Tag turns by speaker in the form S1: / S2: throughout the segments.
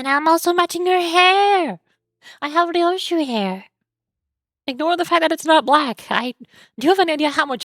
S1: And I'm also matching your hair. I have Ryoshu hair. Ignore the fact that it's not black. Do you have any idea how much?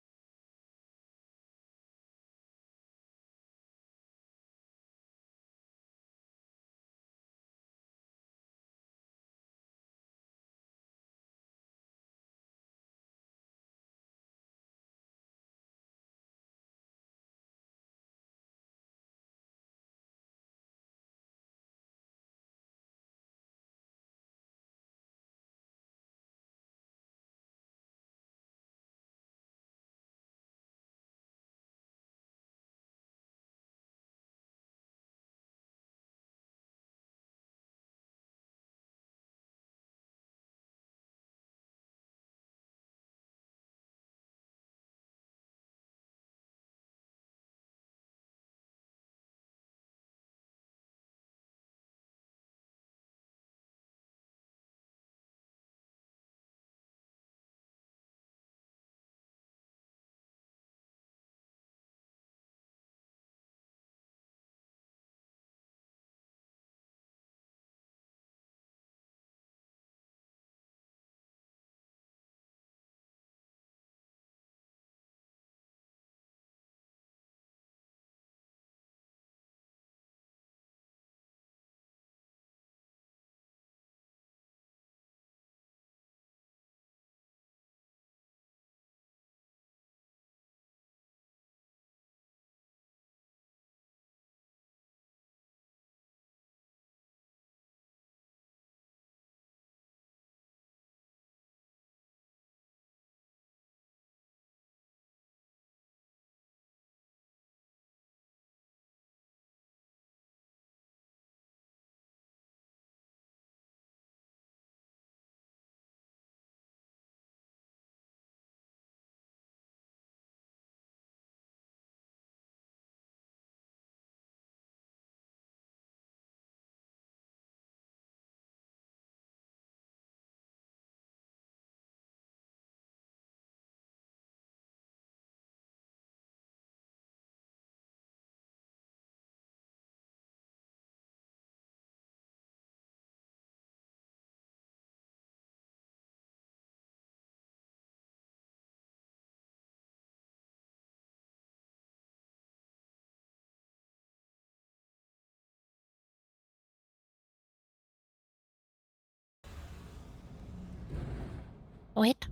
S1: Wait.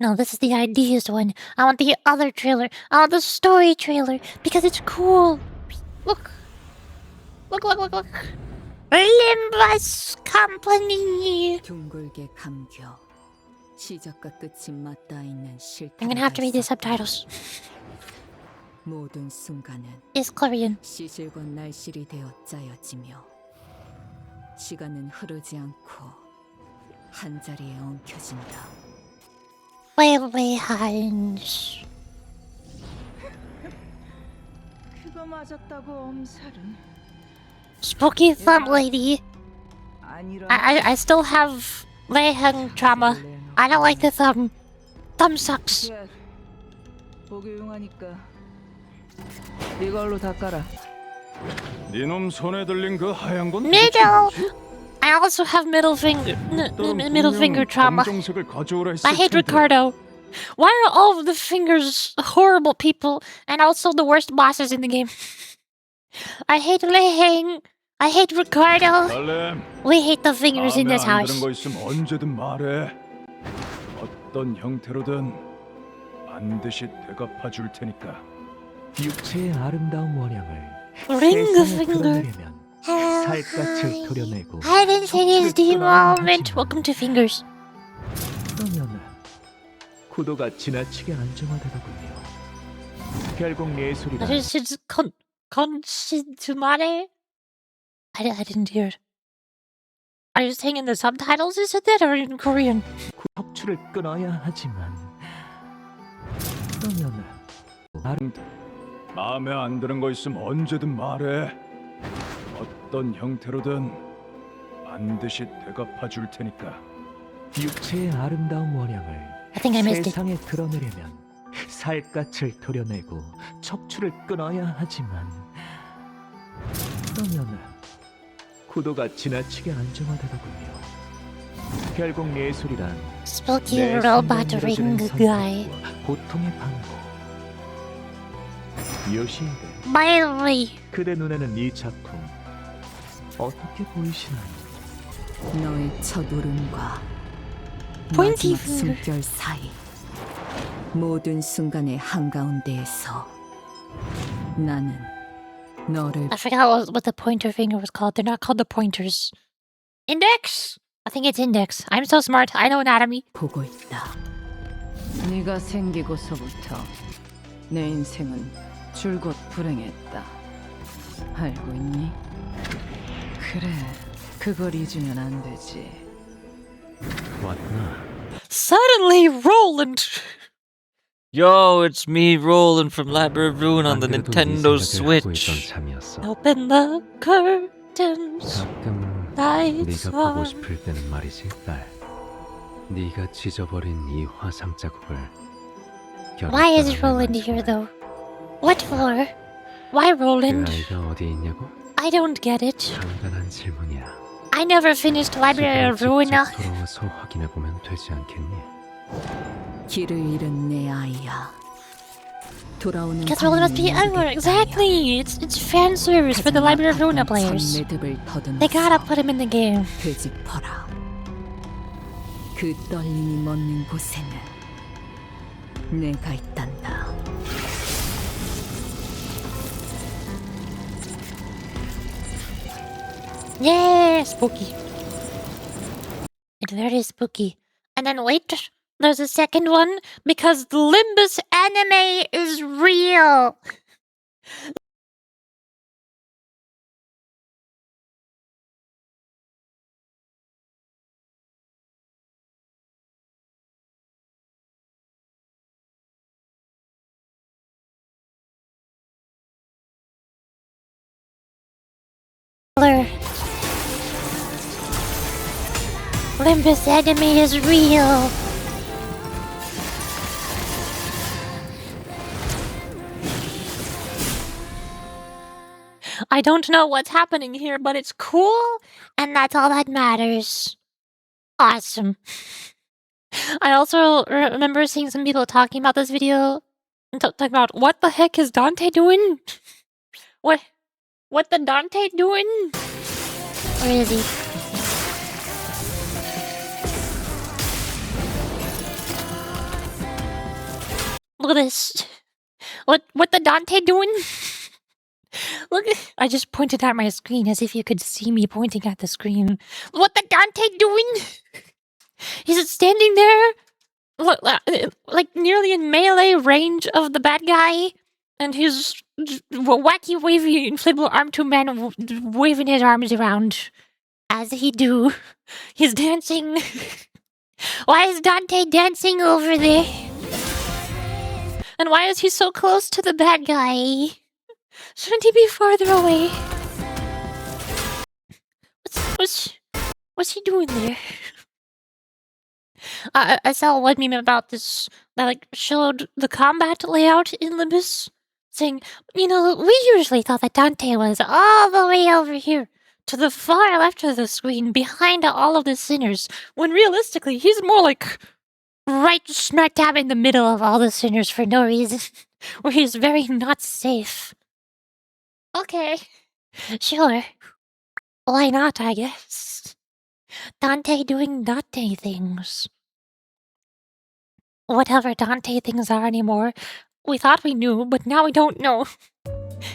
S1: No, this is the ideas one. I want the other trailer. I want the story trailer because it's cool. Look. Look. Limbus Company.
S2: 둥글게 감겨 시작과 끝이 맞닿아 있는
S1: I'm gonna have to read the subtitles.
S2: 모든 순간은
S1: It's Korean.
S2: 시실과 날실이 되어 짜여지며 시간은 흐르지 않고 한 자리에 엉켜진다.
S1: Wait, Hans.
S3: 그거 맞았다고 엄살은
S1: Spooky thumb lady.
S3: 아니라
S1: I still have Leheng trauma. I don't like the thumb. Thumb sucks.
S3: 보기 용하니까 이걸로 닦아라.
S4: 네놈 손에 들린 그 하얀 건
S1: Middle. I also have middle finger trauma.
S4: 검정색을 가져오라 했을
S1: I hate
S4: 텐데.
S1: Ricardo. Why are all of the fingers horrible people and also the worst bosses in the game? I hate Leheng. I hate Ricardo.
S4: 달렘,
S1: We hate the fingers in
S4: 마음에
S1: this
S4: 안
S1: house.
S4: 드는 거 있으면 언제든 말해. 어떤 형태로든 반드시 대갚아 줄 테니까.
S5: 육체의 아름다운 원형을
S1: Ring the
S5: 세상에
S1: finger.
S5: 드러내려면 살갗을 도려내고
S1: Hide and seek is the moment. Welcome to fingers.
S5: 그러면 구도가 지나치게 안정화되더군요. 결국 예술이란
S1: This is consitumare. I didn't hear it. Are you saying in the subtitles? Is it that or in Korean?
S5: 척추를 끊어야 하지만 그러면
S4: 마음에 안 드는 거 있으면 언제든 말해. 어떤 형태로든 반드시 대갚아 줄 테니까.
S5: 육체의 아름다운 원형을
S1: I think I missed it.
S5: 세상에 드러내려면 살갗을 도려내고 척추를 끊어야 하지만 그러면 구도가 지나치게 안정화되더군요. 결국 예술이란
S1: Spooky
S5: 내
S1: robot
S5: 순간
S1: ring
S5: 이뤄지는
S1: guy.
S5: 선택과 고통의 반복. 요시에게
S1: By the way,
S5: 그대 눈에는 이 작품 어떻게 보이시나요?
S2: 너의 첫 울음과
S1: 포인티
S2: 마지막
S1: 핑거.
S2: 숨결 사이 모든 순간의 한가운데에서 나는 너를
S1: I forgot what the pointer finger was called. They're not called the pointers. Index? I think it's index. I'm so smart. I know anatomy.
S2: 보고 있다.
S3: 네가 생기고서부터 내 인생은 줄곧 불행했다. 알고 있니? 그래, 그걸 잊으면 안 되지.
S6: 왔나?
S1: Suddenly, Roland.
S6: Yo, it's me, Roland from Labyrinth Ruin on the
S5: 네
S6: Nintendo Switch.
S5: 잠이었어.
S1: Open the curtains.
S6: 가끔
S1: Lights
S6: 네가 보고
S1: on.
S6: 싶을 때는 말이지, 딸. 네가 찢어버린 이 화상 자국을.
S1: Why is Roland here, though? What for? Why
S6: 그
S1: Roland?
S6: 아이가 어디 있냐고?
S1: I don't get it.
S6: 간단한 질문이야.
S1: I never finished Library of Ruin.
S6: 직접 돌아와서 확인해 보면 되지 않겠니?
S2: 길을 잃은 내 아이야. 돌아오는
S1: Because Roland must be everywhere. Exactly. It's fan service for the Library of Ruin players. They gotta put him in the game.
S2: 되짚어라. 그 떨림이 멎는 곳에는 내가 있단다.
S1: Yeah, spooky. It's very spooky. And then wait, there's a second one because the Limbus anime is real. Limbus anime is real. I don't know what's happening here, but it's cool, and that's all that matters. Awesome. I also remember seeing some people talking about this video, and talking about what the heck is Dante doing? What the Dante doing? Where is he? Look at this. What the Dante doing? Look, I just pointed at my screen as if you could see me pointing at the screen. What the Dante doing? He's standing there, look, like nearly in melee range of the bad guy, and his wacky, wavy, inflatable arm to man waving his arms around. As he do. He's dancing. Why is Dante dancing over there? And why is he so close to the bad guy? Shouldn't he be farther away? What's he doing there? I saw one meme about this that showed the combat layout in Limbus, saying, you know, we usually thought that Dante was all the way over here, to the far left of the screen, behind all of the sinners, when realistically he's more like right smack dab in the middle of all the sinners for no reason, where he's very not safe. Okay, sure. Why not, I guess. Dante doing Dante things. Whatever Dante things are anymore, we thought we knew, but now we don't know.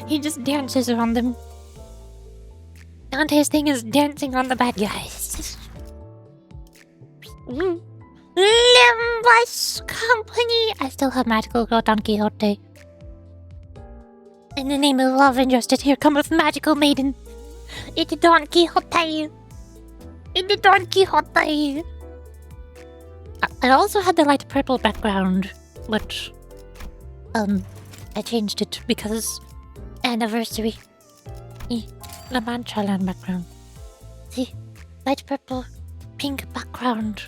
S1: He just dances around them. Dante's thing is dancing on the bad guys. Limbus Company! I still have Magical Girl Don Quixote. In the name of love and justice, here cometh Magical Maiden. It's Don Quixote. It's Don Quixote. I also had the light purple background, but I changed it because anniversary. The mantra land background. See, light purple, pink background.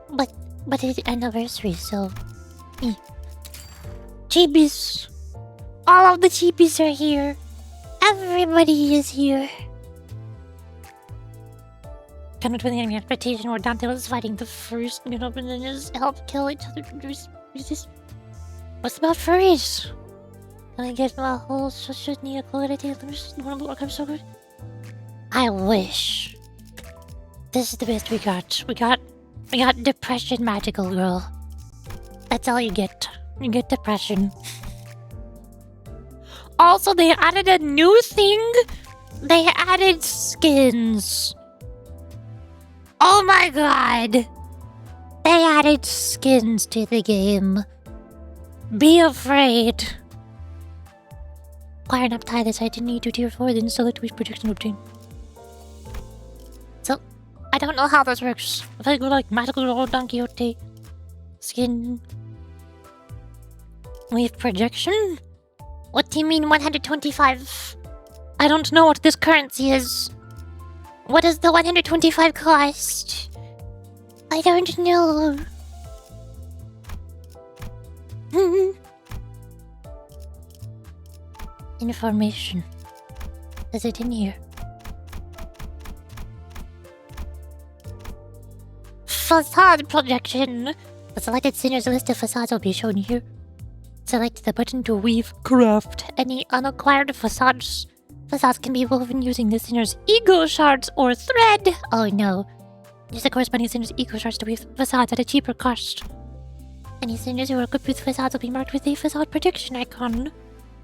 S1: But it's anniversary, so. Jeebies. All of the cheapies are here. Everybody is here. Kind of with the enemy expectation where Dante was fighting the first middle and then just help kill each other. What's about furries? Can I get my whole social media quality? I'm so good. I wish. This is the best we got. We got Depression Magical Girl. That's all you get. You get depression. Also, they added a new thing. They added skins. Oh my god. They added skins to the game. Be afraid. Acquire an uptie this I didn't need to tier 4, then select which protection obtain. So, I don't know how this works. If I go like Magical Girl Don Quixote skin. Wave projection? What do you mean 125? I don't know what this currency is. What does the 125 cost? I don't know. Information. Is it in here? Facade projection. The selected sinner's list of facades will be shown here. Select the button to weave craft any unacquired facades. Facades can be woven using the sinner's ego shards or thread. Oh no. Use the corresponding sinner's ego shards to weave facades at a cheaper cost. Any sinners who are equipped with facades will be marked with a facade protection icon.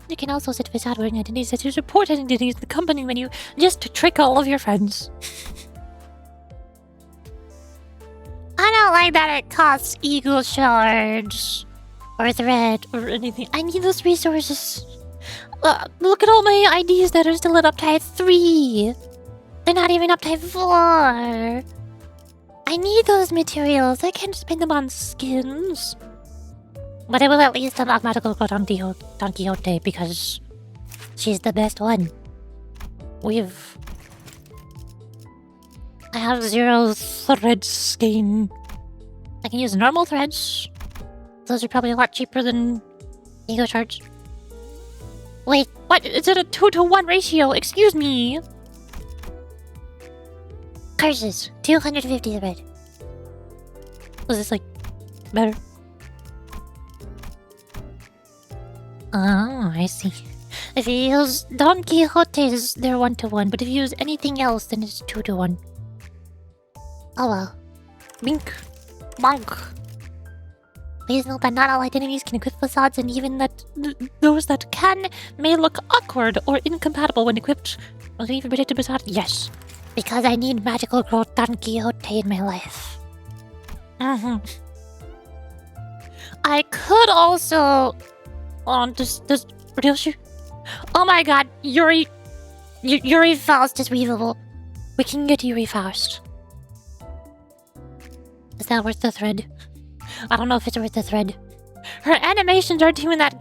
S1: You can also set facade wearing identities that use report identities in the company menu just to trick all of your friends. I don't like that it costs ego shards. Or thread, or anything. I need those resources. Look at all my IDs that are still at uptime 3. They're not even uptime 4. I need those materials. I can't spend them on skins. But I will at least unlock Magical Girl Don Quixote because she's the best one. I have 0 thread skein. I can use normal threads. Those are probably a lot cheaper than ego shards. Wait, what? Is it a 2-to-1 ratio? Excuse me. Curses. 250 thread. Was this like better? Oh, I see. If you use Don Quixote's, they're 1-to-1, but if you use anything else, then it's 2-to-1. Oh well. Bink. Bonk. Please note that not all identities can equip facades, and even that those that can may look awkward or incompatible when equipped. Must be permitted to facade? Yes. Because I need Magical Girl Don Quixote in my life. I could also... does Ryoshu? Oh my god, Yuri Faust is weavable. We can get Yuri Faust. Is that worth the thread? I don't know if it's worth the thread. Her animations aren't even that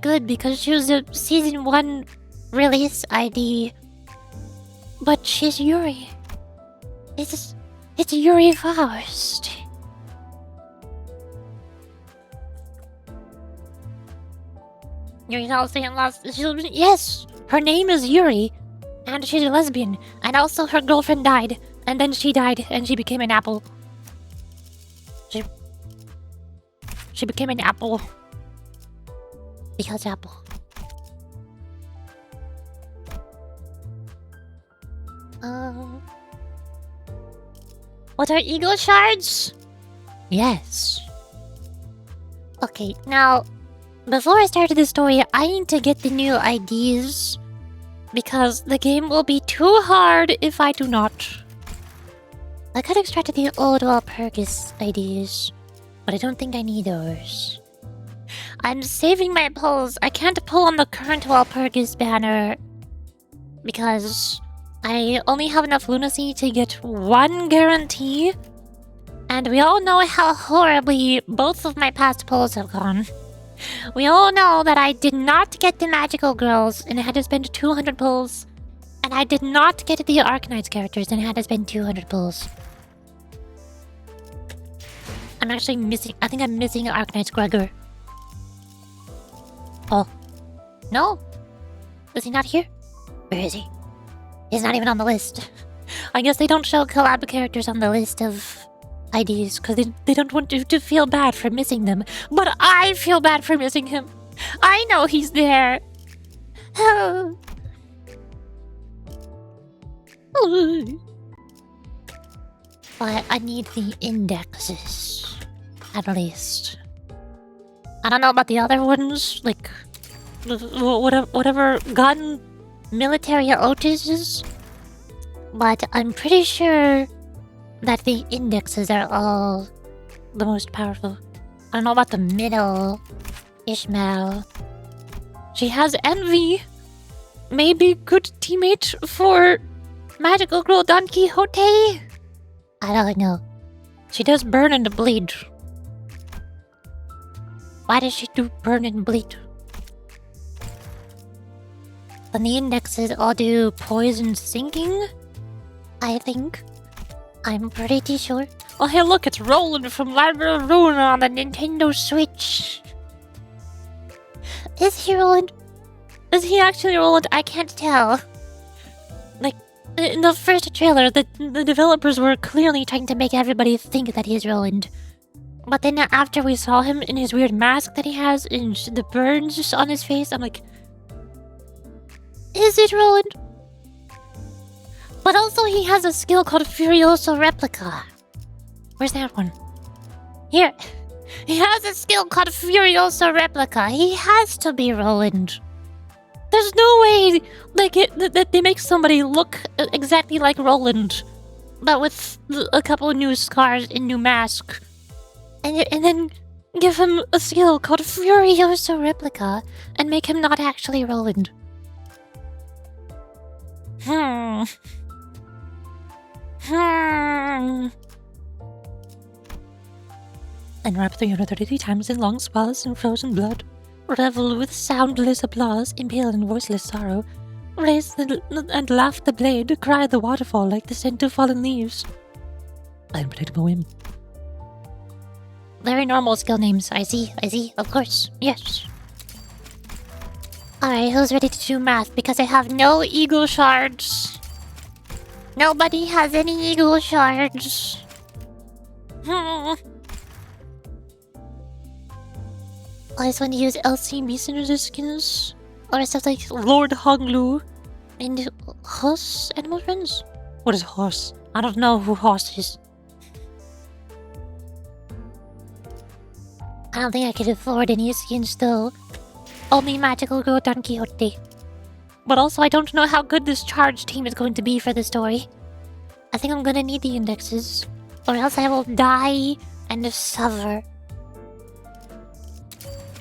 S1: good because she was a season 1 release ID. But she's Yuri. It's Yuri Faust. Yuri Faust and lost. Yes, her name is Yuri, and she's a lesbian. And also her girlfriend died, and then she died, and she became an apple. She became an apple. Because apple. What are ego shards? Yes. Okay, now, before I started the story, I need to get the new IDs. Because the game will be too hard if I do not. I could extract the old Walpurgis IDs. But I don't think I need those. I'm saving my pulls. I can't pull on the current Walpurgis banner because I only have enough lunacy to get 1 guarantee. And we all know how horribly both of my past pulls have gone. We all know that I did not get the magical girls and I had to spend 200 pulls. And I did not get the Arcanines characters and I had to spend 200 pulls. I'm actually missing... I think I'm missing Arcanines Gregor. Oh. No? Is he not here? Where is he? He's not even on the list. I guess they don't show collab characters on the list of IDs because they don't want you to feel bad for missing them. But I feel bad for missing him. I know he's there. Oh. But I need the indexes, at least. I don't know about the other ones, like whatever gun military Otis is, but I'm pretty sure that the indexes are all the most powerful. I don't know about the middle, Ishmael. She has envy. Maybe good teammate for Magical Girl Don Quixote? I don't know. She does burn and bleed. Why does she do burn and bleed? Then the indexes all do poison sinking, I think. I'm pretty sure. Oh hey look, it's Roland from Library of Ruin on the Nintendo Switch. Is he Roland? Is he actually Roland? I can't tell. Like, in the first trailer, the developers were clearly trying to make everybody think that he's Roland. But then after we saw him in his weird mask that he has and the burns on his face, I'm like, is it Roland? But also he has a skill called Furioso Replica. Where's that one? Here. He has a skill called Furioso Replica. He has to be Roland. There's no way that they make somebody look exactly like Roland, but with a couple of new scars and new mask. And then give him a skill called Furioso Replica and make him not actually Roland. Unwrap 333 times in long spas and frozen blood. Revel with soundless applause, impale in voiceless sorrow. Raise and laugh the blade, cry the waterfall like the scent of fallen leaves. Unpredictable whim. Very normal skill names, I see, of course, yes. Alright, who's ready to do math? Because I have no eagle shards. Nobody has any eagle shards. I just want to use LCB synergy skins. Or stuff like Lord Honglu and Hoss Animal Friends. What is Hoss? I don't know who Hoss is. I don't think I could afford any skins though. Only Magical Girl Don Quixote. But also I don't know how good this charge team is going to be for the story. I think I'm gonna need the indexes. Or else I will die and suffer.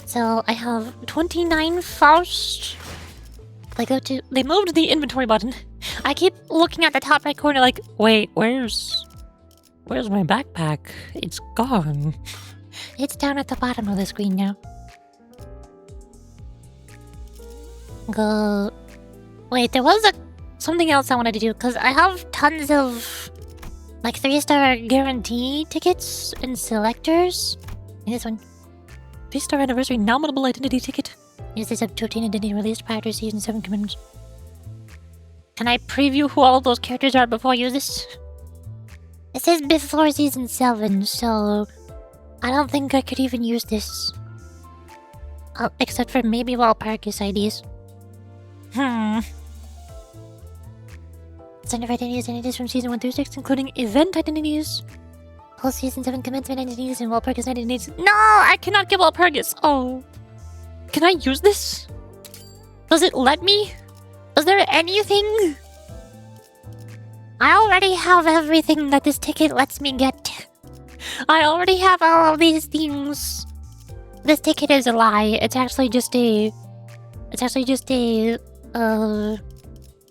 S1: So I have 29 Faust. They moved the inventory button. I keep looking at the top right corner like, wait, where's my backpack? It's gone. It's down at the bottom of the screen now. Go. Wait, there was something else I wanted to do because I have tons of 3-star guarantee tickets and selectors. And this one. 3-star anniversary nominable identity ticket. Use this up to obtain identity released prior to season 7 commitments. Can I preview who all of those characters are before I use this? It says before season 7, so I don't think I could even use this. Except for maybe Walpurgis IDs. Standard identities from season 1 through 6, including event identities. Whole season 7 commencement identities and Walpurgis identities. No! I cannot get Walpurgis! Oh. Can I use this? Does it let me? Is there anything? I already have everything that this ticket lets me get. I already have all of these things. This ticket is a lie. It's actually just a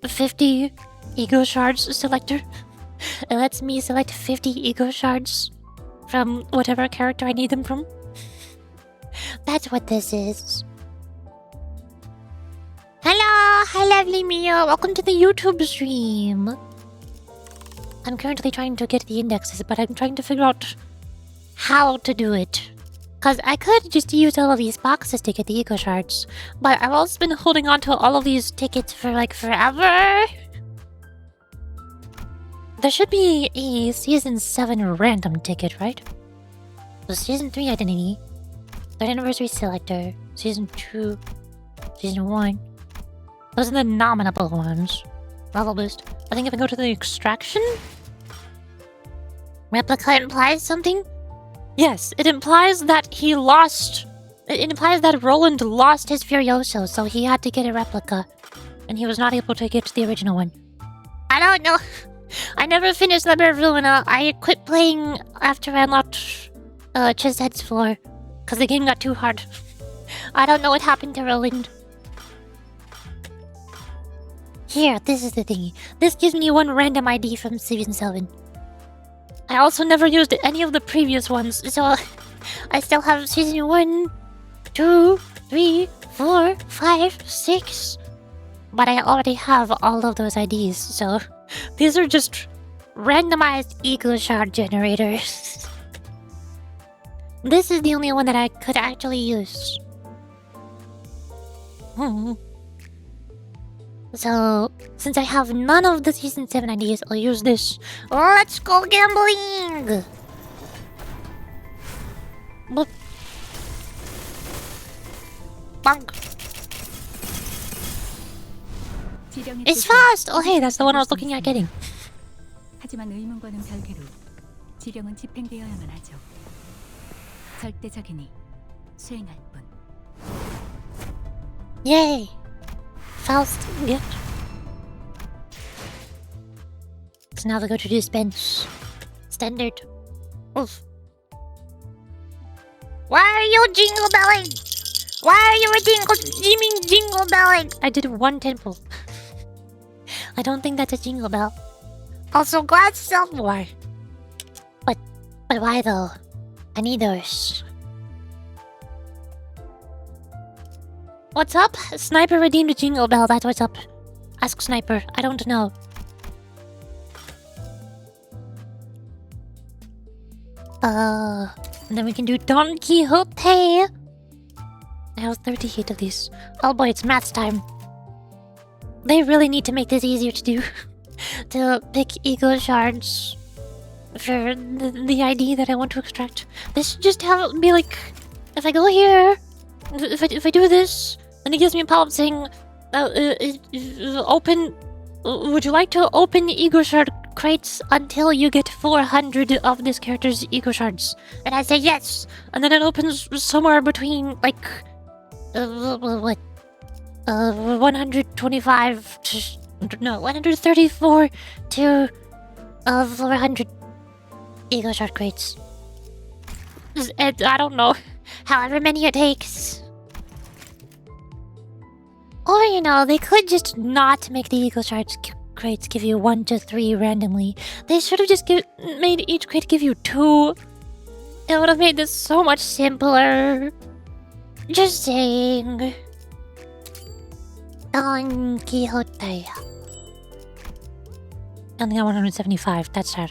S1: 50 ego shards selector. It lets me select 50 ego shards from whatever character I need them from. That's what this is. Hello! Hi, lovely Mia! Welcome to the YouTube stream! I'm currently trying to get the indexes, but I'm trying to figure out how to do it. Because I could just use all of these boxes to get the eco shards, but I've also been holding on to all of these tickets for like forever. There should be a Season 7 random ticket, right? So Season 3 Identity, 3rd Anniversary Selector, Season 2, Season 1. Those are the nominable ones. Level boost. I think if I go to the extraction... Replica implies something? Yes, it implies that he lost... It implies that Roland lost his Furioso, so he had to get a replica. And he was not able to get the original one. I don't know. I never finished Library of Ruina. I quit playing after I unlocked Chised's floor. Because the game got too hard. I don't know what happened to Roland. Here, this is the thingy. This gives me one random ID from Season 7. I also never used any of the previous ones, so I still have Season 1, 2, 3, 4, 5, 6. But I already have all of those IDs, so these are just randomized ego shard generators. This is the only one that I could actually use. So, since I have none of the Season 7 IDs, I'll use this. Let's go gambling! Boop. Bonk. It's fast! Oh hey, that's the one I was looking at getting.
S2: 하지만 의문과는 별개로 지령은 집행되어야만 하죠. 절대적이니 수행할 뿐.
S1: Yay! Faust, yeah. So now we go to dispense. Standard. Oof. Why are you jingle belling? Why are you jingle belling? I did one temple. I don't think that's a jingle bell. Also, glad to sell more. But why though? I need those. What's up? Sniper redeemed a jingle bell, that's what's up. Ask Sniper, I don't know. And then we can do Don Quixote. I have 38 of these. Oh boy, it's maths time. They really need to make this easier to do. To pick ego shards for the ID that I want to extract. This should just have it be like, if I go here, if I do this, then it gives me a pop-up saying, open, would you like to open ego shard crates until you get 400 of this character's ego shards? And I say yes, and then it opens somewhere between like, 125 to, no, 134 to 400 ego shard crates. And I don't know, however many it takes. Or, you know, they could just not make the ego shards crates give you 1 to 3 randomly. They should have just made each crate give you 2. It would have made this so much simpler. Just saying. Don Quixote. I only got 175. That's sad.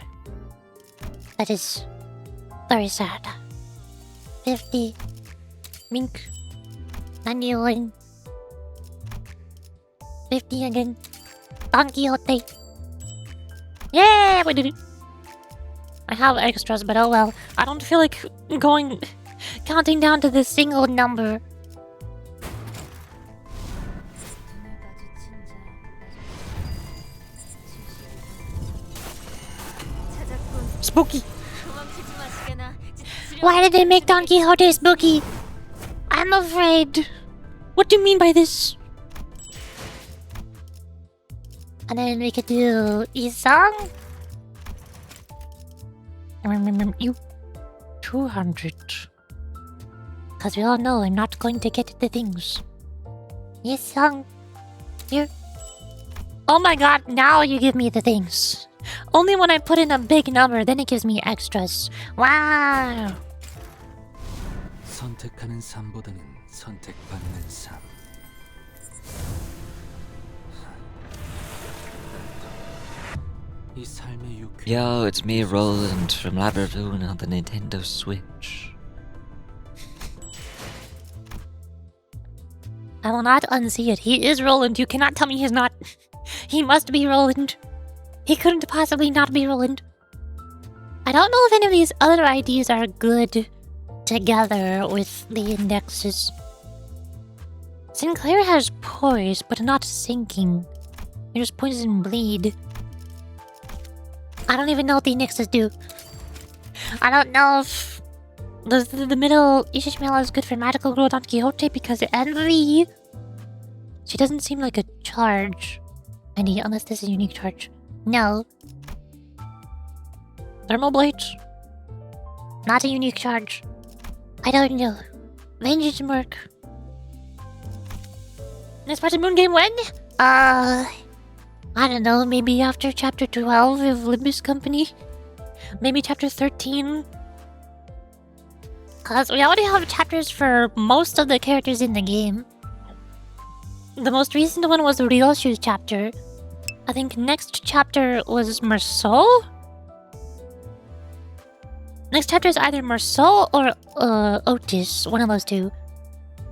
S1: That is very sad. 50. Mink. 91. 50 again. Don Quixote. Yeah, we did it. I have extras, but oh well. I don't feel like counting down to this single number. Spooky. Why did they make Don Quixote spooky? I'm afraid. What do you mean by this? And then we could do Isang. And remember you 200. Because we all know I'm not going to get the things. Isang. Here. Oh my god, now you give me the things. Only when I put in a big number, then it gives me extras. Wow.
S6: 선택하는 삶보다는 선택받는 삶. 이 삶의 유쾌.
S7: Yo, it's me, Roland, from Library of Ruin on the Nintendo Switch.
S1: I will not unsee it. He is Roland. You cannot tell me he's not. He must be Roland. He couldn't possibly not be Roland. I don't know if any of these other IDs are good together with the indexes. Sinclair has poise, but not sinking. There's poison bleed. I don't even know what the indexes do. I don't know if the middle Ishmael is good for magical girl Don Quixote because envy. She doesn't seem like a charge. Any, unless this is a unique charge. No. Thermal blades? Not a unique charge. I don't know. Vengeance mark. Next part of Moon Game when? I don't know, maybe after chapter 12 of Limbus Company? Maybe chapter 13? Cause we already have chapters for most of the characters in the game. The most recent one was Ryoshu's chapter. I think next chapter was Marceau? Next chapter is either Marceau or Otis, one of those two.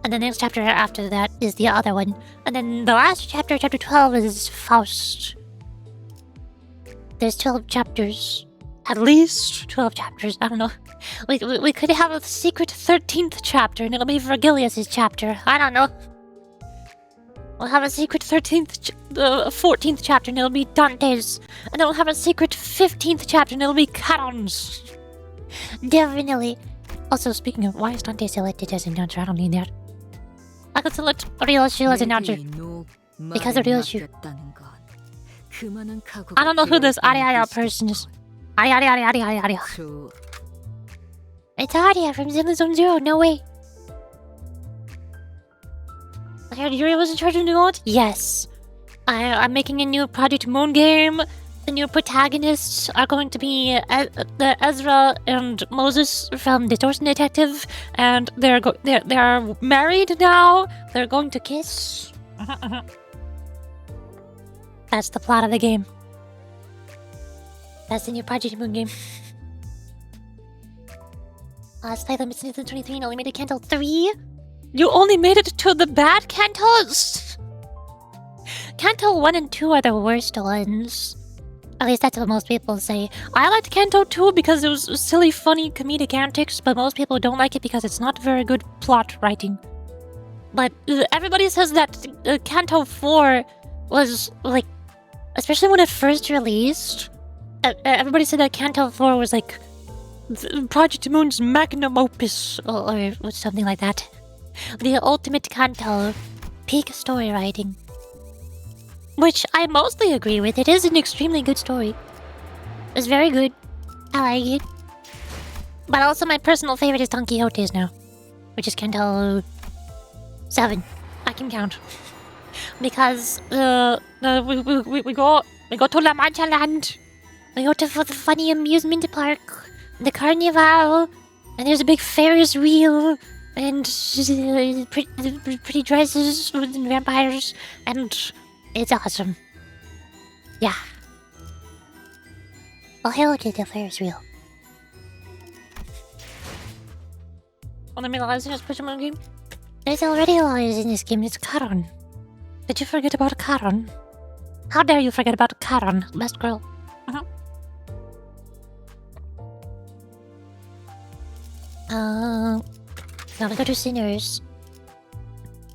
S1: And the next chapter after that is the other one. And then the last chapter, chapter 12, is Faust. There's 12 chapters. At least 12 chapters. I don't know. We could have a secret 13th chapter and it'll be Vergilius' chapter. I don't know. We'll have a secret 14th chapter and it'll be Dante's. And then we'll have a secret 15th chapter and it'll be Charon's. Definitely. Also, speaking of, why is Dante selected as announcer? I don't need that. I could select Ryoshu as announcer. Because of Ryoshu. I don't know who this Ariaya person is. Aria. It's Aria from Zenless Zone Zero, no way. I heard Yuri was in charge of New World? Yes. I'm making a new Project Moon game. The new protagonists are going to be the Ezra and Moses from Distortion Detective, and they're married now. They're going to kiss. That's the plot of the game. That's the new Project Moon game. Last time it's 23 and only made it Canto 3. You only made it to the bad Cantos. Canto 1 and 2 are the worst ones. At least that's what most people say. I liked Canto 2 because it was silly, funny, comedic antics, but most people don't like it because it's not very good plot writing. But everybody says that Canto 4 was, like, especially when it first released, everybody said that Canto 4 was, like, Project Moon's magnum opus, or something like that. The ultimate Canto, peak story writing. Which I mostly agree with. It is an extremely good story. It's very good. I like it. But also my personal favorite is Don Quixote's now. Which is Canto 7. I can count. Because we go to La Mancha Land. We go to the funny amusement park. The carnival. And there's a big Ferris wheel. And pretty dresses and vampires. And it's awesome. Yeah. Oh, hey, look at the Ferris wheel. Oh, let me realize in this Pokemon game. There's already a lies in this game. It's Charon. Did you forget about Charon? How dare you forget about Charon, best girl? Now we go to Sinners.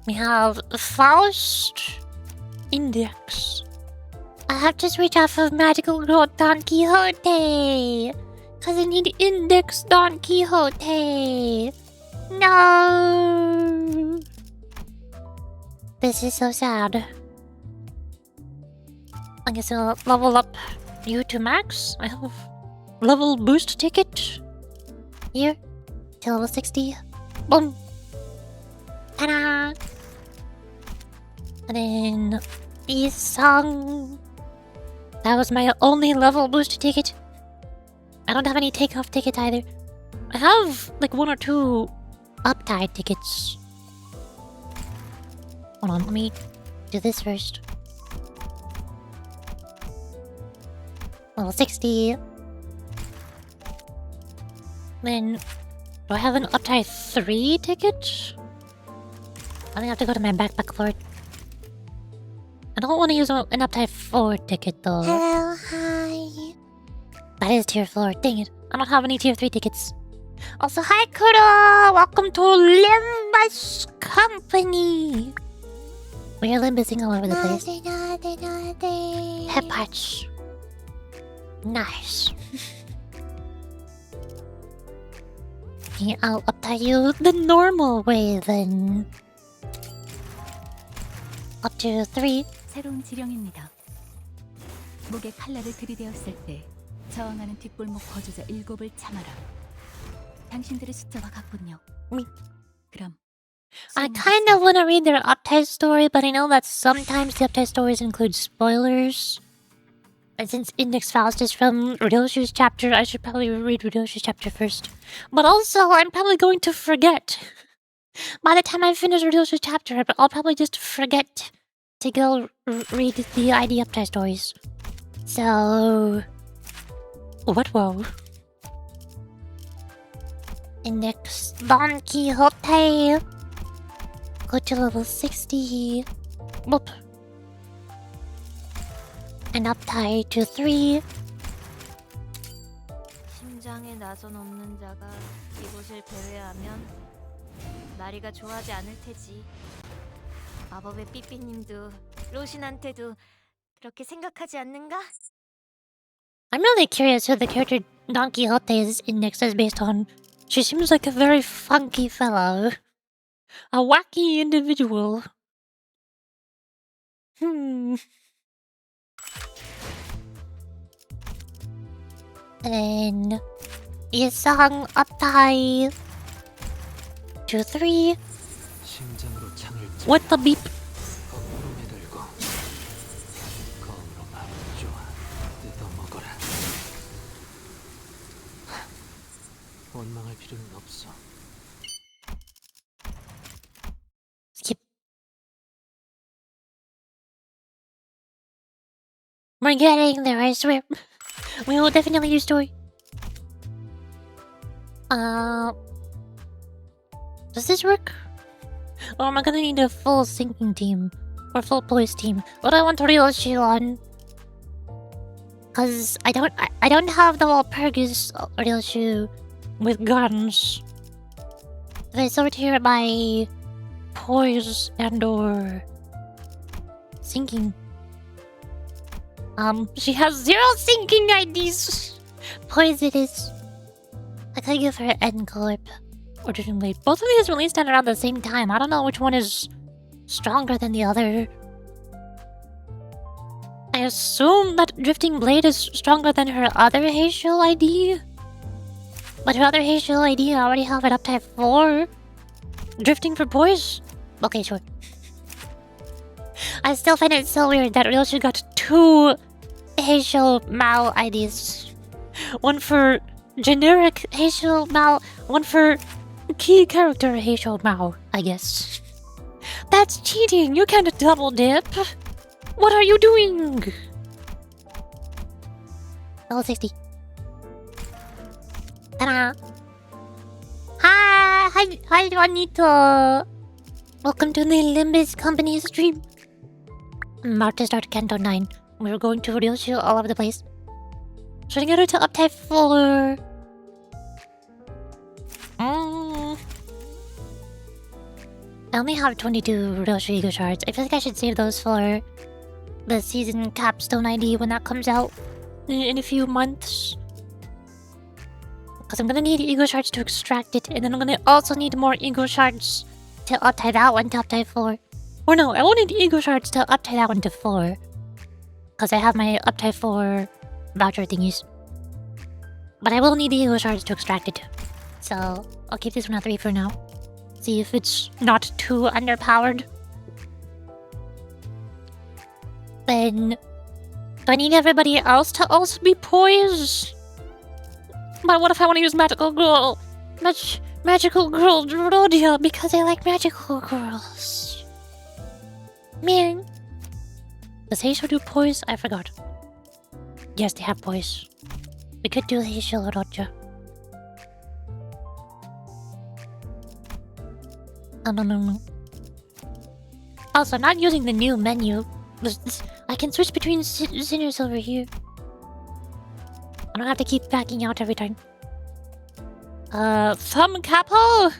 S1: We have Faust. Index. I have to switch off of Magical Girl Don Quixote. Cause I need Index Don Quixote. No. This is so sad. I guess I'll level up you to max. I have a level boost ticket. Here. To level 60. Boom. Ta-da. And then this song. That was my only level boost ticket. I don't have any takeoff tickets either. I have like 1 or 2 uptide tickets. Hold on, let me do this first. Level 60. Then do I have an uptide 3 ticket? I think I have to go to my backpack for it. I don't want to use an uptime 4 ticket though.
S7: Hello, hi.
S1: That is tier 4. Dang it. I don't have any tier 3 tickets. Also, hi Kuro! Welcome to Limbus Company! We are limbusing all over the place. Hip patch. Nice. Okay, I'll uptie you the normal way then. Up to 3.
S2: 새로운 지령입니다. 목에 칼날을 들이대었을 때 저항하는 뒷골목 거주자 7을 참아라. 당신들의 숫자와 같군요. 그럼
S1: I kind of want to read their uptie story, but I know that sometimes the uptie stories include spoilers. And since Index Faust is from Ryoshu's chapter, I should probably read Ryoshu's chapter first. But also, I'm probably going to forget. By the time I finish Ryoshu's chapter, I'll probably just forget to go read the ID uptie stories. So... what whoa? Index Don Quixote. Go to level 60. Whoop. And uptie to 3.
S7: 심장에 나선 없는 자가 이곳을 배회하면 나리가 좋아하지 않을 테지. 마법의 삐삐님도 로신한테도 그렇게 생각하지 않는가?
S1: I'm really curious who the character Don Quixote's index is based on. She seems like a very funky fellow. A wacky individual. And Yesang uptie to 3.
S5: 심장으로 창을
S1: What the beep?
S5: 거꾸로 매달고 검으로 마음을 쪼아 뜯어먹어라. 원망할 필요는 없어.
S1: Skip. We're getting there, I swear. We will definitely use story. Does this work? Or am I gonna need a full sinking team? Or full poise team? What do I want Ryoshu on? Cause I don't have the Walpurgis Ryoshu with guns. They sort here by poise and or sinking. She has 0 sinking IDs. Poise it is. I could give her End Corp or Drifting Blade. Both of these released at around the same time. I don't know which one is stronger than the other. I assume that Drifting Blade is stronger than her other Heisho ID. But her other Heisho ID I already have it up to 4. Drifting for Poise? Okay, sure. I still find it so weird that Ryoshu got 2 Heisho Mao IDs. One for generic Heisho Mao, one for key character Heisho Mao, I guess. That's cheating! You can't double dip! What are you doing? Level 60. Ta-da! Hi, Juanito! Welcome to the Limbus Company stream. I'm about to start Canto 9. We're going to Ryoshu all over the place. Should I get her to up type 4? I only have 22 Ryoshu Ego shards. I feel like I should save those for the season capstone ID when that comes out in a few months. Because I'm gonna need Ego shards to extract it, and then I'm gonna also need more Ego shards to uptie that one to uptie 4. Or no, I won't need Ego shards to uptie that one to 4. Because I have my uptie 4 voucher thingies. But I will need the Ego shards to extract it. So I'll keep this one at 3 for now. See if it's not too underpowered. Then do I need everybody else to also be poised? But what if I want to use Magical Girl? Magical Girl Rodia because I like magical girls. Man. Does Heisho do poise? I forgot. Yes, they have poise. We could do Heisho Rodia. No. Also, I'm not using the new menu. I can switch between sinners over here. I don't have to keep backing out every time. Thumb Capo!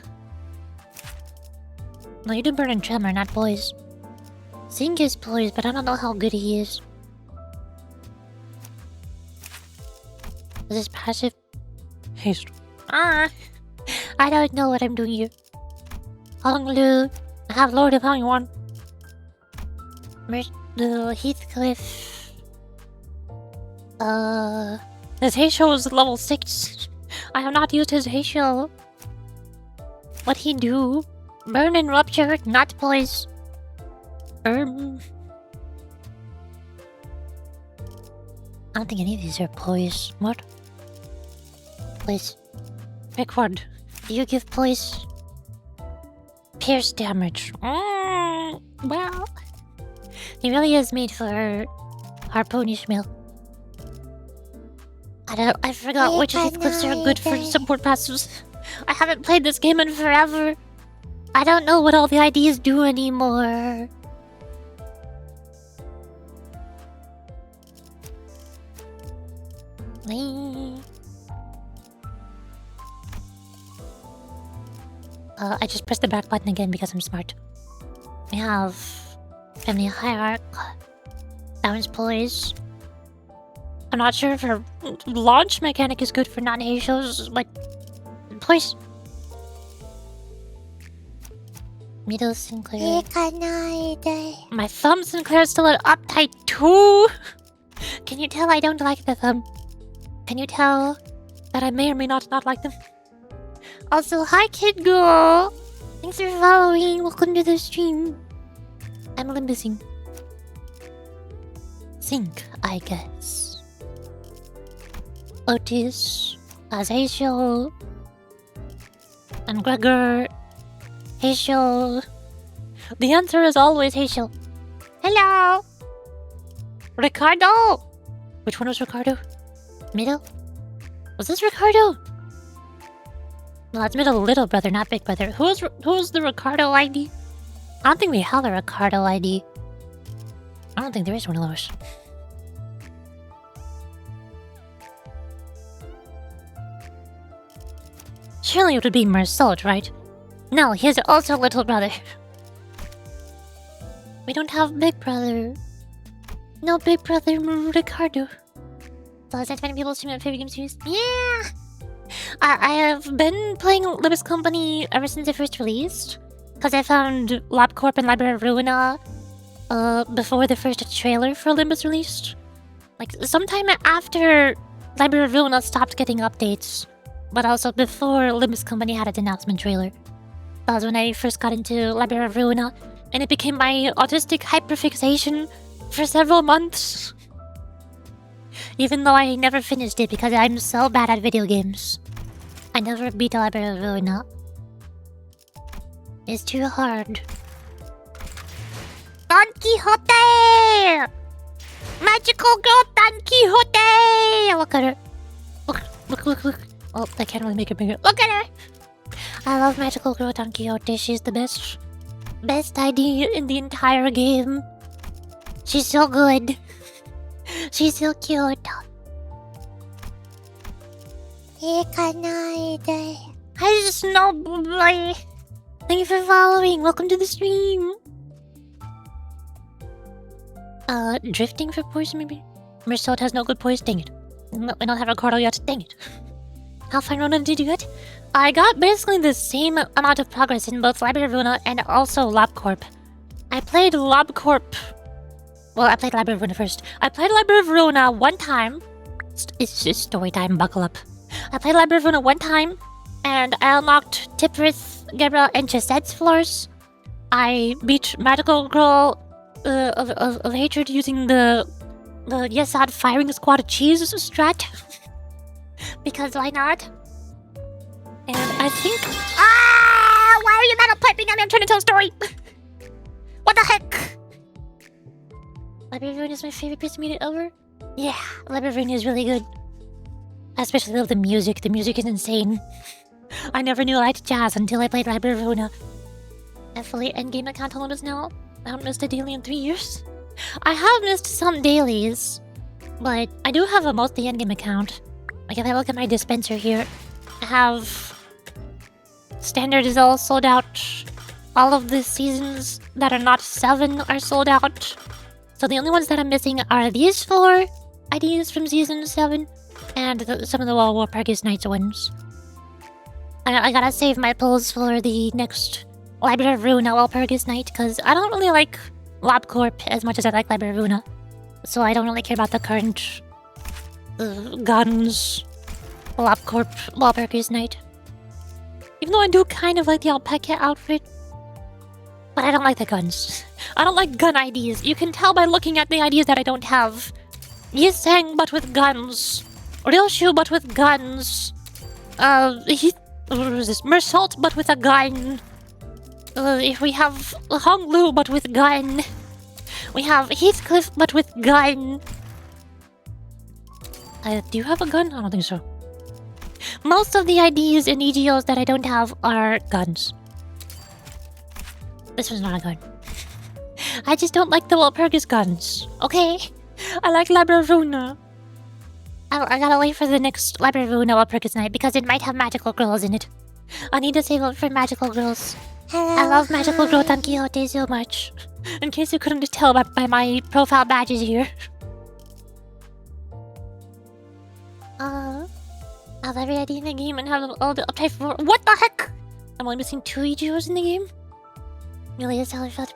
S1: No, you do Burn and Tremor, not Poise. Zing is Poise, but I don't know how good he is. Is this passive? Haste. I don't know what I'm doing here. Honglu. I have Lord of Hongwon. The Heathcliff. His Heisho is level 6. I have not used his Heisho. What he do? Burn and Rupture, not Poise. I don't think any of these are Poise. What? Poise. Record. Do you give Poise? Pierce damage. Well, he really is made for Harpoonish Mill. I forgot which Heathcliffs are good for support passives. I haven't played this game in forever. I don't know what all the IDs do anymore. I just pressed the back button again because I'm smart. We have Family Hierarch. That one's Poise. I'm not sure if her launch mechanic is good for non-Heishos, but Poise. Middle Sinclair. My thumb Sinclair is still at uptight 2. Can you tell I don't like the thumb? Can you tell that I may or may not like them? Also, hi Kid Girl! Thanks for following, welcome to the stream. I'm limbusing. Sync, I guess. Otis, Azazel, and Gregor, Heishel. The answer is always Heishel. Hello! Ricardo! Which one was Ricardo? Middle? Was this Ricardo? No, that's middle little brother, not big brother. Who's the Ricardo ID? I don't think we have a Ricardo ID. I don't think there is one of those. Surely it would be Mersault, right? No, he's also little brother. We don't have big brother. No big brother Ricardo. So is that many people stream my favorite game series? Yeah! I have been playing Limbus Company ever since it first released. Because I found LabCorp and Library of Ruina before the first trailer for Limbus released. Like, sometime after Library of Ruina stopped getting updates. But also before Limbus Company had its announcement trailer. That was when I first got into Library of Ruina. And it became my autistic hyperfixation for several months. Even though I never finished it because I'm so bad at video games. I never beat the Library of Ruina. It's too hard. Don Quixote! Magical girl Don Quixote! Look at her. Look. Oh, I can't really make her bigger. Look at her! I love Magical Girl Don Quixote. She's the best idea in the entire game. She's so good. She's so cute. Hi, Snowboy. Thank you for following. Welcome to the stream. Drifting for poise, maybe? Mersault has no good poise. Dang it. No, I don't have a Ricardo yet. Dang it. How far Ronan did you get? I got basically the same amount of progress in both Library of Ruina and also LabCorp. I played LabCorp. Well, I played Library of Ruina first. I played Library of Ruina one time. It's just story time, buckle up. I played Library of Ruina one time, and I unlocked Tipperith, Gebra, and Chasette's floors. I beat Magical Girl of Hatred using the Yesad Firing Squad cheese strat. Because why not? And I think... Why are you not piping at me? I'm trying to tell a story! What the heck? Library of Ruina is my favorite piece of media ever. Yeah, Library of Ruina is really good. I especially love the music. The music is insane. I never knew I liked jazz until I played Library of Ruina. I fully endgame at Canto now. I haven't missed a daily in 3 years. I have missed some dailies, but I do have a mostly endgame account. Like if I look at my dispenser here, I have standard is all sold out. All of the seasons that are not 7 are sold out. So the only ones that I'm missing are these 4 IDs from season 7 and some of the Walpurgis Nights ones. I gotta save my pulls for the next Library of Runa Walpurgis Night because I don't really like LabCorp as much as I like Library of Runa. So I don't really care about the current guns LabCorp Walpurgis Night. Even though I do kind of like the alpaca outfit. But I don't like the guns. I don't like gun IDs. You can tell by looking at the IDs that I don't have. Yiseng but with guns. Ryoshu but with guns. What is this? Mersault but with a gun. If we have Honglu but with gun. We have Heathcliff but with gun. Do you have a gun? I don't think so. Most of the IDs and EGOs that I don't have are guns. This one's not a gun. I just don't like the Walpurgis guns. Okay? I like Library of Runa. I gotta wait for the next Library of Runa Walpurgis Night because it might have magical girls in it. I need to save up for magical girls. I love magical girl Don Quixote so much. In case you couldn't tell by my profile badges here. Have every ID in the game and have all the uptype for what the heck? I'm only missing 2 EGOs in the game? Really is how I felt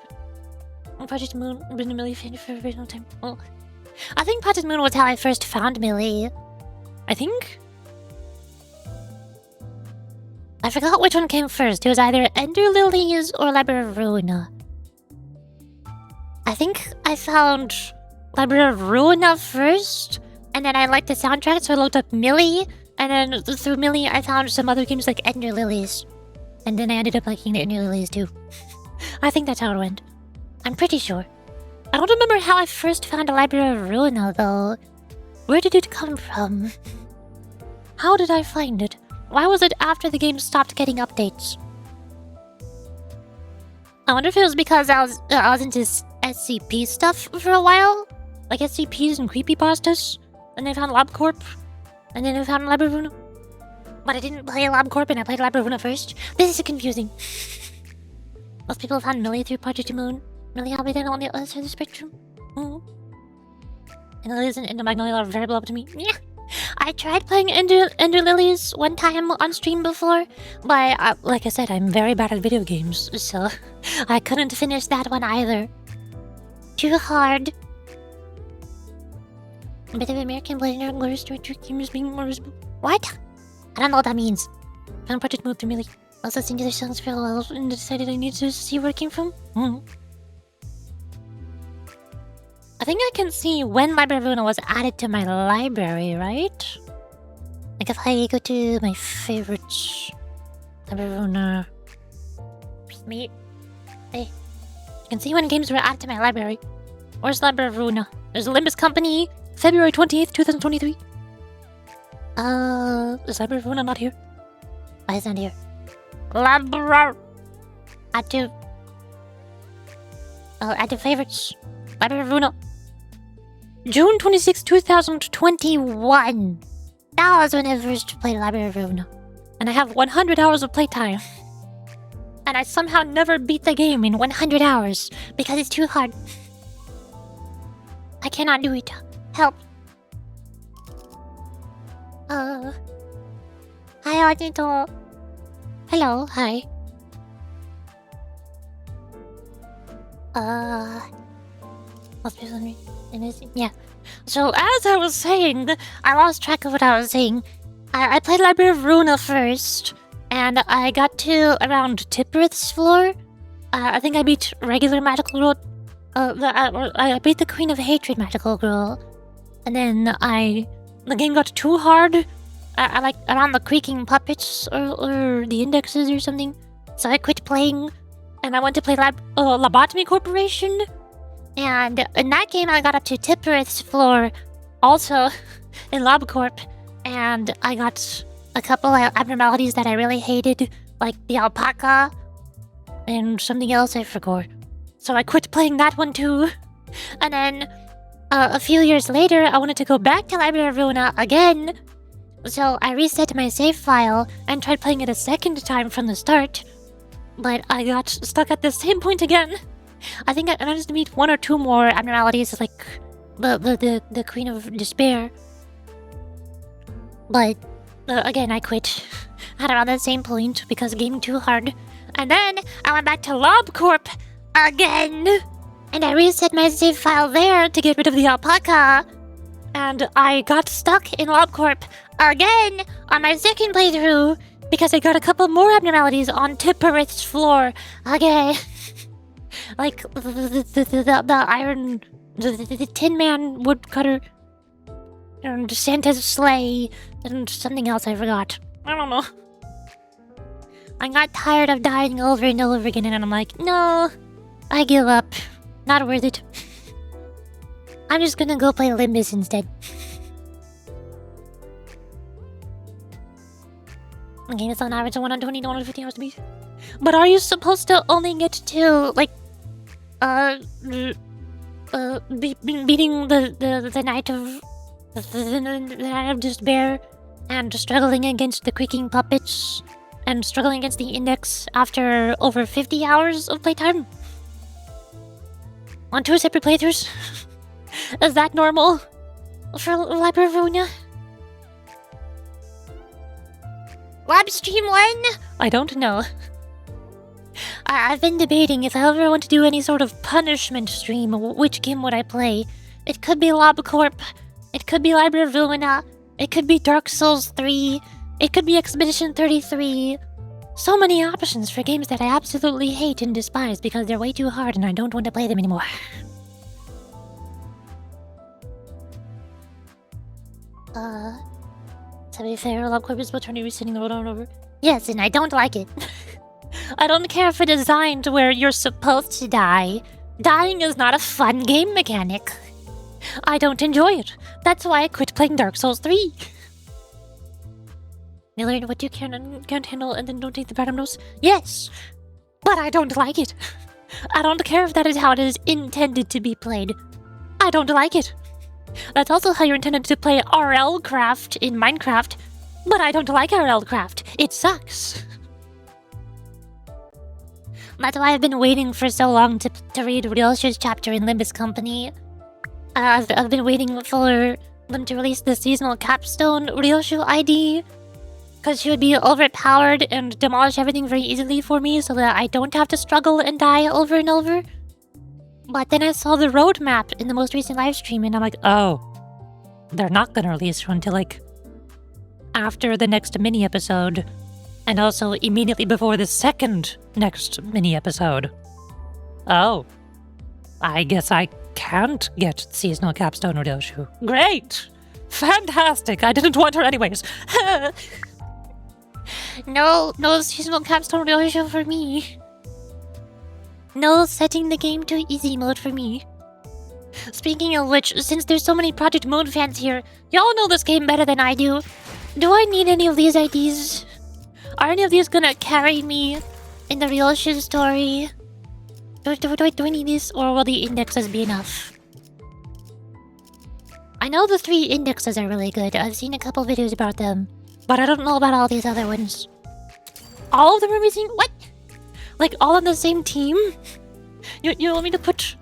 S1: about Project Moon. I've been a Millie fan for a very long time. Oh. I think Project Moon was how I first found Millie. I think? I forgot which one came first. It was either Ender Lilies or Library of Runa. I think I found Library of Runa first, and then I liked the soundtrack, so I looked up Millie, and then through Millie I found some other games like Ender Lilies. And then I ended up liking the Ender Lilies too. I think that's how it went. I'm pretty sure. I don't remember how I first found a Library of Runa, though. Where did it come from? How did I find it? Why was it after the game stopped getting updates? I wonder if it was because I was into SCP stuff for a while? Like SCPs and creepypastas? And then I found LabCorp? And then I found Library of Runa? But I didn't play LabCorp and I played Library of Runa first? This is confusing. Most people found Millie through Project Moon. Millie Hobby then on the other side of the spectrum. And Lilies and Ender Magnolia are very beloved to me. Yeah. I tried playing Ender Lilies one time on stream before, but like I said, I'm very bad at video games, so I couldn't finish that one either. Too hard. A bit of American Blade and Glorious Director games being more visible. What? I don't know what that means. Found Project Moon through Millie. I was listening to their songs for a while and decided I needed to see where it came from. I think I can see when Library of Runa was added to my library, right? Like if I go to my favorites, Library of Runa, me, hey, you can see when games were added to my library. Where's Library of Runa? There's Olympus Company, February 28th, 2023. Is Library of Runa not here? Why is it not here? Library. Add to favorites. Library of Runa. June 26, 2021. That was when I first played Library of Runa. And I have 100 hours of playtime. And I somehow never beat the game in 100 hours because it's too hard. I cannot do it. Help. Hi, Audito. Hello, hi. Must be something. Yeah. So as I was saying, I lost track of what I was saying. I played Library of Runa first, and I got to around Tipperith's floor. I think I beat regular magical girl. I beat the Queen of Hatred magical girl, and then the game got too hard. I like around the creaking puppets or the indexes or something. So I quit playing, and I went to play Lobotomy Corporation. And in that game, I got up to Tipperith's floor, also in LabCorp, and I got a couple of abnormalities that I really hated, like the alpaca and something else I forgot. So I quit playing that one too. And then a few years later, I wanted to go back to Library of Ruina again. So I reset my save file and tried playing it a second time from the start. But I got stuck at the same point again. I think I managed to meet one or two more abnormalities, like the Queen of Despair. But again, I quit at around the same point because game too hard. And then I went back to LobCorp again. And I reset my save file there to get rid of the alpaca. And I got stuck in LobCorp again on my second playthrough because I got a couple more abnormalities on Tipperith's floor. Okay. Like the iron, the Tin Man woodcutter, and Santa's sleigh, and something else I forgot. I don't know. I got tired of dying over and over again, and I'm like, no, I give up. Not worth it. I'm just gonna go play Limbus instead. Okay, it's on average of 120 to 150 hours to beat. But are you supposed to only get to, like, beating the Knight of... the Knight of Despair and struggling against the creaking puppets and struggling against the Index after over 50 hours of playtime? On 2 separate playthroughs? Is that normal for Library of Ruina? Lab Stream 1? I don't know. I've been debating if I ever want to do any sort of punishment stream, which game would I play? It could be LobCorp, it could be Library of Ruina, it could be Dark Souls 3, it could be Expedition 33. So many options for games that I absolutely hate and despise because they're way too hard and I don't want to play them anymore. To be fair, LobCorp is about resetting the world over and over. Yes, and I don't like it. I don't care if it is designed where you're supposed to die. Dying is not a fun game mechanic. I don't enjoy it. That's why I quit playing Dark Souls 3. You learn what you can and can't handle and then don't take the bad dose? Yes, but I don't like it. I don't care if that is how it is intended to be played. I don't like it. That's also how you're intended to play RL Craft in Minecraft, but I don't like RL Craft. It sucks. That's why I've been waiting for so long to read Ryoshu's chapter in Limbus Company. I've been waiting for them to release the seasonal capstone Ryoshu ID, because she would be overpowered and demolish everything very easily for me so that I don't have to struggle and die over and over. But then I saw the roadmap in the most recent livestream and I'm like, oh, they're not gonna release her until like after the next mini episode. And also immediately before the second next mini episode. Oh. I guess I can't get seasonal capstone Ryoshu. Great! Fantastic! I didn't want her anyways. No seasonal capstone Ryoshu for me. No setting the game to easy mode for me. Speaking of which, since there's so many Project Moon fans here, y'all know this game better than I do. Do I need any of these IDs? Are any of these gonna carry me in the Ryoshu story? Do I need these, or will the indexes be enough? I know the 3 indexes are really good. I've seen a couple videos about them, but I don't know about all these other ones. All of them are missing? What? Like all on the same team? You want me to put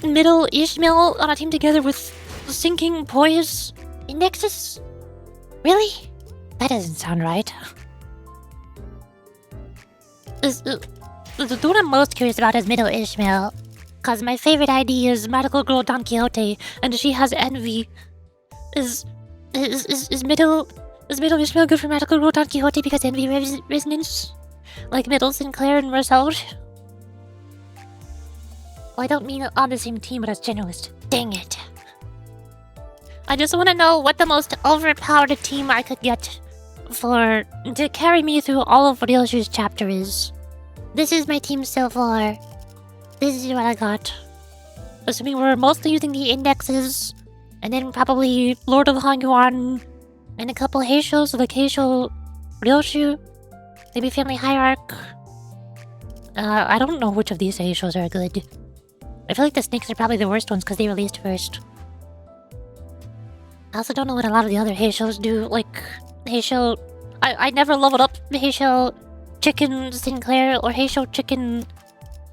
S1: Middle Ishmael on a team together with Sinking Poise indexes? Really? That doesn't sound right. The one I'm most curious about is Middle Ishmael, cause my favorite ID is Magical Girl Don Quixote, and she has envy. Is Middle Ishmael good for Magical Girl Don Quixote because envy resonance? Like Middle Sinclair and Rosal? Well, I don't mean on the same team, but as generalist. Dang it. I just want to know what the most overpowered team I could get to carry me through all of Ryoshu's chapter is. This is my team so far. This is what I got. Assuming we're mostly using the indexes, and then probably Lord of Hanyuan, and a couple Heishos, like Heisho Ryoshu, maybe Family Hierarch. I don't know which of these Heishos are good. I feel like the snakes are probably the worst ones because they released first. I also don't know what a lot of the other Heishos do. Like, Heisho... I never leveled up Heisho Chicken Sinclair or Heisho Chicken...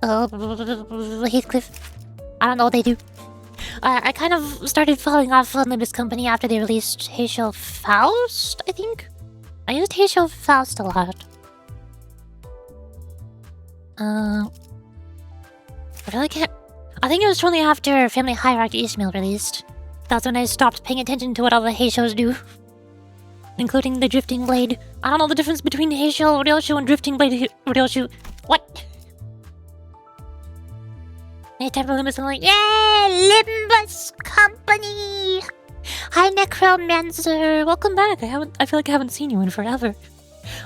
S1: Heathcliff. I don't know what they do. I kind of started falling off Olympus Company after they released Heisho Faust, I think? I used Heisho Faust a lot. I really can't... I think it was shortly after Family Hierarchy Ishmael released. That's when I stopped paying attention to what all the Heishos do. Including the Drifting Blade. I don't know the difference between Heisho Ryoshu and Drifting Blade Ryoshu. What? Anytime for Limbus, I'm like, yay! Limbus Company! Hi, Necromancer! Welcome back. I feel like I haven't seen you in forever.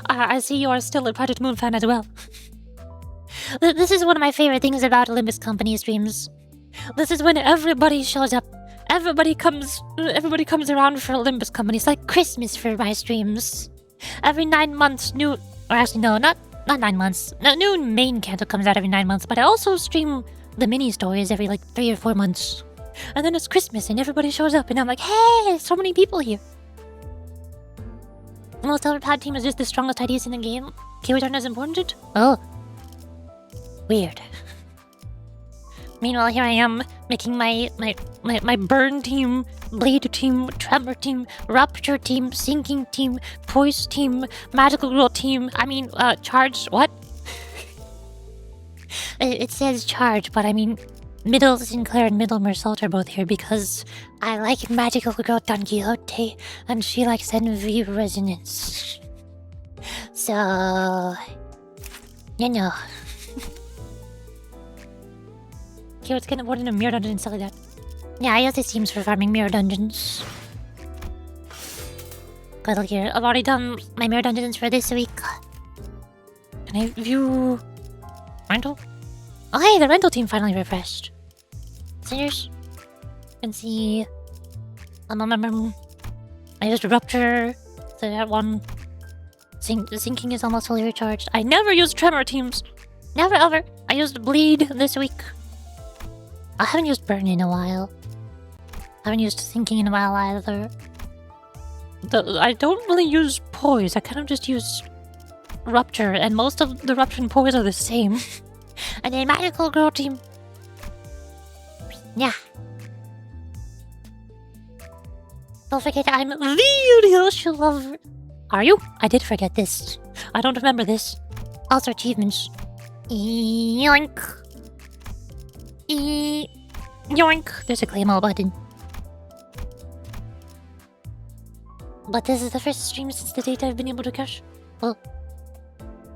S1: I see you are still a Project Moon fan as well. This is one of my favorite things about Olympus Company streams. This is when everybody shows up. Everybody comes around for Olympus Company. It's like Christmas for my streams. Every 9 months, new... Or actually, no, not 9 months. No, new main Canto comes out every 9 months, but I also stream the mini stories every, like, 3 or 4 months. And then it's Christmas and everybody shows up and I'm like, hey, so many people here. The most overpowered team is just the strongest ideas in the game. Keywords aren't as important? Oh. Weird. Meanwhile, here I am, making my burn team, bleed team, tremor team, rupture team, sinking team, poise team, magical girl team. I mean, charge, what? It says charge, but I mean, Middle Sinclair and Middle Mersault are both here because I like magical girl Don Quixote, and she likes NV resonance. So, you know. Keywords get important in mirror dungeons and stuff like that. Yeah, I use these teams for farming mirror dungeons. Good look here. I've already done my mirror dungeons for this week. Can I view rental? Oh hey, the rental team finally refreshed. Singers. Can see. I used Rupture, so that one. Sinking is almost fully recharged. I never used Tremor teams. Never ever. I used Bleed this week. I haven't used Burn in a while. I haven't used Sinking in a while either. I don't really use Poise. I kind of just use Rupture, and most of the Rupture and Poise are the same. And then Magical Girl team. Yeah. Don't forget I'm the Ryoshu lover. Are you? I did forget this. I don't remember this. Also achievements. Yoink. Yoink. There's a claim all button. But this is the first stream since the date I've been able to catch. Oh.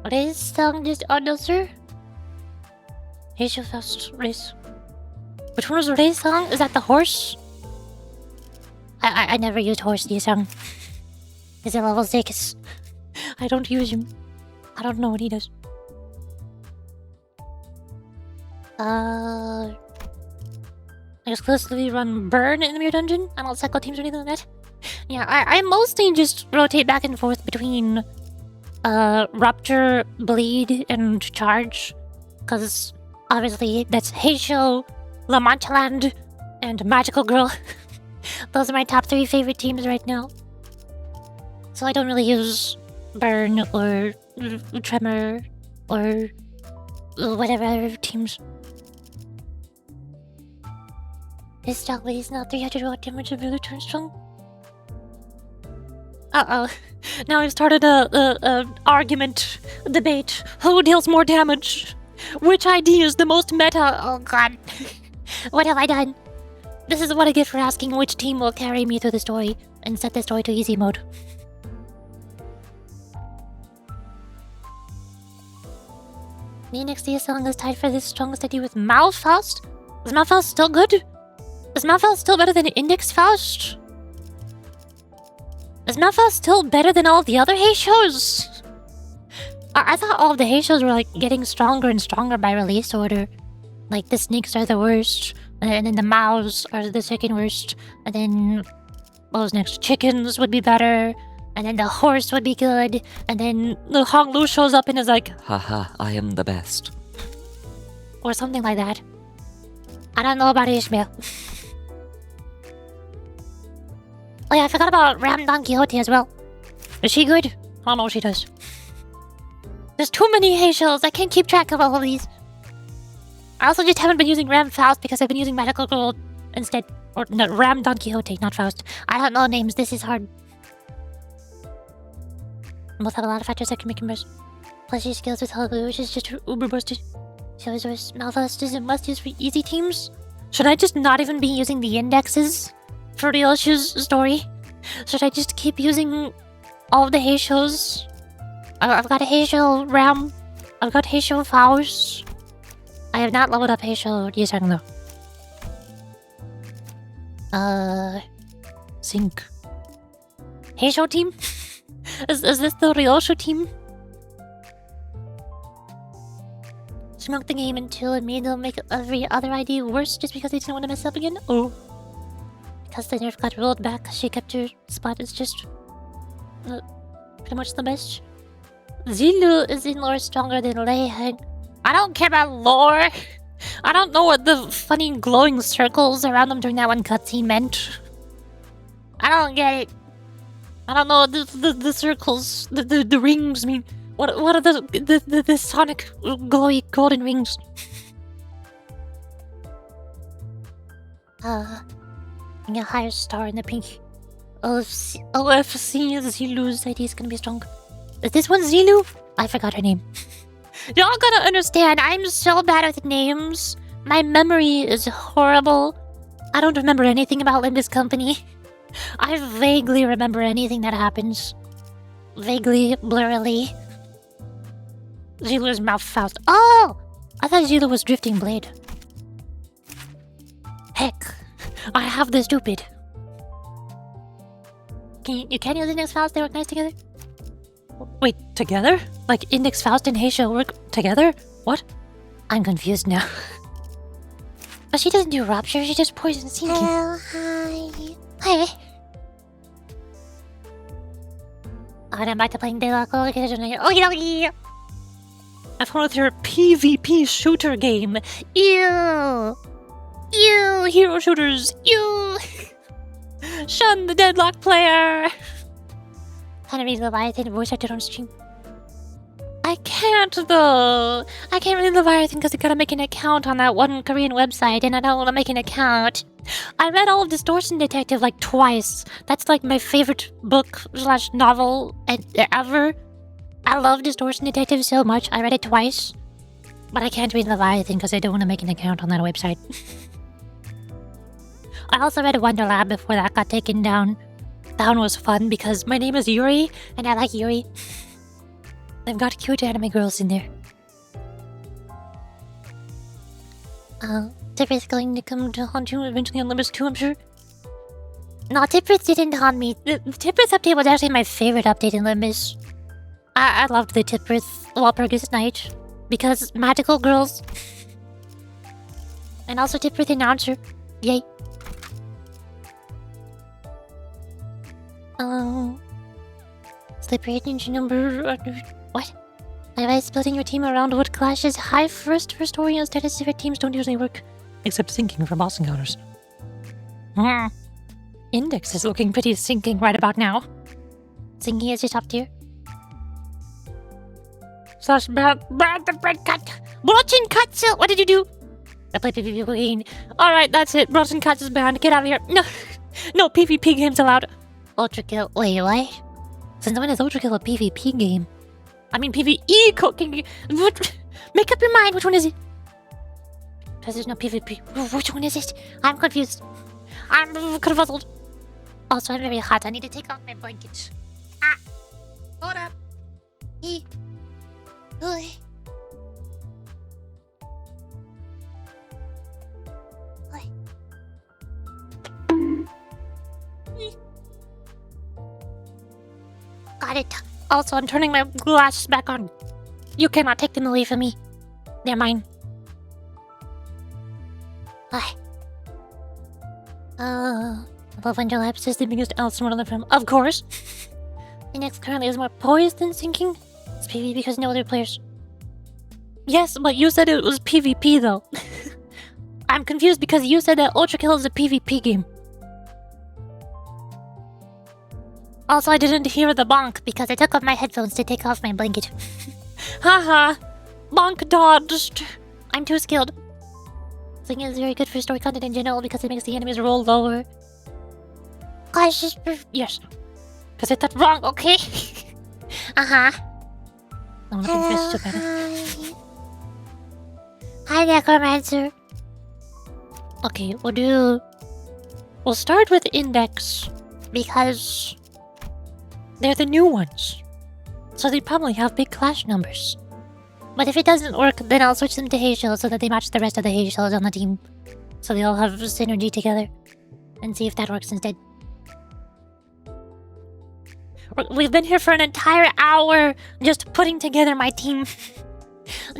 S1: Race song just sir? Race your first race. Which one was the race song? Is that the horse? I never used horse this song. Is it level 6? I don't use him. I don't know what he does. I exclusively run Burn in the Mirror Dungeon. I don't cycle teams or anything like that. Yeah, I mostly just rotate back and forth between Rupture, Bleed, and Charge. Because obviously that's Heisho, La Manchaland, and Magical Girl. Those are my top 3 favorite teams right now. So I don't really use Burn or Tremor or whatever other teams. This dog is now 300 watt damage of really turn strong. Uh-oh. Now we've started a argument, a debate. Who deals more damage? Which ID is the most meta? Oh god. What have I done? This is what I get for asking which team will carry me through the story and set the story to easy mode. The next song is tied for the strongest ID with Malfaust. Is Malfaust still good? Is Malfaust still better than Index Faust? Is Malfaust still better than all the other Heishos? I thought all of the Heishos were like getting stronger and stronger by release order. Like the snakes are the worst, and then the Maus are the second worst, and then what was next? Chickens would be better, and then the horse would be good, and then the Hong Lu shows up and is like,
S5: Haha, I am the best.
S1: or something like that. I don't know about Ishmael. Oh yeah, I forgot about Ram Don Quixote as well. Is she good? I don't know what she does. There's too many Heyshows. I can't keep track of all of these. I also just haven't been using Ram Faust because I've been using Magical Girl instead. Or no, Ram Don Quixote, not Faust. I don't know names. This is hard. Both have a lot of factors that can make him best. Plus your skills with Hellglue, which is just uber busted. So is Malthus is a must use for easy teams. Should I just not even be using the indexes for Ryoshu's story? Should I just keep using all of the Heyshows? I've got a Heysho Ram. I've got Heysho Faust. I have not leveled up Heysho Yusang though. Sync. Heysho team? Is this the Ryoshu team? Smoked the game until it made them make every other ID worse just because they didn't want to mess up again? Oh. Because the nerf got rolled back, she kept her spot as just pretty much the best. Zilu is in lore stronger than Lei. I don't care about lore. I don't know what the funny glowing circles around them during that one cutscene meant. I don't get it. I don't know what the circles, the rings mean. What are the sonic glowy golden rings? Getting a higher star in the pink. OFC Zilu's ID is gonna be strong. Is this one Zilu? I forgot her name. Y'all gotta understand, I'm so bad with names. My memory is horrible. I don't remember anything about Linda's company. I vaguely remember anything that happens. Vaguely, blurrily. Zilu's mouth Faust. Oh! I thought Zilu was Drifting Blade. Heck. I have the stupid. You can use Index Faust, they work nice together? Wait, together? Like Index Faust and Heysho work together? What? I'm confused now. But she doesn't do Rupture, she does Poison Sinking.
S7: Hello, hi.
S1: Hey. Alright, I'm back to playing Daylock. Okie I've fun with your PvP shooter game. Ew! Ew! Hero shooters! Ew! Shun the Deadlock player! Kind of read Leviathan voice acted on stream. I can't though! I can't read Leviathan because I gotta make an account on that one Korean website and I don't want to make an account. I read all of Distortion Detective like twice. That's like my favorite book / novel ever. I love Distortion Detective so much. I read it twice. But I can't read Leviathan because I don't want to make an account on that website. I also read Wonderlab before that got taken down. That one was fun because my name is Yuri and I like Yuri. They've got cute anime girls in there. Tipper's going to come to haunt you eventually on Limbus 2, I'm sure. No, Tipper's didn't haunt me. The Tipper's update was actually my favorite update in Limbus. I loved the Tipper's Walpurgis Night because magical girls. And also Tipper's announcer. Yay. Slippery attention number... What? Advice building your team around what clashes high first for story and status effect teams don't usually work. Except sinking for boss encounters. Index is looking pretty sinking right about now. Sinking is your top tier. Slash bad the bread cut. Brochen Katsu! What did you do? I play PvP game. Alright, that's it. Brochen Katsu is banned. Get out of here. No. No PvP games allowed. Ultra Kill. Wait, what? Since when is Ultra Kill a PvP game? I mean PvE cooking. What? Make up your mind. Which one is it? Because there's no PvP. Which one is it? I'm confused. I'm confuzzled. Also, I'm very hot. I need to take off my blanket. Ah! Hold up. Oi. Oi. Got it. Also, I'm turning my glasses back on. You cannot take them away from me. They're mine. Above Wonderlab says the biggest Elsewhere on the film. Of course. Index currently is more poised than sinking. It's PvP because no other players. Yes, but you said it was PvP though. I'm confused because you said that Ultra Kill is a PvP game. Also, I didn't hear the bonk because I took off my headphones to take off my blanket. Haha. Bonk dodged. I'm too skilled. Singing is very good for story content in general because it makes the enemies roll lower. Gosh, yes. Because I thought wrong, okay? Uh-huh. I'm looking for a super. Hi, Necromancer. Okay, we'll start with Index because they're the new ones. So they probably have big clash numbers. But if it doesn't work, then I'll switch them to Heysel so that they match the rest of the Heysels on the team. So they all have synergy together. And see if that works instead. We've been here for an entire hour just putting together my team.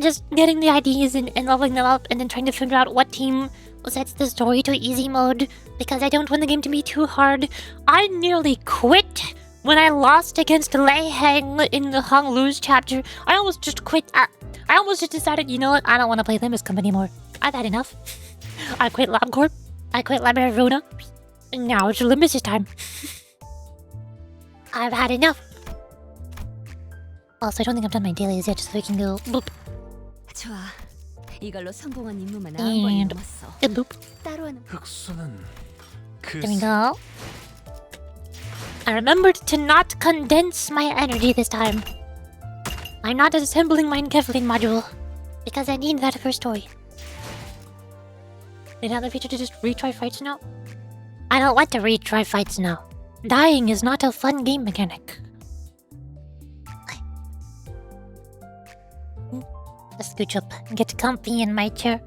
S1: Just getting the ideas and leveling them up and then trying to figure out what team sets the story to easy mode. Because I don't want the game to be too hard. I nearly quit when I lost against Lei Heng in the Hong Lu's chapter. I almost just quit. I almost just decided, you know what, I don't want to play Limbus Company anymore. I've had enough. I quit LabCorp. I quit Labaruna. And now it's Limbus' time. I've had enough. Also, I don't think I've done my dailies yet, just so we can go boop.
S2: 좋아. 이걸로 성공한 임무만
S1: And
S2: 남았어.
S1: boop.
S2: 따로 하는
S6: 흑수는 그
S1: There we go. I remembered to not condense my energy this time. I'm not assembling my encapsulating module because I need that for story. They have the feature to just retry fights now? I don't want to retry fights now. Dying is not a fun game mechanic. Let's scooch up and get comfy in my chair.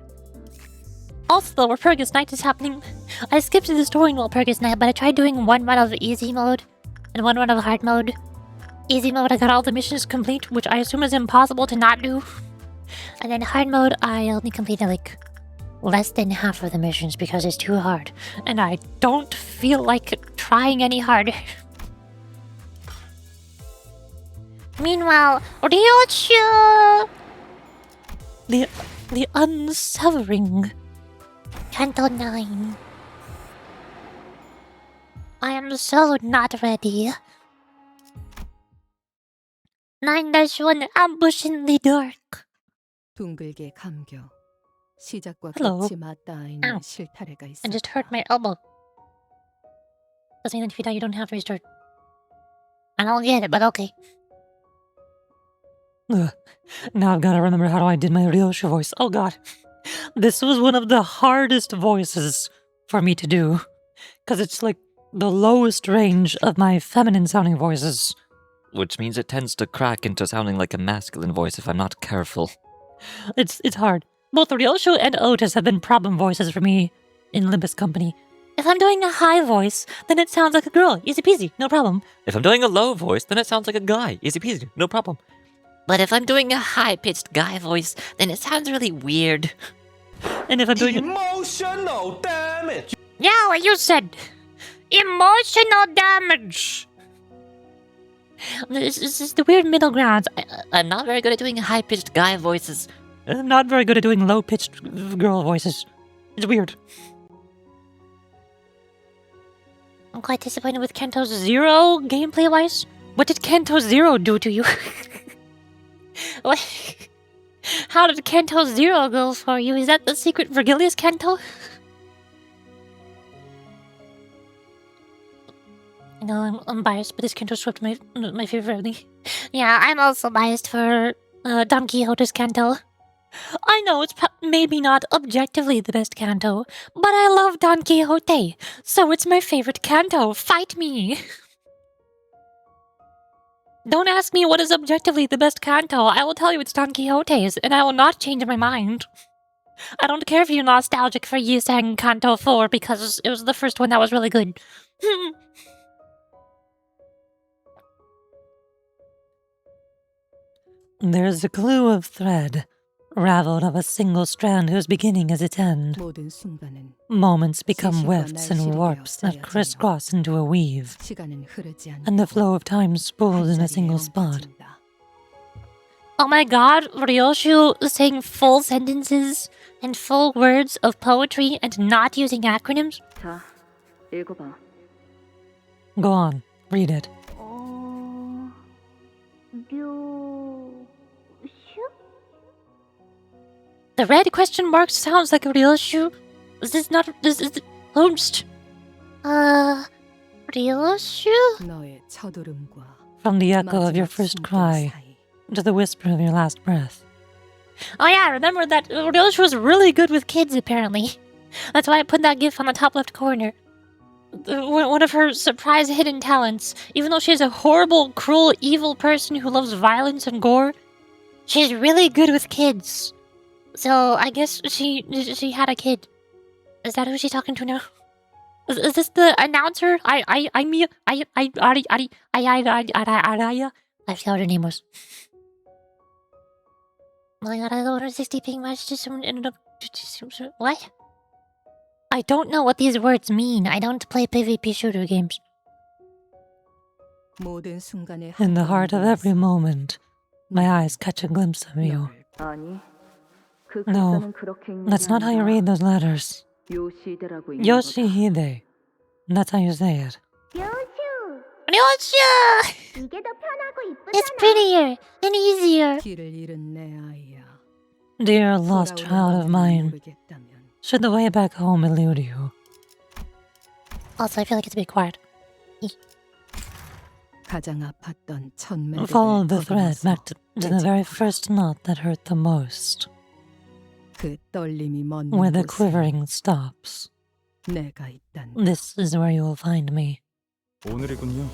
S1: Also, where Purgus Night is happening, I skipped the story while Purgus Night, but I tried doing one run of easy mode and one run of hard mode. Easy mode, I got all the missions complete, which I assume is impossible to not do. And then hard mode, I only completed like less than half of the missions because it's too hard. And I don't feel like trying any harder. Meanwhile, Ryoshu! The unsevering Canto 9. I am so not ready. 9-1 ambush in the dark.
S2: 둥글게 감겨. 시작과
S1: Hello.
S2: 끝이 맞닿아
S1: Ow.
S2: 있는 실타래가 있어.
S1: I just hurt my elbow. Doesn't mean that if you die, you don't have to restart. I don't get it, but okay. Now I've got to remember how I did my Ryoshu voice. Oh god. This was one of the hardest voices for me to do. Because it's like the lowest range of my feminine sounding voices.
S8: Which means it tends to crack into sounding like a masculine voice if I'm not careful.
S1: It's hard. Both Ryoshu and Otis have been problem voices for me in Limbus Company. If I'm doing a high voice, then it sounds like a girl. Easy peasy, no problem.
S8: If I'm doing a low voice, then it sounds like a guy. Easy peasy, no problem. But if I'm doing a high-pitched guy voice, then it sounds really weird.
S1: And if I'm doing
S5: Emotional damage.
S1: Yeah, what you said. Emotional damage. This is the weird middle ground.
S8: I'm not very good at doing high-pitched guy voices.
S1: I'm not very good at doing low-pitched girl voices. It's weird. I'm quite disappointed with Canto Zero gameplay-wise. What did Canto Zero do to you? What? How did Canto Zero go for you? Is that the secret Virgilius Canto? I know I'm biased, but this Canto swept my favorite. Yeah, I'm also biased for Don Quixote's Canto. I know it's maybe not objectively the best Canto, but I love Don Quixote, so it's my favorite Canto. Fight me! Don't ask me what is objectively the best Canto. I will tell you it's Don Quixote's, and I will not change my mind. I don't care if you're nostalgic for Yi Sang Canto 4 because it was the first one that was really good. There's a clue of thread, raveled of a single strand whose beginning is its end.
S2: 모든 순간은
S1: Moments become wefts and warps that crisscross into a weave,
S2: 시간은 흐르지 않고
S1: and the flow of time spools in a
S2: 한
S1: single
S2: 자리에
S1: spot.
S2: 멈춘다.
S1: Oh my god, Ryoshu saying full sentences and full words of poetry and not using acronyms?
S3: 자, 읽어봐.
S1: Go on, read it. The red question mark sounds like a Ryoshu. Is this not... This is... Host? Ryoshu?
S2: 너의 첫울음과
S1: From the echo of your
S2: 마지막
S1: first
S2: 숨결
S1: cry
S2: 사이.
S1: to the whisper of your last breath. Oh yeah, remember that Ryoshu was really good with kids, apparently. That's why I put that gif on the top left corner. One of her surprise hidden talents. Even though she's a horrible, cruel, evil person who loves violence and gore, she's really good with kids. So I guess she had a kid. Is that who she's talking to now? Is this the announcer? I forgot her name was. I got a 160 ping match to someone ended up. What? I don't know what these words mean. I don't play PvP shooter games.
S2: 모든 순간에
S1: In the
S2: 한
S1: heart of
S2: 번을
S1: every moment, my eyes catch a glimpse of you.
S3: 아니, 그
S1: No,
S3: 글자는 그렇게 읽는
S1: that's
S3: 게
S1: not how you
S3: 아니라
S1: read those letters.
S3: 요시대라고 읽는 거다.
S1: Yoshihide. That's how you say it. Ryoshu! It's prettier and easier.
S2: 길을 잃은 내 아이야.
S1: Dear lost
S2: 돌아오는
S1: child of
S2: 방법을
S1: mine,
S2: 모르겠다면
S1: should the way back home elude you? Also, I feel like it's a bit quiet.
S2: 가장 아팠던 첫 매듭을
S1: Follow the thread
S2: 걷어내서
S1: back to the very first knot that hurt the most,
S2: 그 떨림이 멎는
S1: where the
S2: 곳에
S1: quivering stops.
S2: 내가 있단다.
S1: This is where you will find me.
S4: 오늘이군요.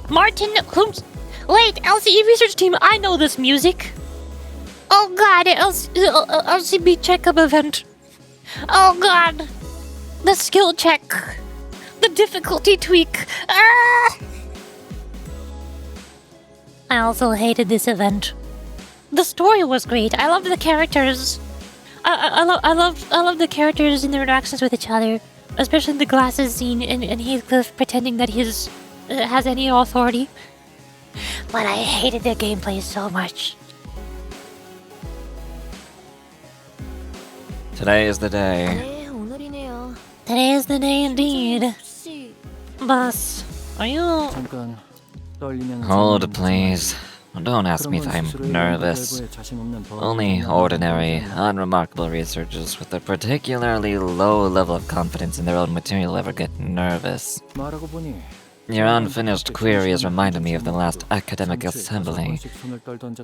S1: Martin, who's... Wait, LCE research team, I know this music. Oh god, LCB checkup event. Oh god. The skill check. The difficulty tweak. Ah! I also hated this event. The story was great. I loved the characters. I love the characters and their interactions with each other, especially the glasses scene and Heathcliff pretending that he has any authority. But I hated the gameplay so much.
S8: Today is the day.
S7: 네, 오늘이네요.
S1: Today is the day indeed.
S7: 혹시
S1: Boss, are you...
S5: 잠깐 떨리면
S8: Hold, please. Don't ask me if I'm nervous. Only ordinary, unremarkable researchers with a particularly low level of confidence in their own material ever get nervous.
S5: 말하고 보니
S8: Your unfinished query has reminded me of the last academic assembly.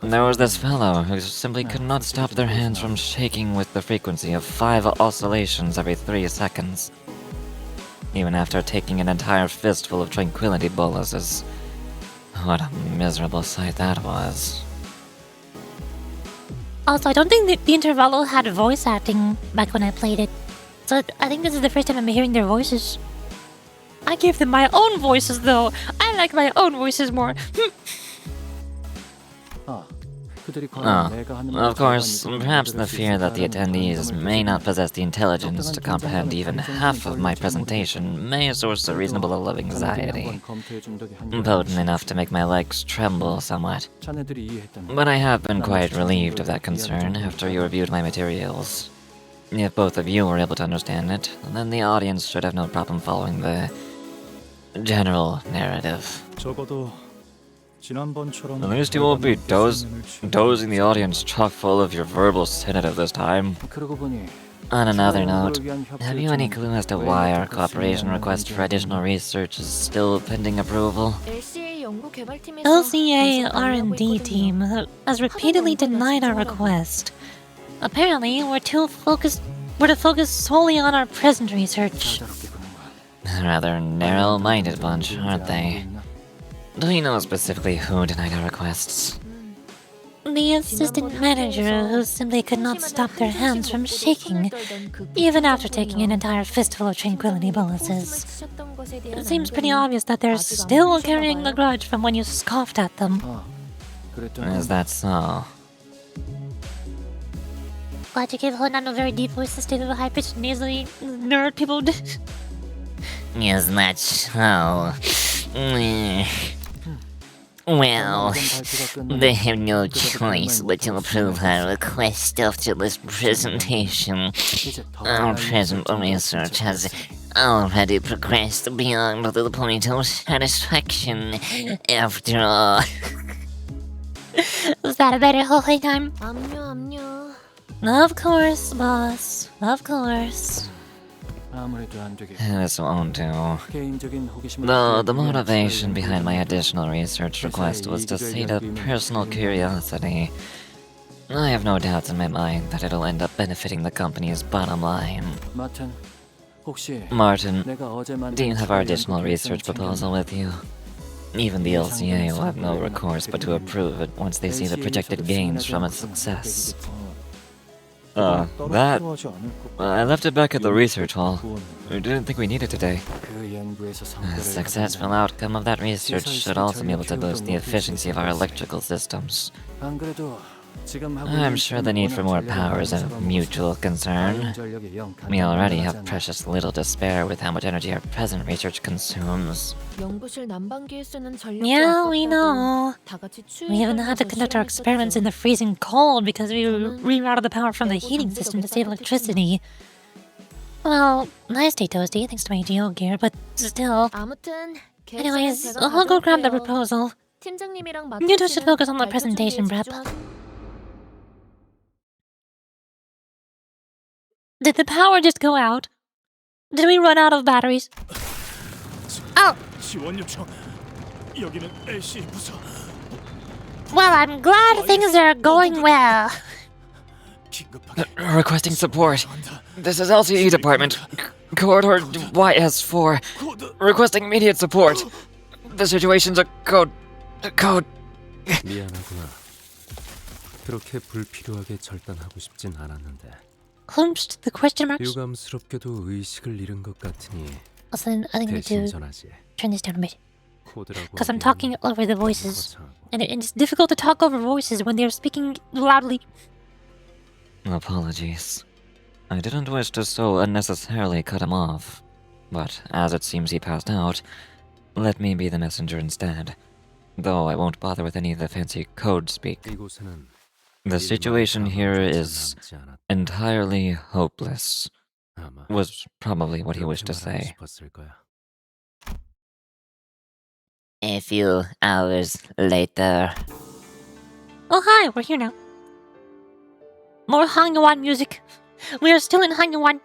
S8: There was this fellow who simply could not stop their hands from shaking with the frequency of 5 oscillations every 3 seconds. Even after taking an entire fistful of tranquility boluses. What a miserable sight that was.
S1: Also, I don't think the Intervallo had voice acting back when I played it. So I think this is the first time I'm hearing their voices. I gave them my own voices though. I like my own voices more.
S8: Of course, perhaps the fear that the attendees may not possess the intelligence to comprehend even half of my presentation may source a reasonable level of anxiety, potent enough to make my legs tremble somewhat. But I have been quite relieved of that concern after you reviewed my materials. If both of you were able to understand it, then the audience should have no problem following the general narrative.
S4: 적어도 지난번처럼
S8: At least you won't be dozing the audience chock full of your verbal sedative this time.
S5: 그러고 보니
S8: On another note, have you any clue as to why our cooperation request for additional research is still pending approval?
S7: LCA 연구 개발팀에서
S1: LCA
S7: 분석
S1: R&D
S7: 완료하고
S1: team has repeatedly denied our request. Apparently, we're to focus solely on our present research.
S5: 까다롭게 보는군.
S8: A rather narrow-minded bunch, aren't they? Do you know specifically who denied our requests?
S1: The assistant manager who simply could not stop their hands from shaking, even after taking an entire fistful of tranquility boluses. It seems pretty obvious that they're still carrying a grudge from when you scoffed at them.
S5: 아, 그랬더니
S8: Is that so?
S1: Glad you gave Honan a very deep voice instead of a high-pitched, nasally nerd people.
S8: Is that so? Well, they have no choice but to approve our request after this presentation. Our present research has already progressed beyond the point of satisfaction. After all,
S1: Was that a better whole time?
S7: 압류.
S1: Of course, boss. Of course.
S8: this won't do. Though the motivation behind my additional research request was to sate a personal curiosity, I have no doubts in my mind that it'll end up benefiting the company's bottom line. Martin, do you have our additional research proposal with you? Even the LCA will have no recourse but to approve it once they see the projected gains from its success. That... I left it back at the research hall. I didn't think we needed it today. A successful outcome of that research should also be able to boost the efficiency of our electrical systems. I'm sure the need for more power is a mutual concern. We already have precious little to spare with how much energy our present research consumes.
S7: 연구실 난방기에 쓰는 전력이
S1: Yeah, we
S7: 아깝다고
S1: know.
S7: 다 같이
S1: We even had to conduct our experiments in the freezing cold because we rerouted the power from the heating system to save electricity. Well, I stay toasty thanks to my geo gear, but still.
S7: 아무튼
S1: Anyways, I'll go grab the proposal.
S7: 팀장님이랑
S1: You two should focus on the presentation prep. Did the power just go out? Did we run out of batteries? Oh!
S4: 지원 요청. 여기는 LC 부서.
S1: Well, I'm glad things are going well.
S8: Requesting support. This is LCE department. Corridor YS4. Requesting immediate support. The situation's a code...
S6: 미안하구나. 그렇게 불필요하게 절단하고 싶진 않았는데.
S1: Oomphed the question marks?
S6: 유감스럽게도 의식을 잃은 것 같으니
S1: Also, I think I need
S6: 대신
S1: to
S6: 전하지.
S1: turn this down a bit.
S6: 코드라고
S1: Because I'm
S6: 하기에는
S1: talking over the voices.
S6: 거창하고.
S1: And it's difficult to talk over voices when they're speaking loudly.
S8: Apologies. I didn't wish to so unnecessarily cut him off. But as it seems he passed out, let me be the messenger instead. Though I won't bother with any of the fancy code speak.
S6: 이곳에는
S8: The situation here is
S6: 남지 않았다.
S8: entirely hopeless,
S6: 아마
S8: was probably what he wished to
S6: 그렇게 말하고
S8: say.
S6: 싶었을 거야.
S8: A few hours later.
S1: Oh, hi, we're here now. More Hangyoan music. We are still in Hangyoan.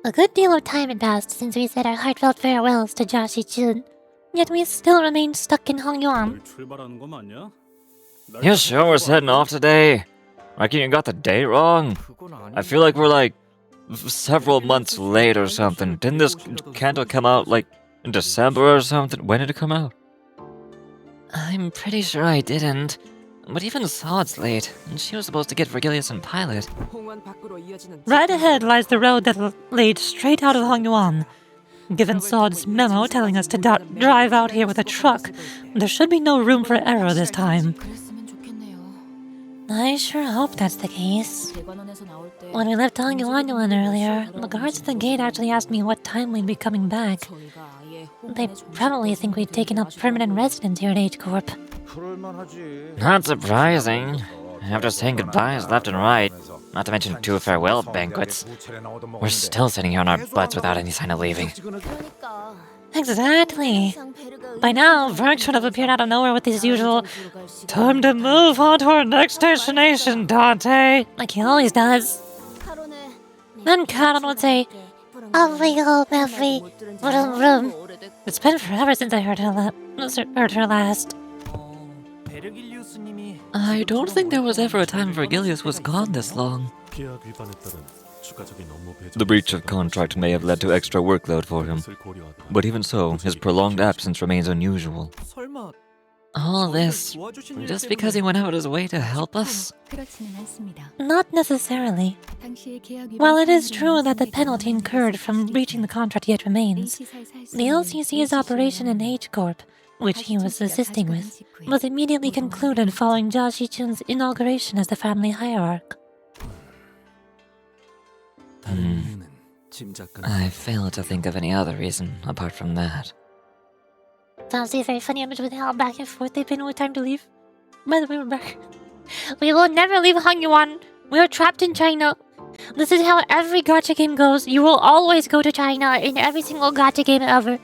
S1: A good deal of time had passed since we said our heartfelt farewells to Joshi Chun. Yet we still remain stuck in Hangyoan.
S4: 출발하는 거 맞냐?
S8: You sure we're setting off today? Reckon you got the date wrong? I feel like we're like several months late or something. Didn't this Canto come out like in December or something? When did it come out? I'm pretty sure I didn't. But even Sod's late, and she was supposed to get Vergilius and Pilot.
S1: Right ahead lies the road that leads straight out of Hangyoan. Given Sod's memo telling us to drive out here with a truck, there should be no room for error this time. I sure hope that's the case. When we left Hangyoan earlier, the guards at the gate actually asked me what time we'd be coming back. They probably think we'd taken up permanent residence here at H-Corp.
S8: Not surprising. After saying goodbyes left and right, not to mention 2 farewell banquets, we're still sitting here on our butts without any sign of leaving.
S1: Exactly. By now, Verg should have appeared out of nowhere with his usual "Time to move on to our next destination, Dante," like he always does. Then Karan would say, "Oh, wiggle, Belfry, vroom, vroom." It's been forever since I heard her last.
S8: I don't think there was ever a time Vergilius was gone this long. The breach of contract may have led to extra workload for him, but even so, his prolonged absence remains unusual. All this, just because he went out of his way to help us?
S1: Not necessarily. While it is true that the penalty incurred from breaching the contract yet remains, the LCC's operation in H-Corp, which he was assisting with, was immediately concluded following Joshi Chun's inauguration as the family hierarch.
S8: I fail to think of any other reason apart from that.
S1: It's honestly a very funny image with how back and forth they've been with time to leave. By the way, we're back. We will never leave Hangyuan. We are trapped in China. This is how every gacha game goes. You will always go to China in every single gacha game ever.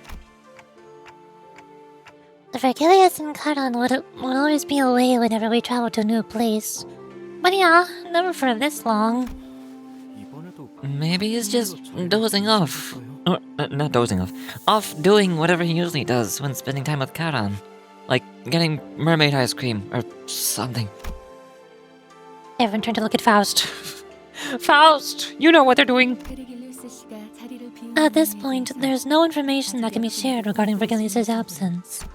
S1: The Vergilius and Karan would always be away whenever we travel to a new place. But yeah, never for this long.
S8: Maybe he's just dozing off. Or, not dozing off. Off doing whatever he usually does when spending time with Karan. Like getting mermaid ice cream or something.
S1: Everyone turned to look at Faust. Faust! You know what they're doing! At this point, there's no information that can be shared regarding Vergilius' absence.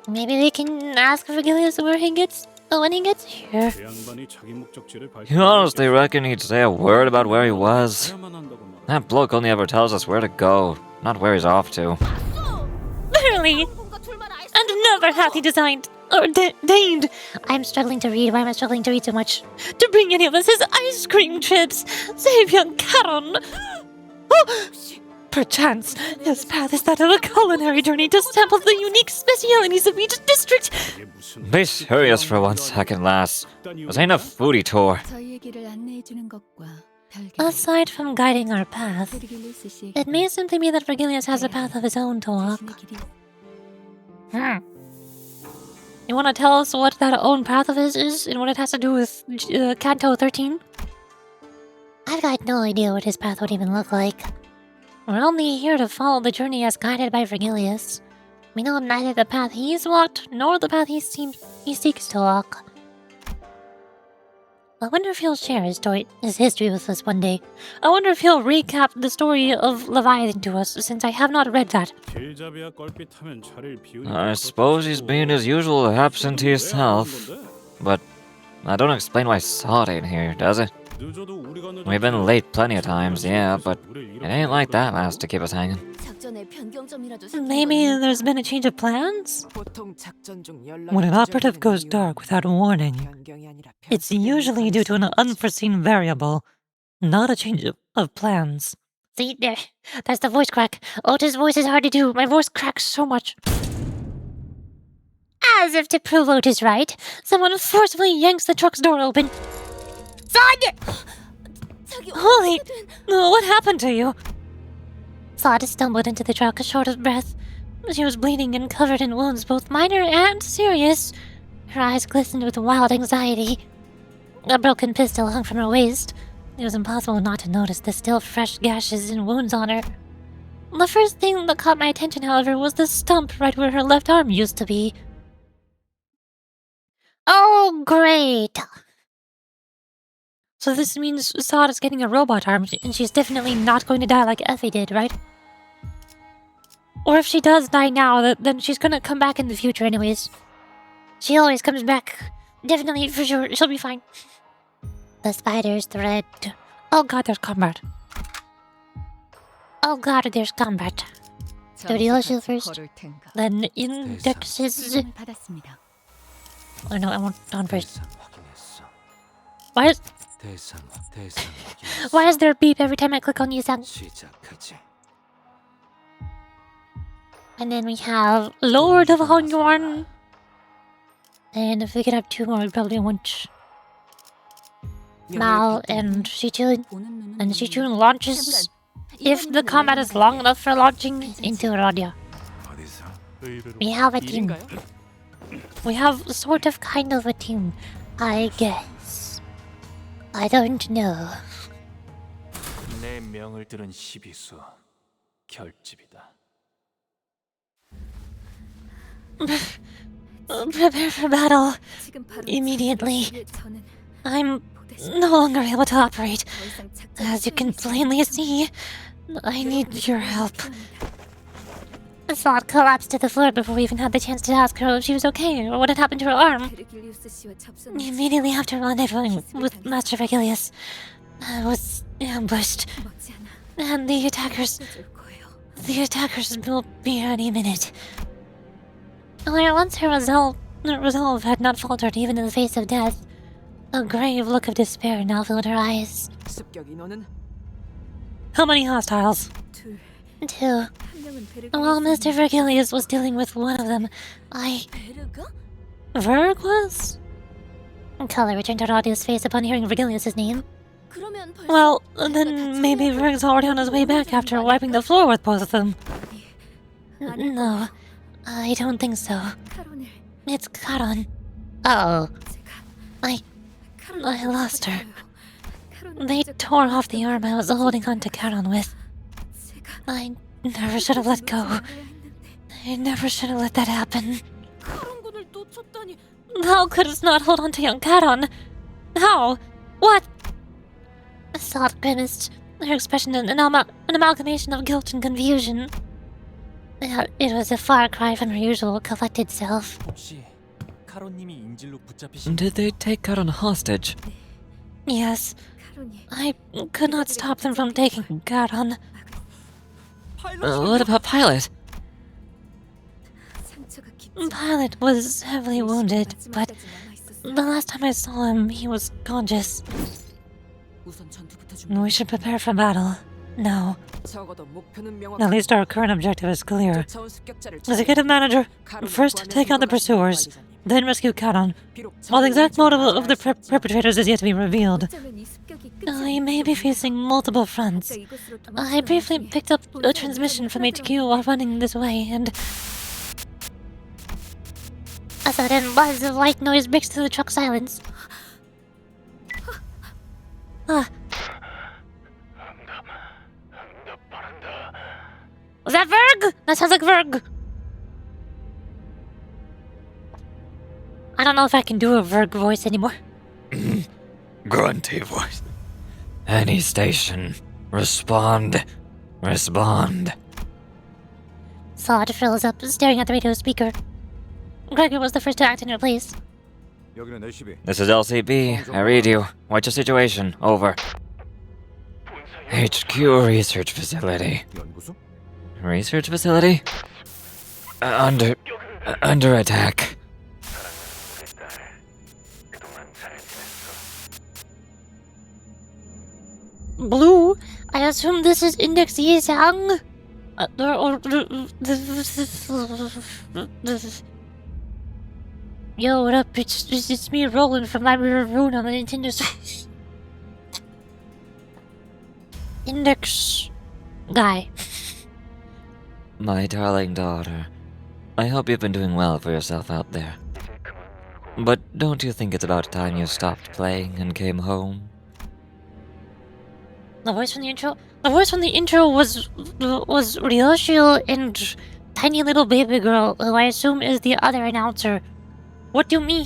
S1: Maybe we can ask Vergilius when he gets here.
S8: You honestly reckon he'd say a word about where he was? That bloke only ever tells us where to go, not where he's off to.
S1: Literally! And never hath he designed or deigned. I'm struggling to read. Why am I struggling to read so much? To bring any of us his ice cream trips. Save young Karon. Oh, perchance his path is that of a culinary journey to sample the unique specialities of each district.
S8: Be serious for 1 second, lass. This ain't a foodie tour.
S1: Aside from guiding our path, it may simply be that Vergilius has a path of his own to walk. You want to tell us what that own path of his is and what it has to do with Canto 13? I've got no idea what his path would even look like. We're only here to follow the journey as guided by Vergilius. We know neither the path he's walked nor the path he seeks to walk. I wonder if he'll share his history with us one day. I wonder if he'll recap the story of Leviathan to us, since I have not read that.
S8: I suppose he's being his usual absentee self. But that don't explain why Sod ain't here, does it? We've been late plenty of times, yeah, but it ain't like that last to keep us hanging.
S1: Maybe there's been a change of plans? When an operative goes dark without warning, it's usually due to an unforeseen variable, not a change of plans. See, that's the voice crack. Ota's voice is hard to do. My voice cracks so much. As if to prove Ota's right, someone forcefully yanks the truck's door open. Sod! Holy... What happened to you? Sod stumbled into the truck, short of breath. She was bleeding and covered in wounds, both minor and serious. Her eyes glistened with wild anxiety. A broken pistol hung from her waist. It was impossible not to notice the still fresh gashes and wounds on her. The first thing that caught my attention, however, was the stump right where her left arm used to be. Oh, great! So this means Sod is getting a robot arm, and she's definitely not going to die like Effie did, right? Or if she does die now, then she's gonna come back in the future anyways. She always comes back. Definitely, for sure, she'll be fine. The spider's thread. Oh god, there's combat. Oh god, there's combat. The Ryoshu first, then indexes... Oh no, I want on first. Why is there a beep every time I click on Yusang? And then we have Lord of Hongyorn. And if we could have two more, we probably won't. Mao and Shichun. And Shichun launches, if the combat is long enough for launching, into Radia. We have a team. We have sort of kind of a team, I guess. I don't know.
S5: 내 명을 들은 시비수 결집이다.
S1: Prepare for battle. Immediately. I'm no longer able to operate. As you can plainly see, I need your help. Sod collapsed to the floor before we even had the chance to ask her if she was okay or what had happened to her arm. Immediately after rendezvousing with Master Vergilius, I was ambushed. And the attackers will be here any minute. Where once her resolve had not faltered even in the face of death, a grave look of despair now filled her eyes. How many hostiles? 2. While Mr. Vergilius was dealing with one of them,
S7: 베르가?
S1: Verg was? Color returned to Radia's face upon hearing Vergilius' name.
S7: 그러면 벌써
S1: Well, then maybe Verg's already on his way back after wiping the floor with both of them. No, I don't think so.
S7: 카론을
S1: It's Karon. Uh-oh. I
S7: 카론을
S1: lost her.
S7: 카론을
S1: They
S7: 어쩌다
S1: tore off the arm I was holding on to Karon with.
S7: 제가
S1: I never should have let go.
S7: 놓치지 말아야 했는데.
S1: I never should have let that happen.
S7: 카론군을 놓쳤다니.
S1: How could it not hold on to young Karon? How? What? Salt grimaced, her expression an amalgamation of guilt and confusion. It was a far cry from her usual collected self.
S5: 혹시 카로님이 인질로 붙잡히신
S8: Did they take Karon hostage?
S1: Yes,
S7: 카론이
S1: I could not stop them from taking Karon.
S8: What about Pilot?
S7: 상처가 깊지.
S1: Pilot was heavily wounded, but
S7: 마지막까지 남아있었어.
S1: the last time I saw him, he was conscious.
S2: 우선 전투부터 준비.
S1: We should prepare for battle. Now,
S2: 적어도 목표는
S1: at
S2: 명확해.
S1: least our current objective is clear.
S2: 쫓아온 습격자를
S1: Executive Manager, first take out the pursuers, then rescue Karon. While the exact motive of the perpetrators is yet to be revealed,
S7: 어쩌면 이 습격이 끝이
S1: I may be facing multiple fronts.
S7: 아까 이곳으로
S1: I
S7: 도망치던
S1: briefly
S7: 와중에
S1: picked up a transmission from HQ while running this way, and a sudden buzz of light noise breaks through the truck's silence. Ah. Was that Verg? That sounds like Verg. I don't know if I can do a Verg voice anymore.
S8: Grunty voice. Any station. Respond. Respond.
S1: Sod frills up, staring at the radio speaker. Gregor was the first to act in her place.
S4: 여기는 LCB.
S8: This is LCB. I read you. What's your situation? Over. HQ research facility.
S4: 연구소?
S8: Research facility? Under attack.
S1: Blue? I assume this is Index Yisang? Yo, what up? It's me, Roland from Library of Rune on the Nintendo Switch. Index guy.
S8: My darling daughter, I hope you've been doing well for yourself out there. But don't you think it's about time you stopped playing and came home?
S1: The voice from the intro. The voice from the intro was Ryoshu and tiny little baby girl, who I assume is the other announcer. What do you mean?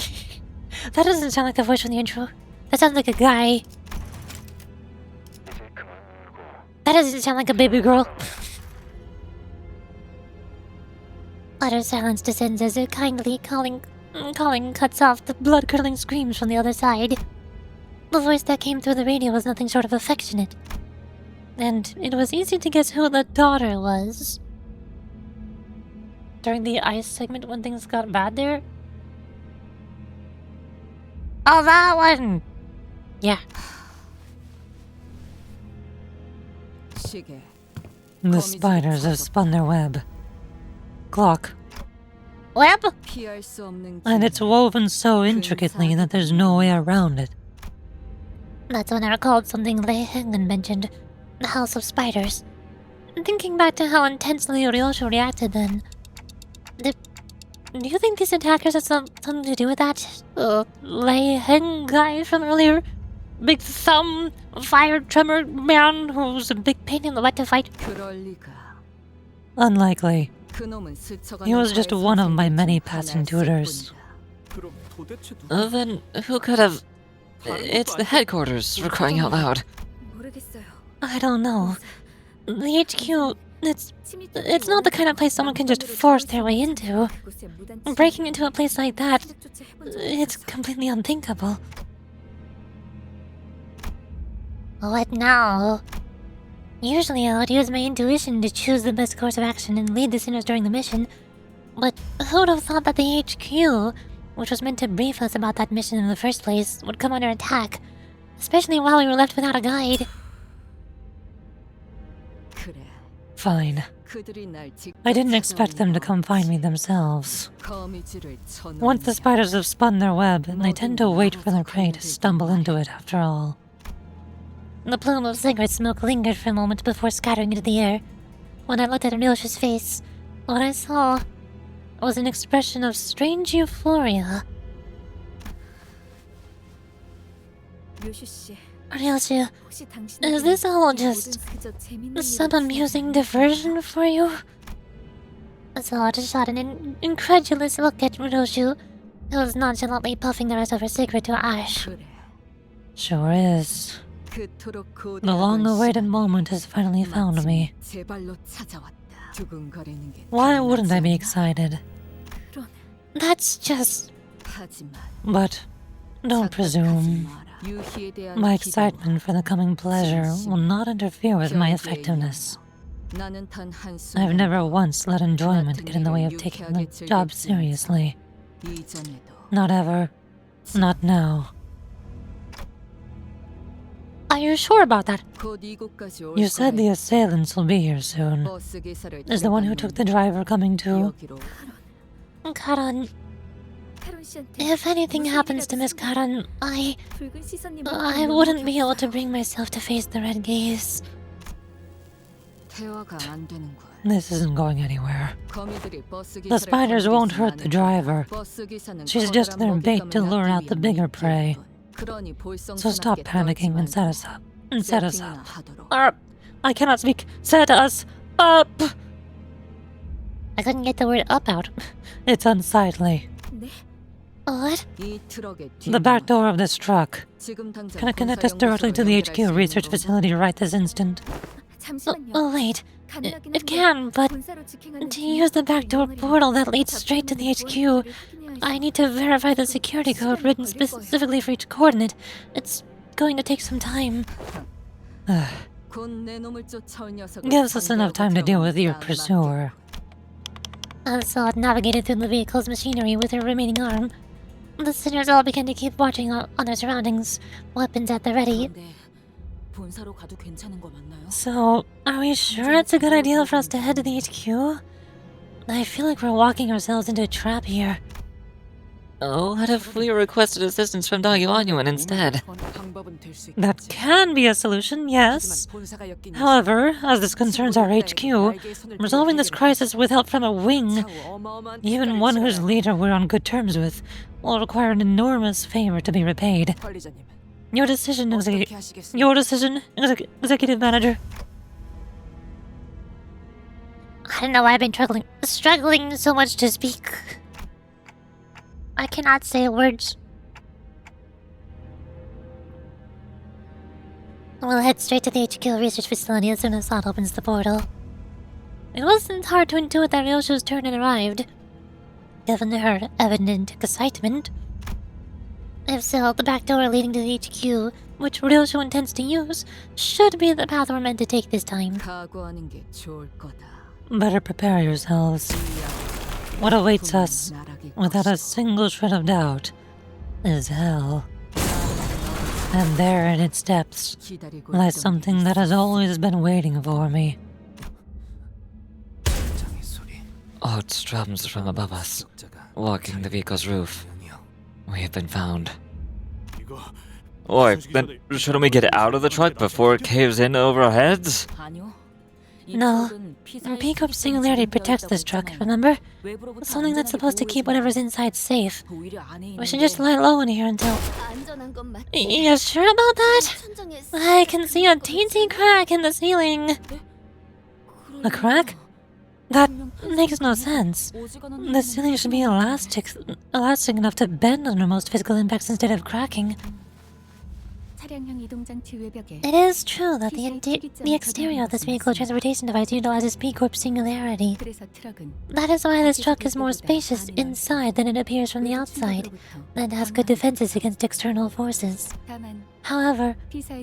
S1: That doesn't sound like the voice from the intro. That sounds like a guy. That doesn't sound like a baby girl. Utter silence descends as a kindly calling cuts off the blood-curdling screams from the other side. The voice that came through the radio was nothing short of affectionate. And it was easy to guess who the daughter was. During the ice segment when things got bad there? Oh, that one! Yeah.
S2: 시계.
S1: The spiders have spun their web. Clock. Web?
S2: 피할 수 없는
S1: And it's woven so intricately that there's no way around it. That's when I recalled something Lei Hengen mentioned. The House of Spiders. Thinking back to how intensely Ryoshu reacted then. Do you think these attackers had something to do with that? Lei Heng guy from earlier? Big thumb, fire tremor man who's a big pain in the butt to fight?
S2: 그럴 리가.
S1: Unlikely.
S2: 그놈은 스쳐가는
S1: He was just one of my many
S2: 하나였을
S1: passing tutors.
S2: 뿐이다.
S5: 그럼 도대체 누가
S8: Then who could have... It's the headquarters, for crying out loud.
S7: 모르겠어요.
S1: I don't know. The HQ, it's not the kind of place someone can just force their way into. Breaking into a place like that, it's completely unthinkable. What now? Usually I would use my intuition to choose the best course of action and lead the sinners during the mission. But who would have thought that the HQ, which was meant to brief us about that mission in the first place, would come under attack, especially while we were left without a guide?
S2: 그래.
S1: Fine. I didn't expect them to come find me themselves. Once the spiders have spun their web, they tend to wait for their prey to stumble into it after all. The plume of cigarette smoke lingered for a moment before scattering into the air. When I looked at Ryoshu's face, what I saw was an expression of strange euphoria. Ryoshu, is this all just some amusing diversion for you? Azad shot an incredulous look at Ryoshu, who was nonchalantly puffing the rest of her cigarette to ash. Sure is. The long-awaited moment has finally found me. Why wouldn't I be excited? That's just... But don't presume. My excitement for the coming pleasure will not interfere with my effectiveness. I've never once let enjoyment get in the way of taking the job seriously. Not ever. Not now. Are you sure about that? You said the assailants will be here soon. Is the one who took the driver coming too? Karan... If anything happens to Miss Karan, I wouldn't be able to bring myself to face the red gaze. This isn't going anywhere. The spiders won't hurt the driver. She's just their bait to lure out the bigger prey. So stop panicking and set us up. I cannot speak. Set us up! I couldn't get the word up out. It's unsightly. What? The back door of this truck. Can I connect us directly to the HQ research facility right this instant? Oh wait. It can, but to use the backdoor portal that leads straight to the HQ, I need to verify the security code written specifically for each coordinate. It's going to take some time. Gives us enough time to deal with your pursuer. Assad navigated through the vehicle's machinery with her remaining arm. The sinners all began to keep watching on their surroundings, weapons at the ready. So, are we sure it's a good idea for us to head to the HQ? I feel like we're walking ourselves into a trap here.
S8: Oh, what if we requested assistance from Dagyuanyuan instead?
S1: That can be a solution, yes. However, as this concerns our HQ, resolving this crisis with help from a wing, even one whose leader we're on good terms with, will require an enormous favor to be repaid. Your decision, Executive Manager. I don't know why I've been struggling so much to speak. I cannot say words. We'll head straight to the HQ research facility as soon as Assad opens the portal. It wasn't hard to intuit that Ryoshu's turn had arrived, given her evident excitement. If so, the back door leading to the HQ, which Ryoshu intends to use, should be the path we're meant to take this time. Better prepare yourselves. What awaits us, without a single shred of doubt, is hell. And there in its depths lies something that has always been waiting for me.
S8: Odd strums from above us, walking the vehicle's roof. We have been found. Oi, then shouldn't we get out of the truck before it caves in over our heads?
S1: No. B Corp Singularity protects this truck, remember? Something that's supposed to keep whatever's inside safe. We should just lie low in here until... You sure about that? I can see a teensy crack in the ceiling. A crack? That makes no sense. The ceiling should be elastic enough to bend under most physical impacts instead of cracking. It is true that the exterior of this vehicle transportation device utilizes B Corp Singularity. That is why this truck is more spacious inside than it appears from the outside, and has good defenses against external forces. However,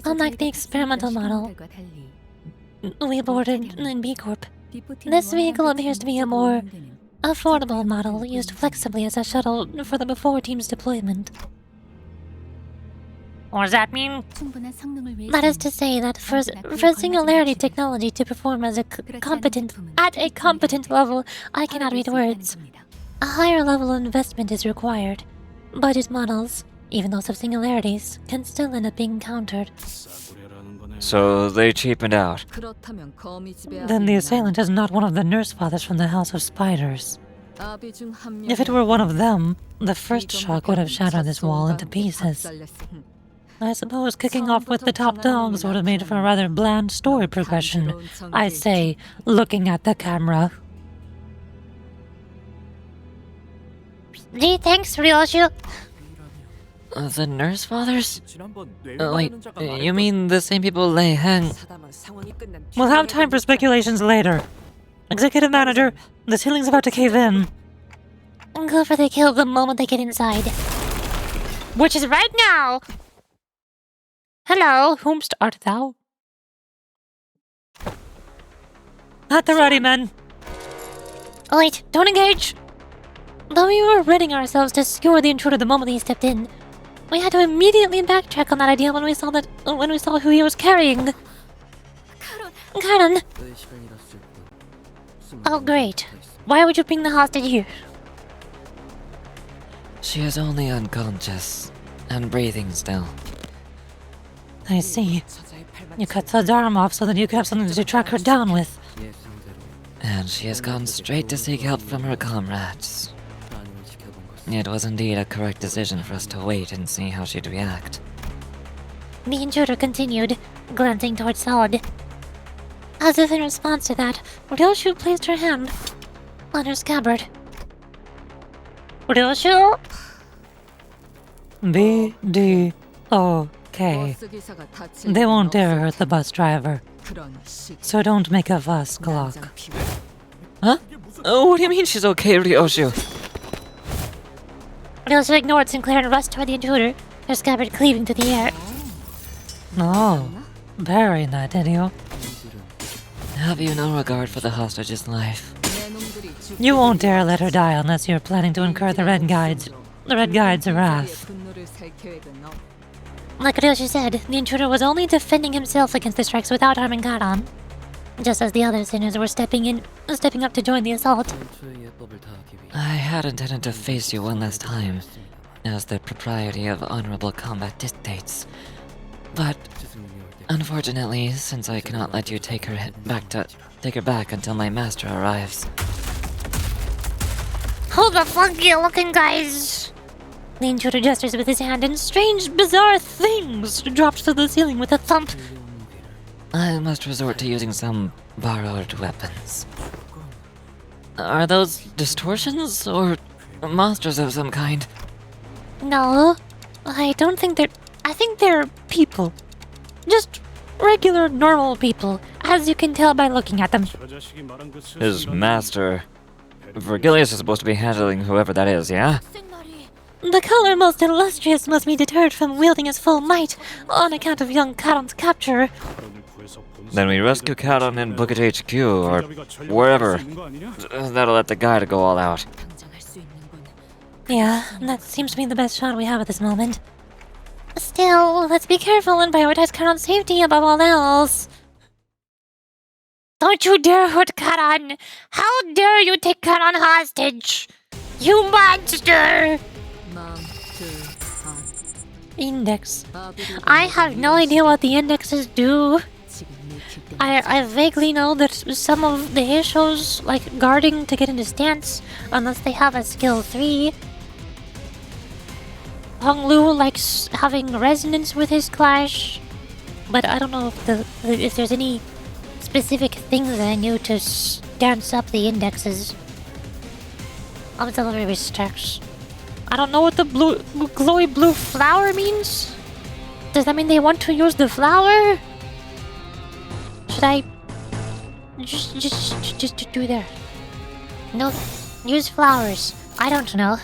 S1: unlike the experimental model we boarded in B Corp, this vehicle appears to be a more affordable model used flexibly as a shuttle for the before team's deployment. What does that mean?
S7: 충분한 성능을 위해
S1: That is to say that for singularity technology to perform as a at a competent level, I cannot read words. A higher level of investment is required. Budget models, even those of singularities, can still end up being countered.
S8: So they cheapened out.
S2: 그렇다면 거미 지배
S1: Then the assailant is not one of the nurse fathers from the House of Spiders. If it were one of them, the first shock would have shattered this wall into pieces. I suppose kicking off with the top dogs would have made for a rather bland story progression. I say, looking at the camera. Gee, thanks, Ryoshu.
S8: The nurse fathers? Wait, you mean the same people they hang?
S1: We'll have time for speculations later. Executive manager, the ceiling's about to cave in. Go for the kill the moment they get inside. Which is right now! Hello, whomst art thou? At the ready, men. Oh, wait, don't engage! Though we were readying ourselves to skewer the intruder the moment he stepped in, we had to immediately backtrack on that idea when we saw who he was carrying. Karan. Oh, great. Why would you bring the hostage here?
S8: She is only unconscious and breathing still.
S1: I see. You cut the arm off so that you could have something to track her down with.
S8: And she has gone straight to seek help from her comrades. It was indeed a correct decision for us to wait and see how she'd react.
S1: The intruder continued, glancing towards Solid. As if in response to that, Ryoshu placed her hand on her scabbard. Ryoshu? B-D-O-K. They won't dare hurt the bus driver. So don't make a fuss, Glock.
S8: Huh? What do you mean she's okay, Ryoshu?
S1: Ryoshu ignored Sinclair and rushed toward the intruder, her scabbard cleaving to the air. Oh, very nice, did you?
S8: Have you no regard for the hostage's life?
S1: You won't dare let her die unless you're planning to incur the Red Guide's wrath. Like Ryoshu said, the intruder was only defending himself against the strikes without harming Karan, just as the other sinners were stepping up to join the assault.
S8: I had intended to face you one last time, as the propriety of honorable combat dictates. But unfortunately, since I cannot let you take her back until my master arrives.
S1: Who the funky looking guys? The intruder gestures with his hand and strange, bizarre things dropped to the ceiling with a thump.
S8: I must resort to using some borrowed weapons. Are those distortions or monsters of some kind?
S1: No, I don't think they're... I think they're people. Just regular, normal people, as you can tell by looking at them.
S8: His master... Vergilius is supposed to be handling whoever that is, yeah?
S1: The color most illustrious must be deterred from wielding his full might on account of young Karan's capture.
S8: Then we rescue Canto in Bookage HQ, or wherever. That'll let the guide go all out.
S1: Yeah, that seems to be the best shot we have at this moment. Still, let's be careful and prioritize Karan's safety above all else. Don't you dare hurt Karan! How dare you take Karan hostage! You monster! Index. I have no idea what the indexes do. I vaguely know that some of the Heishos like guarding to get into stance unless they have a skill 3. Hong Lu likes having resonance with his clash, but I don't know if there's any specific things that I knew to dance up the indexes. Auxiliary stacks. I don't know what the glowy blue flower means. Does that mean they want to use the flower? Should I just do there? No, use flowers. I don't know.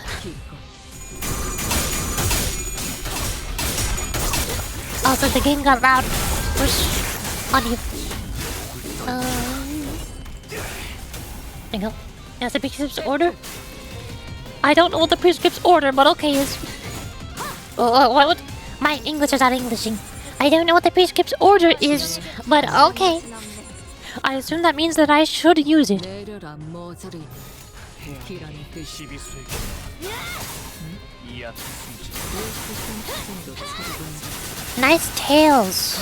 S1: Also, the game got loud. Push on you. There you go. That's the prescript's order. I don't know what the prescript's order, but okay is. My English is not Englishing. I don't know what the prescript's order is, but okay. I assume that means that I should use it.
S2: 내려라 머저리. 기라는 뜻이
S1: Nice tails.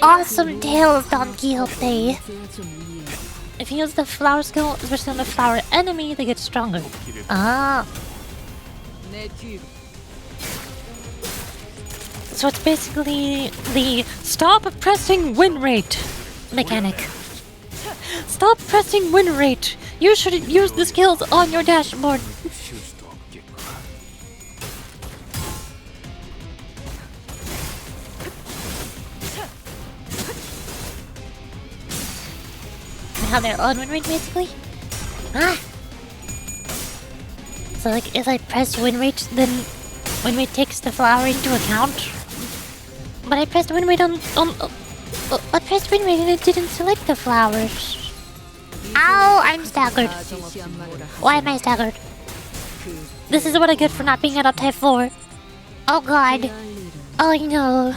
S1: Awesome tails, Don Quixote. If you use the flower skill, especially on the flower enemy, they get stronger. Ah. So it's basically the stop pressing win rate mechanic. Stop pressing win rate. You should use the skills on your dashboard. They have their own win rate basically. Ah. So like if I press win rate, then win rate takes the flower into account. But I pressed win rate on I pressed win rate and it didn't select the flowers. Ow! I'm staggered. Why am I staggered? This is what I get for not being at type 4. Oh god. Oh no.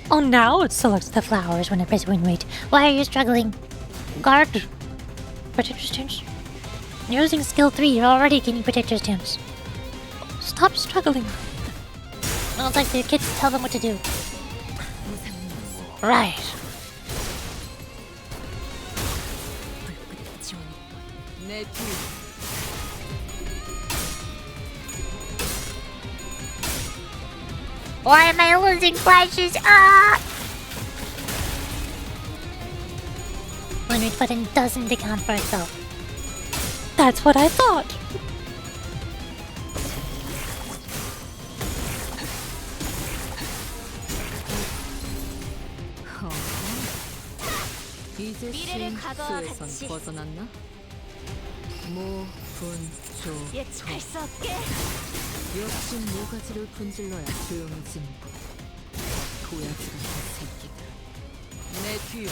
S1: Oh, now it selects the flowers when I press win rate. Why are you struggling? Guard. Protector stance. You're using skill 3, you're already getting protector stance. Stop struggling. Well, it's like the kids tell them what to do. Right. Why am I losing flashes? Ah! Win rate button doesn't account for itself. That's what I thought.
S2: 이제 실수에선 벗어났나? 모분조
S7: 예측할 수 없게.
S2: 역시 모가지를 분질러야 조용해진다. 도야지 같은 새끼들. 내 뒤로.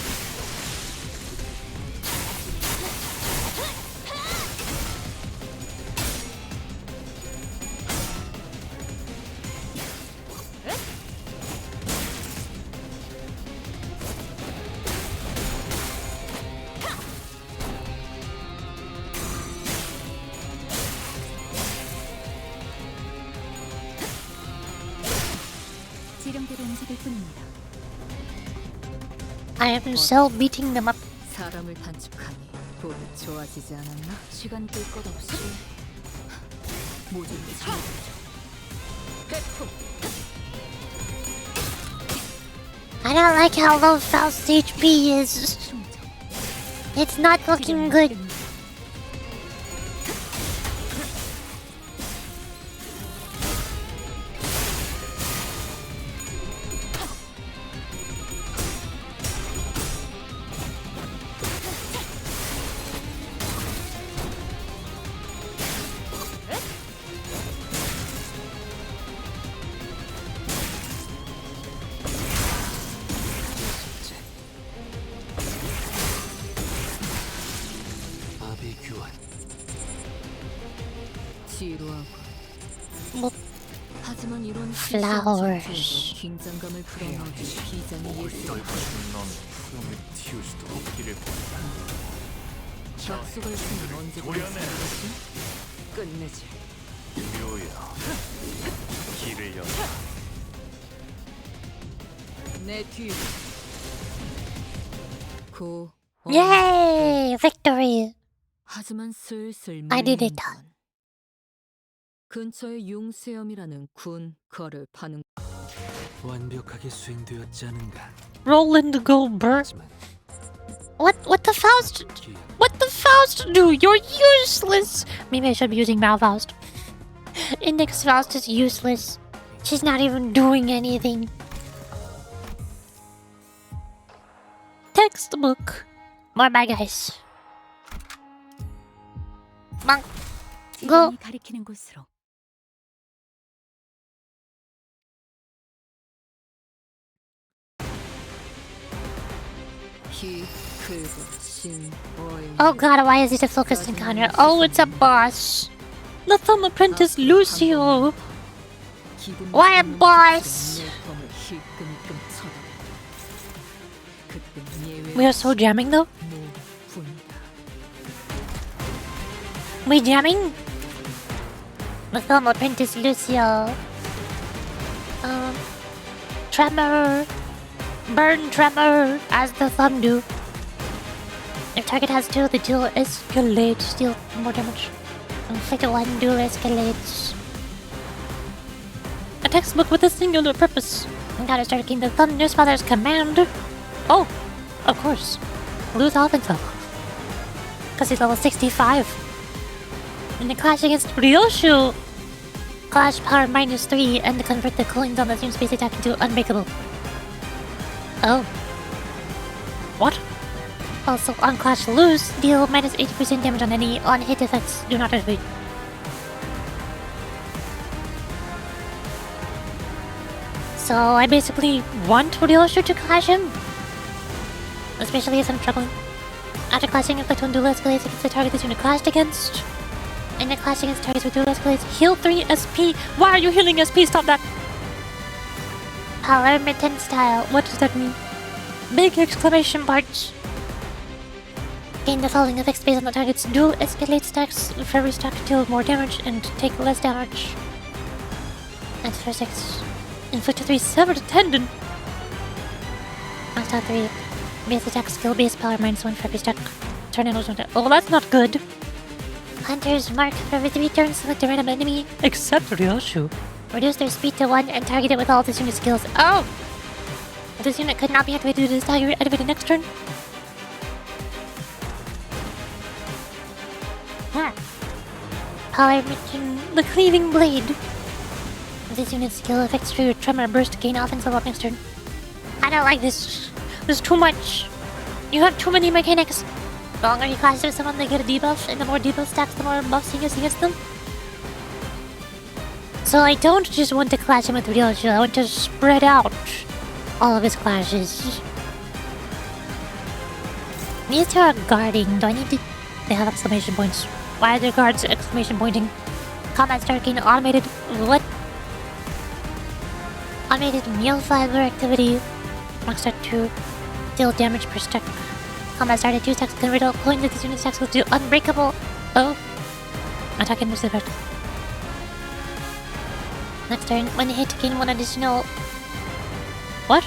S1: I am so beating them up.
S2: 사람을 단축하니 보기 좋아지지 않았나? 시간 끌 것 없이 모든 게
S1: I don't like how low Faust's HP is. It's not looking good.
S2: 지루하고. 하지만 이런
S1: Flowers.
S2: 긴장감을 불어넣기 비장의 예술. 격수가 있으면 언제 끝내지? 끝내지.
S4: 길을 열.
S2: 내 뒤. 고.
S1: Yay! Victory!
S2: 하지만 슬슬
S1: I did it.
S2: 밀리는군. 근처에 융수염이라는 군 거를 파는.
S5: 완벽하게 수행되었지 않은가?
S1: Roland Goldberg.
S5: 하지만
S1: What the Faust? What the Faust do? You're useless! Maybe I should be using Malfaust. Index Faust is useless. She's not even doing anything. Textbook. More bad guys. Monk. Go.
S7: 가리키는 곳으로.
S1: Oh god, why is it a focused encounter? Oh, it's a boss. The thumb apprentice Lucio. Why, boss? We are so jamming though. We jamming? The thumb apprentice Lucio. Tremor. Burn tremor as the thumb do. If target has 2, the duel escalates. Deal more damage. Inflict 1, duel escalates. A textbook with a singular purpose. Encounter starter king the thumb nurse father's command. Oh, of course. Lose offensive. Because he's level 65. In the clash against Ryoshu. Clash power -3 and convert the coins on the same space attack into unbreakable. Oh. What? Also, on Clash Lose, deal -80% damage on any on-hit effects. Do not activate. So I basically want Ryoshu to clash him. Especially as I'm struggling. After clashing, if the tone duel escalates against the target this unit clashed against. And the clash against targets with duel escalates. Heal 3 SP. Why are you healing SP? Stop that. Power mitten style. What does that mean? Big exclamation marks. Gain the following effects based on the target's dual escalate stacks for every stack to deal more damage and take less damage. And for 6. Inflict 3 severed tendon. Max out 3. Base attack skill base power -1 for every stack. Turn in oh, that's not good. Hunter's mark for every 3 turns, select a random enemy. Except Ryoshu. Reduce their speed to 1 and target it with all this unit skills. Oh! This unit could not be activated due to this target activated next turn. Power Mission, the Cleaving Blade. This unit's skill affects trigger tremor burst, gain offense level up next turn. I don't like this. There's too much. You have too many mechanics. The longer you clash with someone, they get a debuff, and the more debuff stacks, the more buffs he gets against them. So I don't just want to clash him with Ryoshu, I want to spread out all of his clashes. These two are guarding. Do I need to... They have exclamation points. Why are their guards exclamation pointing? Combat start gain automated... What? Automated meal fiber activity. Max start 2. Deal damage per stack. Combat started 2 stacks. Convert all coins that this unit stacks will do unbreakable. Oh. Attack and receive effect. Next turn, when hit, gain 1 additional... What?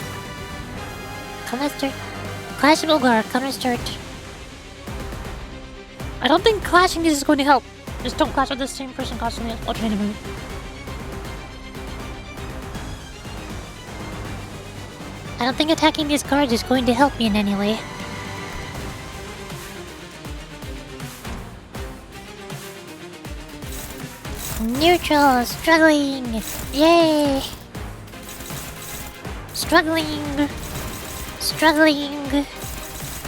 S1: Combat start. Clashable guard. Counter start. I don't think clashing this is going to help. Just don't clash with the same person constantly. Alternative move. I don't think attacking these guards is going to help me in any way. Neutral, struggling, yay! Struggling, struggling,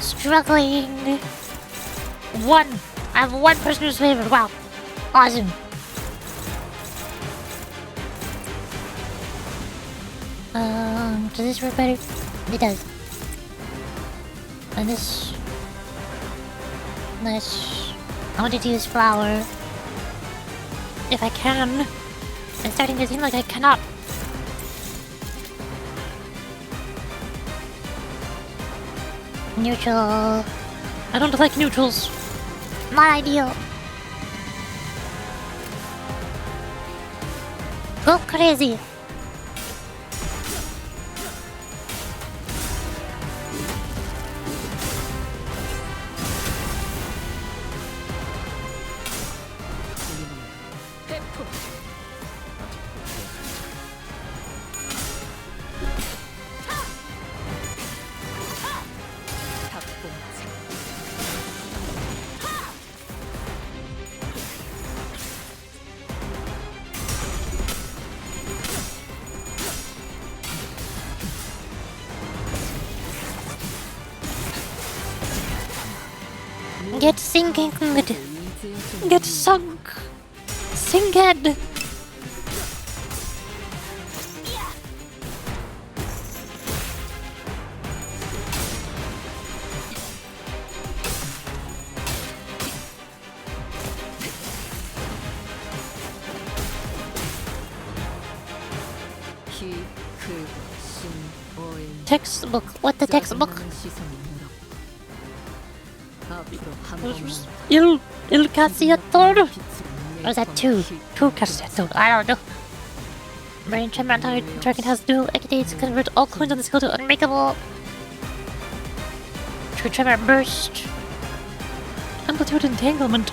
S1: struggling. 1. I have 1 person who's favored. Wow, awesome. Does this work better? It does. And this. I wanted to use flour. If I can. It's starting to seem like I cannot. Neutral. I don't like neutrals. Not ideal. Go crazy. Get sinking. Get sunk. Sinked. textbook. What the textbook?
S2: 시선이 물어. 앞으로 한
S1: Il
S2: 번만
S1: Cacciatore?
S2: 빛으로
S1: Or is that two? Two Cacciatore. I don't know. Brain Tremor Dragon has dual Ecdates, convert all coins on the skill to unbreakable. True Tremor Burst. Amplitude Entanglement.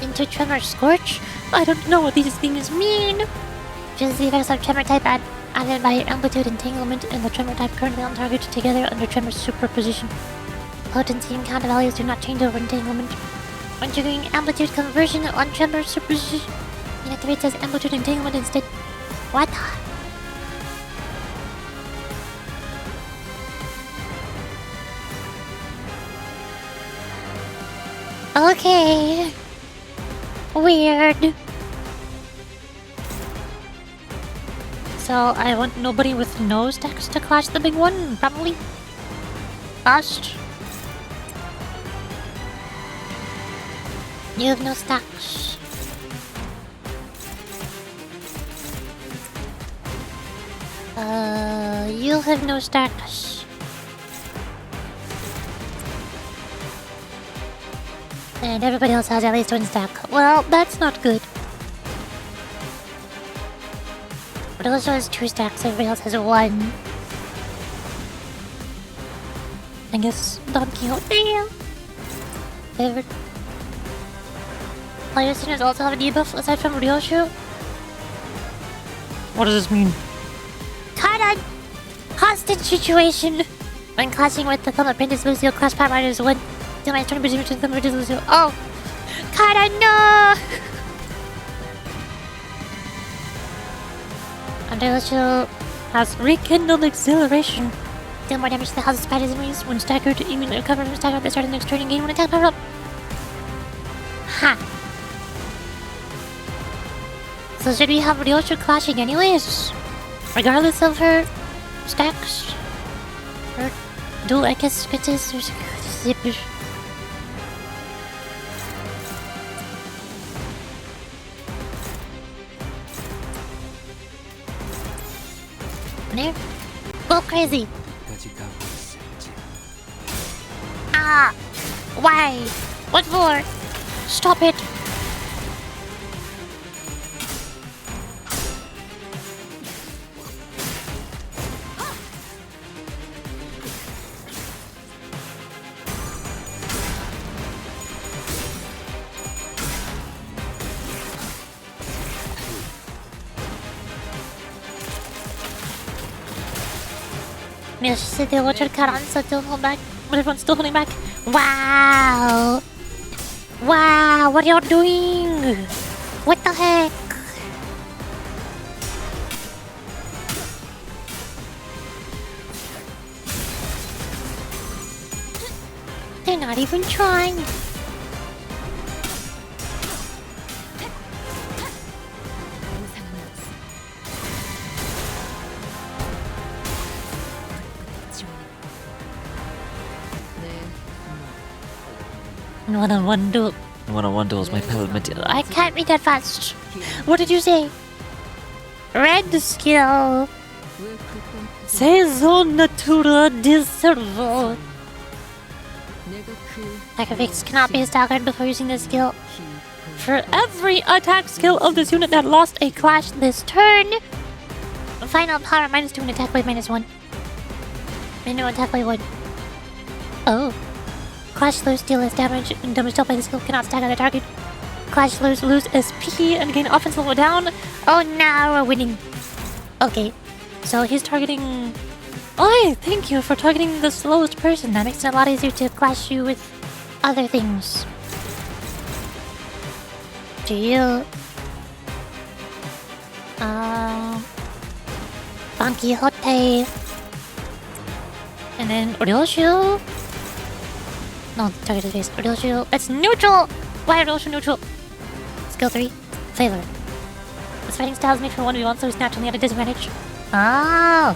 S1: Into Tremor Scorch? I don't know what these things mean. Just the effects of Tremor type added by Amplitude Entanglement and the Tremor type currently on target together under Tremor Superposition. Potency and counter values do not change over Entanglement. When triggering Amplitude Conversion on Tremor Superposition, it activates as Amplitude Entanglement instead. What? Okay. Weird. So I want nobody with no stacks to clash the big one, probably. Lost. You have no stacks. You have no stacks. And everybody else has at least one stack. Well, that's not good. Ryoshu has 2 stacks, everybody else has 1. I guess Don Quixote. Favorite. All your sinners also have a debuff aside from Ryoshu. What does this mean? Kinda hostage situation. When clashing with the Thumb Apprentice Lucio, clash power minus 1. Deal my turn between the Thumb Apprentice Lucio. Oh! Kinda no! Ryoshu has rekindled acceleration. Deal more damage to the House of Spiders enemies when staggered, immediately recover from stagger at the start of the next turn and gain 1 attack power up. Ha! So should we have Ryoshu clashing anyways? Regardless of her stacks? Or dual Ekis pitches or zippers? There? Go crazy! Ah! Why? What for? Stop it! Yes, she said they watch her cut on, so don't hold back. But everyone's still holding back. Wow! Wow, what are y'all doing? What the heck? They're not even trying. One-on-one duel.
S8: One-on-one duels my pellet material.
S1: I can't read that fast. What did you say? Red skill. Saison natura de servo. Attack effects cannot be staggered before using this skill. For every attack skill of this unit that lost a clash this turn, final power -2 and attack weight -1. Minimum attack weight 1. Oh. Clash slows deal less damage and damage dealt by the skill cannot stagger the target. Clash slows lose SP and gain offense level down. Oh, now we're winning. Okay, so he's targeting... Oh, thank you for targeting the slowest person. That makes it a lot easier to clash you with other things. Do you... Don Quixote. And then Ryoshu. No, target is face. Ryoshu. That's neutral! Why Ryoshu neutral? Skill 3. Flavor. This fighting style is made for 1v1, so he's naturally at a disadvantage. Oh!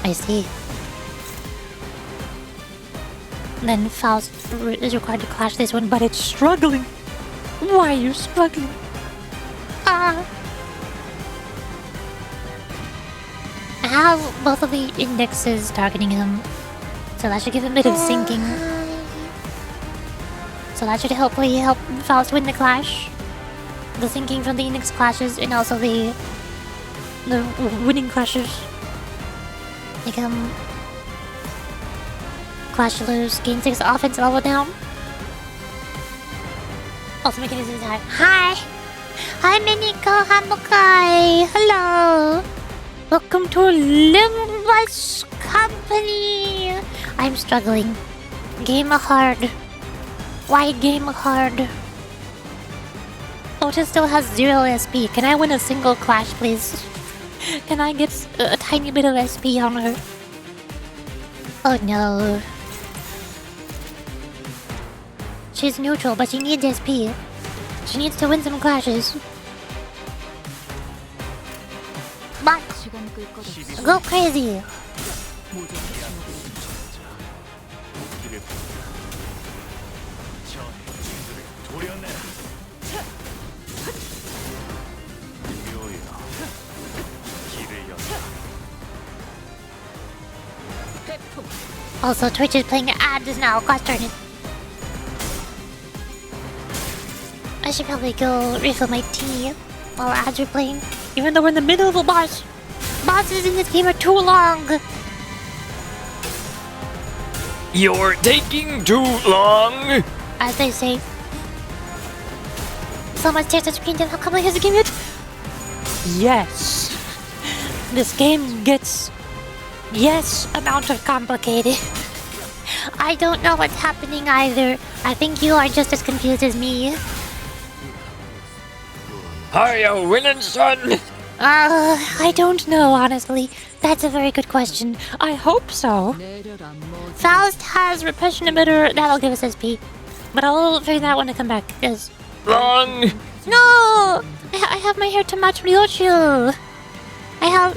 S1: I see. Then Faust is required to clash this one, but it's struggling. Why are you struggling? Ah! have both of the indexes targeting him, so that should give him a bit of sinking. So that should hopefully help Faust win the clash. The sinking from the index clashes and also the winning clashes. Make him clash lose, gain 6 offense level down. Also making his attack. Hi! Hi Miniko Hamukai! Hello! Welcome to Limbus Company! I'm struggling. Game hard. Why game hard? Otis still has 0 SP. Can I win a single clash, please? Can I get a tiny bit of SP on her? Oh no. She's neutral, but she needs SP. She needs to win some clashes. But go crazy! Also, Twitch is playing ads now. God darn it. I should probably go refill my tea while ads are playing. Even though we're in the middle of a boss. Bosses in this game are too long.
S8: You're taking too long!
S1: As they say. Someone stares at the screen. How come I has a game yet? Yes. This game gets... yes, amount of complicated. I don't know what's happening either. I think you are just as confused as me.
S8: Are you winning, son?
S1: I don't know, honestly. That's a very good question. I hope so. Faust has repression emitter. That'll give us SP. But I'll figure that out when I come back. Yes.
S8: Long!
S1: No! I have my hair to match Ryoshu. I have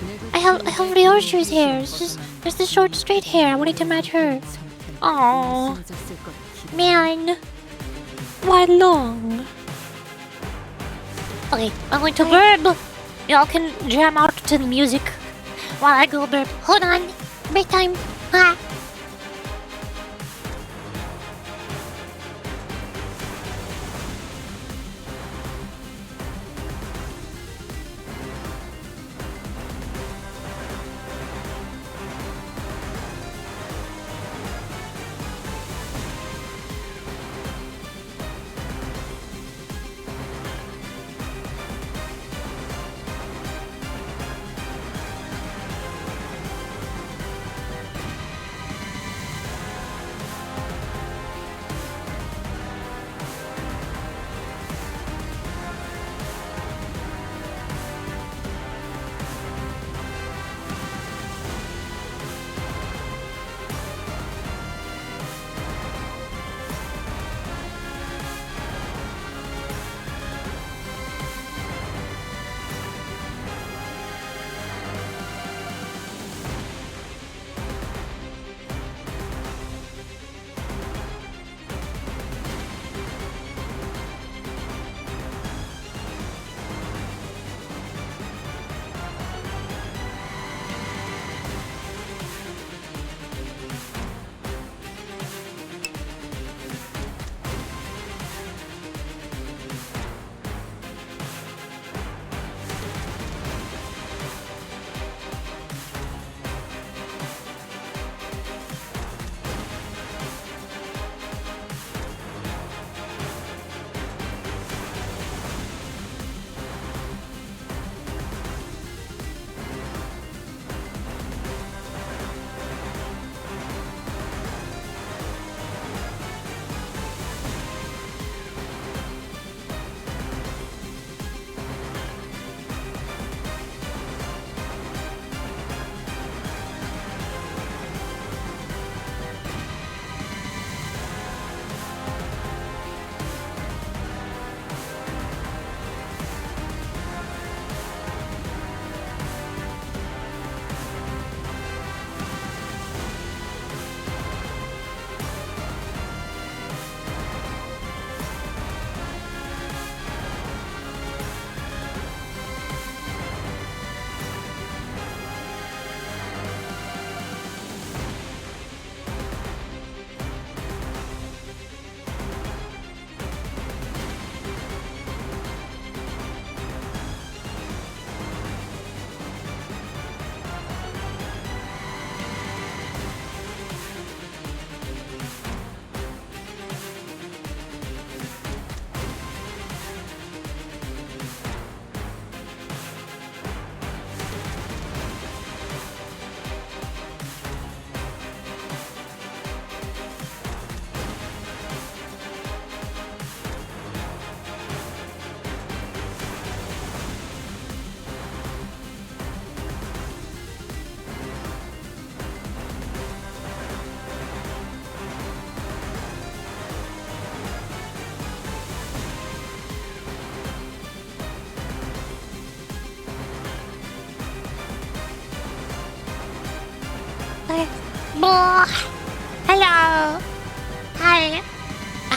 S1: Ryoshu's hair. It's just there's the short straight hair. I wanted to match her. Oh, man. Why long? Okay, I'm going to burp. Y'all can jam out to the music while I go burp. Hold on. Break time. Ah.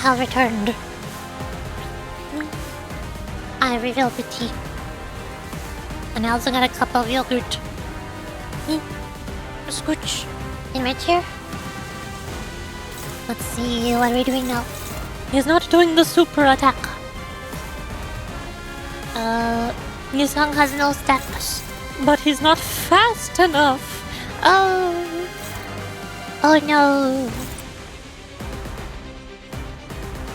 S1: have returned. I refill the tea. And I also got a cup of yogurt. Scooch. In my chair. Let's see, what are we doing now? He's not doing the super attack. Yusung has no stacks. But he's not fast enough. Oh. Oh no.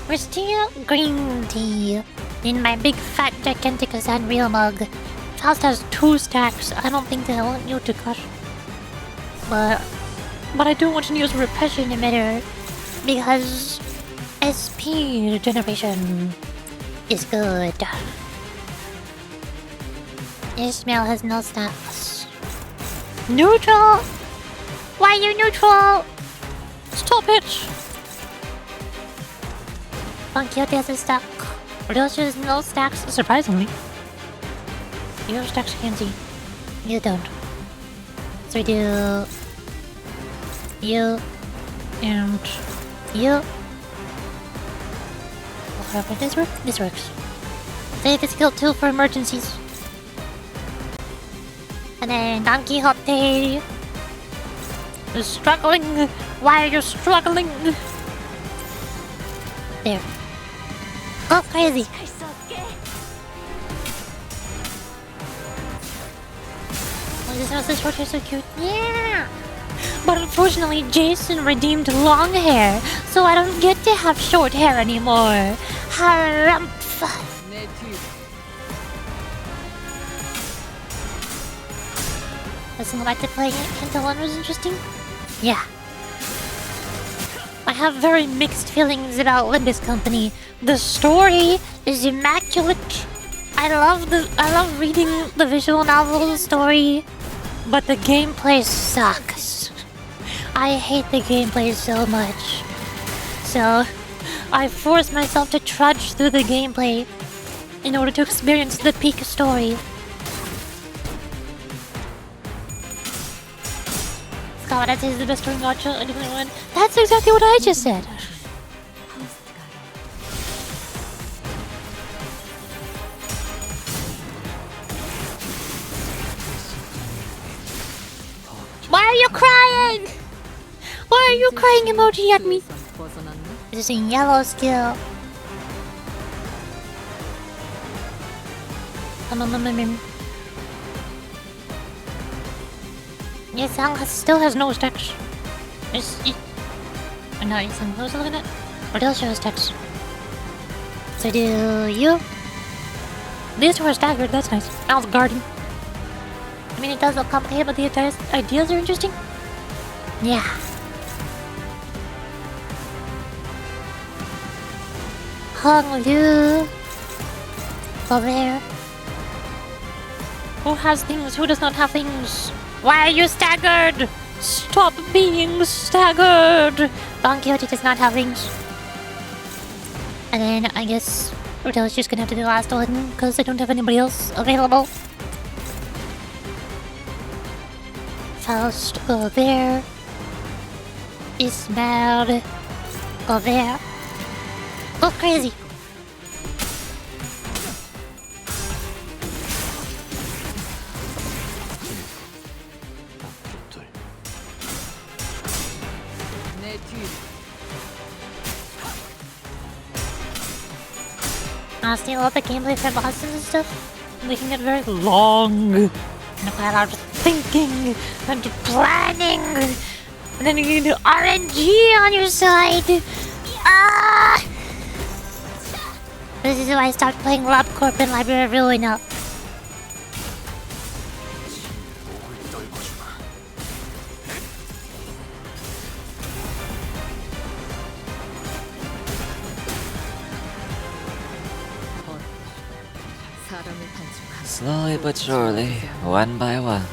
S1: Ristia green tea. In my big fat gigantic Sanrio mug. Faust has 2 stacks. I don't think I want you to cut. But I do want to use repression emitter. Because SP generation is good. Ishmael has no stacks. Neutral! Why are you neutral? Stop it! Quixote has a stack. Ryoshu has no stacks, surprisingly. You have stacks, Kenzie. You don't. So we do... You... And... You... However, this works? This works. Save the skill 2 for emergencies. And then Don Quixote is struggling. Why are you struggling? There. Go crazy. Oh, this short hair so cute. Yeah. But unfortunately, Jason redeemed long hair, so I don't get to have short hair anymore. Harumph. Doesn't like to play Canto 1 was interesting? Yeah. I have very mixed feelings about Limbus Company. The story is immaculate. I love reading the visual novel story, but the gameplay sucks. I hate the gameplay so much. So, I force myself to trudge through the gameplay in order to experience the peak story. God, that is the best story gacha anyone win. That's exactly what I just said. Why are you crying? Why are you crying emoji at me? This is in yellow still. Yes, Sang still has no stacks. No, Sang, what was I looking at? What else has stacks? So do you? These two are staggered, that's nice. Al's garden. I mean, it does look complicated, but the ideas are interesting. Yeah. Hong Lu. Over there. Who has things? Who does not have things? Why are you staggered? Stop being staggered! Don Quixote does not have things. And then I guess Rodel's just gonna have to do the last one because I don't have anybody else available. Faust, go there. Ismail, go there. Go crazy! Honestly, I love the gameplay for bosses and stuff. They can get very long. And require a lot of thinking and planning. And then you can do RNG on your side. Ah! This is why I stopped playing LabCorp and Library of Ruin up.
S8: Slowly but surely, one by one.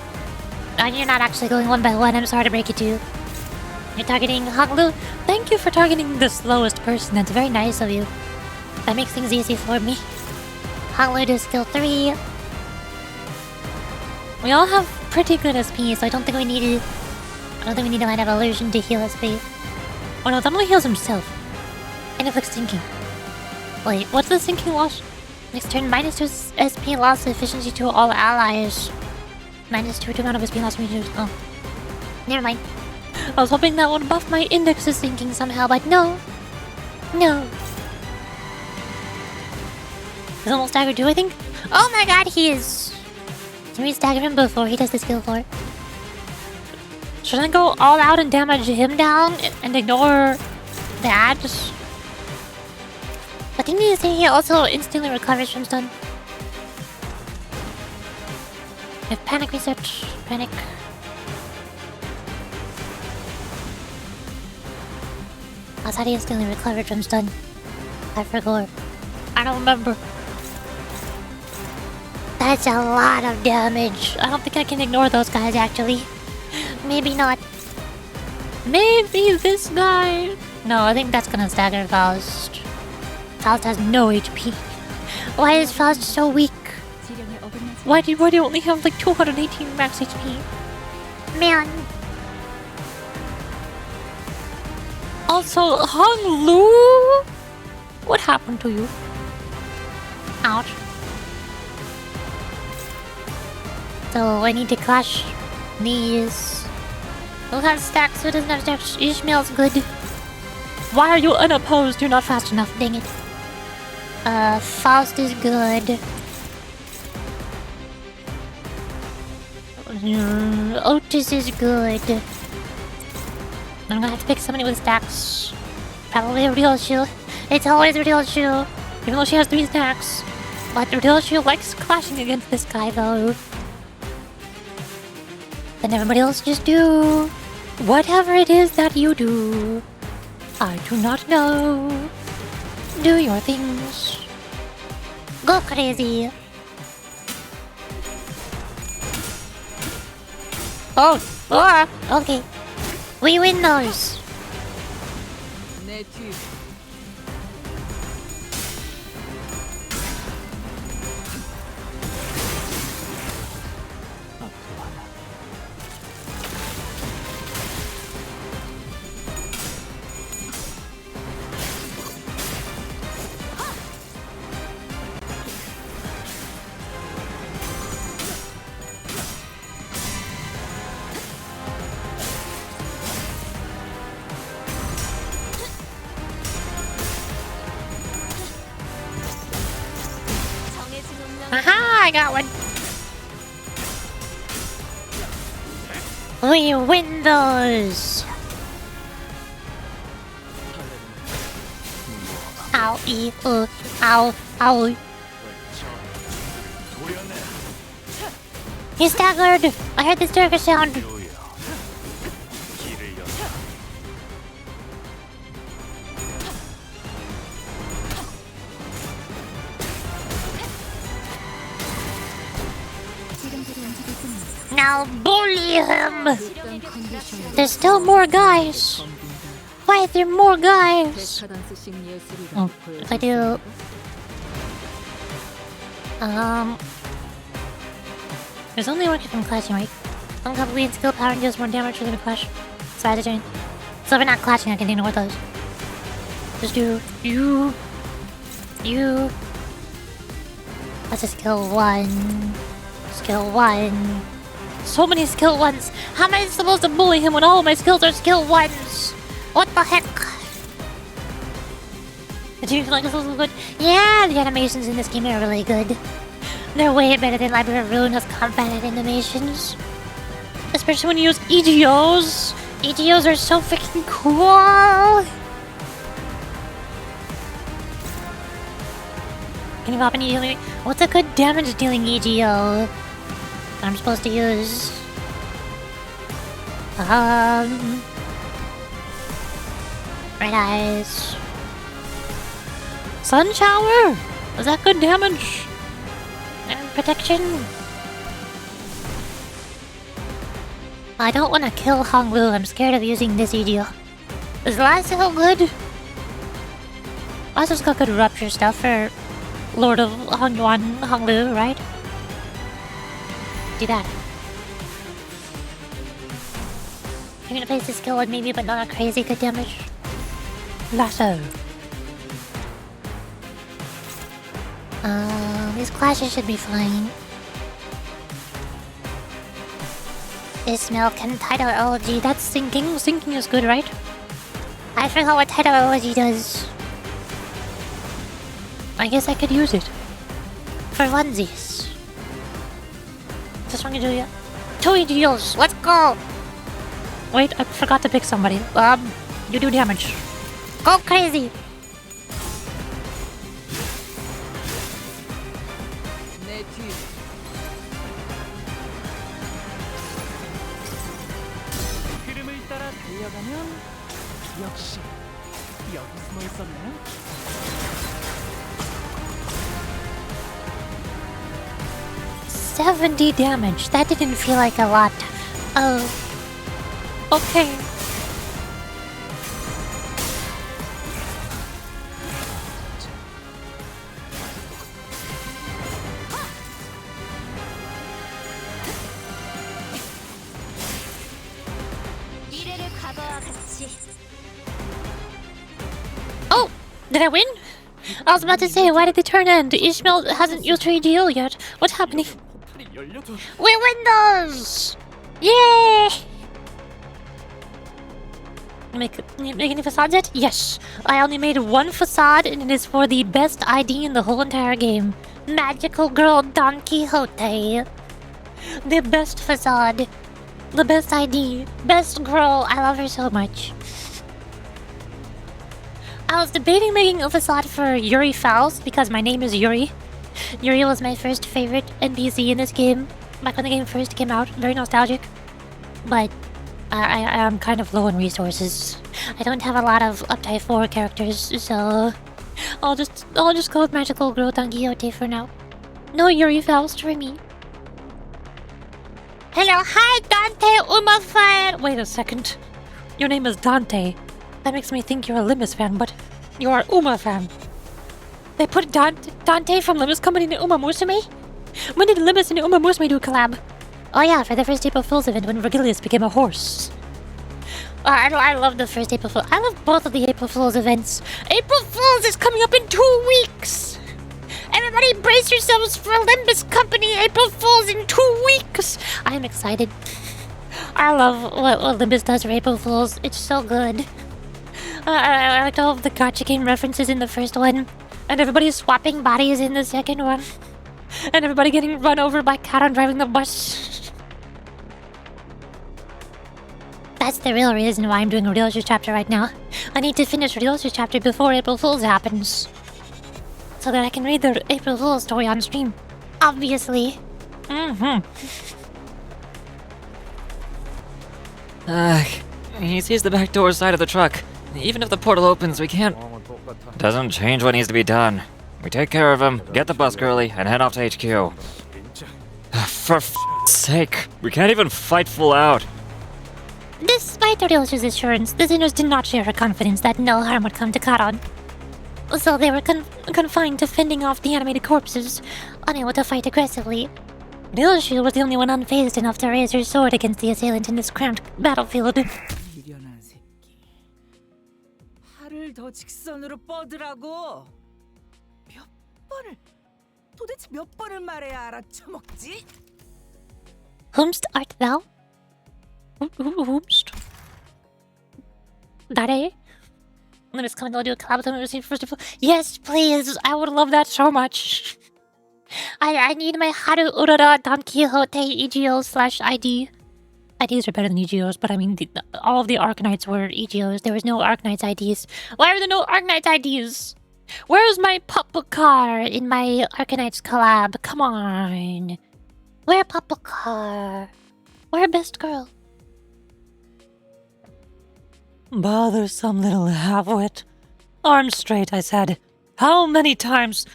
S1: You're not actually going one by one, I'm sorry to break it to you. You're targeting Honglu. Thank you for targeting the slowest person, that's very nice of you. That makes things easy for me. Honglu does skill 3. We all have pretty good SP, so I don't think we need to line evolution to heal SP. Oh no, that only heals himself. And it looks sinking. Wait, what's the sinking loss? Next turn, -2 SP loss efficiency to all allies. -2 to amount of SP loss reduced. Oh. Never mind. I was hoping that would buff my indexes sinking somehow, but no. No. Is almost stagger 2, I think? Oh my god, he is! Can we stagger him before he does the skill 4? Should I go all out and damage him down and ignore the ads? I think you say he also instantly recovers from stun. If panic research, panic. I thought he instantly recovered from stun. I forgot. I don't remember. That's a lot of damage. I don't think I can ignore those guys actually. Maybe not. Maybe this guy. No, I think that's gonna stagger Faust. Faust has no HP. Why is Faust so weak? Why do you only have like 218 max HP? Man. Also, Hung Lu? What happened to you? Ouch. So I need to clash these. Who has stacks? Who doesn't have stacks? Ishmael's good. Why are you unopposed? You're not fast enough, dang it. Faust is good. Otis is good. I'm gonna have to pick somebody with stacks. Probably Ryoshu. It's always Ryoshu. Even though she has 3 stacks. But Ryoshu likes clashing against this guy though. Then everybody else just do whatever it is that you do. I do not know. Do your things. Go crazy. Oh, okay. We win those.
S2: 내 뒤.
S1: Aha, I got one. We win those. Ow, ow, ow. He's staggered. I heard the stagger sound. Now bully him! There's still more guys! Why are there more guys? Oh, if I do... There's only one from clashing, right? Some complete skill power and deals more damage for the clash. So I had to turn. So if we're not clashing, I can ignore those. Just do... You... That's a skill 1. Skill 1. So many skill 1s. How am I supposed to bully him when all of my skills are skill 1s? What the heck? Do you feel like this was good? Yeah, the animations in this game are really good. They're way better than Library of Ruinous combat animations. Especially when you use EGOs. EGOs are so freaking cool. Can you pop any healing? What's a good damage dealing EGO? I'm supposed to use Red Eyes. Sun Shower! Is that good damage? And protection? I don't want to kill Honglu. I'm scared of using this EGO. Is Lasso good? Lasso's got good rupture stuff for Lord of Hongyuan Honglu, right? Do that. I'm gonna place this skill with maybe, but not a crazy good damage. Lasso. These clashes should be fine. Ismail can title OG. That's sinking. Sinking is good, right? I forgot what title OG does. I guess I could use it. For onesies. Just want to do it. 2 EGOs. Let's go! Wait, I forgot to pick somebody. You do damage. Go crazy!
S5: 역시 여기 숨어 있었나요?
S1: 70 damage. That didn't feel like a lot. Oh. Okay. Oh! Did I win? I was about to say, why did the turn end? Ishmael hasn't used her EGO yet. What's happening? We win those! Yay! Make any facades yet? Yes. I only made one facade and it is for the best ID in the whole entire game. Magical Girl Don Quixote. The best facade. The best ID. Best girl. I love her so much. I was debating making a facade for Yuri Faust because my name is Yuri. Yuri was my first favorite NPC in this game. Back when the game first came out. Very nostalgic. But I am kind of low on resources. I don't have a lot of Uptype 4 characters, so I'll just go with Magical Girl Don Quixote for now. No Yuri Faust for me. Hello, hi Dante Uma fan! Wait a second. Your name is Dante. That makes me think you're a Limbus fan, but you are Uma fan. They put Dante from Limbus Company in Uma Musume? When did Limbus and Uma Musume do a collab? Oh yeah, for the first April Fool's event when Vergilius became a horse. I love the first April Fool's. I love both of the April Fool's events. April Fool's is coming up in 2 weeks! Everybody brace yourselves for Limbus Company April Fool's in 2 weeks! I'm excited. I love what Limbus does for April Fool's. It's so good. I liked all of the gacha game references in the first one. And everybody swapping bodies in the second one. And everybody getting run over by Karen driving the bus. That's the real reason why I'm doing a Ryoshu chapter right now. I need to finish Ryoshu chapter before April Fool's happens. So that I can read the April Fool's story on stream. Obviously.
S8: He sees the back door side of the truck. Even if the portal opens, we can't... Doesn't change what needs to be done. We take care of him, get the bus early, and head off to HQ. For f***'s sake, we can't even fight full out.
S1: Despite Ryoshu's assurance, the Xenos did not share her confidence that no harm would come to Karon. So they were confined to fending off the animated corpses, unable to fight aggressively. Ryoshu was the only one unfazed enough to raise her sword against the assailant in this cramped battlefield.
S2: 미련한 새끼. 팔을 더 직선으로 뻗으라고. 도대체 몇 번을 말해야 알아쳐먹지?
S1: Whomst art thou? Whomst? Dare? When it's coming to do a collab with him, receive first of all. Yes, please! I would love that so much. I need my Haru Urara Don Quixote EGO/ID. IDs are better than EGOs, but I mean, all of the Arknights were EGOs. There was no Arknights IDs. Why are there no Arknights IDs? Where's my Puppakar in my Arknights collab? Come on. Where Puppakar? Where Best Girl?
S9: Bothersome little half-wit. Arms straight, I said. How many times...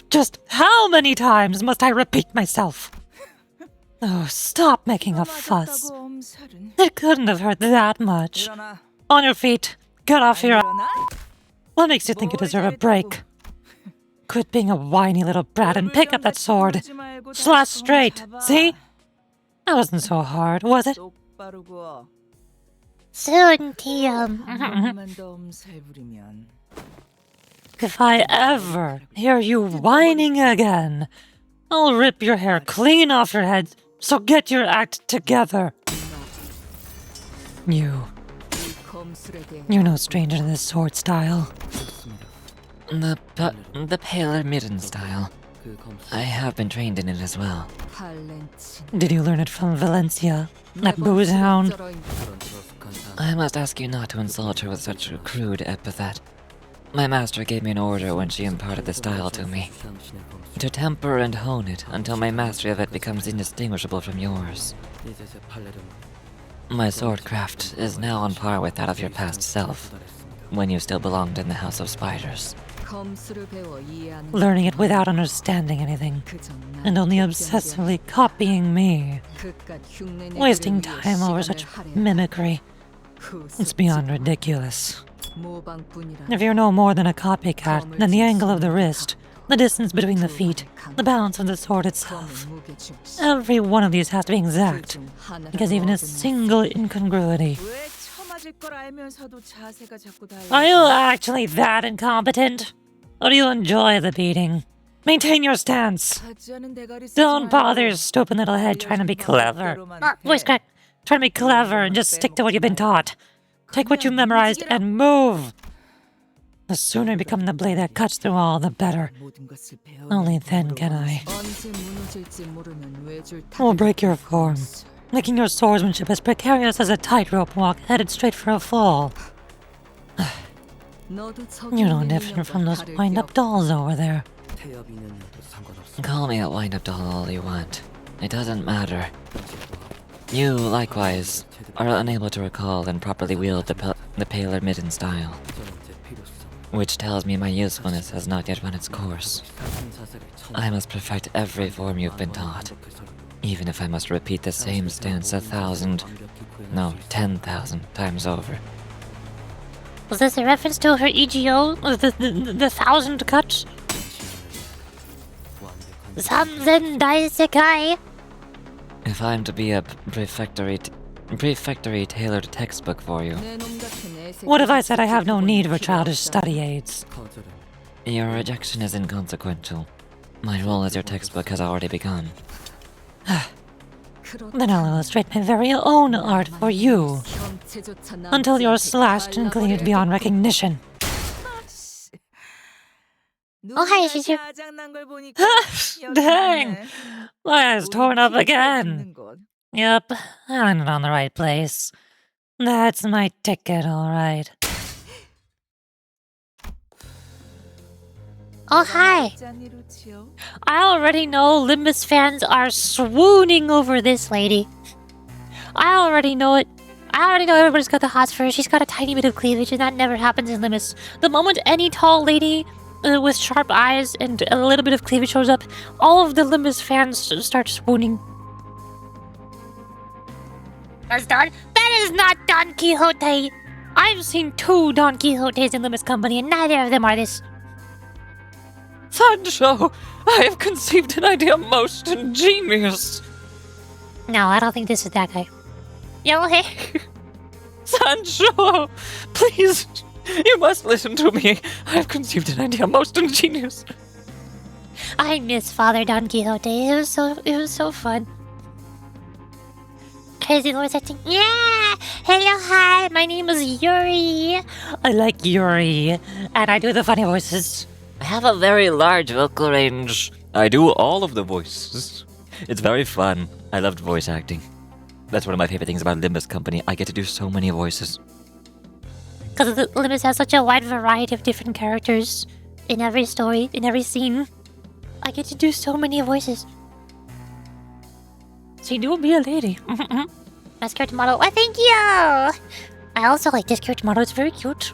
S9: Just how many times must I repeat myself? Oh, stop making a fuss. It couldn't have hurt that much. On your feet. Get off here. What makes you think you deserve a break? Quit being a whiny little brat and pick up that sword. Slash straight. See? That wasn't so hard, was it?
S1: Soon, TM.
S9: If I ever hear you whining again, I'll rip your hair clean off your head, so get your act together. You're no stranger to this sword style.
S8: The paler midden style. I have been trained in it as well.
S9: Did you learn it from Valencia, that booze hound?
S8: I must ask you not to insult her with such a crude epithet. My master gave me an order when she imparted the style to me. To temper and hone it until my mastery of it becomes indistinguishable from yours. My swordcraft is now on par with that of your past self, when you still belonged in the House of Spiders.
S9: Learning it without understanding anything, and only obsessively copying me. Wasting time over such mimicry. It's beyond ridiculous. If you're no more than a copycat, then the angle of the wrist, the distance between the feet, the balance of the sword itself, every one of these has to be exact, because even a single incongruity. Are you actually that incompetent? Or do you enjoy the beating? Maintain your stance. Don't bother your stupid little head trying to be clever. Voice crack. Try to be clever and just stick to what you've been taught. Take what you memorized and move. The sooner you become the blade that cuts through all, the better. Only then can I. We'll break your form, making your swordsmanship as precarious as a tightrope walk headed straight for a fall. You're no different from those wind-up dolls over there.
S8: Call me a wind-up doll all you want. It doesn't matter. You, likewise, are unable to recall and properly wield the paler midden style, which tells me my usefulness has not yet run its course. I must perfect every form you've been taught, even if I must repeat the same stance 10,000 times over.
S1: Was this a reference to her EGO? The 1,000 cuts? Zanzen Dai Saikai?
S8: If I'm to be a prefectory tailored textbook for you,
S9: What if I said I have no need for childish study aids?
S8: your rejection is inconsequential. My role as your textbook has already begun.
S9: Then I'll illustrate my very own art for you, until you're slashed and cleaved beyond recognition.
S1: Oh, hi, Shizu.
S9: Dang! My eye's torn up again. Yep, I landed on the right place. That's my ticket, alright.
S1: Oh, hi. I already know Limbus fans are swooning over this lady. I already know it. I already know everybody's got the hots for her. She's got a tiny bit of cleavage, and that never happens in Limbus. The moment any tall lady with sharp eyes and a little bit of cleavage shows up, all of the Limbus fans start swooning. That is not Don Quixote! I've seen 2 Don Quixotes in Limbus Company, and neither of them are this.
S9: Sancho, I have conceived an idea most ingenious.
S1: No, I don't think this is that guy. Yellow hair.
S9: Sancho, please, you must listen to me. I have conceived an idea most ingenious.
S1: I miss Father Don Quixote. It was so fun. Crazy voice acting. Yeah! Hello, hi, my name is Yuri.
S9: I like Yuri, and I do the funny voices.
S8: I have a very large vocal range. I do all of the voices. It's very fun. I loved voice acting. That's one of my favorite things about Limbus Company. I get to do so many voices.
S1: Because Limbus has such a wide variety of different characters in every story, in every scene. I get to do so many voices.
S9: She do be a lady.
S1: Best character model. Why, thank you! I also like this character model. It's very cute.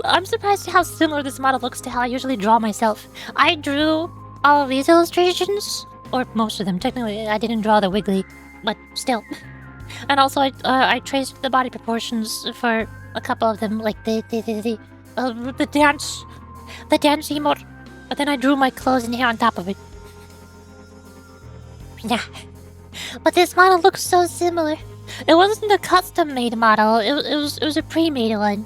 S1: I'm surprised at how similar this model looks to how I usually draw myself. I drew all of these illustrations, or most of them. Technically, I didn't draw the Wiggly, but still. And also, I traced the body proportions for a couple of them, like the dance emote. But then I drew my clothes and hair on top of it. Yeah. But this model looks so similar. It wasn't a custom-made model. It was a pre-made one.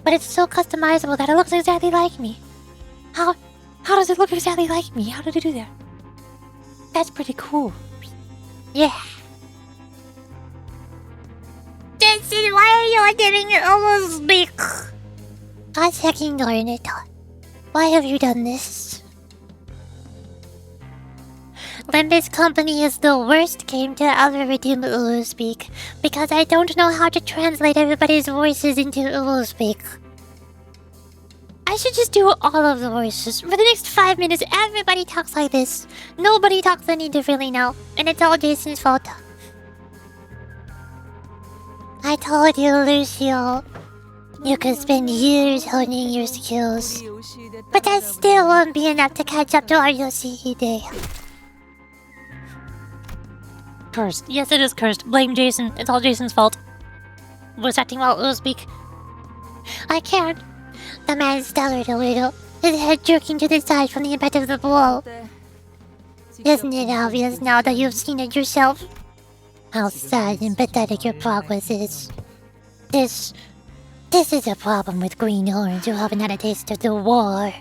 S1: but it's so customizable that it looks exactly like me. How does it look exactly like me? How did it do that? That's pretty cool. Yeah. Jason, why are you giving it almost big? God fucking darn it. Why have you done this? Limbus Company is the worst game to ever redeem Uluspeak because I don't know how to translate everybody's voices into Uluspeak. I should just do all of the voices. For the next 5 minutes, everybody talks like this. Nobody talks any differently now, and it's all Jason's fault. I told you, Lucio, you could spend years honing your skills, but that still won't be enough to catch up to our Yoshihide. Cursed. Yes, it is cursed. Blame Jason. It's all Jason's fault. Was acting well, Uluspeak. I can't. The man stuttered a little, his head jerking to the side from the impact of the blow. Isn't it obvious now that you've seen it yourself? How sad and pathetic your progress is. This is a problem with greenhorns who haven't had a taste of the war.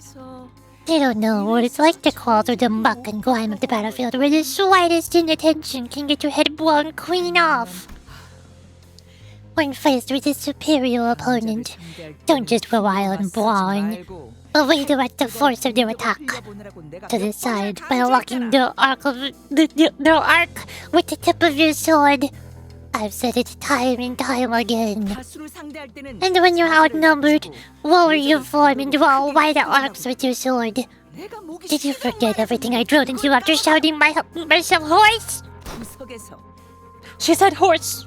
S1: They don't know what it's like to crawl through the muck and grime of the battlefield where the slightest inattention can get your head blown clean off. When faced with a superior opponent, don't just rely on brawn, but redirect the force of their attack to the side by locking their arc with the tip of your sword. I've said it time and time again. And when you're outnumbered, lower your form and draw wider arcs with your sword. Did you forget everything I drilled into you after shouting myself horse?
S9: She said horse.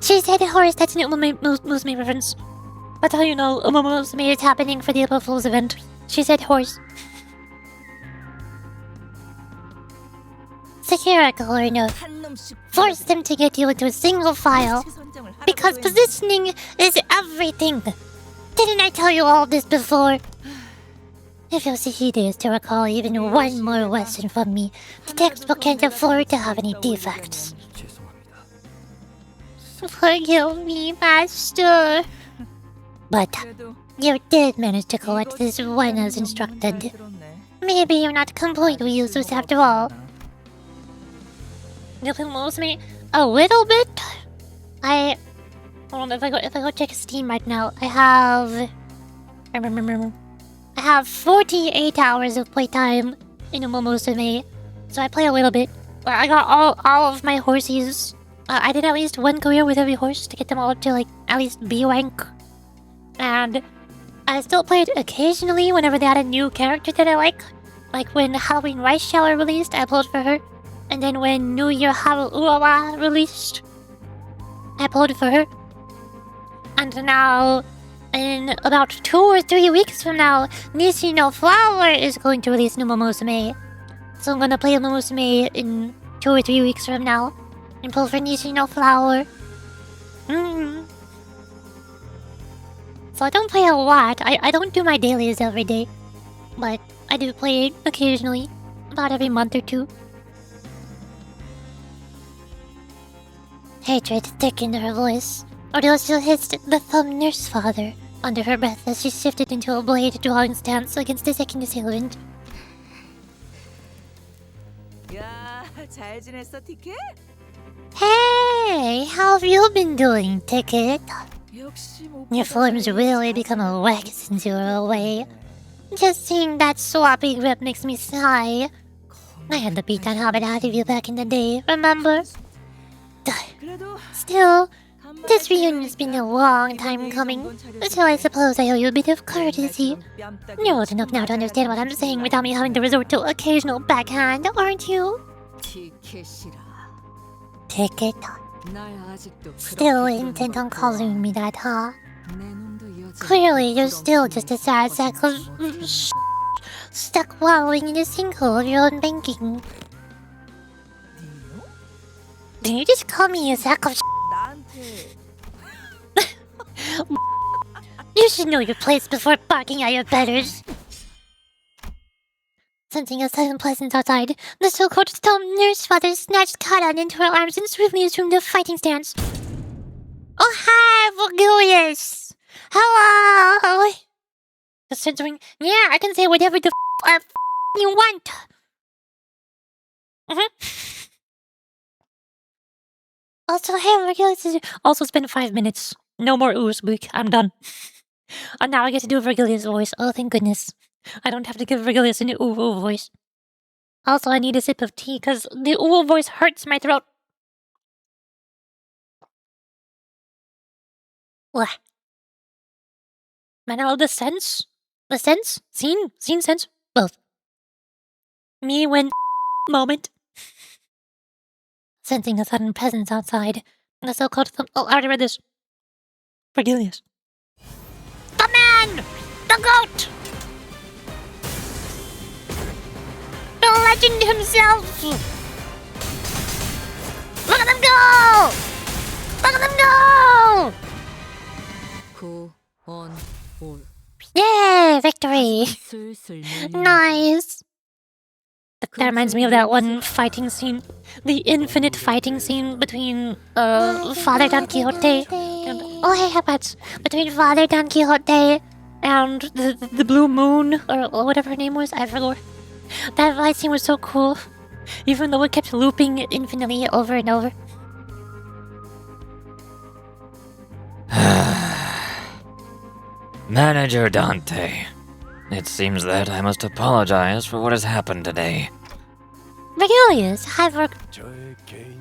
S1: She said horse, that's an Musume reference. That's how you know Musume is happening for the April Fool's event. She said horse. Satirical or no, force them to get you into a single file, because positioning is everything. Didn't I tell you all this before? If Yoshihide is to recall even one more lesson from me, the textbook can't afford to have any defects. Forgive me, Master. But you did manage to collect this one as instructed. Maybe you're not completely useless after all. You can lose me a little bit. Hold on, if I go check Steam right now, I have 48 hours of playtime in Musume, so I play a little bit. I got all of my horses. I did at least one career with every horse to get them all up to like at least B rank, and I still play it occasionally whenever they add a new character that I like. Like when Halloween Rice Shower released, I pulled for her. And then when New Year Haru Urawa released, I pulled for her. And now, in about 2 or 3 weeks from now, Nishi no Flower is going to release new Musume. So I'm gonna play Musume in 2 or 3 weeks from now, and pull for Nishi no Flower. So I don't play a lot. I don't do my dailies every day, but I do play it occasionally, about every month or two. Hatred thickened her voice. Ryoshu hissed the thumb nurse father under her breath as she shifted into a blade drawing stance against the second assailant. Hey, how have you been doing, Ticket? Your form's really become a wreck since you were away. Just seeing that sloppy grip makes me sigh. I had the beat-down habit out of you back in the day, remember? Still, this reunion's been a long time coming, so I suppose I owe you a bit of courtesy. You're old enough now to understand what I'm saying without me having to resort to occasional backhand, aren't you? Ticket. Still intent on calling me that, huh? Clearly, you're still just a sad sack of stuck wallowing in a sinkhole of your own banking. Did you just call me a sack of You should know your place before barking at your betters. Sensing a sudden presence outside, the so-called thumb nurse father snatched Katan into her arms and swiftly assumed a fighting stance. Oh, hi, Vergilius! Hello! censoring. Yeah, I can say whatever the you want. Also, hey, Vergilius. Also, it's been 5 minutes. No more oohs, week. I'm done. And now I get to do Vergilius' voice. Oh, thank goodness. I don't have to give Vergilius an ooh voice. Also, I need a sip of tea because the ooh voice hurts my throat. What? Man, I love the sense. The sense? Scene sense? Both. Me when moment. Sensing a sudden presence outside. The so-called oh, I already read this. Vergilius. The man! The goat! The legend himself! Look at them go! Look at them go!
S2: 구, 원, 올.
S1: Yay! Victory!
S2: 슬슬
S1: Nice! That reminds me of that one fighting scene. The infinite fighting scene between Father Don Quixote and... Oh, hey, Hepats! Between Father Don Quixote and the Blue Moon, or whatever her name was, I forgot. That fight scene was so cool. Even though it kept looping infinitely over and over.
S8: Manager Dante. It seems that I must apologize for what has happened today.
S1: Vergilius, hi,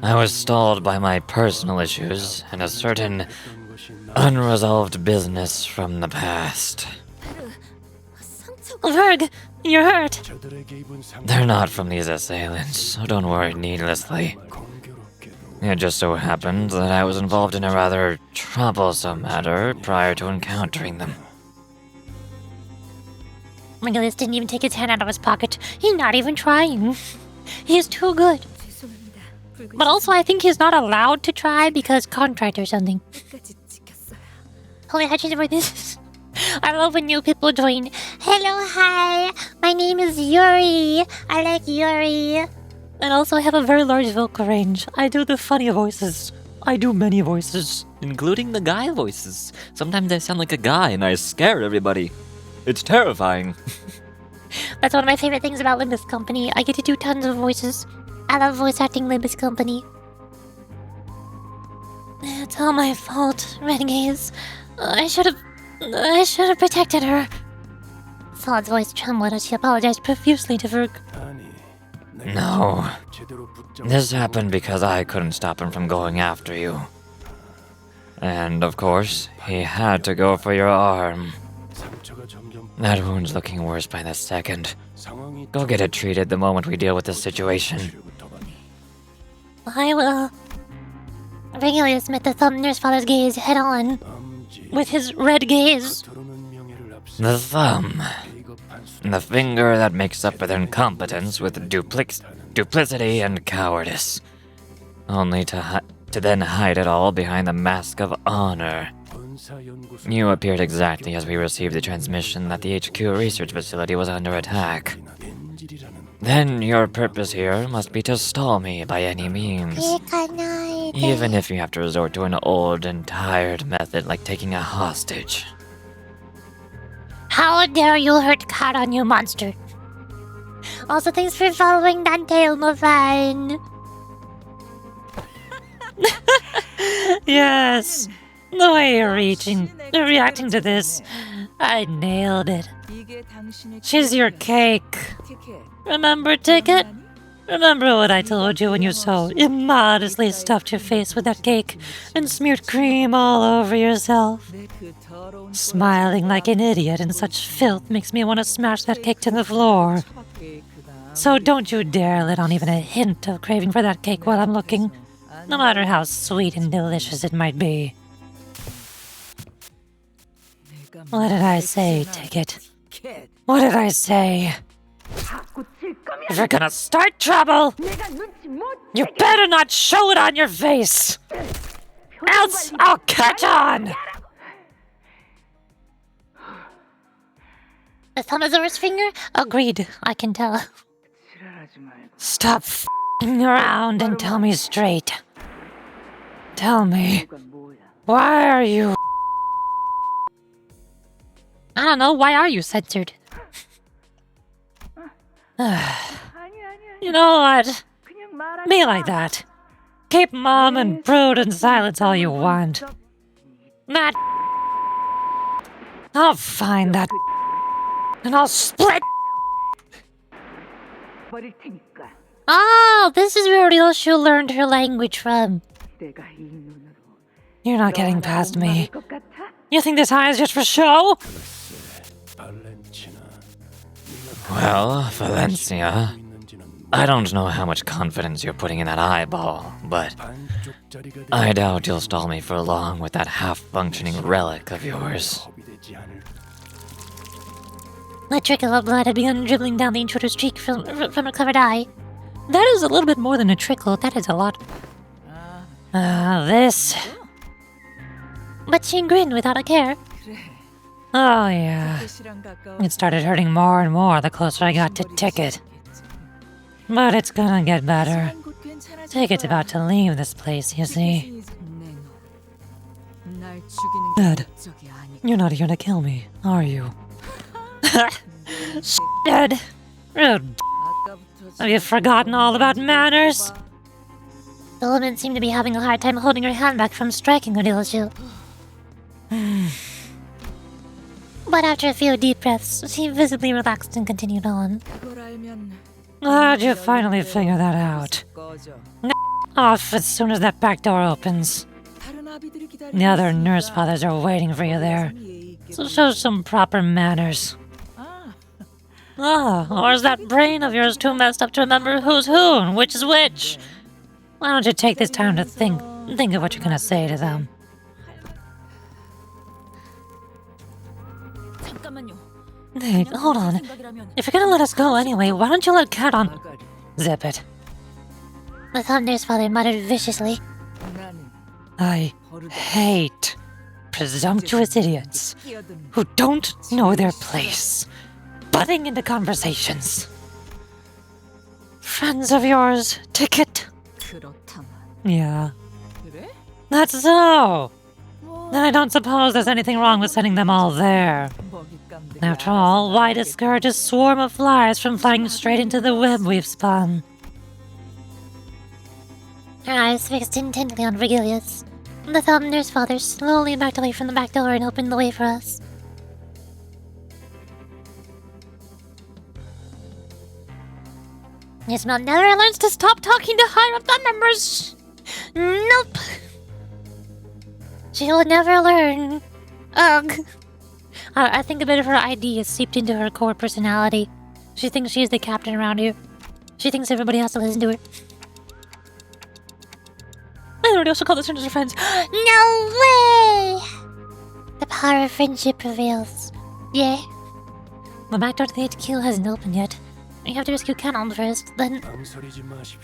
S8: I was stalled by my personal issues and a certain unresolved business from the past.
S1: Verg, you're hurt.
S8: They're not from these assailants, so don't worry needlessly. It just so happened that I was involved in a rather troublesome matter prior to encountering them.
S1: Vergilius didn't even take his hand out of his pocket. He's not even trying. He's too good. But also, I think he's not allowed to try because contract or something. Holy, I changed my this. I love when new people join. Hello, hi. My name is Yuri. I like Yuri. And also, I have a very large vocal range. I do the funny voices. I do many voices.
S8: Including the guy voices. Sometimes I sound like a guy and I scare everybody. It's terrifying.
S1: That's one of my favorite things about Limbus Company. I get to do tons of voices. I love voice acting Limbus Company. It's all my fault, Renegades. I should have protected her. Solid's voice trembled as she apologized profusely to Verg.
S8: No. This happened because I couldn't stop him from going after you. And of course, he had to go for your arm. That wound's looking worse by the second. Go get it treated the moment we deal with this situation.
S1: I will. Vergilius met the Thumbner's father's gaze head on. With his red gaze.
S8: The thumb. The finger that makes up for their incompetence with duplicity and cowardice. Only to then hide it all behind the mask of honor. You appeared exactly as we received the transmission that the HQ research facility was under attack. Then your purpose here must be to stall me by any means. Even if you have to resort to an old and tired method like taking a hostage.
S1: How dare you hurt Kara, you monster. Also, thanks for following Dante Elmofan.
S9: Yes. The way you're reacting to this, I nailed it. She's your cake. Remember, Ticket? Remember what I told you when you so immodestly stuffed your face with that cake and smeared cream all over yourself? Smiling like an idiot in such filth makes me want to smash that cake to the floor. So don't you dare let on even a hint of craving for that cake while I'm looking, no matter how sweet and delicious it might be. What did I say, Ticket? What did I say? If you're gonna start trouble, you better not show it on your face! Else I'll catch on!
S1: The thumb is the worst finger? Agreed, I can tell.
S9: Stop f***ing around and tell me straight. Tell me, why are you
S1: I don't know, why are you censored?
S9: You know what? Be like that. Keep mum and brood in silence all you want. That I'll find that and I'll split.
S3: 버릴 테니까
S1: Oh, this is where Ryoshu learned her language from.
S3: 내가 이 눈으로
S9: You're not getting past me.
S3: 것 같아?
S9: You think this eye is just for show?
S8: Well, Valencia, I don't know how much confidence you're putting in that eyeball, but I doubt you'll stall me for long with that half-functioning relic of yours.
S1: A trickle of blood had begun dribbling down the intruder's cheek from her covered eye.
S9: That is a little bit more than a trickle. That is a lot. This.
S1: But she grinned without a care.
S9: Oh, yeah. It started hurting more and more the closer I got to Ticket. But it's gonna get better. Ticket's about to leave this place, you see. Dead. You're not here to kill me, are you? Dead. Rude. Have you forgotten all about manners?
S1: The woman seemed to be having a hard time holding her hand back from striking Ryoshu. But after a few deep breaths, she visibly relaxed and continued on.
S9: How'd you finally figure that out? Off as soon as that back door opens. The other nurse fathers are waiting for you there. So show some proper manners. Oh, or is that brain of yours too messed up to remember who's who and which is which? Why don't you take this time to think of what you're gonna say to them? Hey, hold on. If you're gonna let us go anyway, why don't you let Cat on? Zip it.
S1: The Thunder's father muttered viciously.
S9: I hate presumptuous idiots who don't know their place, butting into conversations. Friends of yours, Ticket? Yeah. That's so! Then I don't suppose there's anything wrong with sending them all there. After all, why discourage a swarm of flies from flying straight into the web we've spun?
S1: Her eyes fixed intently on Virgilius. The Thunder's father slowly backed away from the back door and opened the way for us. Ismael never learns to stop talking to higher up members. Nope. She'll never learn. Ugh. I think a bit of her ID has seeped into her core personality. She thinks she's the captain around here. She thinks everybody has to listen to her. Everybody also call the strangers her friends. No way! The power of friendship prevails. Yeah.
S9: The back door to the HQ hasn't opened yet.
S1: You have to rescue Canto first, then...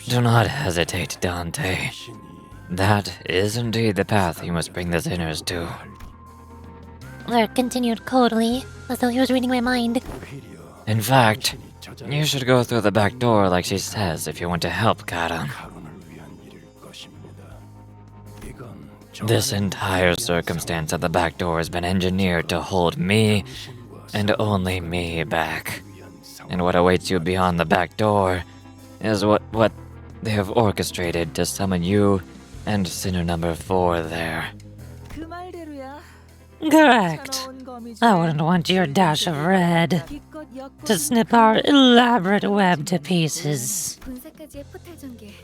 S8: Do not hesitate, Dante. That is indeed the path you must bring the sinners to.
S1: Lurk continued coldly, as though he was reading my mind.
S8: In fact, you should go through the back door like she says if you want to help Karan. This entire circumstance at the back door has been engineered to hold me, and only me, back. And what awaits you beyond the back door is what they have orchestrated to summon you and sinner number 4 there.
S9: Correct. I wouldn't want your dash of red to snip our elaborate web to pieces.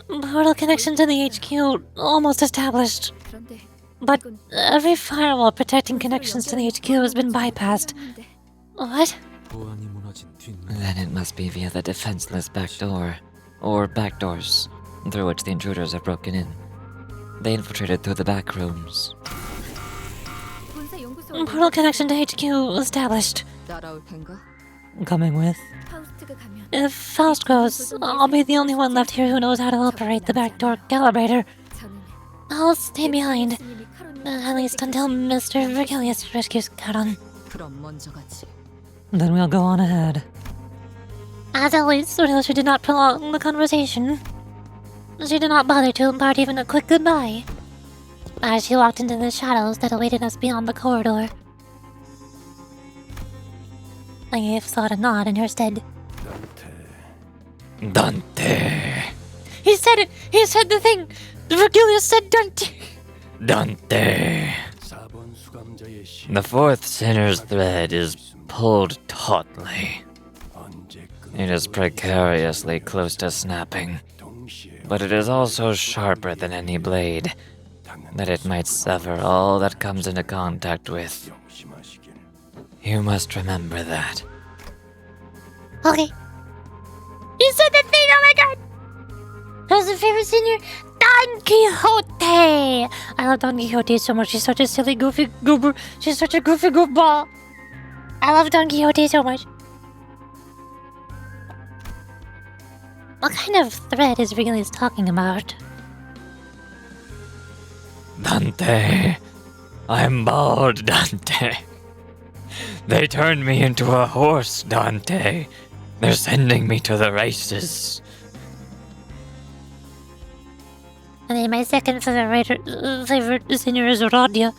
S9: Portal connection to the HQ almost established. But every firewall protecting connections to the HQ has been bypassed. What?
S8: Then it must be via the defenseless back door, or back doors, through which the intruders have broken in. They infiltrated through the back rooms.
S9: Portal connection to HQ established. Coming with. If Faust goes, I'll be the only one left here who knows how to operate the backdoor calibrator. I'll stay behind, at least until Mr. Virgilius rescues Karan. Then we'll go on ahead.
S1: As always, Ryoshu did not prolong the conversation. She did not bother to impart even a quick goodbye, as she walked into the shadows that awaited us beyond the corridor. I gave Thought a nod in her stead.
S8: Dante.
S1: He said it! He said the thing! Virgilius said Dante!
S8: Dante. The fourth sinner's thread is pulled tautly. It is precariously close to snapping, but it is also sharper than any blade, that it might sever all that comes into contact with. You must remember that.
S1: Okay. You said the thing! Oh my god! Who's the favorite senior? Don Quixote! I love Don Quixote so much. She's such a silly, goofy goober. She's such a goofy goofball. I love Don Quixote so much. What kind of thread is Virgilius talking about?
S8: Dante. I'm bald, Dante. They turned me into a horse, Dante. They're sending me to the races.
S1: And then my second favorite senior is Rodia.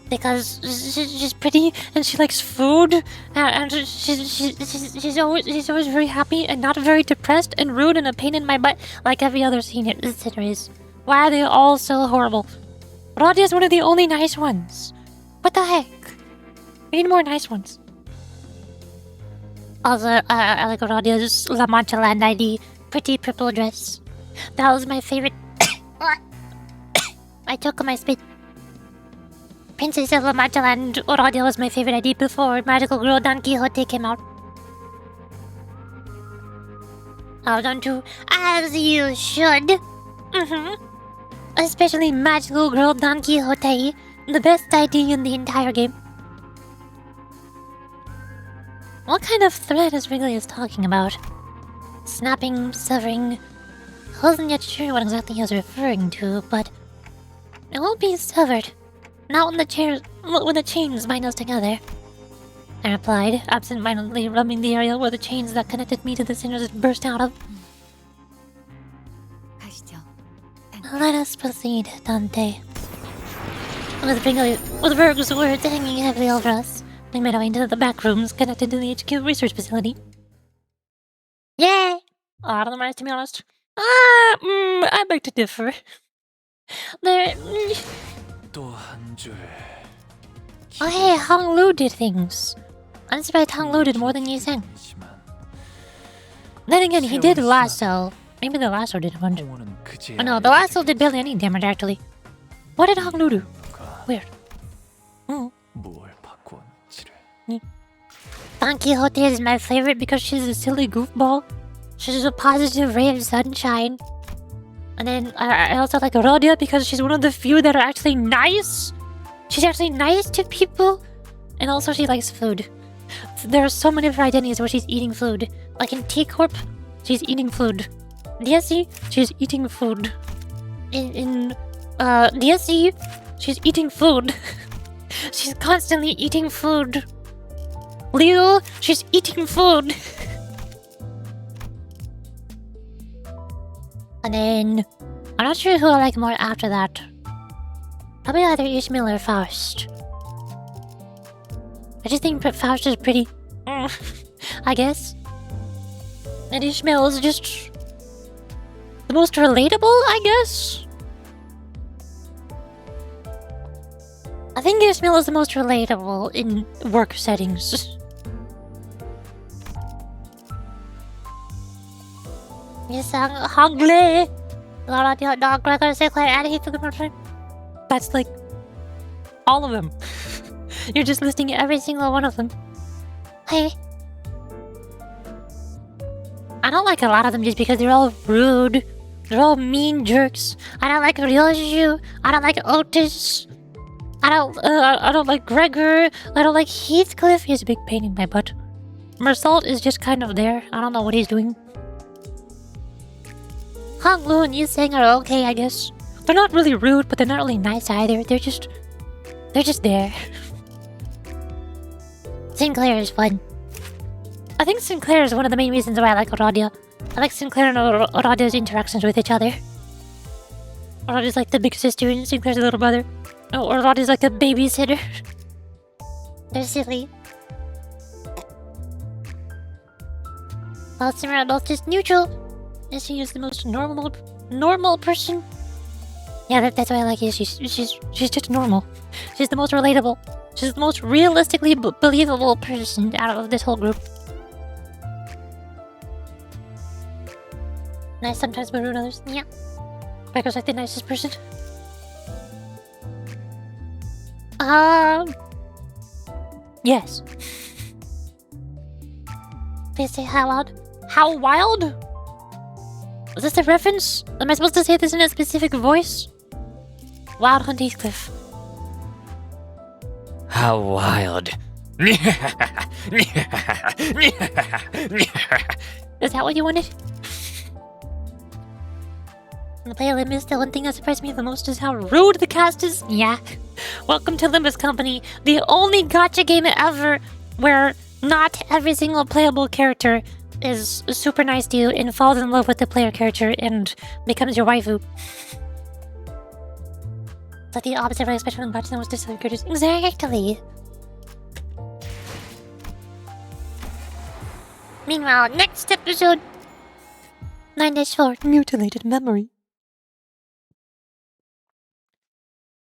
S1: Because she's pretty and she likes food and she's always very happy and not very depressed and rude and a pain in my butt like every other senior is. Why are they all so horrible? Rodia is one of the only nice ones. What the heck? We need more nice ones. Also, I like Rodia's La Mancha Land ID, pretty purple dress. That was my favorite. I took my spit. Princess of La Mancha Land Rodia was my favorite ID before Magical Girl Don Quixote came out. Oh, don't you? As you should. Especially Magical Girl Don Quixote, the best ID in the entire game. What kind of thread is Virgilius talking about? Snapping, severing. I wasn't yet sure what exactly he was referring to, but it won't be severed. Not when the chains bind us together. I replied, absent-mindedly rubbing the area where the chains that connected me to the sinners had burst out of.
S7: 가시죠.
S1: Let us proceed, Dante. With Virg's words hanging heavily over us, we made our way into the back rooms connected to the HQ research facility. Yay! A lot of them are, to be honest. I beg to differ. There. Oh hey, Hong Lu did things. I'm surprised Hong Lu did more than Yi Sang. Then again, he did lasso. Maybe the lasso did a bunch. Oh no, the lasso did barely any damage actually. What did Hong Lu do? Weird. Don Quixote is my favorite because she's a silly goofball. She's a positive ray of sunshine. And then I also like Rodia because she's one of the few that are actually nice. She's actually nice to people. And also she likes food. There are so many of her identities where she's eating food. Like in T-Corp, she's eating food. DSC, she's eating food. In DSC, she's eating food. She's constantly eating food. Leo, she's eating food. And then, I'm not sure who I like more after that. Probably either Ishmael or Faust. I just think Faust is pretty. I guess. And Ishmael is just the most relatable, I guess. I think Ishmael is the most relatable in work settings. Yes, Hongle. Hot dog, regular Saikai, and he took it. That's like all of them. You're just listing every single one of them. Hey. I don't like a lot of them just because they're all rude. They're all mean jerks. I don't like Ryoshu. I don't like Otis. I don't like Gregor. I don't like Heathcliff. He's a big pain in my butt. Mersault is just kind of there. I don't know what he's doing. Hong Lu and Yi Sang are okay, I guess. They're not really rude, but they're not really nice either. They're just there. Sinclair is fun. I think Sinclair is one of the main reasons why I like Rodia. I like Sinclair and Rodia's interactions with each other. Rodia's like the big sister and Sinclair's the little brother. Oh, or Rodia's like the babysitter. They're silly. Bouncing around both just neutral. Is she is the most normal person? Yeah, that's why I like her. She's just normal. She's the most relatable. She's the most realistically believable person out of this whole group. Nice sometimes, but rude others. Yeah. Becca's like the nicest person. Yes. They say how wild? How wild? Is this a reference? Am I supposed to say this in a specific voice? Wild Hunt Heathcliff.
S8: How wild.
S1: Is that what you wanted? In the play of Limbus, the one thing that surprised me the most is how rude the cast is. Yeah. Welcome to Limbus Company, the only gacha game ever where not every single playable character is super nice to you and falls in love with the player character and becomes your waifu. It's like the opposite of what I expect from gacha, the most disliked characters. Exactly. Meanwhile, next episode 9-4 Mutilated Memory.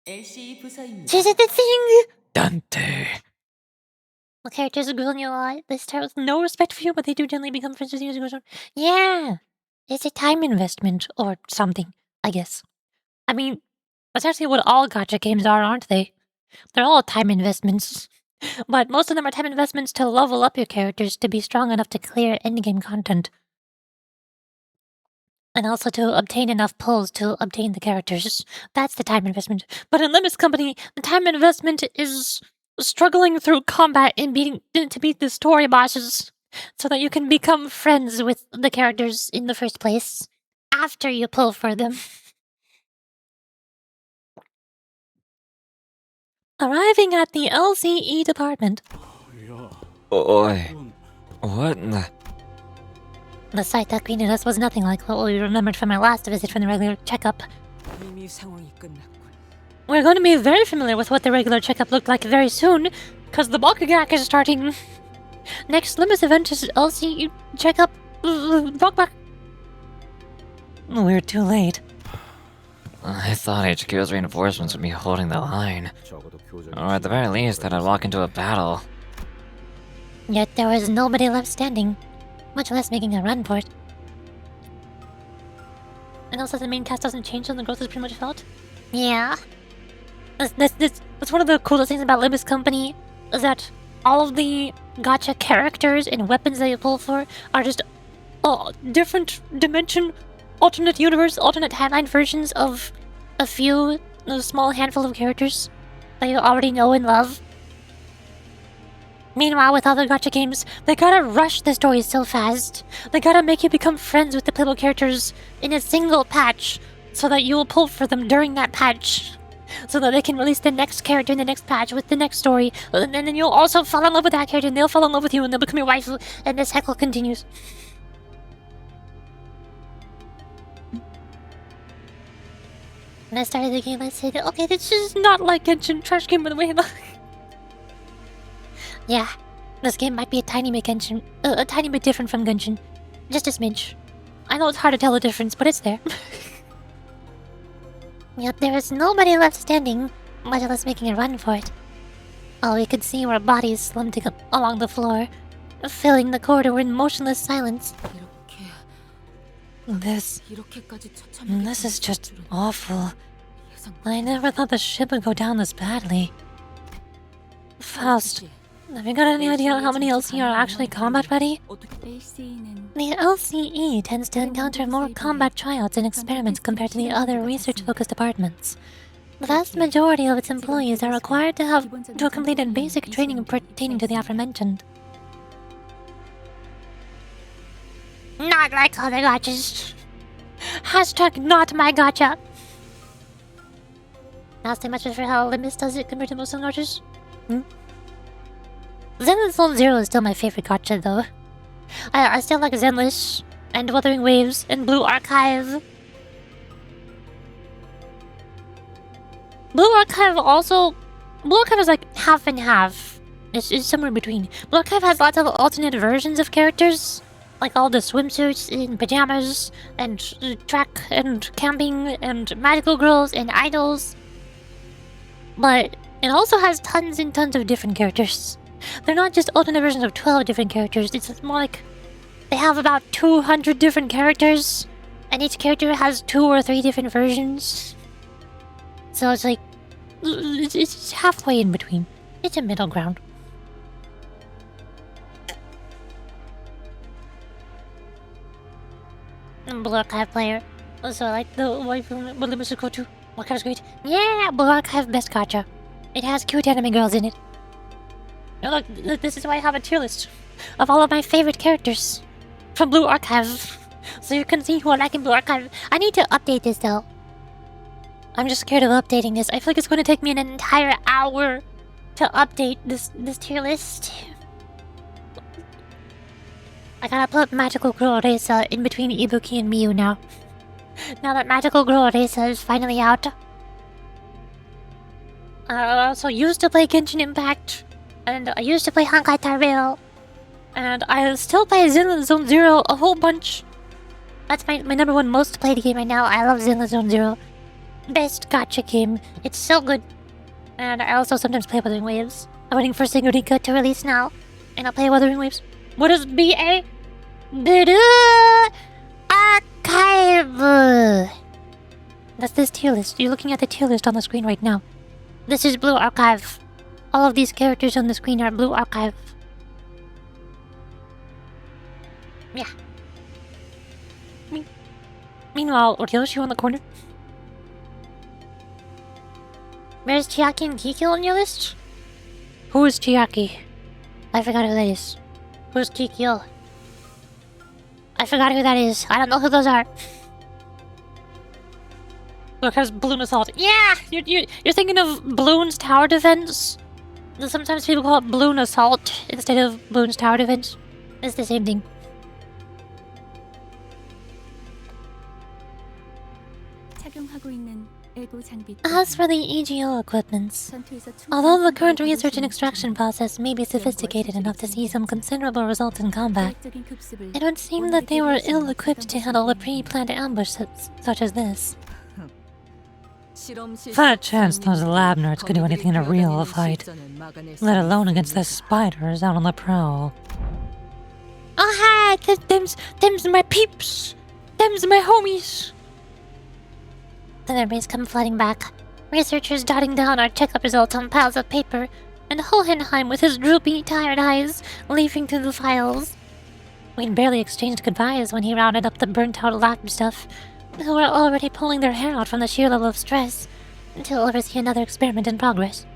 S2: LC 부서입니다.
S1: She's at the thing!
S8: Dante.
S1: The characters are grilling you a lot. They start with no respect for you, but they do generally become friends with you as it goes on. Yeah! It's a time investment, or something, I guess. I mean, that's actually what all gacha games are, aren't they? They're all time investments. But most of them are time investments to level up your characters to be strong enough to clear endgame content. And also to obtain enough pulls to obtain the characters. That's the time investment. But in Limbus Company, the time investment is struggling through combat and to beat the story bosses so that you can become friends with the characters in the first place after you pull for them. Arriving at the LCE department.
S8: Oi. What in the...
S1: The sight that greeted us was nothing like what we remembered from our last visit from the regular checkup.
S2: 이미 상황이 끝났군.
S1: We're going to be very familiar with what the regular checkup looked like very soon, because the Bakugak is starting. Next Limbus event is LCE checkup. Bakbak. We're too late.
S8: I thought HQ's reinforcements would be holding the line. Or at the very least, that I'd walk into a battle.
S1: Yet there was nobody left standing, much less making a run for it. And also the main cast doesn't change and the growth is pretty much felt. Yeah. That's one of the coolest things about Limbus Company, is that all of the gacha characters and weapons that you pull for are just different dimension, alternate universe, alternate timeline versions of a small handful of characters that you already know and love. Meanwhile, with other gacha games, they gotta rush the story so fast. They gotta make you become friends with the playable characters in a single patch, so that you will pull for them during that patch. So that they can release the next character in the next patch with the next story. And then you'll also fall in love with that character, and they'll fall in love with you, and they'll become your waifu, and the cycle continues. When I started the game, I said, okay, this is not like Genshin Trash Game by the way. Yeah, this game might be a tiny bit Genshin, a tiny bit different from Genshin. Just a smidge. I know it's hard to tell the difference, but it's there. Yet there is nobody left standing, much less making a run for it. All we could see were bodies slumped along the floor, filling the corridor in motionless silence. This is just awful. I never thought the ship would go down this badly. Faust, have you got any idea how many LCE are actually combat ready? The LCE tends to encounter more combat tryouts and experiments compared to the other research-focused departments. The vast majority of its employees are required to have completed basic training pertaining to the aforementioned. Not like other gachas. Hashtag not my gacha. Not so much for how Limbus does it compared to most other gachas. Zenless Zone Zero is still my favorite gacha though. I still like Zenless, and Wuthering Waves, and Blue Archive. Blue Archive is like half and half. It's somewhere in between. Blue Archive has lots of alternate versions of characters like all the swimsuits and pajamas and track and camping and magical girls and idols. But it also has tons and tons of different characters. They're not just alternate versions of 12 different characters. It's more like they have about 200 different characters, and each character has 2 or 3 different versions. So it's like it's halfway in between. It's a middle ground. Blue Archive player. Also, I like the wife from What Limits to Go to. Archive's great. Yeah, Blue Archive best gacha. It has cute anime girls in it. Oh, look, this is why I have a tier list of all of my favorite characters from Blue Archive. So you can see who I like in Blue Archive. I need to update this though. I'm just scared of updating this. I feel like it's going to take me an entire hour to update this tier list. I gotta put Magical Girl Reza in between Ibuki and Miyu now. Now that Magical Girl Reza is finally out. I also used to play Genshin Impact, and I used to play Honkai Star Rail, and I still play Zenless Zone Zero a whole bunch. That's my number one most played game right now. I love Zenless Zone Zero. Best gacha game. It's so good. And I also sometimes play Wuthering Waves. I'm waiting for Sigurika to release now, and I'll play Wuthering Waves. What is BA? Blue Archive! That's this tier list. You're looking at the tier list on the screen right now. This is Blue Archive. All of these characters on the screen are Blue Archive. Yeah. Meanwhile, Ryoshu on the corner. Where's Chiaki and Kikyo on your list? Who is Chiaki? I forgot who that is. Who's Kikyo? I forgot who that is. I don't know who those are. Look, there's Balloon Assault. Yeah! You're thinking of Bloon's Tower Defense? Sometimes people call it Balloon Assault instead of Bloon's Tower Defense. It's the same thing. As for the EGO equipments, although the current research and extraction process may be sophisticated enough to see some considerable results in combat, it would seem that they were ill-equipped to handle a pre-planned ambush such as this.
S9: Fat chance those lab nerds could do anything in a real fight, let alone against the spiders out on the prowl.
S1: Oh hi, them's my peeps! Them's my homies! Then everybody's come flooding back. Researchers jotting down our checkup results on piles of paper, and Hohenheim with his droopy, tired eyes leafing through the files. We'd barely exchanged goodbyes when he rounded up the burnt-out lab stuff, who were already pulling their hair out from the sheer level of stress, to oversee another experiment in progress.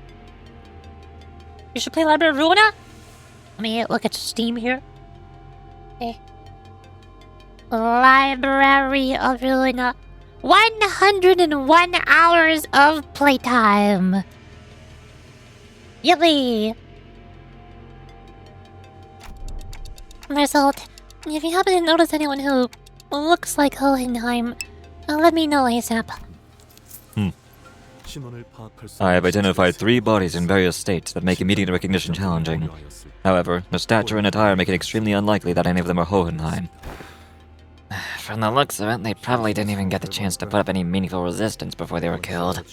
S1: You should play Library of Ruina? Let me look at Steam here. Okay. Library of Ruina. 101 hours of playtime. Yippee! Result. If you happen to notice anyone who looks like Hohenheim, let me know ASAP.
S8: I have identified 3 bodies in various states that make immediate recognition challenging. However, the stature and attire make it extremely unlikely that any of them are Hohenheim. From the looks of it, they probably didn't even get the chance to put up any meaningful resistance before they were killed.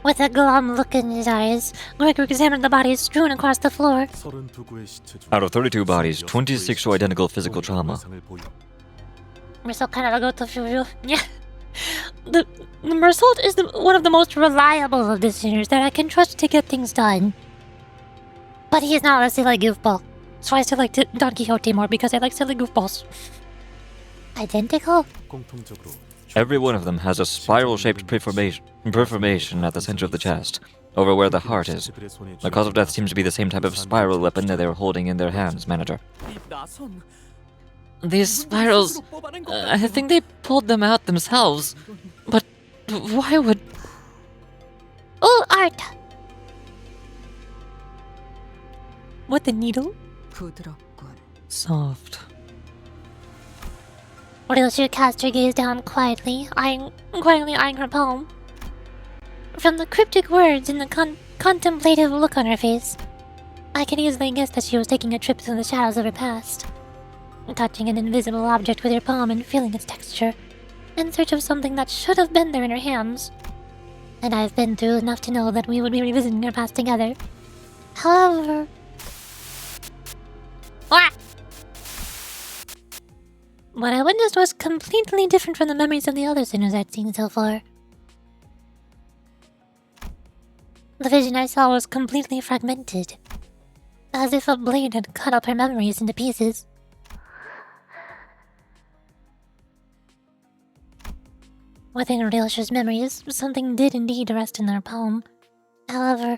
S1: With a glum look in his eyes, Gregor examined the bodies strewn across the floor.
S8: Out of 32 bodies, 26 show identical physical trauma.
S1: Yeah. The Mersault is one of the most reliable of the sinners that I can trust to get things done. But he is not a silly goofball. So I still like Don Quixote more because I like silly goofballs. Identical?
S8: Every one of them has a spiral-shaped perforation at the center of the chest, over where the heart is. The cause of death seems to be the same type of spiral weapon that they were holding in their hands, Manager. These spirals... I think they pulled them out themselves. But why would...
S1: Oh, art!
S9: With the needle? Soft.
S1: Ryoshu cast her gaze down quietly eyeing her palm. From the cryptic words and the contemplative look on her face, I can easily guess that she was taking a trip through the shadows of her past, touching an invisible object with her palm and feeling its texture, in search of something that should have been there in her hands. And I've been through enough to know that we would be revisiting her past together. However... What I witnessed was completely different from the memories of the other sinners I'd seen so far. The vision I saw was completely fragmented, as if a blade had cut up her memories into pieces. Within Ryoshu's memories, something did indeed rest in their palm. However,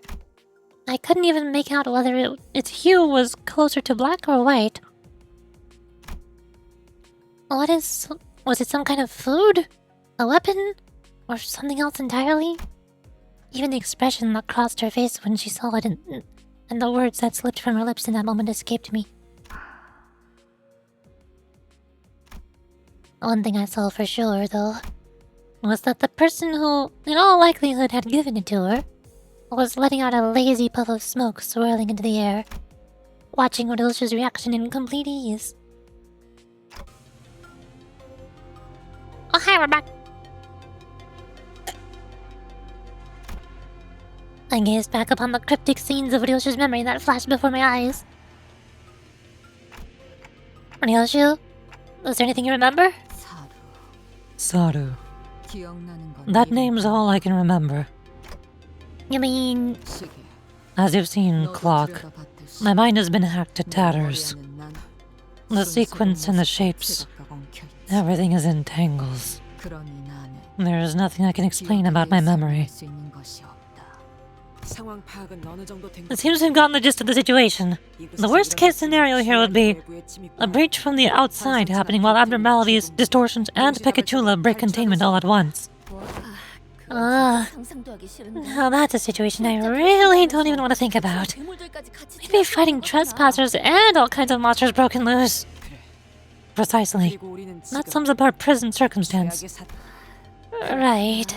S1: I couldn't even make out whether its hue was closer to black or white. Was it some kind of food? A weapon? Or something else entirely? Even the expression that crossed her face when she saw it and the words that slipped from her lips in that moment escaped me. One thing I saw for sure, though, was that the person who, in all likelihood, had given it to her, was letting out a lazy puff of smoke swirling into the air, watching Ryoshu's reaction in complete ease. Oh, hi, we're back. I gazed back upon the cryptic scenes of Ryoshu's memory that flashed before my eyes. Ryoshu, is there anything you remember?
S9: Saru.
S2: 기억나는 건
S9: That name's all I can remember.
S1: You mean...
S2: 시계.
S9: As you've seen,
S2: 너도
S9: clock,
S2: 들여다봤듯이
S9: my mind has been hacked to
S2: 내
S9: tatters.
S2: 머리 안은 난
S9: The
S2: 순수한
S9: sequence and the
S2: 모습
S9: shapes,
S2: 자체가 엉켜있지.
S9: everything is in tangles.
S2: 그러니 나는
S9: There is nothing I can explain about my memory.
S2: 기억을 수 있는 것이 없다.
S10: 상황 파악은 어느 정도 된
S9: It seems to have gotten the gist of the situation. The worst case scenario here would be a breach from the outside happening while abnormalities, distortions, and Pikachula break containment all at once.
S1: Ugh. Now that's a situation I really don't even want to think about. We'd be fighting trespassers and all kinds of monsters broken loose. Precisely. That sums up our present circumstance. Right.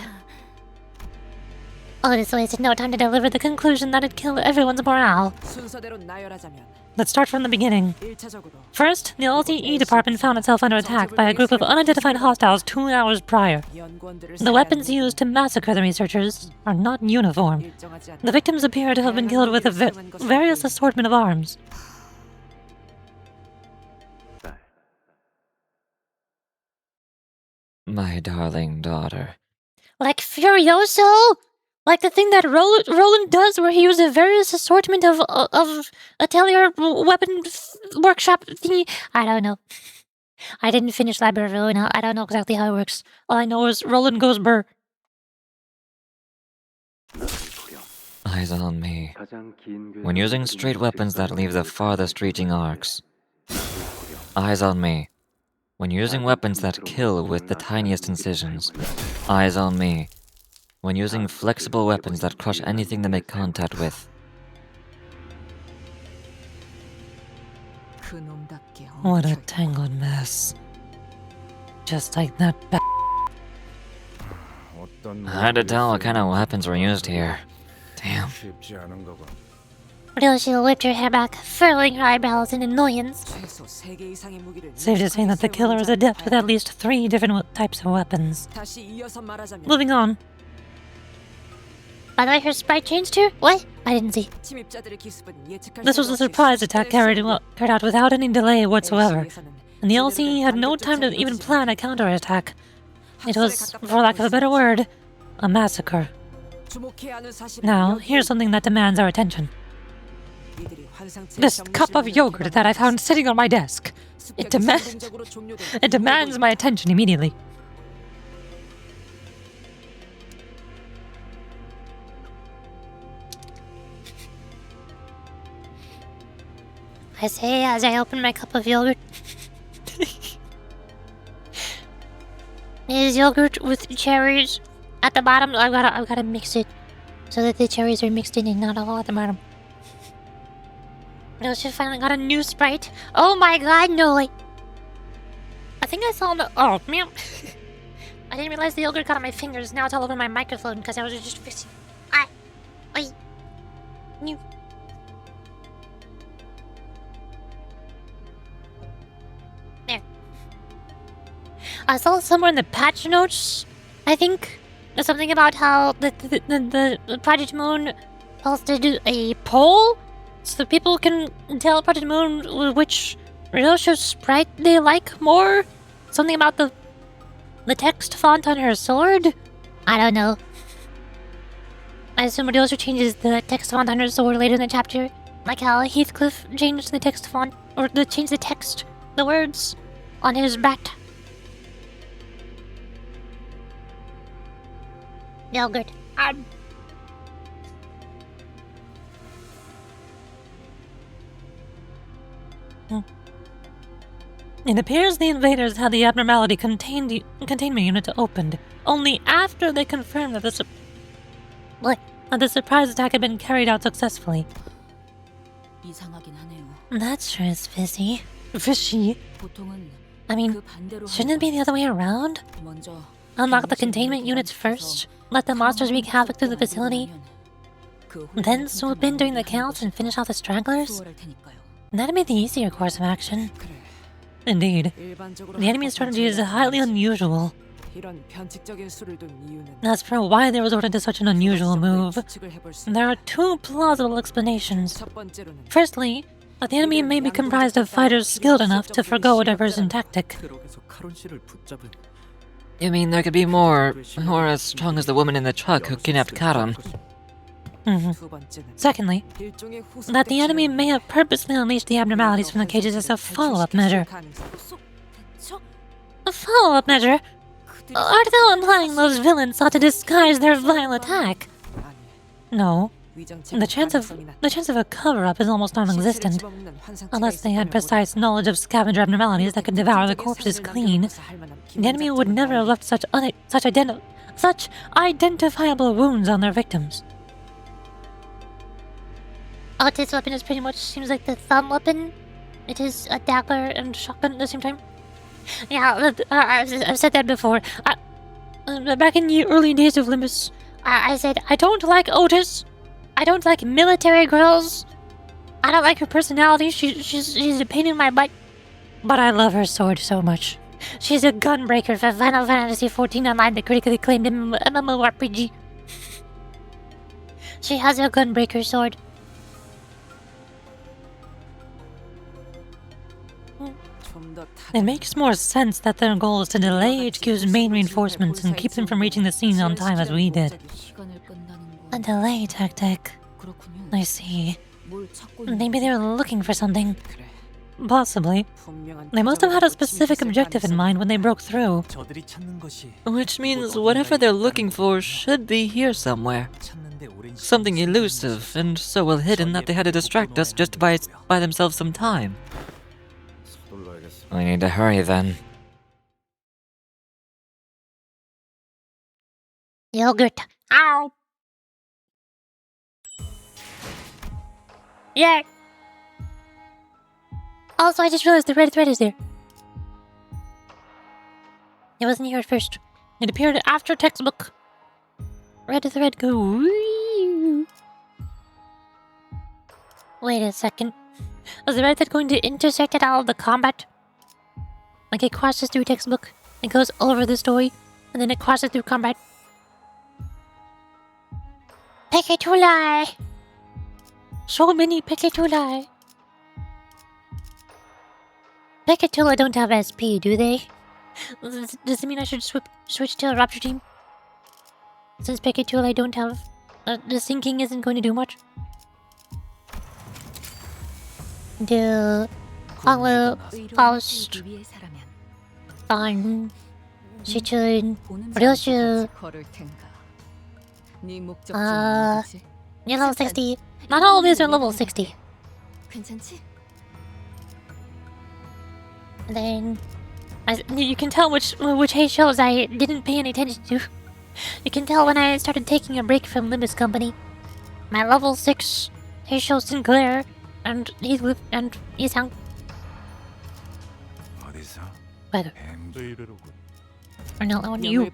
S1: Otis wasted no time to deliver the conclusion that'd kill everyone's morale.
S10: 순서대로 나열하자면
S9: Let's start from the beginning.
S10: 1차적으로
S9: First, the LTE department found itself under attack by a group of unidentified hostiles 2 hours prior.
S10: 연구원들을
S9: The weapons used to massacre the researchers are not uniform.
S10: 일정하지 않아
S9: The victims appear to have been killed with a various assortment of arms.
S8: My darling daughter.
S1: Like Furioso? Like the thing that Roland does where he uses a various assortment of atelier weapon workshop thingy? I don't know. I didn't finish Library of Ruina. I don't know exactly how it works. All I know is Roland goes burr.
S8: Eyes on me. When using straight weapons that leave the farthest reaching arcs. Eyes on me. When using weapons that kill with the tiniest incisions. Eyes on me. When using flexible weapons that crush anything they make contact with.
S2: 그놈답게
S9: What a
S2: 엉켜있고.
S9: tangled mess. Just like that
S8: Hard to tell what kind of weapons were used here. Damn.
S1: Ryoshu whipped her hair back, furrowing her eyebrows in annoyance.
S10: 최소 3개 이상의 무기를
S9: Safe to say that the killer is adept with at least 3 different types of weapons.
S10: 다시 이어서 말하자면
S9: Moving on.
S1: By the way, her sprite changed here? What? I didn't see.
S10: 침입자들의 기습은 예측할
S9: This was a surprise attack carried out without any delay whatsoever, and the LCE had no time to even plan a counterattack. It was, for lack of a better word, a massacre. Now, here's something that demands our attention. This cup of yogurt that I found sitting on my desk. It demands my attention immediately.
S1: I say as I open my cup of yogurt. It is yogurt with cherries at the bottom. I've gotta mix it so that the cherries are mixed in and not all at the bottom. No, she finally got a new sprite. Oh my god, no way. I think I saw the. Oh man. I didn't realize the yogurt got on my fingers. Now it's all over my microphone because I was just fixing. Ah, oi, new. I saw somewhere in the patch notes, I think, there's something about how the Project Moon posted a poll so people can tell Project Moon which Ryoshu sprite they like more. Something about the text font on her sword? I don't know. I assume Ryoshu changes the text font on her sword later in the chapter. Like how Heathcliff changed the text font, or changed the text, the words, on his bat. Yogurt.
S9: It appears the invaders had the abnormality containment unit opened only after they confirmed that the surprise attack had been carried out successfully.
S2: 이상하긴 하네요.
S9: That sure is fishy. Fishy?
S2: 보통은
S9: I mean,
S2: 그 반대로
S9: shouldn't it be the other way around?
S2: 먼저
S9: Unlock the containment units first, let the monsters wreak havoc through the facility, then swoop in during the counts and finish off the stragglers? That'd be the easier course of action. Indeed. The enemy strategy is highly unusual.
S10: 이런 변칙적인 수를 둔 이유는
S9: As for why they resorted to such an unusual move, there are two plausible explanations.
S10: 첫 번째로는
S9: Firstly, that the enemy may be comprised of fighters skilled enough to forgo a diversion tactic.
S8: You mean there could be more, or as strong as the woman in the truck who kidnapped Karan?
S10: 두 번째는
S9: Secondly,
S10: 일종의 후속
S9: that the enemy
S10: 대처로
S9: may have purposely unleashed the abnormalities from the cages as a follow-up measure.
S10: 가능성.
S9: A follow-up measure? Art thou implying those villains sought to disguise their vile attack? No. The chance of a cover-up is almost non-existent, unless they had precise knowledge of scavenger abnormalities that could devour the corpses clean. The enemy would never have left such identifiable wounds on their victims.
S1: Oh, this weapon is pretty much seems like the thumb weapon. It is a dagger and shotgun at the same time. Yeah, I've said that before. Back in the early days of Limbus, I said I don't like Otis. I don't like military girls. I don't like her personality. She's a pain in my butt. But I love her sword so much. She's a gunbreaker for Final Fantasy XIV Online, the critically acclaimed MMORPG. She has a gunbreaker sword.
S9: It makes more sense that their goal is to delay HQ's main reinforcements and keep them from reaching the scene on time as we did. A delay tactic. I see. Maybe they were looking for something. Possibly. They must have had a specific objective in mind when they broke through.
S8: Which means whatever they're looking for should be here somewhere. Something elusive and so well hidden that they had to distract us just to buy themselves some time. We need to hurry then.
S1: Yogurt. Ow! Yeah! Also, I just realized the red thread is there. It wasn't here at first. It appeared after textbook. Red thread go. Wee. Wait a second. Was the red thread going to intersect at all the combat? Like it crosses through textbook, it goes over the story, and then it crosses through combat. Peketulai! So many Peketulai! Peketula don't have SP, do they? Does it mean I should switch to a Rapture team? Since Peketulai don't have... the sinking isn't going to do much? The... Follow... Faust... Fun... Shichun... Ryoshu... You're level 60. Not all of these are level 60. And then... you can tell which Hay shows I didn't pay any attention to. You can tell when I started taking a break from Limbus Company. My level 6 Hay show Sinclair and Heathcliff and Isang. Better. Or no, I want you.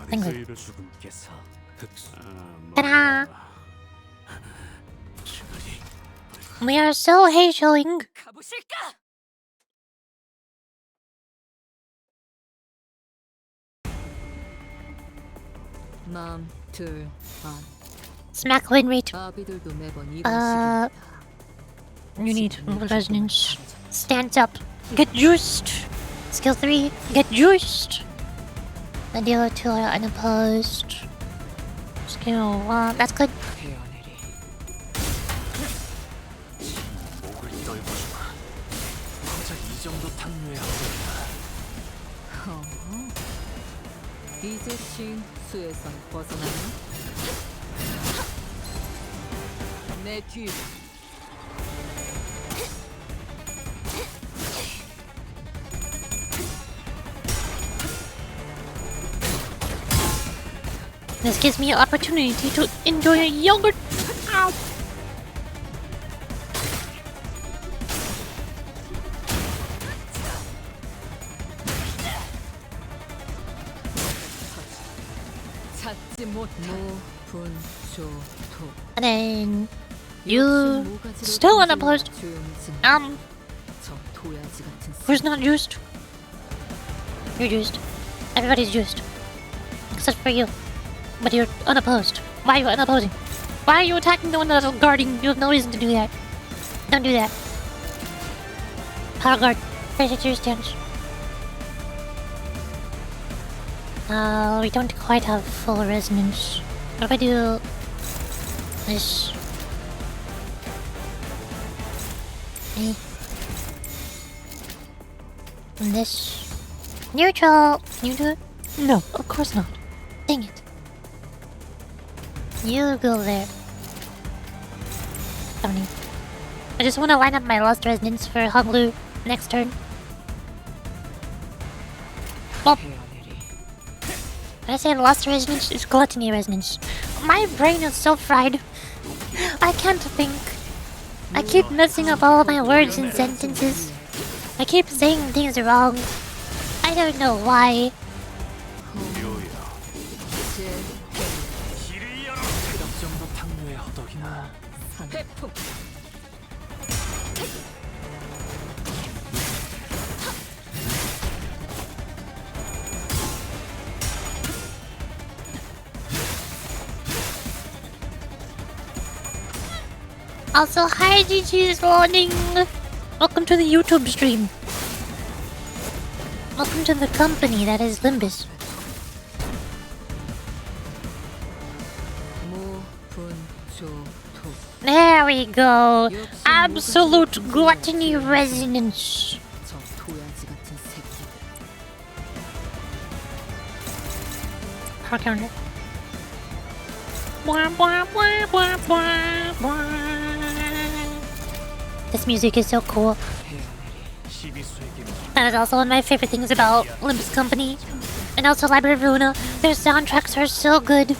S1: Thank you. Ta-da! We are so Hay showing.
S2: 마음 둘 반.
S1: Smack win rate.
S2: 아비들도 매번 이런
S1: Uh,
S2: 식입니다.
S9: You need resonance.
S1: Stance up. Get juiced. Skill 3. Get juiced. The dealer 2 are unopposed. Skill 1. That's good.
S10: 베어내리.
S5: 목을 떨궈주마. 고작 이 정도 탕류야.
S2: 어허. 이제 신 수에선 벗어나나? 내 뒤.
S1: This gives me an opportunity to enjoy a yogurt. Ow.
S2: 찾지 못 모분조토.
S1: And then you still unopposed.
S2: 저 도야지 같은
S1: Who's not juiced? You're juiced. Everybody's juiced. Except for you. But you're unopposed. Why are you unopposing? Why are you attacking the one that's guarding? You have no reason to do that. Don't do that. Power guard. Face your stance. We don't quite have full resonance. What if I do this? Me. And this. Neutral. Can you do it?
S9: No, of course not.
S1: Dang it. You go there. Tony. I just want to line up my Lost Resonance for Honglu next turn. Well,
S10: 베어내리.
S1: when I say Lost Resonance, it's Gluttony Resonance. My brain is so fried. I can't think. I keep messing up all my words and sentences. I keep saying things wrong. I don't know why.
S5: 그럭 정도 탕류의 허덕이나.
S2: 태풍.
S1: Also, hi GG's morning. Welcome to the YouTube stream. Welcome to the company that is Limbus.
S2: 모분조토.
S1: There we go. Absolute gluttony resonance.
S2: 저 도야지 같은 새끼.
S1: Power counter. Blah, blah, blah, blah, blah, blah. This music is so cool. That is also one of my favorite things about Limbus Company. And also Library of Ruina. Their soundtracks are so good.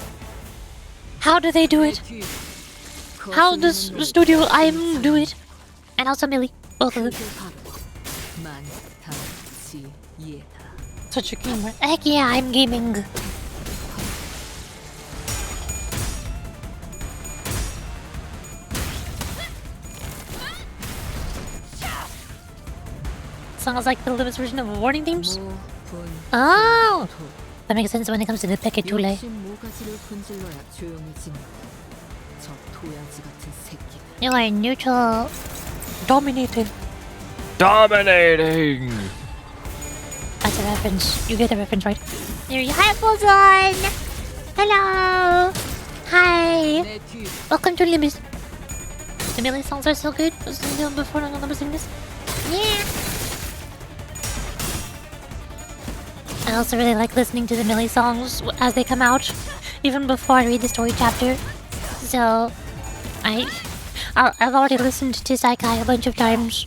S1: How do they do it? How does Studio IM do it? And also Millie. Both of them.
S9: Such a gamer.
S1: Heck yeah, I'm gaming. Sounds like the Limbus version of warning themes. Oh! That makes sense when it comes to the Peketule. You are neutral.
S9: Dominating.
S6: Dominating!
S1: That's a reference. You get the reference, right? There you have on. Hello! Hi! Welcome to Limbus. The Millie songs are so good. Was the one before I'm gonna sing this? Yeah! I also really like listening to the Millie songs as they come out, even before I read the story chapter. So, I've already listened to Saikai a bunch of times.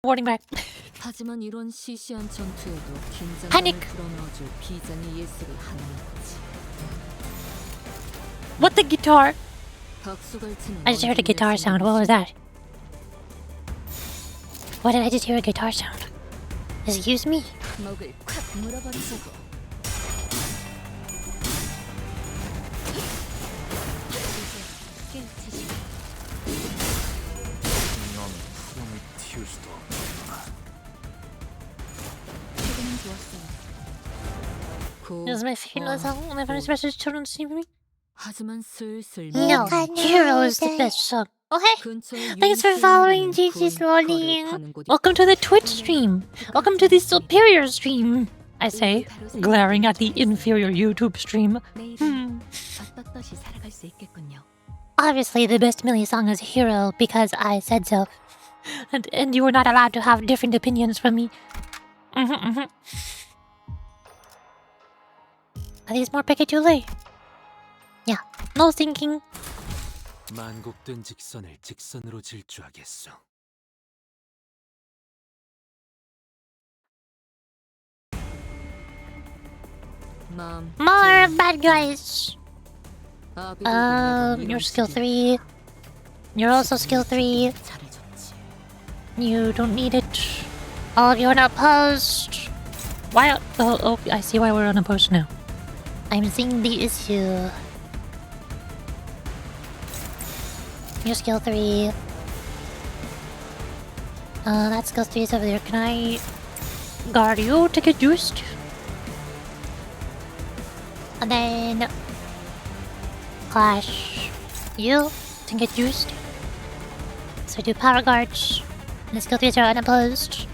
S1: Warning back.
S2: 하지만 이런 시시한 전투에도
S1: Panic.
S2: 긴장감을 불어넣어줄 비장의 예술이 하나 있지.
S1: What the guitar?
S2: 박수걸 치는
S1: I just heard a guitar sound. What was that? Why did I just hear a guitar sound? Excuse me?
S2: 목을 콱 물어버리자고. 지금은 좋았어요.
S1: This is my favorite song. My favorite special children's symphony.
S2: 하지만 슬슬
S1: No, Hero is the best song. Okay. Thanks for following Gigi's Rolling. Welcome to the Twitch stream. Welcome to the superior stream. I say, glaring at the inferior YouTube stream.
S2: 떳떳이 살아갈 수 있겠군요.
S1: Obviously, the best Millie song is Hero because I said so. And you were not allowed to have different opinions from me. Are these more Picatule? Yeah, no thinking.
S5: 만곡된 직선을 직선으로 질주하겠소.
S1: More bad guys. You're skill 3. You're also skill 3. You don't need it. All of you are unopposed. Why? Oh, I see why we're unopposed now. I'm seeing the issue. You're skill 3. That skill 3 is over there. Can I guard you to get juiced? And then clash you to get juiced. So do power guards. And the skill 3s are unopposed.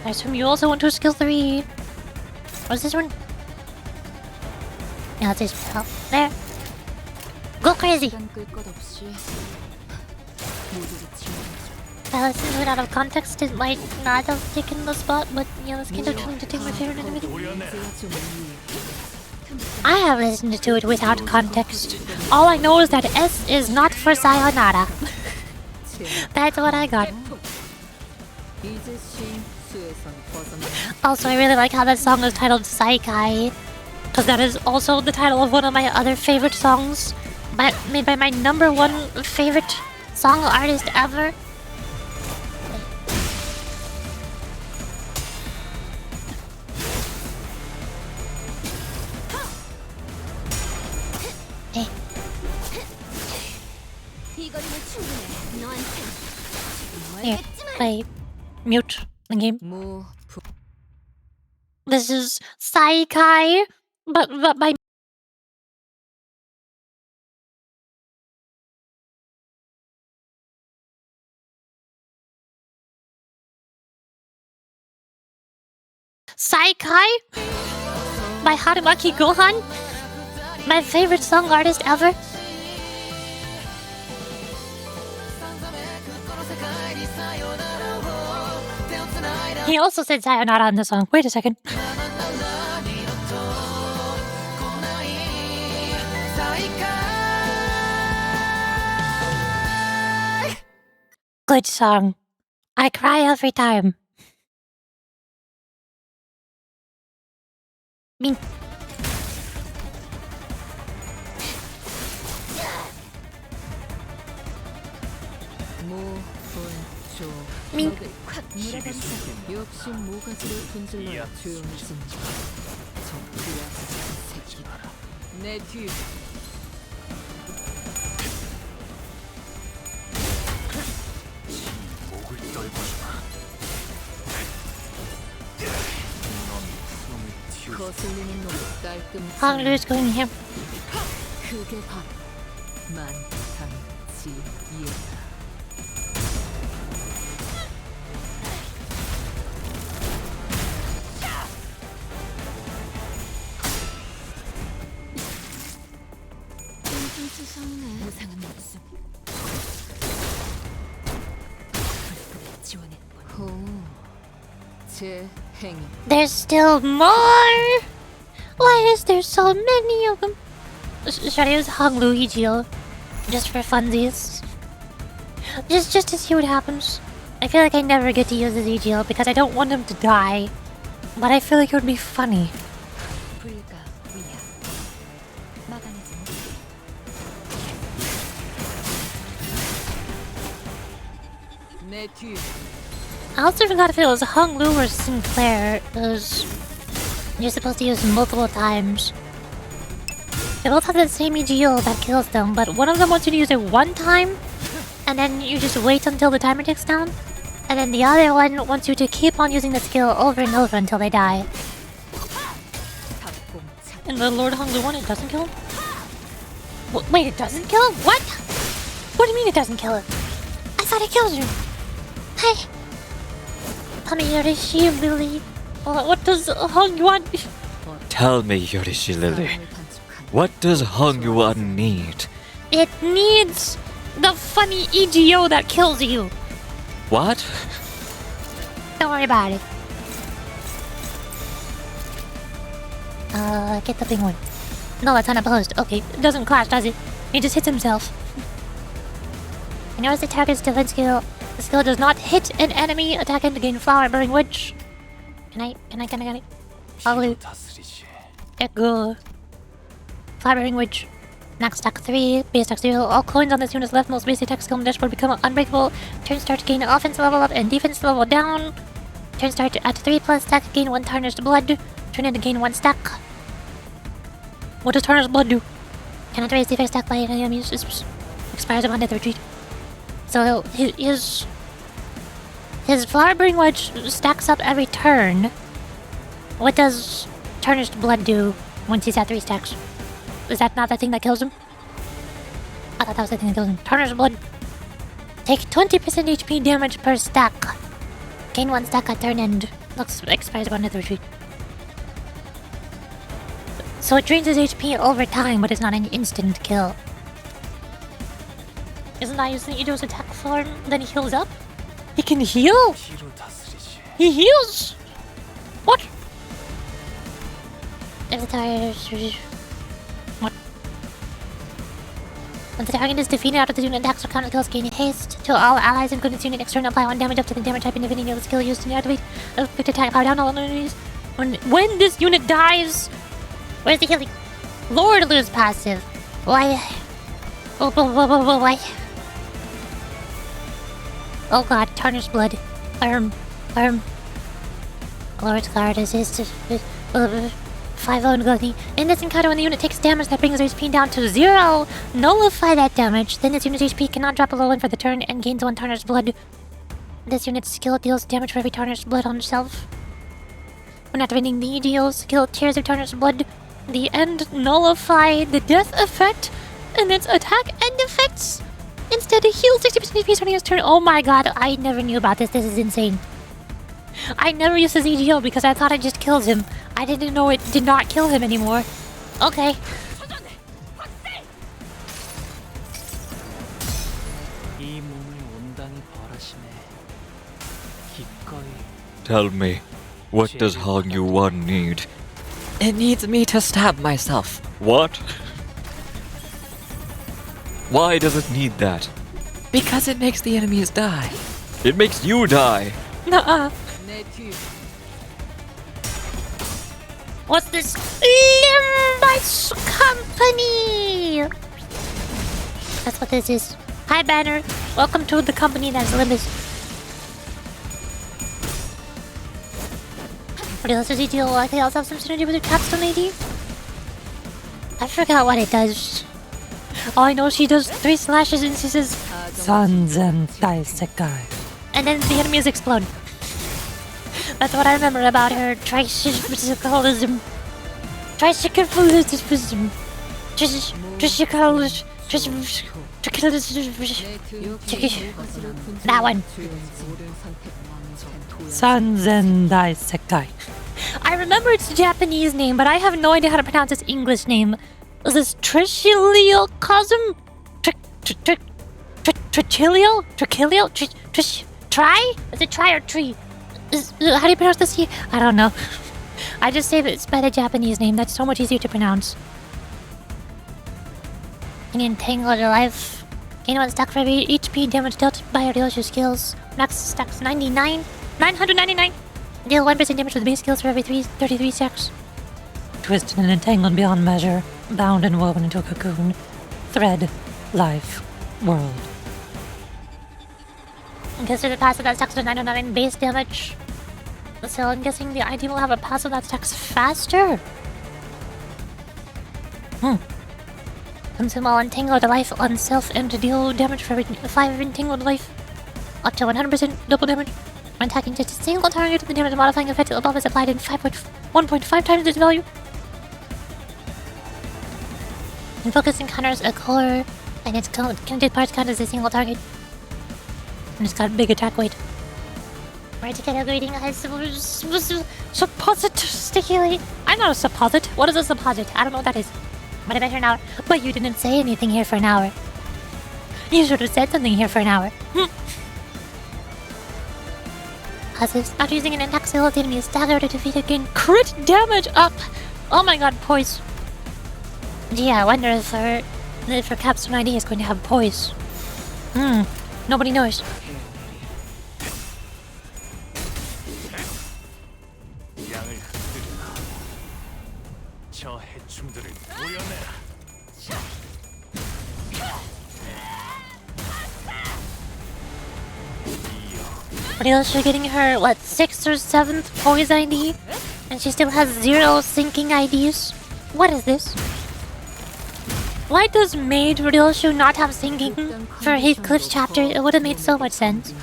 S1: I assume you also went to skill 3. What's this one? Yeah, this one. There. Go crazy! If I listened to it out of context, it might not have taken the spot, but yeah, this Canto trying to take my favorite individual. I have listened to it without context. All I know is that S is not for Sayonara. That's what I got. Also, I really like how that song is titled Saikai, because that is also the title of one of my other favorite songs, made by my #1 favorite song artist ever. Hey. Here, play mute the game. This is Saikai, but by Saikai by Harumaki Gohan, my favorite song artist ever. He also said sayonara in the song. Wait a second. Good song. I cry every time. Mink. Mink.
S2: 역시 모가지를 분질러야 조용해진다. 정크야 새끼. 내 뒤.
S5: 목을 떨궈주마.
S2: 거슬리는 놈 깔끔.
S1: Hanglu's going here.
S2: 그게 바로 만탄지예다. 무상은 없음. 지원했군. 제 행위.
S1: There's still more. Why is there so many of them? Should I use Hanglu Ijil just for funsies? Just to see what happens. I feel like I never get to use his Ijil because I don't want him to die, but I feel like it would be funny.
S10: 내 뒤.
S1: I also forgot if it was Hung Lu or Sinclair. You're supposed to use multiple times. They both have the same EGO that kills them, but one of them wants you to use it one time, and then you just wait until the timer ticks down. And then the other one wants you to keep on using the skill over and over until they die. And the Lord Hung Lu one, it doesn't kill him? Wait, it doesn't kill him? What? What do you mean it doesn't kill him? I thought it kills him. Hey! Tell me, Yorishi Lily. What does Hung Yuan...
S8: Tell me, Yorishi Lily. What does Hung Yuan need?
S1: It needs the funny EGO that kills you.
S8: What?
S1: Don't worry about it. Get the big one. No, it's unopposed. Okay, it doesn't clash, does it? He just hits himself. And notice the target's defense skill. The skill does not hit an enemy attack and gain flower bearing wedge. Can I? Probably. Go. Flower bearing wedge. Max attack 3, base attack 0. All coins on this unit's leftmost base attack skill on the dashboard become unbreakable. Turn start to gain offense level up and defense level down. Turn start at 3+ stack, gain 1 tarnished blood. Turn in to gain 1 stack. What does tarnished blood do? Cannot raise defense stack by any enemies. Expires upon death retreat. So his flower bearing wedge stacks up every turn. What does tarnished blood do once he's at 3 stacks? Is that not the thing that kills him? I thought that was the thing that kills him. Tarnished blood. Take 20% HP damage per stack. Gain 1 stack at turn end. Expires upon death retreat. So it drains his HP over time, but it's not an instant kill. Isn't that using Ido's attack form? Then he heals up? He can heal? He heals? What? If the target... What? When the target is defeated after the unit attacks or counter kills, gain haste to all allies including this unit. External apply 1 damage up to the damage type independent of the skill used to activate. Quick attack power down all enemies. When this unit dies... Where's the healing? Lord lose passive. Why? Why? Oh god, tarnished blood. Arm. Lord's guard assist. 5-0 Gluttony. In this encounter, when the unit takes damage that brings their HP down to 0, nullify that damage. Then this unit's HP cannot drop below 1 for the turn and gains 1 tarnished blood. This unit's skill deals damage for every tarnished blood on itself. When activating the EDO skill, tears of tarnished blood. The end nullify the death effect and its attack end effects. Instead, it heals 60% HP starting his turn. Oh my god, I never knew about this. This is insane. I never used his EGO because I thought it just kills him. I didn't know it did not kill him anymore. Okay.
S8: Tell me, what does Hong Yuan need? It needs me to stab myself. What? Why does it need that? Because it makes the enemies die. It makes you die.
S1: Nuh-uh. What's this? Limbus Company! That's what this is. Hi, Banner. Welcome to the company that's Limbus. What else does he deal? I think also have some synergy with your capstone lady. I forgot what it does. All I know, she does 3 slashes and she says
S9: Sanzen Saikai.
S1: and then the enemies explode. That's what I remember about her tricyclism. Tricyclism. That one.
S9: Sanzen Saikai.
S1: I remember its Japanese name, but I have no idea how to pronounce its English name. Is this Trichiliocosm? Trichilio? Try? Is it try or tree? How do you pronounce this here? I don't know. I just say it's by the Japanese name. That's so much easier to pronounce. Can you entangle your life? Gain 1 stack for every HP damage dealt by your Ryoshu skills. Max stacks 999. Deal 1% damage with base skills for every 33 stacks.
S9: Twisted and entangled beyond measure, bound and woven into a cocoon. Thread, life, world.
S1: Consider the passive that stacks to 909 base damage. So I'm guessing the ID will have a passive that stacks faster. Consume all entangled life on self and deal damage for every 5 entangled life. Up to 100% double damage. When attacking just a single target, the damage modifying effect above is applied in 1.5 times its value. And focus encounters a core, and its connected parts count as a single target. And it's got big attack weight. Where to get a greeting supposit sticky. I'm not a supposit. What is a supposit? I don't know what that is. But I bet for an hour. But you didn't say anything here for an hour. You should have said something here for an hour. Passives. After using an attack skill, the enemy is staggered to defeat again. Crit damage up! Oh my god, poise. Gee, I wonder if her Capstone ID is going to have poise. Nobody knows. Ryoshu getting her, what, 6th or 7th poise ID? And she still has 0 sinking IDs? What is this? Why does Mage Ryoshu not have sinking for Heathcliff's chapter? It would have made so much sense.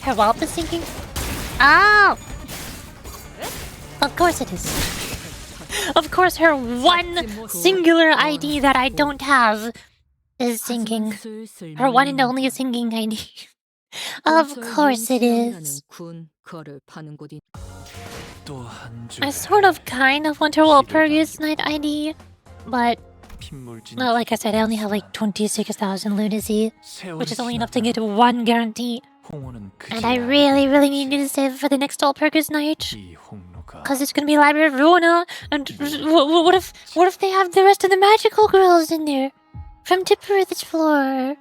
S1: Her Walt is sinking? Oh! Of course it is. Of course her one singular ID that I don't have is sinking. Her one and only sinking ID. Of course it is. I sort of kind of want her Walpurgis Night ID, but well, like I said, I only have like 26,000 lunacy, which is only enough to get one guarantee. And I really, really need to save for the next Walpurgis Night. Cause it's gonna be Library of Ruina, and what if they have the rest of the magical girls in there? From Tipperith's floor.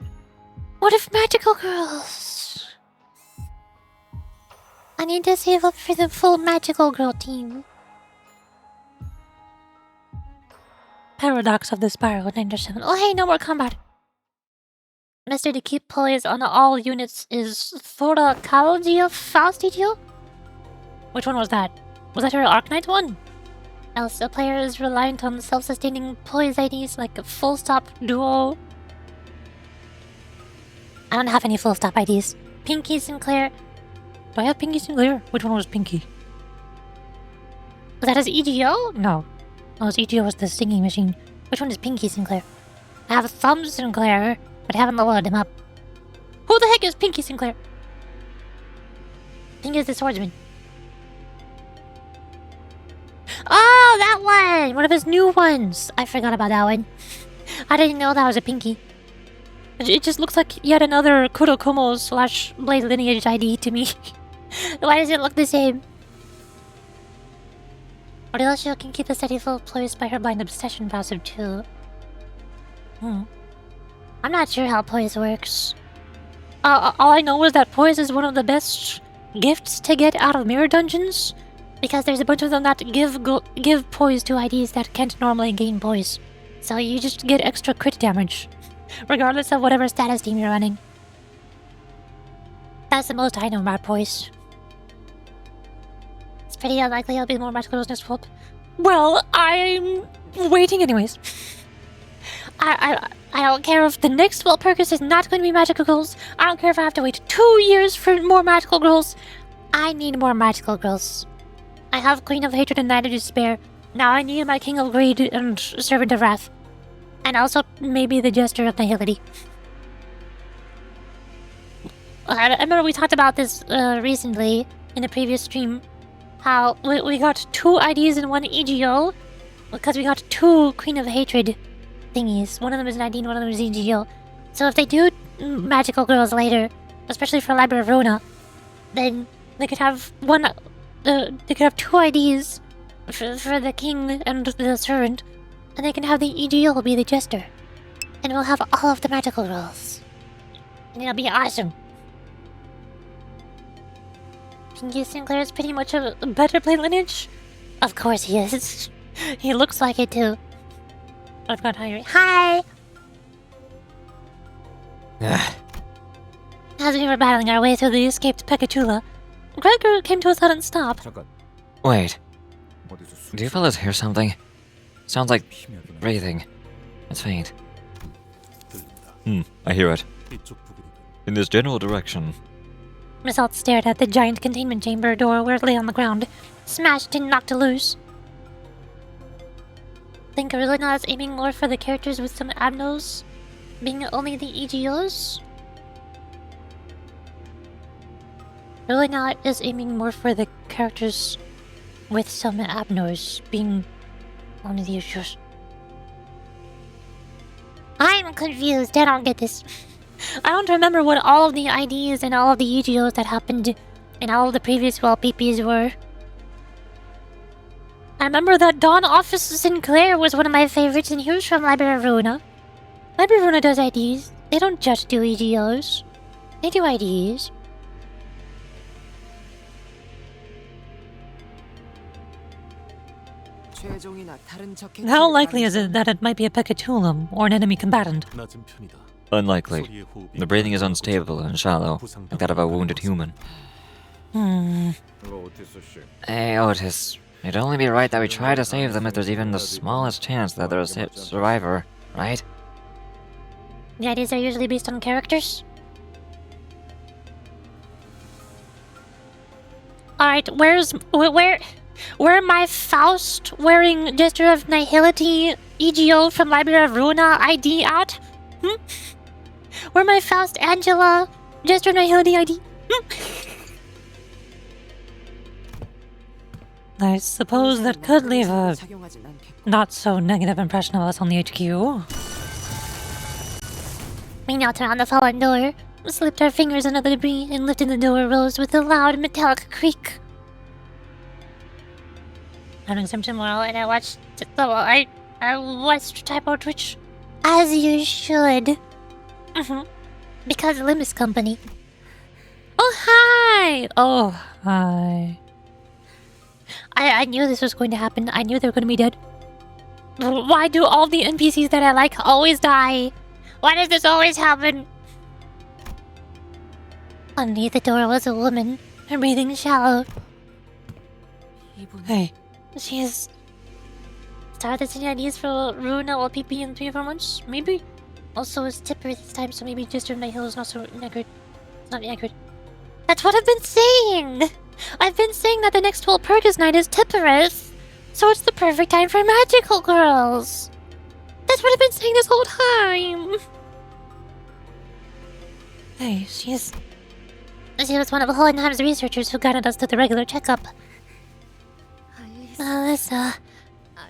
S1: What if magical girls? I need to save up for the full magical girl team. Paradox of the Spiral 97. Oh hey, no more combat. Mr. to keep poise on all units is Thorakalgia Faustitio? Which one was that? Was that her Arknight one? Else, a player is reliant on self-sustaining poise IDs like a full stop duo. I don't have any full stop IDs. Pinky Sinclair. Do I have Pinky Sinclair? Which one was Pinky? Was that his EGO? No. Oh, his EGO was the singing machine. Which one is Pinky Sinclair? I have Thumb Sinclair, but I haven't loaded him up. Who the heck is Pinky Sinclair? Pinky is the swordsman. Oh, that one! One of his new ones! I forgot about that one. I didn't know that was a Pinky. It just looks like yet another Kurokomo / Blade Lineage ID to me. Why does it look the same? Ryoshu can keep a steady flow of poise by her blind obsession passive too. I'm not sure how poise works. All I know is that poise is one of the best gifts to get out of mirror dungeons. Because there's a bunch of them that give poise to IDs that can't normally gain poise. So you just get extra crit damage. Regardless of whatever status team you're running. That's the most I know about poise. It's pretty unlikely I'll be more magical girls next swap. Well, I'm waiting anyways. I don't care if the next Walpurgis is not going to be magical girls. I don't care if I have to wait 2 years for more magical girls. I need more magical girls. I have Queen of Hatred and Knight of Despair. Now I need my King of Greed and Servant of Wrath. And also maybe the Jester of Nihility. I remember we talked about this recently in a previous stream. How we got 2 IDs and 1 EGO. Because we got 2 Queen of Hatred thingies. One of them is an ID and one of them is EGO. So if they do magical girls later, especially for Library of Ruina, then they could have they could have 2 IDs for the king and the servant, and they can have the EGO be the jester. And we'll have all of the magical girls. And it'll be awesome. King Sinclair is pretty much a better plate lineage? Of course he is. He looks like it too. I've got higher. Hi! As we were battling our way through the escaped Pekatula, Gregor came to a sudden stop.
S8: Wait. Do you fellas hear something? Sounds like breathing. It's faint. I hear it. In this general direction.
S1: Result stared at the giant containment chamber door where it lay on the ground, smashed and knocked loose. Think Aruna is aiming more for the characters with some abnos, being only the EGOs? Aruna is aiming more for the characters with some abnos, being only the EGOs. I'm confused, I don't get this. I don't remember what all of the IDs and all of the EGOs that happened in all of the previous Well PPs were. I remember that Dawn Office Sinclair was one of my favorites, and he was from Library of Runa. Library of Runa does IDs. They don't just do EGOs. They do IDs.
S9: How likely is it that it might be a Pekatulum or an enemy combatant?
S8: Unlikely. The breathing is unstable and shallow, like that of a wounded human. Hey, Otis. It'd only be right that we try to save them if there's even the smallest chance that they're a survivor, right?
S1: The IDs are usually based on characters. Alright, where my Faust wearing Gesture of Nihility EGO from Library of Runa ID at? Where my Faust Angela Gesture of Nihility ID?
S9: I suppose that could leave a not so negative impression of us on the HQ.
S1: We knelt around the fallen door, slipped our fingers under the debris, and lifted the door rose with a loud metallic creak. Having some tomorrow, and I watched I watched Typo Twitch. As you should. Because Limbus Company. Oh, hi!
S9: Oh, hi.
S1: I knew this was going to happen. I knew they were going to be dead. Why do all the NPCs that I like always die? Why does this always happen? Underneath the door was a woman, her breathing shallow.
S9: Hey.
S1: She is... started sending ideas for Runa or PP in 3 or 4 months, maybe? Also, it's Tipper this time, so maybe just my hill is not so accurate. It's not accurate. That's what I've been saying! I've been saying that the next Walpurgis night is Tippereth, so it's the perfect time for magical girls! That's what I've been saying this whole time!
S9: Hey, she was
S1: one of Hohenheim's researchers who guided us to the regular checkup. Melissa.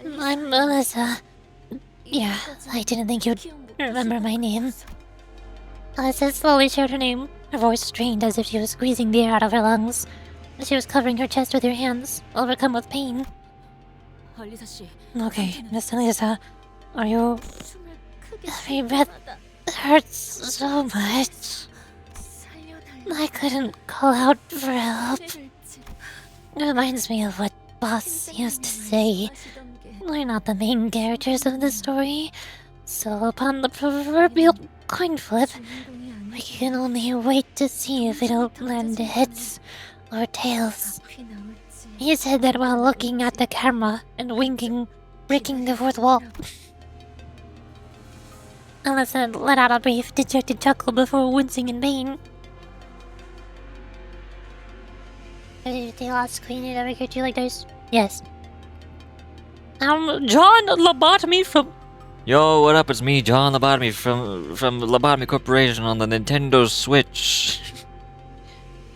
S1: I'm Melissa. Yeah, I didn't think you'd remember my name. Melissa slowly shared her name, her voice strained as if she was squeezing the air out of her lungs. She was covering her chest with her hands, overcome with pain.
S9: Okay, Miss Elisa, are you...
S1: Every breath hurts so much. I couldn't call out for help. It reminds me of what Boss used to say. We're not the main characters of the story, so upon the proverbial coin flip, we can only wait to see if it'll land heads or tails. He said that while looking at the camera and winking, breaking the fourth wall. Alyssa let out a brief, dejected chuckle before wincing in pain. Did they lost Queen and ever get you like those? Yes.
S9: John Lobotomy from...
S8: Yo, what up? It's me, John Lobotomy from Lobotomy Corporation on the Nintendo Switch.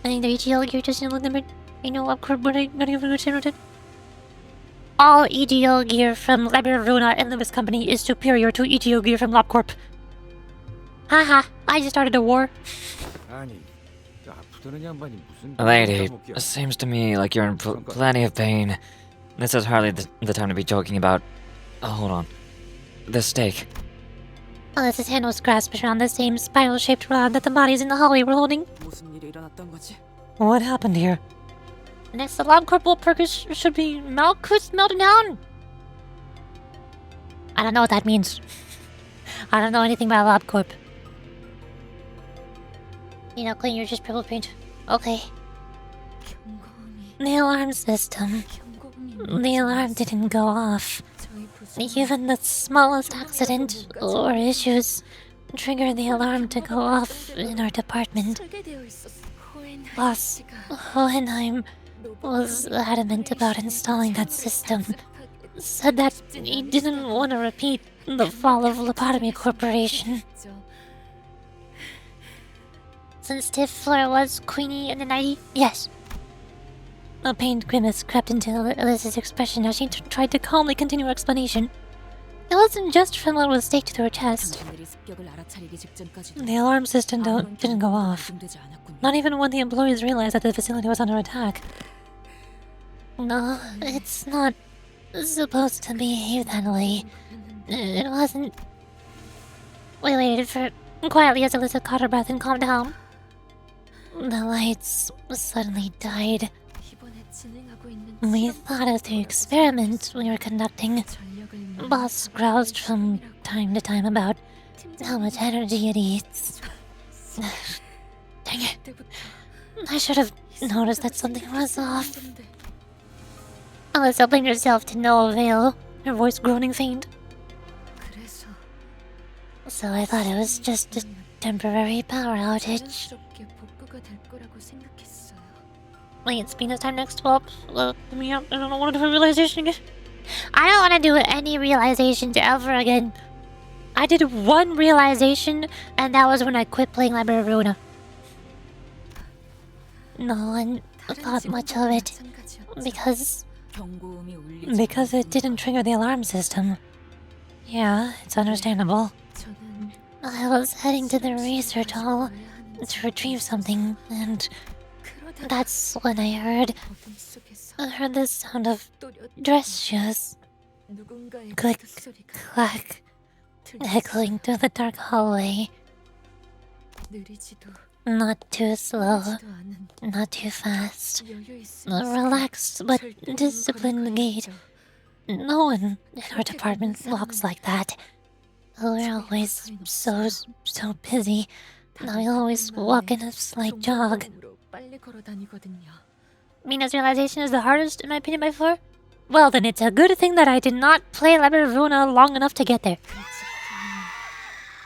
S1: I think the EGL gear just look numbered. You know what not even good to all EGL gear from Library of Runa and Limbus Company is superior to EGL gear from LobCorp. Haha, I just started a war.
S8: Lady, it seems to me like you're in plenty of pain. This is hardly the time to be joking about... Oh, hold on. The stake.
S1: Alyssa's hand was grasped around the same spiral-shaped rod that the bodies in the hallway were holding.
S9: What happened here?
S1: Next, the LabCorp purpose should be Malkuth melted down. I don't know what that means. I don't know anything about LabCorp. You know, clean your just purple paint. Okay. The alarm system. The alarm didn't go off. Even the smallest accident or issues trigger the alarm to go off in our department. Boss Hohenheim was adamant about installing that system. Said that he didn't want to repeat the fall of Lobotomy Corporation. Since Tiffler was Queenie in the 90s? Yes. A pained grimace crept into Alyssa's expression as she tried to calmly continue her explanation. It wasn't just from what was staked through her chest. The alarm system didn't go off. Not even when the employees realized that the facility was under attack. No, it's not supposed to behave that way. It wasn't... We waited for quietly as Alyssa caught her breath and calmed down. The lights suddenly died. We thought of the experiment we were conducting. Boss groused from time to time about how much energy it eats. Dang it. I should have noticed that something was off. Alyssa blamed herself to no avail, her voice groaning faint. So I thought it was just a temporary power outage. Wait, it's Spina's time next swap. Let me out. I don't want to do a realization again. I don't want to do any realizations ever again. I did one realization, and that was when I quit playing Library of Ruina. No one thought much of it, because it didn't trigger the alarm system. Yeah, it's understandable. I was heading to the research hall to retrieve something, and that's when I heard the sound of dress shoes. Click, clack, echoing through the dark hallway. Not too slow, not too fast. A relaxed but disciplined gait. No one in our department walks like that. We're always so busy. I always walk in a slight jog. Mina's realization is the hardest, in my opinion, by far? Well, then it's a good thing that I did not play Library of Ruina long enough to get there.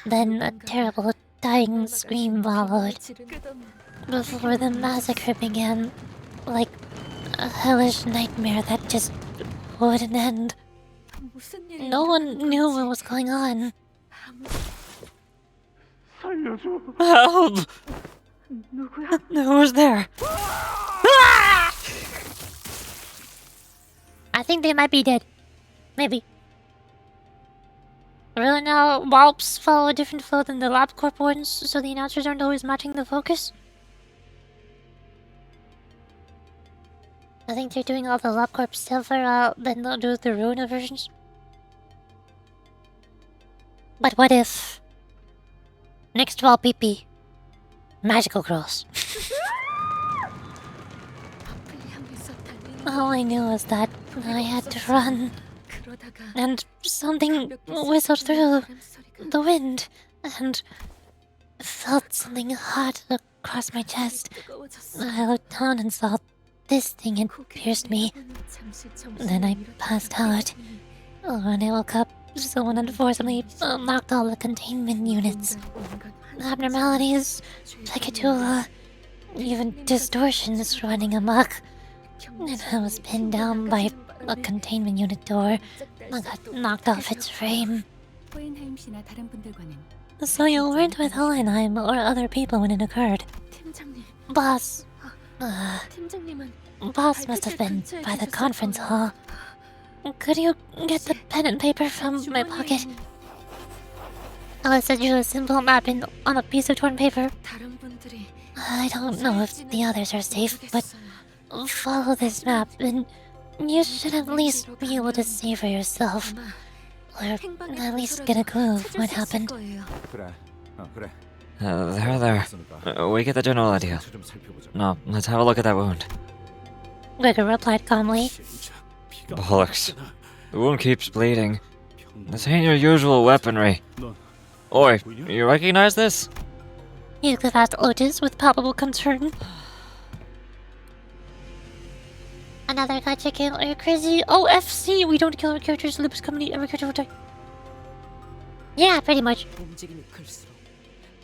S1: Then a terrible dying scream followed. Before the massacre began, like a hellish nightmare that just wouldn't end. No one knew what was going on.
S9: Help! Who's there?
S1: I think they might be dead. Maybe. Really now, Walps follow a different flow than the LabCorp ones, so the announcers aren't always matching the focus? I think they're doing all the LabCorp stuff, then they'll do the Ruina versions. But what if... Next wall PP. Magical girls. All I knew was that I had to run. And something whistled through the wind, and felt something hot across my chest. I looked down and saw this thing had pierced me. Then I passed out. When I woke up, someone unfortunately unlocked all the containment units. Abnormalities, psychedula, even distortions running amok. And I was pinned down by a containment unit door. I got knocked off its frame. So you weren't with Hohenheim or other people when it occurred? Boss... Boss must have been by the conference hall. Could you get the pen and paper from my pocket? Alyssa drew a simple map on a piece of torn paper. I don't know if the others are safe, but follow this map and you should at least be able to see for yourself. Or at least get a clue of what happened.
S8: There. We get the general idea. Now, let's have a look at that wound.
S1: Gregor replied calmly.
S8: Bollocks. The wound keeps bleeding. This ain't your usual weaponry. Oi, you recognize this?
S1: Heathcliff asked Otis with palpable concern. Another gotcha kill. Are you crazy? OFC! We don't kill our characters. Lupus company. Every character will die. Yeah, pretty much.
S10: 움직임이 클수록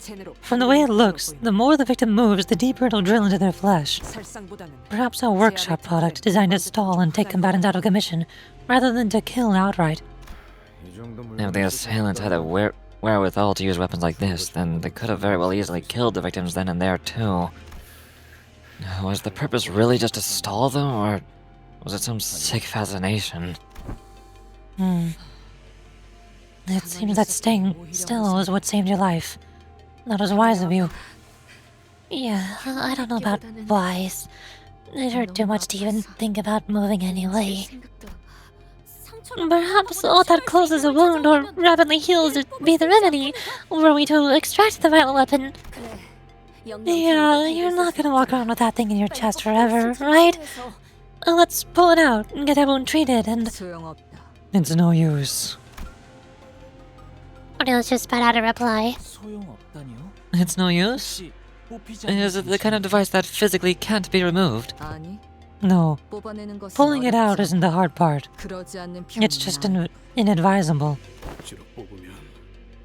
S10: 제대로
S9: From the way it looks, the more the victim moves, the deeper it'll drill into their flesh.
S10: 살상보다는
S9: Perhaps a workshop product designed to stall and take combatants out of commission, rather than to kill outright.
S8: If the assailants had a wherewithal to use weapons like this, then they could have very well easily killed the victims then and there too. Was the purpose really just to stall them, or was it some sick fascination?
S9: It seems that staying still was what saved your life. That was wise of you.
S1: Yeah, I don't know about wise. It hurt too much to even think about moving anyway. Perhaps all that closes a wound or rapidly heals would be the remedy, were we to extract the vital weapon. Yeah, you're not gonna walk around with that thing in your chest forever, right? Let's pull it out and get that wound treated and...
S2: 소용없다.
S9: It's no use.
S1: Cornelius just spat out a reply.
S8: It's no use? Is it the kind of device that physically can't be removed?
S2: 아니,
S9: No,
S2: 뽑아내는 것은
S9: pulling it out
S2: 어렵지
S9: isn't the hard part.
S2: 그러지 않는
S9: It's just
S2: 병은
S9: inadvisable.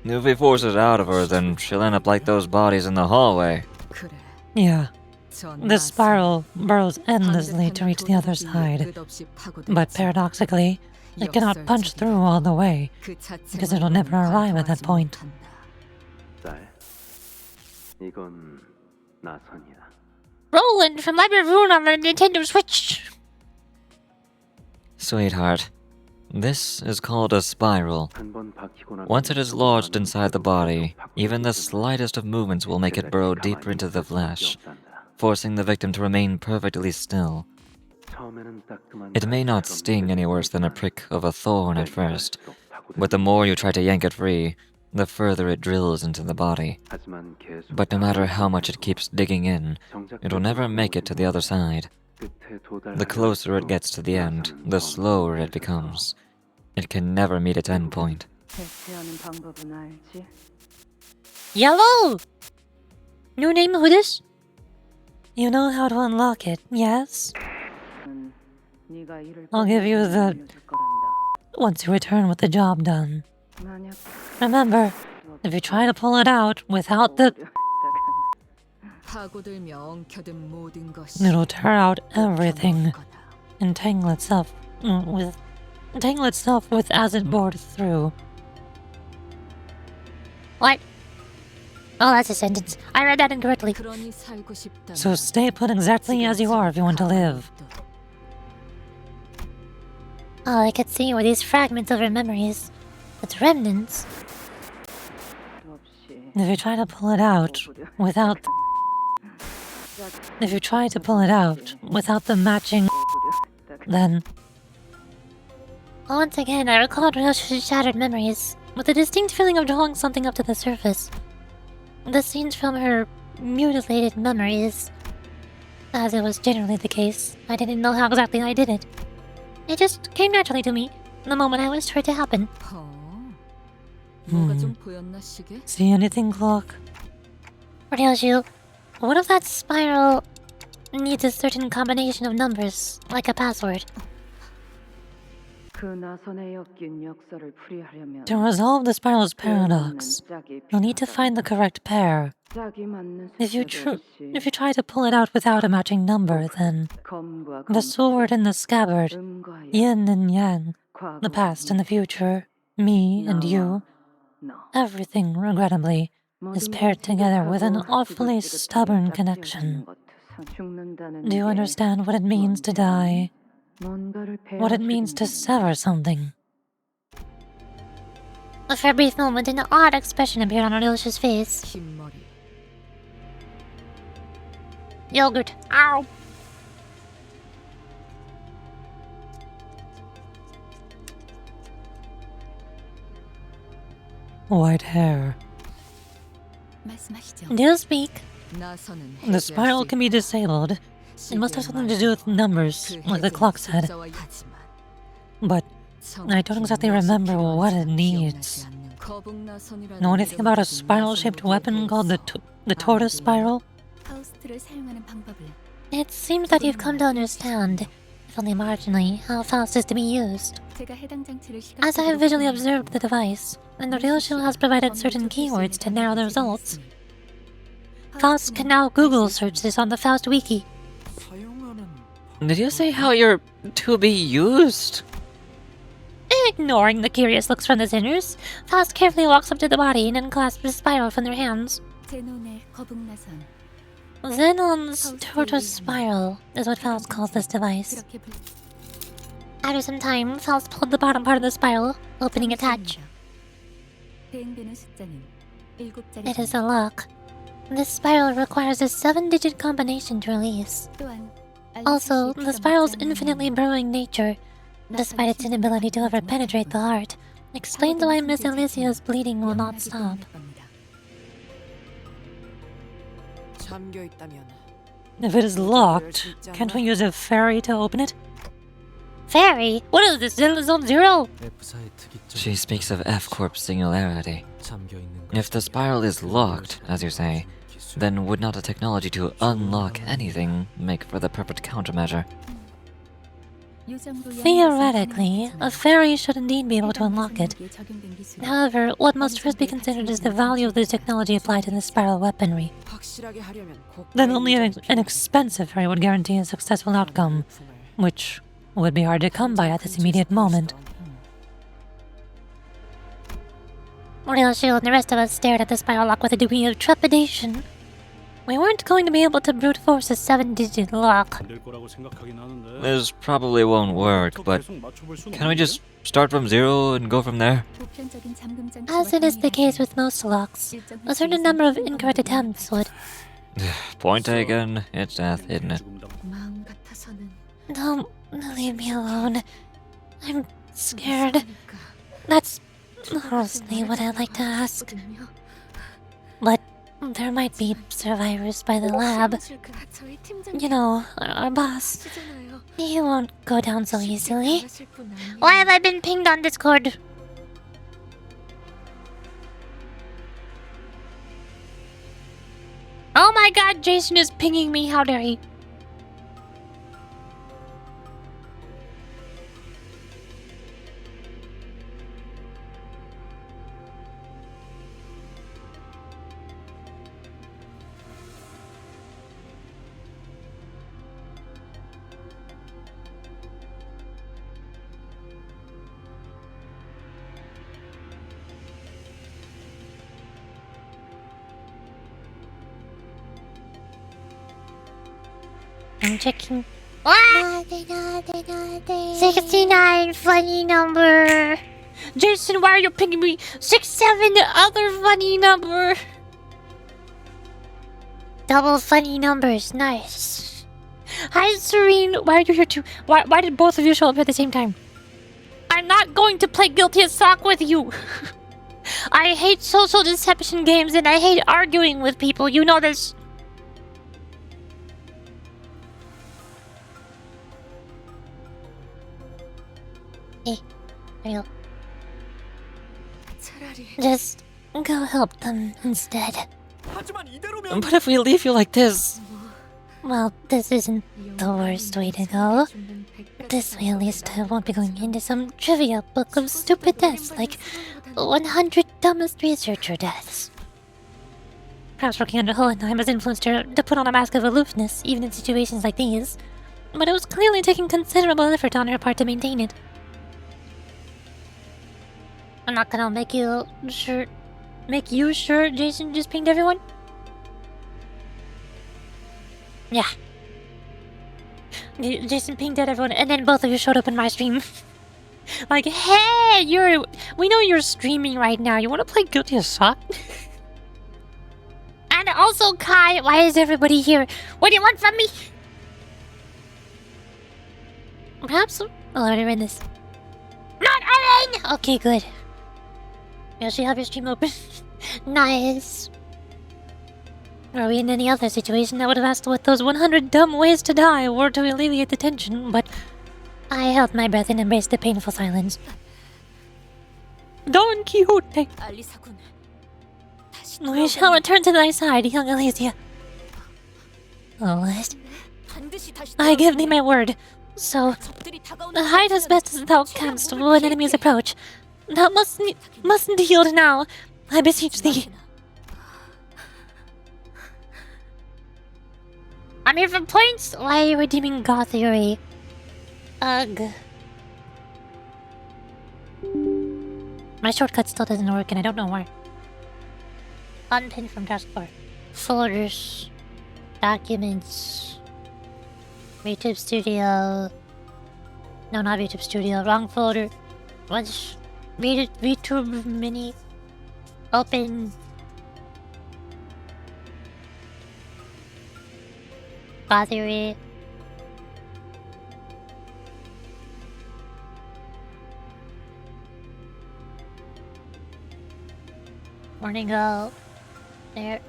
S8: If we force it out of her, then she'll end up like those bodies in the hallway.
S2: 그래.
S9: Yeah,
S2: 전
S9: the
S2: 나서
S9: spiral burrows endlessly to reach the other side.
S2: 끝없이 파고들지.
S9: But paradoxically, it cannot punch through all the way,
S2: 그 자체만으로는
S9: because it'll never arrive at that
S2: 관통하지
S9: point.
S2: 못한다.
S6: 딸, 이건 나선이야.
S1: Roland from Library of Ruin on the Nintendo Switch!
S8: Sweetheart, this is called a spiral.
S6: 한번 박히고 나면
S8: Once it is lodged inside the body, even the slightest of movements will make it burrow deeper into the flesh, forcing the victim to remain perfectly still. It may not sting any worse than a prick of a thorn at first, but the more you try to yank it free, the further it drills into the body. But no matter how much it keeps digging in, it will never make it to the other side. The closer it gets to the end, the slower it becomes. It can never meet its end point.
S3: 대체하는 방법은 알지?
S1: Yellow! New name who this?
S9: You know how to unlock it, yes?
S3: 네가 일을
S9: I'll give you the-
S3: 알려줄 거란다.
S9: Once you return with the job done.
S3: 만약
S9: Remember, if you try to pull it out without the...
S2: 파고들며 엉켜든 모든 것이
S9: It'll tear out everything.
S2: 거다.
S9: Entangle itself with as it bored through.
S1: What? Oh, that's a sentence. I read that incorrectly.
S2: 그러니 살고 싶다면
S9: So stay put exactly as you are if you want to live.
S1: All I could see were these fragments of her memories. Its remnants.
S3: 없이
S9: If you try to pull it out without... If you try to pull it out without the matching... Then...
S1: Once again, I recalled Ryoshu's shattered memories, with a distinct feeling of drawing something up to the surface. The scenes from her mutilated memories. As it was generally the case, I didn't know how exactly I did it. It just came naturally to me, the moment I wished for it to happen.
S2: 뭐가 좀 보였나 시계?
S9: See anything, Clock?
S1: Ryoshu, what if that spiral needs a certain combination of numbers, like a password?
S3: 그 나선에 엮인 역사를 풀이하려면
S9: To resolve the spiral's paradox,
S3: 짝이
S9: you'll need to find the correct pair.
S3: 짝이 맞는
S9: If you
S3: 숫자도
S9: try to pull it out without a matching number, then
S3: 검과
S9: the sword and the scabbard,
S3: 음과
S9: yin and yang,
S3: 과거,
S9: the past and the future, me and you,
S3: 너.
S9: everything, regrettably, is paired together with an awfully stubborn connection. Do you understand what it means to die? What it means to sever something?
S1: For a brief moment, an odd expression appeared on Ryoshu's face.
S2: 흰머리
S1: Yogurt. Ow!
S9: White hair.
S7: 말씀하시죠.
S1: Do you speak?
S2: 나선은
S9: The spiral can be disabled It must have something to do with numbers, like the clock said. But I don't exactly remember what it needs. Know anything about a spiral-shaped weapon called the tortoise spiral?
S1: It seems that you've come to understand, if only marginally, how Faust is to be used. As I have visually observed the device, and the Ryoshu has provided certain keywords to narrow the results. Faust can now Google search this on the Faust Wiki.
S8: Did you say how you're to be used?
S1: Ignoring the curious looks from the sinners, Faust carefully walks up to the body and unclasps the spiral from their hands. Zenon's tortoise spiral is what Faust calls this device. After some time, Faust pulled the bottom part of the spiral, opening its hatch. It is a lock. This spiral requires a 7-digit combination to release. Also, the spiral's infinitely burrowing nature, despite its inability to ever penetrate the heart, explains why Miss Alicia's bleeding will not stop.
S9: If it is locked, can't we use a fairy to open it?
S1: Fairy? What is this? Zone Zero?
S8: She speaks of F-Corp singularity. If the spiral is locked, as you say, then would not a technology to unlock anything make for the perfect countermeasure?
S1: Theoretically, a fairy should indeed be able to unlock it. However, what must first be considered is the value of this technology applied to the spiral weaponry.
S9: Then only an expensive fairy would guarantee a successful outcome, which would be hard to come by at this immediate moment.
S1: Ryoshu and the rest of us stared at the spiral lock with a degree of trepidation. We weren't going to be able to brute force a 7-digit lock.
S8: This probably won't work, but can we just start from zero and go from there?
S1: As it is the case with most locks, a certain number of incorrect attempts would...
S8: Point taken, it's death, isn't it?
S1: Don't leave me alone. I'm scared. That's mostly what I'd like to ask. But there might be survivors by the lab. You know, our boss. He won't go down so easily. Why have I been pinged on Discord? Oh my god, Jason is pinging me, how dare he? I'm checking. What? 69, funny number. Jason, why are you picking me? 67, other funny number. Double funny numbers, nice. Hi, Serene, why are you here too? Why did both of you show up at the same time? I'm not going to play Guilty as Sock with you. I hate social deception games and I hate arguing with people, you know this. Hey, Ryo. Just go help them instead.
S8: But if we leave you like this...
S1: Well, this isn't the worst way to go. This way at least I won't be going into some trivia book of stupid deaths like 100 dumbest researcher deaths. Perhaps working under Hohenheim has influenced her to put on a mask of aloofness even in situations like these. But it was clearly taking considerable effort on her part to maintain it. I'm not gonna make you sure Jason just pinged everyone? Yeah. Jason pinged at everyone and then both of you showed up in my stream. Like, hey, we know you're streaming right now. You wanna play Guilty as Sock? And also, Kai, why is everybody here? What do you want from me? Perhaps I'll already read this. Not Ellen! Okay, good. You actually have your stream open. Nice. Were we in any other situation, I would have asked what those 100 dumb ways to die were to alleviate the tension, but I held my breath and embraced the painful silence. Don Quixote!
S7: 알리사군. 다시
S1: We shall return to thy side, young Elysia. Oh,
S7: 반드시 다시
S1: I give thee my word. So,
S7: 적들이 다가오는
S1: hide as best as thou canst when enemies approach. Thou mustn't yield now. I beseech thee. I'm here for points. Why are you redeeming God theory? Ugh. My shortcut still doesn't work and I don't know why. Unpin from taskbar. Folders. Documents. YouTube Studio. No, not YouTube Studio. Wrong folder. What's VTube Mini? Open. Battery. Morning go. There.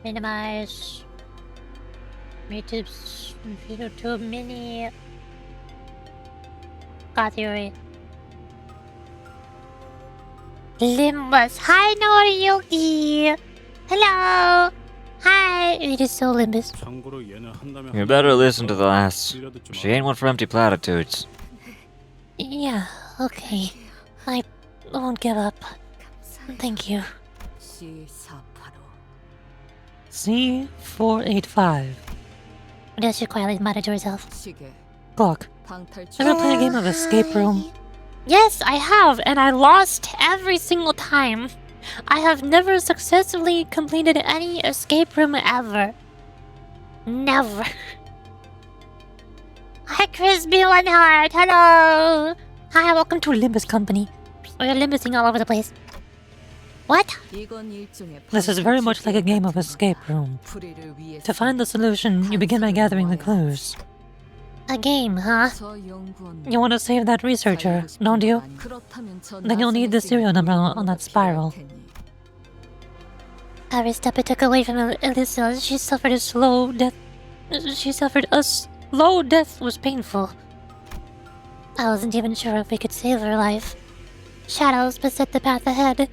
S1: Minimize. YouTube Mini. Battery. Limbus. Hi, Noriyuki. Hello. Hi. It is so Limbus.
S8: You better listen to the lass. She ain't one for empty platitudes.
S1: Yeah, okay. I won't give up. Thank you.
S9: C485.
S1: Does she quietly mutter to herself?
S9: Clock. Ever play a game of escape room?
S1: Yes, I have, and I lost every single time. I have never successfully completed any escape room ever. Never. Hi, Crispy One Heart. Hello. Hi, welcome to Limbus Company. We're limbusing all over the place. What?
S9: This is very much like a game of escape room. To find the solution, you begin by gathering the clues.
S1: A game, huh?
S9: You want to save that researcher, don't you? Then you'll need the serial number on that spiral.
S1: Every step I took away from Alyssa, she suffered a slow death. She suffered a slow death was painful. I wasn't even sure if we could save her life. Shadows beset the path ahead.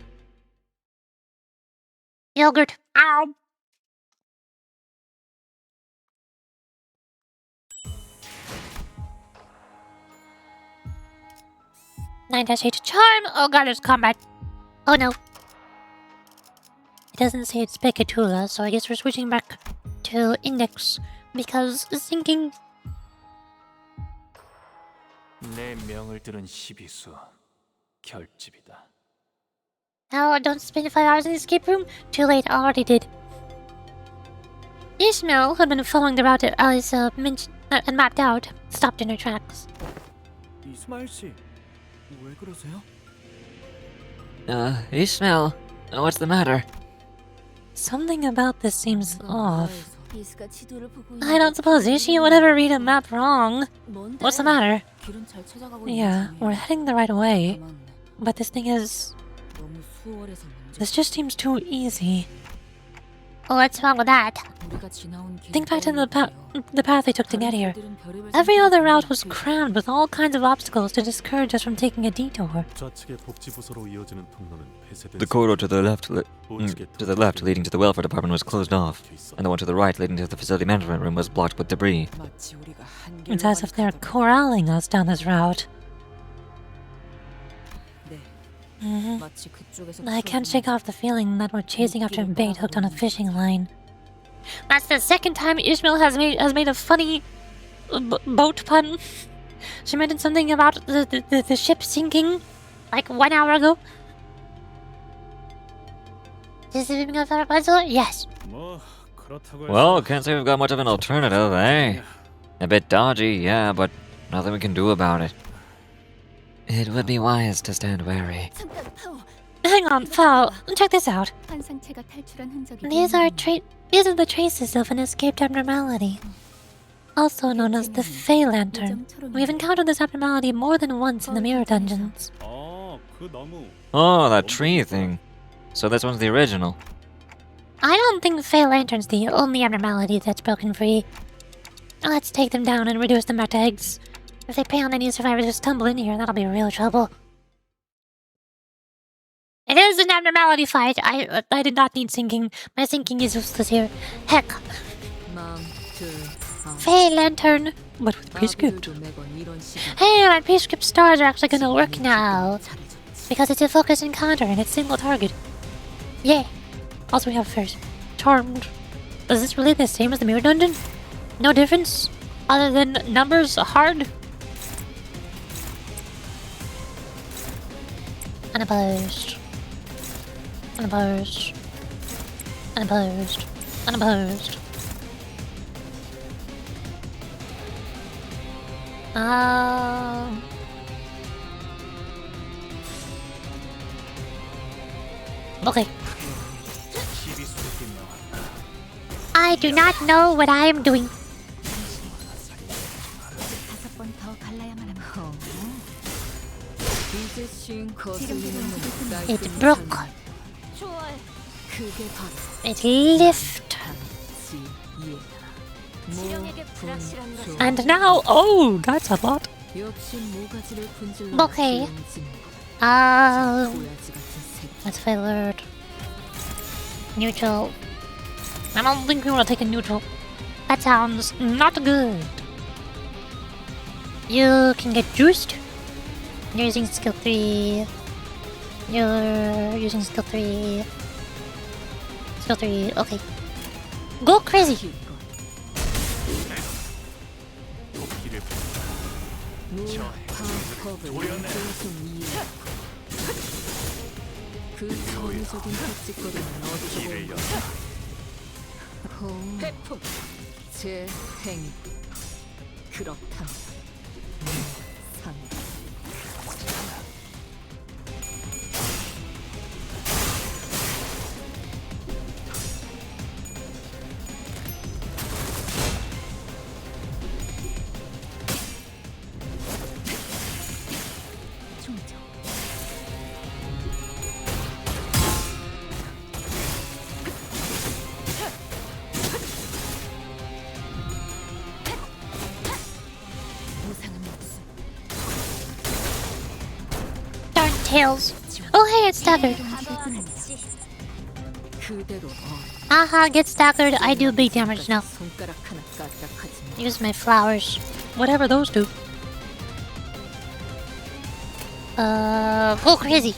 S1: Yogurt. Ow! -8 charm. Oh god, there's combat. Oh no. It doesn't say it's Pekatula, so I guess we're switching back to index because thinking.
S5: 내 명을 들은 시비수 결집이다.
S1: Oh, don't spend 5 hours in the escape room. Too late, I already did. Ishmael, who had been following the route that Alice had mapped out, stopped in her tracks.
S5: 이스마일 씨, 왜 그러세요?
S8: Ishmael, what's the matter?
S9: Something about this seems off.
S7: 이스가 지도를 보고
S1: I don't suppose Ishi would ever read a map wrong. What's the matter?
S7: 길은 잘 찾아가고
S9: Yeah, we're heading the right way. But this thing is...
S7: 너무 수월해서 문제.
S9: This just seems too easy.
S1: What's wrong with that?
S7: 우리가 지나온 길.
S9: Think back to the path they took to get here. Every other route was crammed with all kinds of obstacles to discourage us from taking a detour.
S6: The corridor to the left leading to the welfare department was closed off, and the one to the right leading to the facility management room was blocked with debris.
S7: 마치 우리가 한계를
S9: It's as if they're corralling us down this route.
S7: 네. 마치 그쪽에서
S9: I can't shake off the feeling that we're chasing after bait hooked on a fishing line.
S1: That's the second time Ishmael has made a funny boat pun. She mentioned something about the ship sinking like 1 hour ago. Is it being a puzzle? Yes.
S8: Well, can't say we've got much of an alternative, eh? A bit dodgy, yeah, but nothing we can do about it. It would be wise to stand wary.
S7: 잠깐 파워.
S1: Hang on, Fowl. Check this out.
S7: 환상체가 탈출한 흔적이.
S1: These are the traces of an escaped abnormality, also known as the Fey Lantern. We've encountered this abnormality more than once in the mirror dungeons.
S8: Oh, that tree thing. So this one's the original.
S1: I don't think Fey Lantern's the only abnormality that's broken free. Let's take them down and reduce them back to eggs. If they prey on any survivors who stumble in here, that'll be real trouble. It is an abnormality fight. I did not need sinking. My sinking is useless here. Heck. Fey Lantern. But with prescript. Hey, my prescript stars are actually gonna work now. Because it's a focus encounter and it's single target. Yay. Also we have first. Charmed. Is this really the same as the mirror dungeon? No difference? Other than numbers hard? Unopposed. Unopposed. Unopposed. Unopposed. Okay. I do not know what I am doing. It broke. It lift. And now, oh, that's a lot. Okay. Let's failure. Neutral. I don't think we want to take a neutral. That sounds not good. You can get juiced. You're using skill 3. You're using skill 3. Skill 3, okay. Go crazy!
S2: 제 행위 그렇다면 산
S1: Darn tails. Oh hey, it's staggered. Aha, get staggered. I do big damage now. Use my flowers. Whatever those do. Go crazy.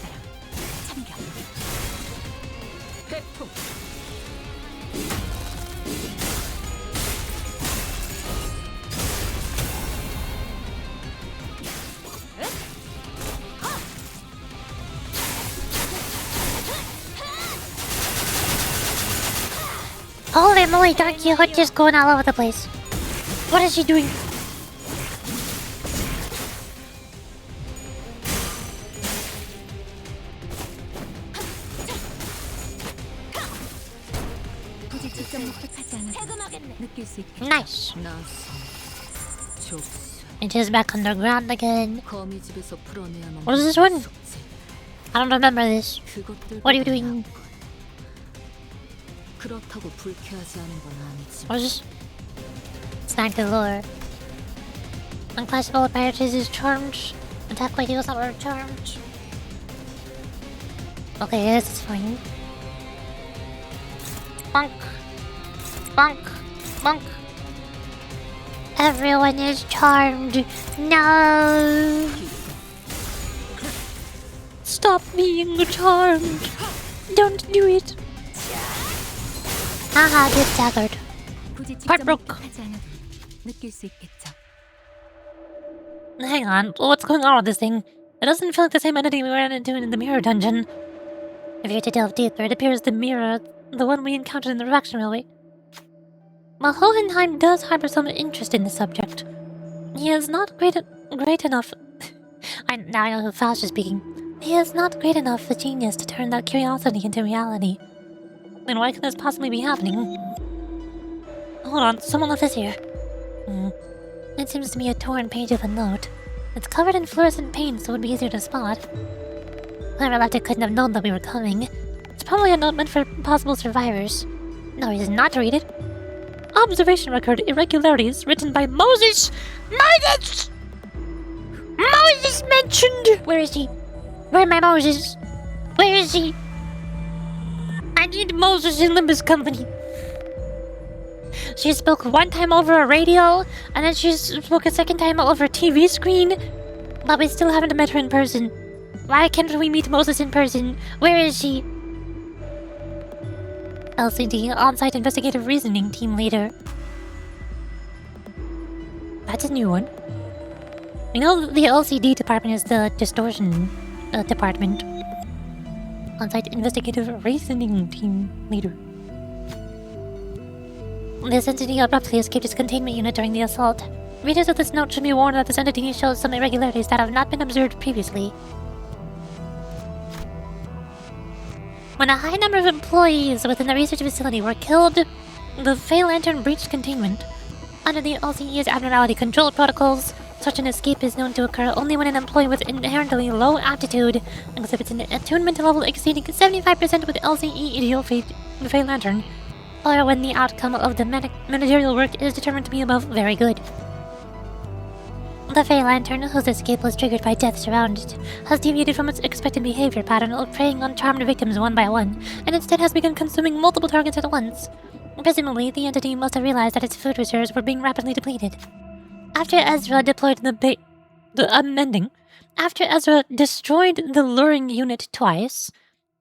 S1: Holy moly, Don Quixote just going all over the place. What is she doing? Nice. It is back underground again. What is this one? I don't remember this. What are you doing? What is this? Snag the lure. Unclassifiable appearances is charmed. Attack by deals are charmed. Okay, this is fine. Bonk. Bonk. Bonk. Everyone is charmed. No. Stop being charmed. Don't do it. Haha, get staggered. Heart broke. Hang on, what's going on with this thing? It doesn't feel like the same entity we ran into in the mirror dungeon. If you're to delve deeper, it appears the mirror, the one we encountered in the reaction railway. While Hohenheim does harbor some interest in the subject, he is not great enough. Now I know who Faust is speaking. He is not great enough a genius to turn that curiosity into reality. Then why could this possibly be happening? Hold on, someone left this here. It seems to be a torn page of a note. It's covered in fluorescent paint, so it would be easier to spot. Whoever left it couldn't have known that we were coming. It's probably a note meant for possible survivors. No reason not to read it. Observation record irregularities written by Moses. Moses mentioned. Where is he? Where my Moses? Where is he? I need Moses in Limbus company. She spoke one time over a radio, and then she spoke a second time over a TV screen, but we still haven't met her in person. Why can't we meet Moses in person? Where is she? LCD, On-Site Investigative Reasoning Team Leader. That's a new one. We know the LCD department is the distortion department. On-Site Investigative Reasoning Team Leader. This entity abruptly escaped its containment unit during the assault. Readers of this note should be warned that this entity shows some irregularities that have not been observed previously. When a high number of employees within the research facility were killed, the Fey Lantern breached containment. Under the LCE's abnormality control protocols, such an escape is known to occur only when an employee with inherently low aptitude exhibits an attunement level exceeding 75% with LCE Ideal Fey Lantern, or when the outcome of the managerial work is determined to be above very good. The Fey Lantern, whose escape was triggered by deaths around it, has deviated from its expected behavior pattern of preying on charmed victims one by one, and instead has begun consuming multiple targets at once. Presumably, the entity must have realized that its food reserves were being rapidly depleted. After Ezra destroyed the luring unit twice,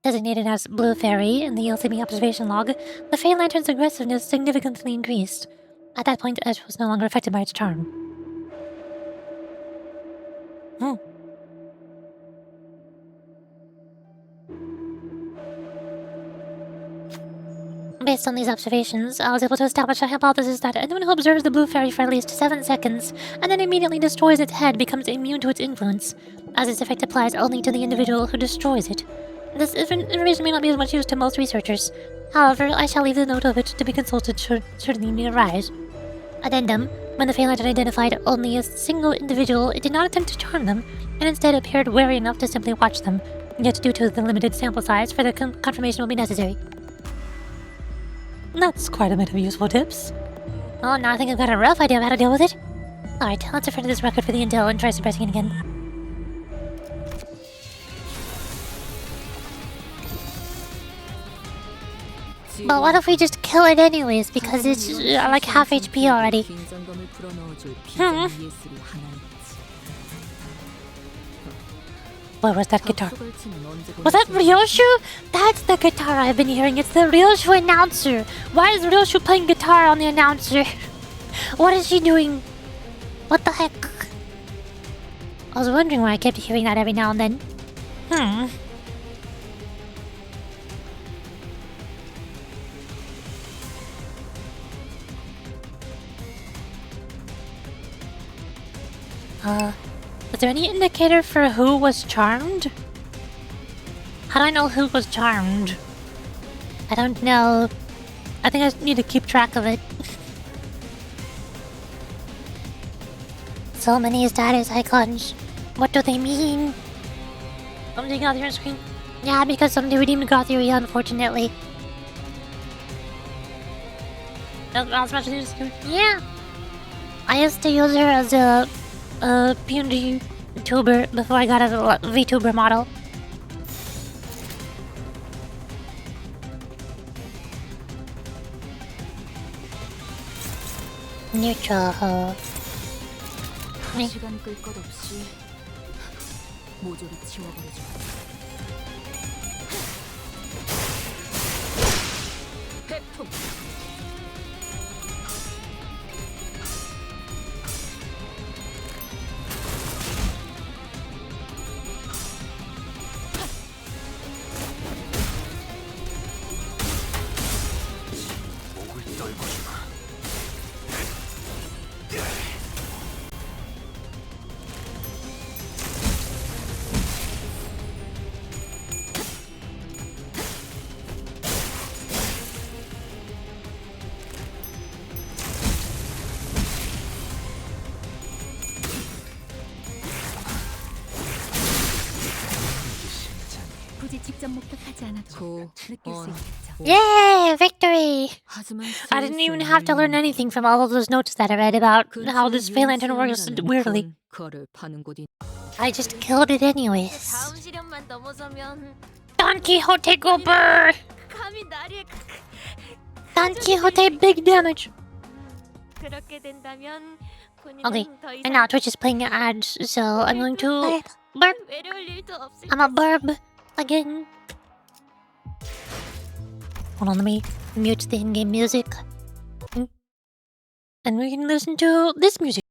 S1: designated as Blue Fairy in the LCB observation log, the Fey Lantern's aggressiveness significantly increased. At that point, Ezra was no longer affected by its charm. Based on these observations, I was able to establish a hypothesis that anyone who observes the Blue Fairy for at least 7 seconds and then immediately destroys its head becomes immune to its influence, as this effect applies only to the individual who destroys it. This information may not be of much use to most researchers. However, I shall leave the note of it to be consulted should the need arise. Addendum: when the Fey Lantern identified only a single individual, it did not attempt to charm them, and instead appeared wary enough to simply watch them. Yet due to the limited sample size, further confirmation will be necessary.
S9: That's quite a bit of useful tips.
S1: Oh, now I think I've got a rough idea of how to deal with it. Alright, let's refer to this record for the intel and try suppressing it again. But what if we just kill it anyways, because it's like half HP already?
S9: Where was that guitar?
S1: Was that Ryoshu? That's the guitar I've been hearing. It's the Ryoshu announcer. Why is Ryoshu playing guitar on the announcer? What is she doing? What the heck? I was wondering why I kept hearing that every now and then. Was there any indicator for who was charmed? How do I know who was charmed? I don't know. I think I need to keep track of it. So many status icons. What do they mean? Something on your screen? Yeah, because somebody redeemed Gothria, unfortunately. Yeah. I used to use her as a PNG tuber before I got a VTuber model. Neutral.
S2: 시간 끌 것 없이 모조리 치워버리죠. 해품.
S7: 하지 않아도 느낄 수 있겠죠.
S1: Yay! Victory!
S2: 하지만
S1: I didn't even have to learn anything from all of those notes that I read about how this Pale Lantern works weirdly.
S2: 그거를 파는 곳이
S1: I just killed it anyways.
S7: 시련만 넘어서면
S1: Don Quixote go burr!
S7: 감히 나를
S1: Don Quixote big damage.
S7: 그렇게 된다면
S1: Okay, and now Twitch is playing ads, so I'm going to burp.
S7: 외로울 일도 없을
S1: I'm a burp again. Hold on, let me mute the in-game music. And we can listen to this music.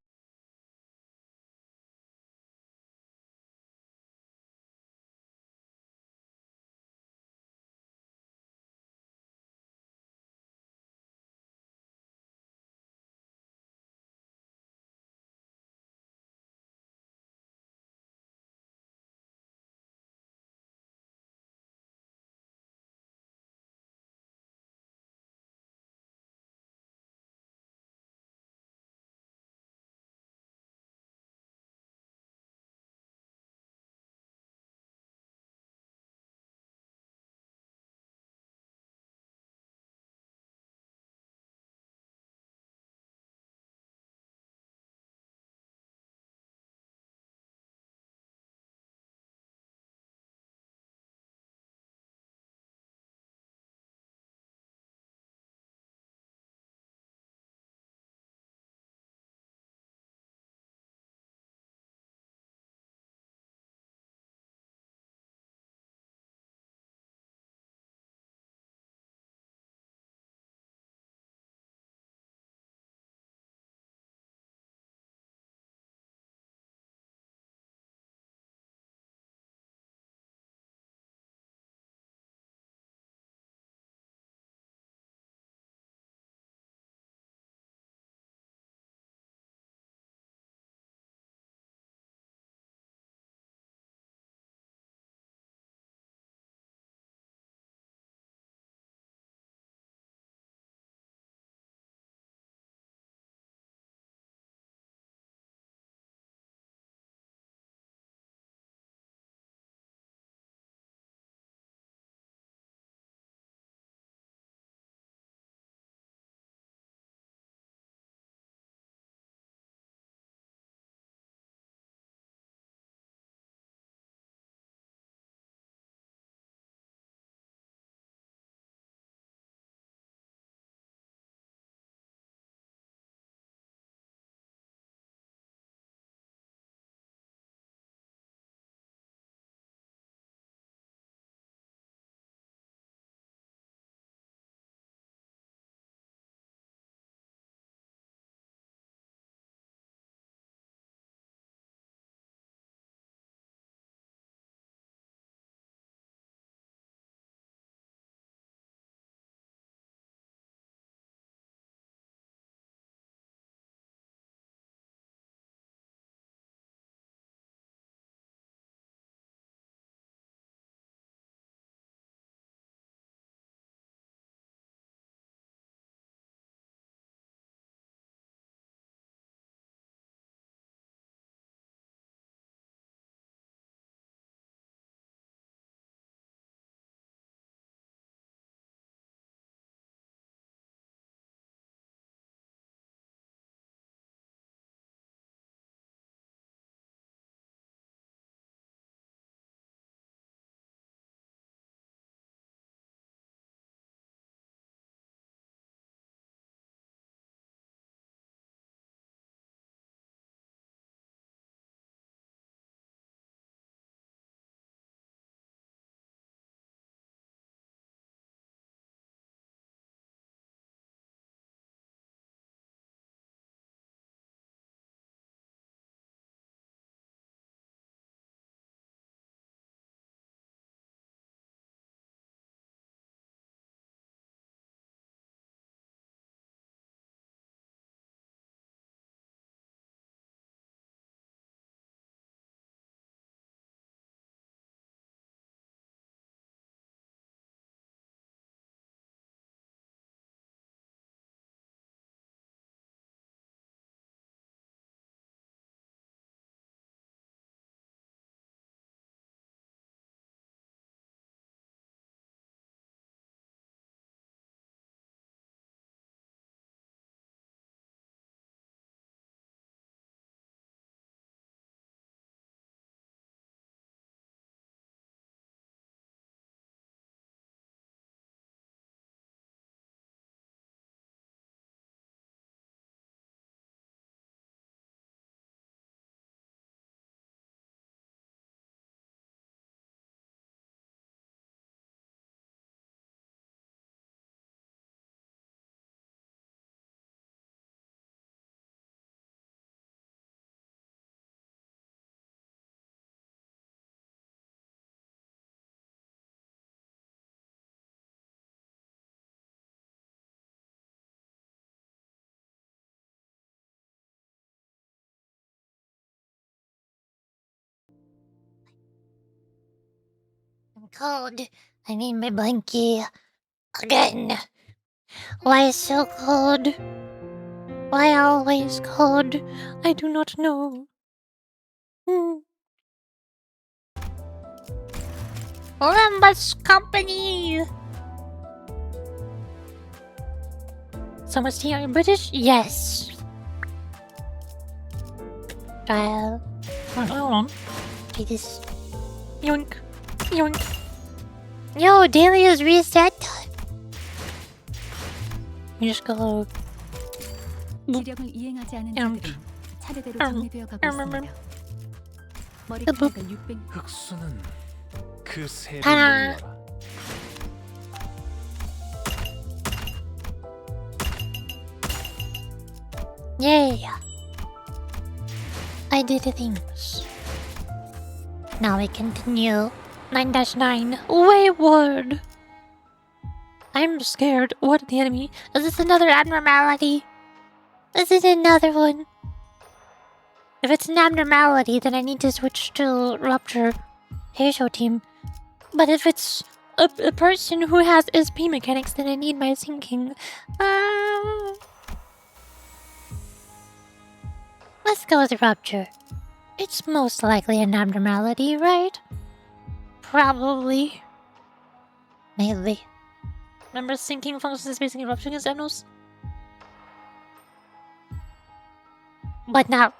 S1: Cold. I need my blankie. Again. Why so cold? Why always cold? I do not know. Olympus Company! So much tea, are you British? Yes. Trial.
S9: Hold on.
S1: Take this.
S9: Yoink. Yoink.
S1: Yo, daily is reset time.
S9: You just go.
S2: 기력을 이행하지 않은 자들은 차례대로 정리되어 가고 있습니다. 머리카락을 600...
S4: 흑수는 그 새를
S1: 하나.
S4: 몰라라.
S1: Yay. I did the things. Now we continue. 9-9. Wayward.
S9: I'm scared. What the enemy?
S1: Is this another abnormality? Is it another one? If it's an abnormality, then I need to switch to Rupture Heisho team. But if it's a person who has SP mechanics, then I need my sinking. Let's go with Rupture. It's most likely an abnormality, right? Probably. Maybe.
S9: Remember sinking functions is basically eruption against Emnos?
S1: But not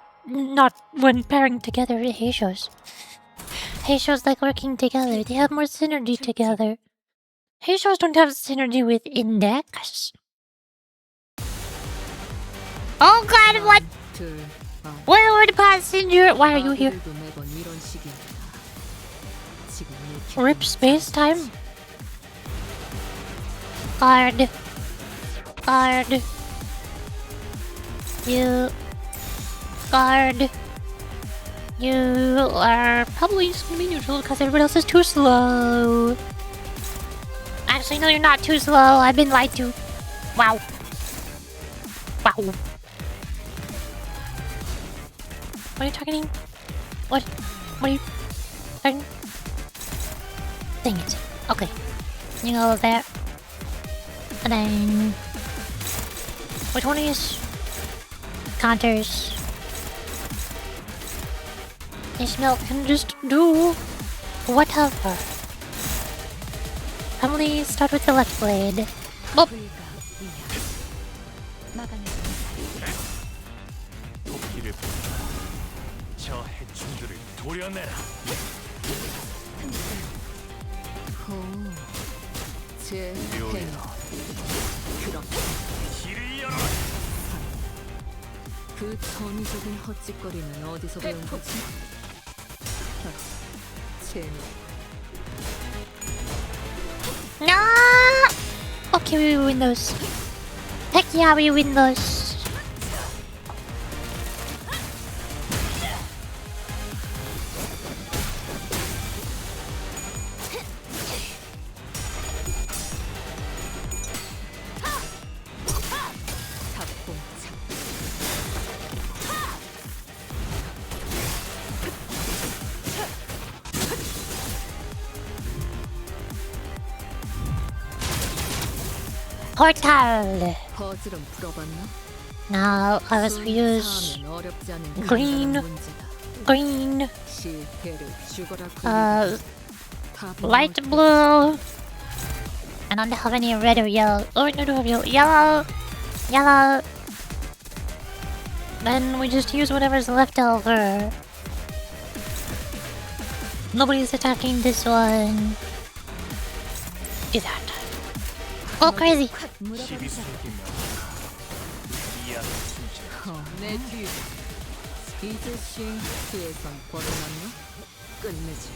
S1: when pairing together with Heishos. Heishos like working together. They have more synergy together. Heishos don't have synergy with Index. Oh god, what? Wayward passenger! Why are you here? Rip space time? Guard. Guard. You. Guard. You are probably just gonna be neutral because everybody else is too slow. Actually, no, you're not too slow. I've been lied to. Wow. Wow. What are you targeting? What are you targeting? Dang it. Okay. You go there. And then... which one is? Counters. This milk can just do whatever. Probably start with the left blade. Oh.
S4: 저 해충들을 도려내라.
S2: 제
S4: 묘해라. 길을 열어라.
S2: 그 전위적인 헛짓거리는 어디서 배운 거지? 재미.
S1: No! Okay, we win those. Heck yeah, we win those. Portal!
S2: 퍼즐은 풀어봤나?
S1: Now, let's use
S2: 수사하면 어렵지 않은
S1: green.
S2: 간단한 문제다.
S1: green,
S2: 실패를 죽어라
S1: light blue, and I don't have any red or yellow. Oh, no, do have yellow. Yellow! Yellow! Then we just use whatever's left over. Nobody's attacking this one. Do that. Oh, crazy!
S2: 내 뒤. 이제 싱크에선 벌어났나? 끝내지.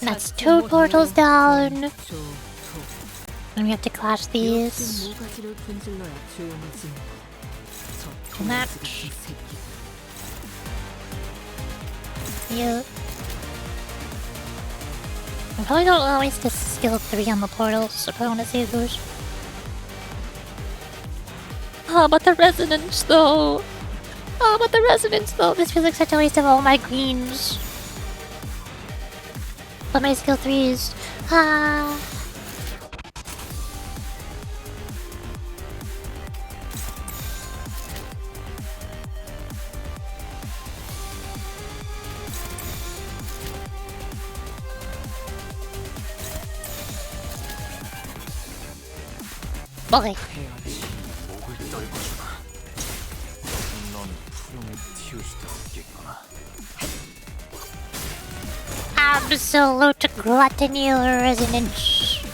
S1: That's 2 portals down. And we have to clash these. And that. You. I probably don't want to waste this skill 3 on the portals. I probably want to save those. Oh, but the resonance though. Oh, but the resonance though. This feels like such a waste of all my greens. But my skill 3s. Ah. Okay. Absolute gluttony resonance.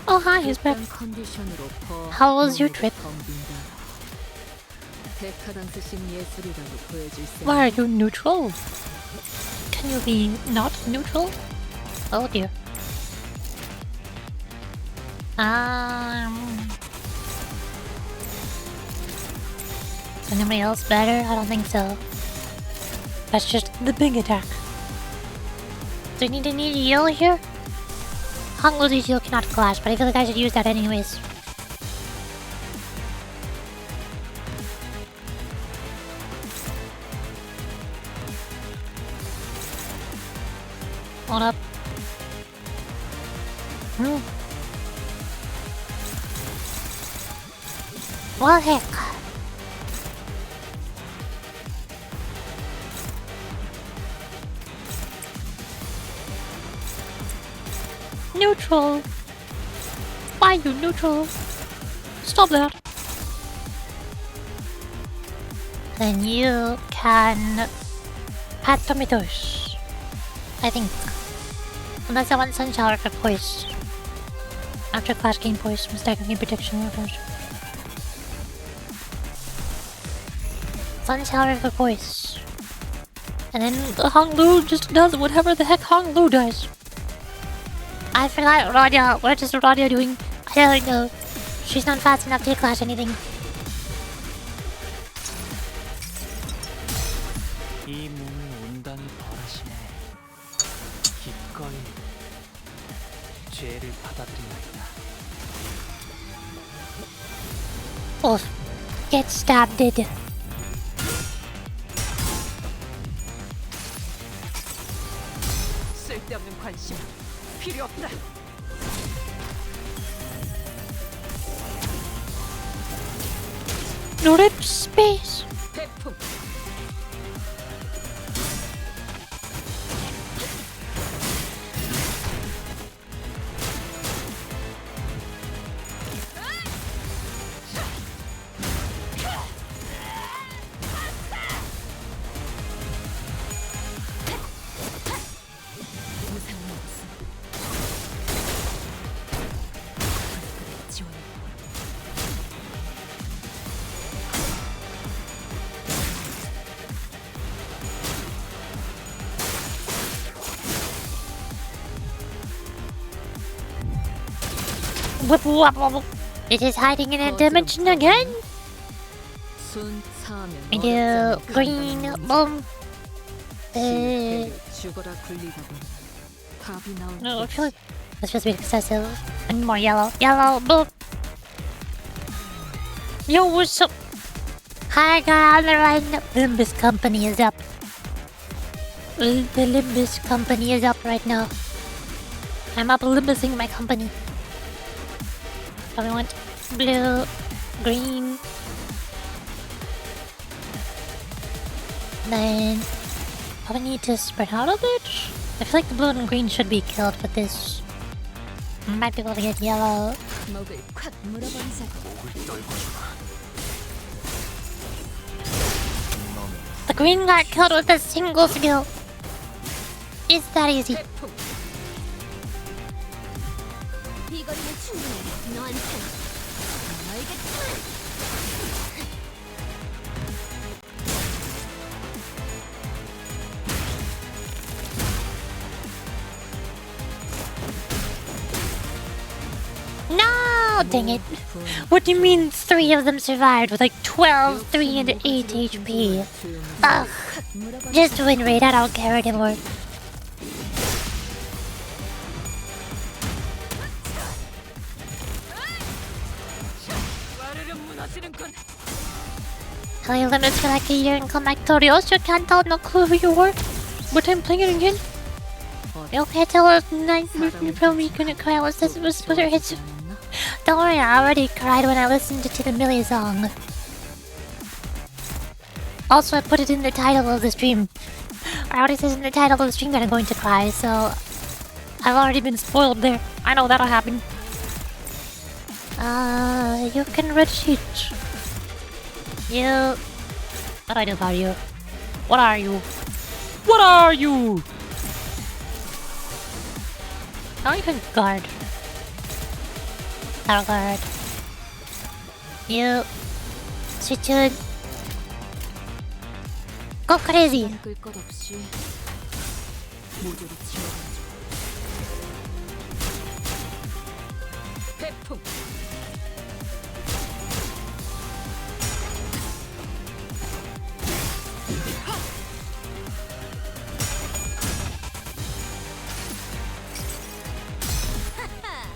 S1: Oh hi, he's back. How was your trip? Why are you neutral? Can you be not neutral? Oh dear. Is anybody else better? I don't think so. That's just the big attack. Do we need a heal here? Honglu's heal cannot clash, but I feel like I should use that anyways. Hold up. What the heck? Neutral. Why you neutral? Stop that. Then you can pat tomatoes. I think. Unless I want Sun Shower for poise. After clash gain poise, mistake gain protection. Sun Shower for poise. And then the Honglu just does whatever the heck Honglu does. I forgot Radia. What is Radia doing? I don't know. She's not fast enough to clash anything. Oh, get stabbed.
S10: 쓸데없는 관심 필요 없다.
S1: Rip space.
S10: 배품.
S1: Whip, wop, wop. It is hiding in a dimension again. I do green boom. No, I feel like that's supposed to be excessive. I need more yellow. Yellow, boom. Yo, what's up? Hi, guys, on the right. Limbus Company is up. The Limbus Company is up right now. I'm up limbusing my company. Probably want blue, green. Then probably need to spread out a bit. I feel like the blue and green should be killed, but this might be able to get yellow. The green got killed with a single skill. It's that easy.
S7: 이거리는 충분해. 너한텐 알겠지만.
S1: No! Oh, dang it. What do you mean 3 of them survived with like 12, 3, and 8 HP? Ugh. Just win rate, I don't care anymore. Play limits for like a year and come back to Ryoshu, Canto, no clue who you were. But I'm playing it again. Okay, tell us 9 you probably gonna cry. I was it was hits. Don't worry, I already cried when I listened to the Millie song. Also, I put it in the title of the stream. I already says in the title of the stream that I'm going to cry, so I've already been spoiled there. I know that'll happen. You can retreat. You... What do I do about you? What are you? What are you? Oh, you can guard. Power guard. You... Switch it. Go crazy!
S2: 끌것 없이 모조리 지워버리죠. 태풍.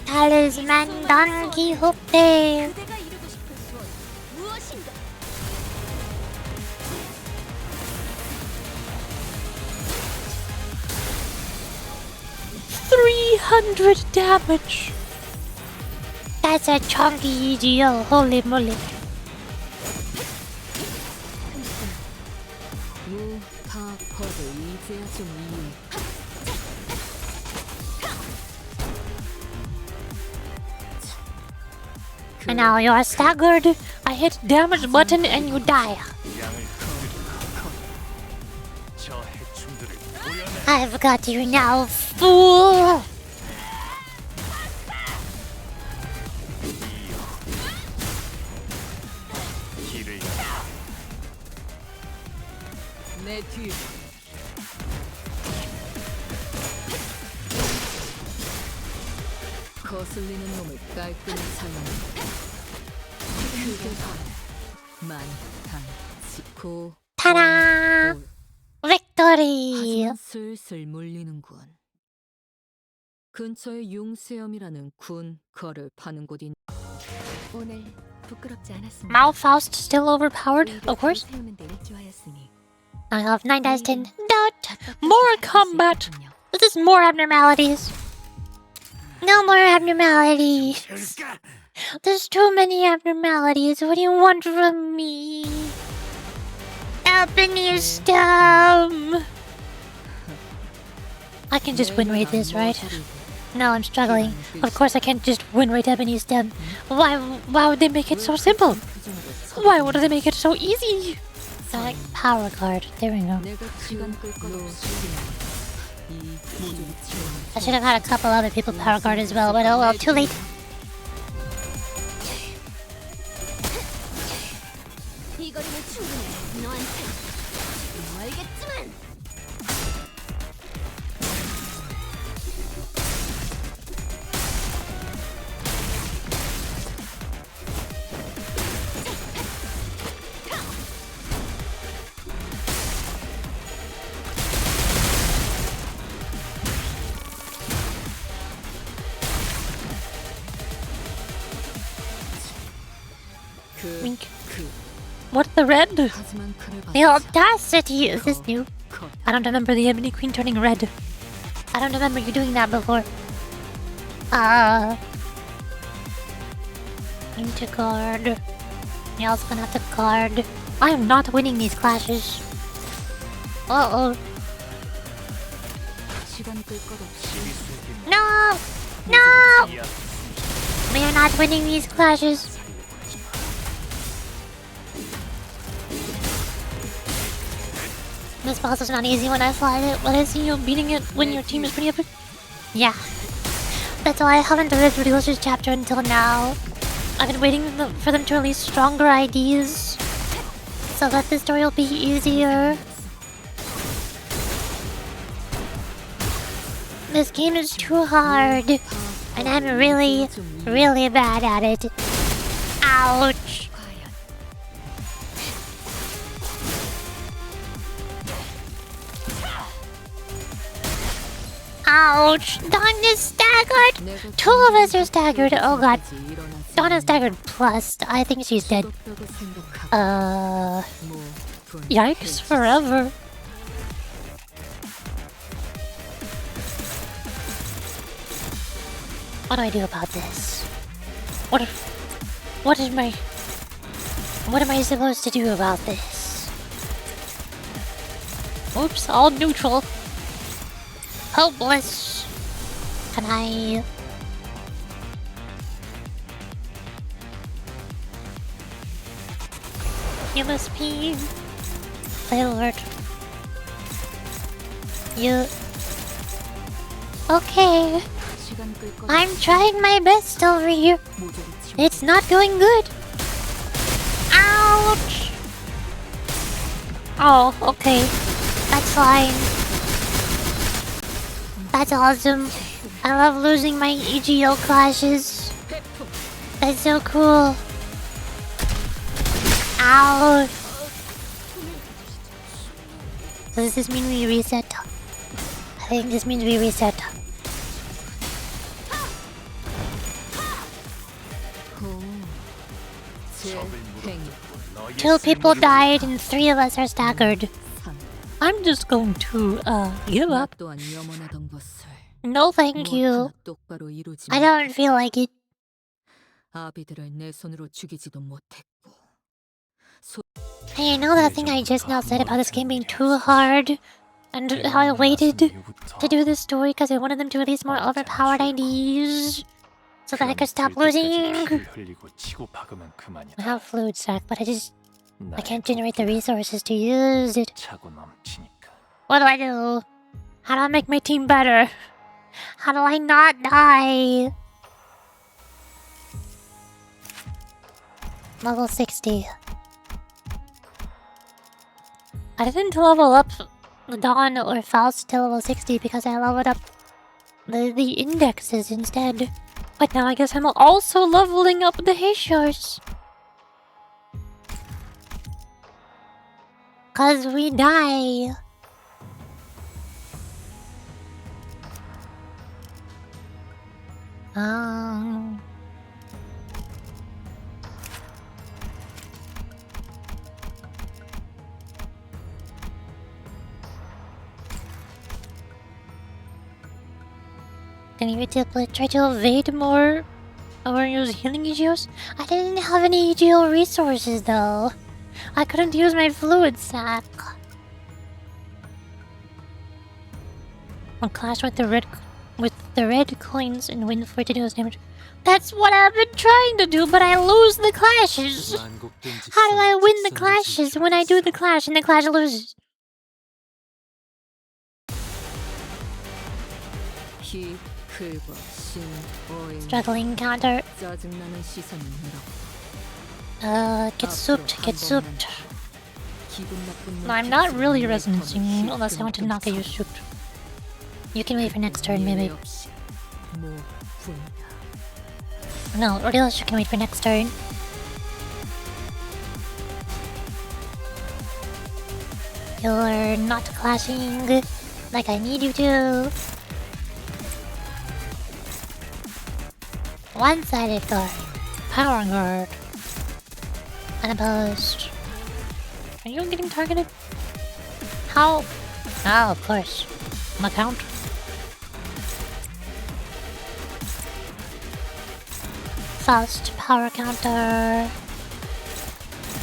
S1: Talisman Don Quixote.
S7: 그대가 이루고 싶은 소원 무엇인가?
S1: 300 damage. That's a chunky deal, holy moly.
S2: 무타퍼드 이제야 좀 이해.
S1: And now you're staggered. I hit damage button and you die. I've got you now, fool.
S2: 내 뒤. 거슬리는 놈을 깔끔히 사용한다. 만탄치고
S1: Ta-da! Victory!
S2: 하지만 슬슬 물리는군. 근처에 융수염이라는 군 거를 파는 곳이 오늘 부끄럽지 않았습니다.
S1: Malfaust still overpowered, of course.
S2: 세우는 데 일조하였으니
S1: I have 9 dice 10. Don't! More combat! This is more abnormalities. No more abnormalities. There's too many abnormalities. What do you want from me? Ebony stem! I can just win rate this, right? No, I'm struggling. Of course I can't just win rate Ebony stem. Why would they make it so simple? Why would they make it so easy? Like power card. There we go.
S2: 내가 시간 끌 것 없이 이 모조리 치워.
S1: I should have had a couple other people power card as well, but oh well, too late.
S7: 이 거리는 충분해. 너한테 알겠지만.
S1: Wink. What the red?
S2: 하지만 그를
S1: The audacity! Is this new? I don't remember the Ebony Queen turning red. I don't remember you doing that before. Need to guard. You're also gonna have to guard. I am not winning these clashes. Uh-oh.
S2: 시간 끌 것 없이
S1: No! No! We are not winning these clashes. This boss is not easy when I slide it, but I see you beating it when your team is pretty epic. Yeah. That's why I haven't read Ryoshu's chapter until now. I've been waiting for them to release stronger IDs, so that the story will be easier. This game is too hard. And I'm really, really bad at it. Ouch! Ouch! Dawn is staggered! 2 of us are staggered. Oh god. Dawn is staggered plus. I think she's dead. Yikes forever. What do I do about this? What am I supposed to do about this? Oops, all neutral. Hopeless. Can I... You must be... Play Lord. You... Okay. I'm trying my best over here. It's not going good. Ouch! Oh, okay. That's fine. That's awesome. I love losing my EGO clashes. That's so cool. Ow! Does this mean we reset? I think this means we reset. 2 people died and 3 of us are staggered. I'm just going to, give up. No thank you. I don't feel like it. Hey, I know that thing I just now said about this game being too hard, and how I waited to do this story because I wanted them to release more overpowered IDs, so that I could stop losing. I have fluid stack, but I can't generate the resources to use it. What do I do? How do I make my team better? How do I not die? Level 60. I didn't level up Dawn or Faust to level 60 because I leveled up the indexes instead. But now I guess I'm also leveling up the Heishars. 'Cause we die. Can you try to evade more or use healing EGOs? I didn't have any EGO resources though. I couldn't use my fluid sack. I'll clash with the red coins and win for continuous damage. That's what I've been trying to do, but I lose the clashes. How do I win the clashes when I do the clash and the clash loses? Struggling counter. Get souped, get souped. No, I'm not really resonancing unless I want to knock at your souped. You can wait for next turn, maybe. No, Ryoshu can wait for next turn. You're not clashing like I need you to. One-sided guard. Power guard. Unopposed. Are you getting targeted? How? Oh, of course. On account. Faust, power counter.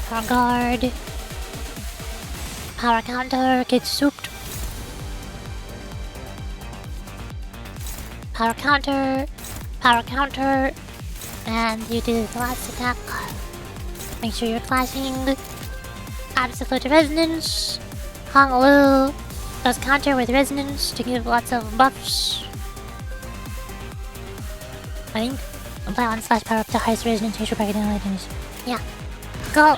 S1: Power guard. Power counter, get souped. Power counter. Power counter. And you do the last attack. Make sure you're clashing. Absolute resonance. Honglu does counter with resonance to give lots of buffs. I think apply on slash power up to highest resonance ratio by getting items. Yeah. Go!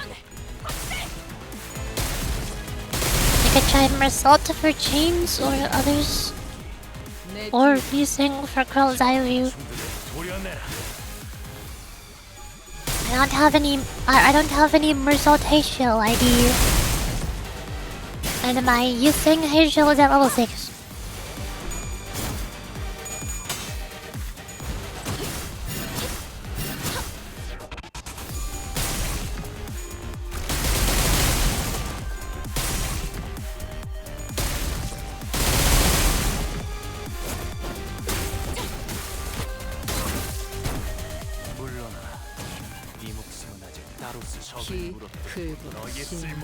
S1: You could try Mersault for chains or others. Or using for Curl's Eye View. I don't have any. I don't have any Mersaltatio ID. And my using Hagel is at level 6.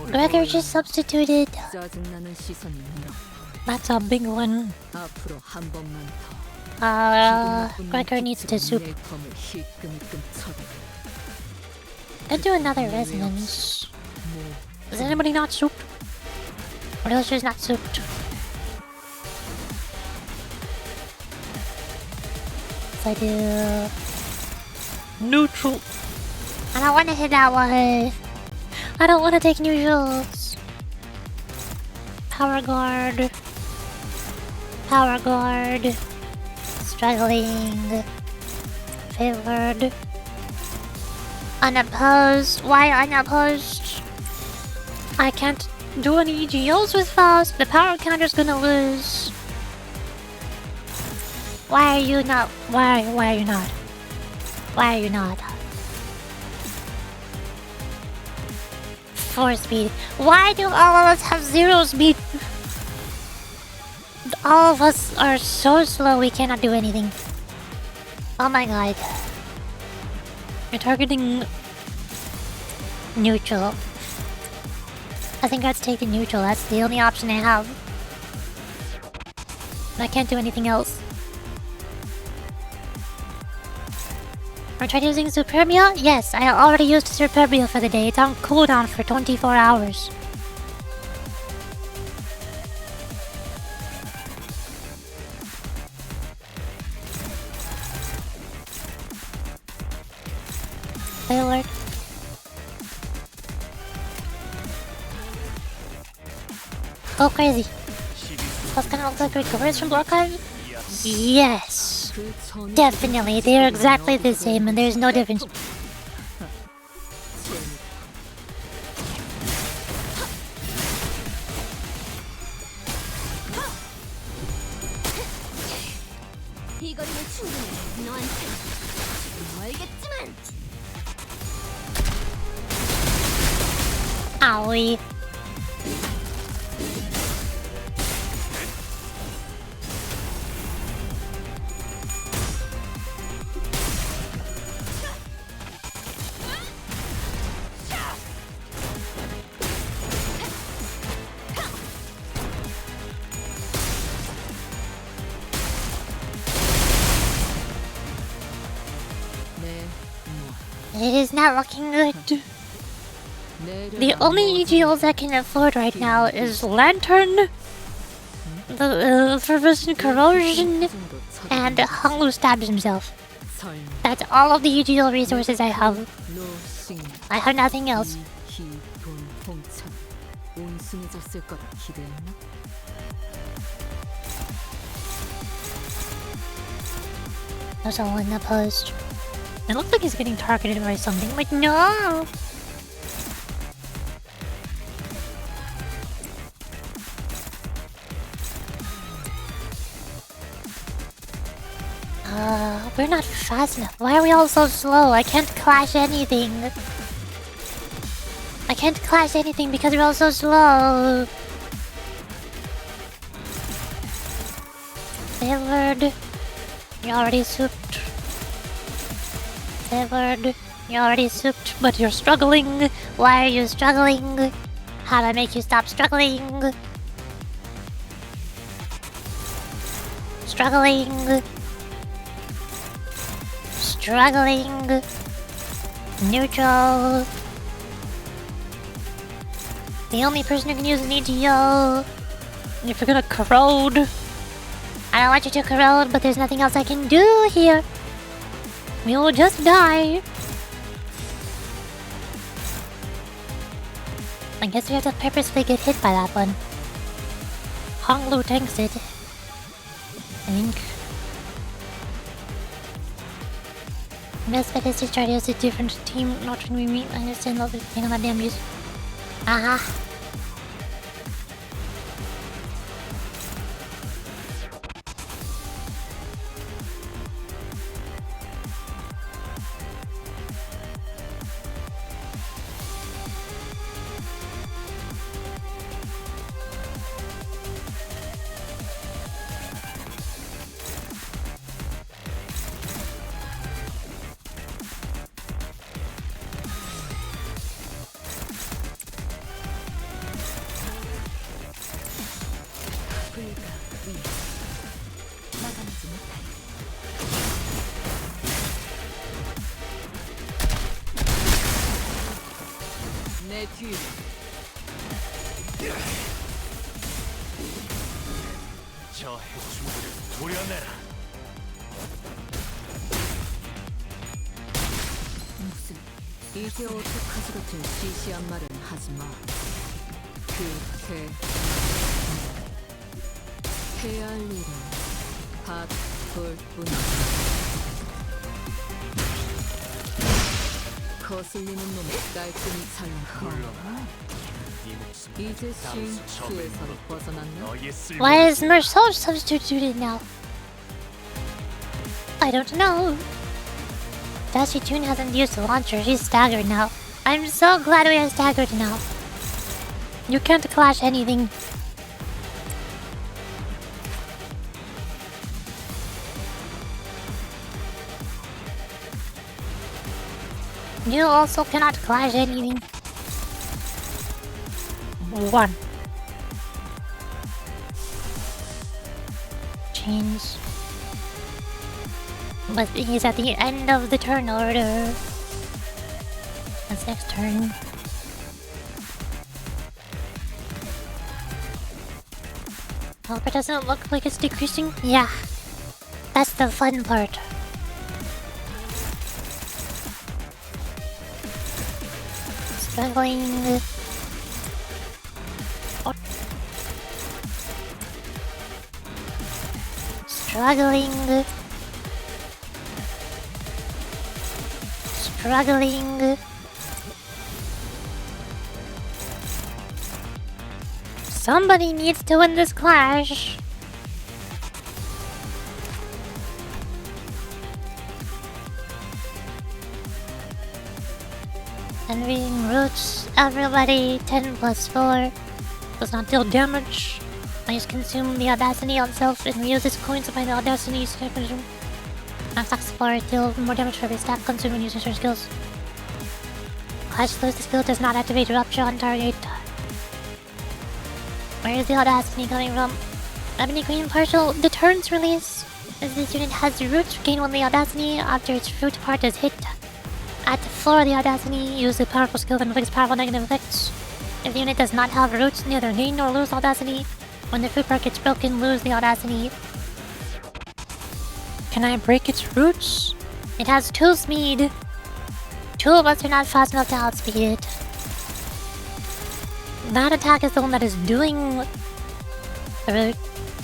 S1: Gregor just substituted.
S2: 짜증나는 시선이 물어.
S1: That's a big one.
S2: 앞으로 한 번만 더.
S1: Gregor needs to soup.
S2: 내 검을 힐끔힐끔 쳐다.
S1: Could do another resonance. Is anybody not souped? Ryoshu's not souped. So I do neutral. I don't want to hit that one. I don't want to take neutrals. Power guard. Power guard. Struggling. Favored. Unopposed. Why unopposed? I can't do any EGOs with Faust. The power counter's gonna lose. Why are you not? Why are you not? Why are you not? 4 speed. Why do all of us have 0 speed? All of us are so slow we cannot do anything. Oh my god. You're targeting neutral. I think I'd take the neutral. That's the only option I have. I can't do anything else. I tried using Superbia? Yes, I already used Superbia for the day. It's on cooldown for 24 hours. Play alert. Go crazy. That's gonna look like recoveries from Blockhive? Yes. Definitely, they're exactly the same and there's no difference.
S7: 이 거리는 충분해. 너한테 알겠지만.
S1: Owie. It is not looking good. The only EGLs I can afford right now is Lantern, the Fervent Corrosion, and Honglu stabs himself. That's all of the EGL resources I have. I have nothing else. There's all in the post. It looks like he's getting targeted by something, but no! We're not fast enough. Why are we all so slow? I can't clash anything. I can't clash anything because we're all so slow. Favored. You're already souped. Favored. You're already souped, but you're struggling. Why are you struggling? How do I make you stop struggling? Struggling. Struggling. Neutral. The only person who can use an EGO. If you're gonna corrode. I don't want you to corrode, but there's nothing else I can do here. We will just die. I guess we have to purposely get hit by that one. Honglu tanks it. I think. Best bet is to try to use a different team, not when we meet. I understand all the thing on that damn use. Aha.
S2: 내 뒤로.
S4: 저 해충들을 도려내라.
S2: 무슨 이제 어떡하지 같은 시시한 말은 하지 마. 해야 할 일은 밭돌뿐. 거슬리는 놈을 깔끔히 잘라. 이제 쉼투에서 벗어났나?
S1: Why is Merceau substituted now? I don't know. Dashi Toon hasn't used the launcher, he's staggered now. I'm so glad we are staggered now. You can't clash anything. You also cannot clash anything. 1. Chains. But he's at the end of the turn order. That's next turn. Hope it doesn't look like it's decreasing. Yeah. That's the fun part. Struggling. Struggling. Struggling. Somebody needs to win this clash. Envying roots, everybody, 10 plus 4. Does not deal damage. Please consume the audacity on self and reuse its coins to buy the audacity stack consume. Max Explorer deal more damage for every stack consumed when using certain skills. Clash slows the skill does not activate rupture on target. Where is the audacity coming from? Ebony Queen partial deterrence release. As this unit has roots, gain one the audacity after its root part is hit. At the floor of the audacity, use the powerful skill that inflicts powerful negative effects. If the unit does not have roots, neither gain nor lose audacity. When the fruit part gets broken, lose the audacity. Can I break its roots? It has 2 speed. 2 of us are not fast enough to outspeed it. That attack is the one that is doing the root.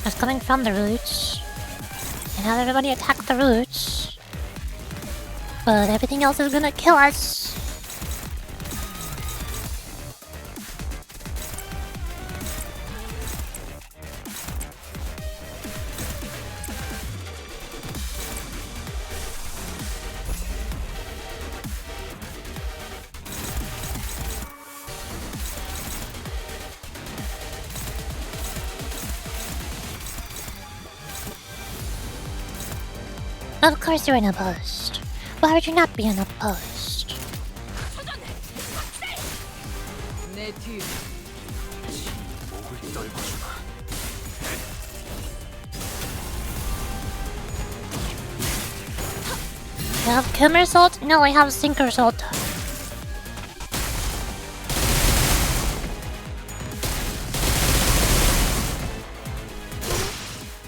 S1: That's coming from the roots. And have everybody attack the roots. But everything else is gonna kill us. Of course you're in a post. Why would you not be in a post?
S2: 내 뒤로.
S1: You have Kimmer Salt? No, I have Sinker Salt.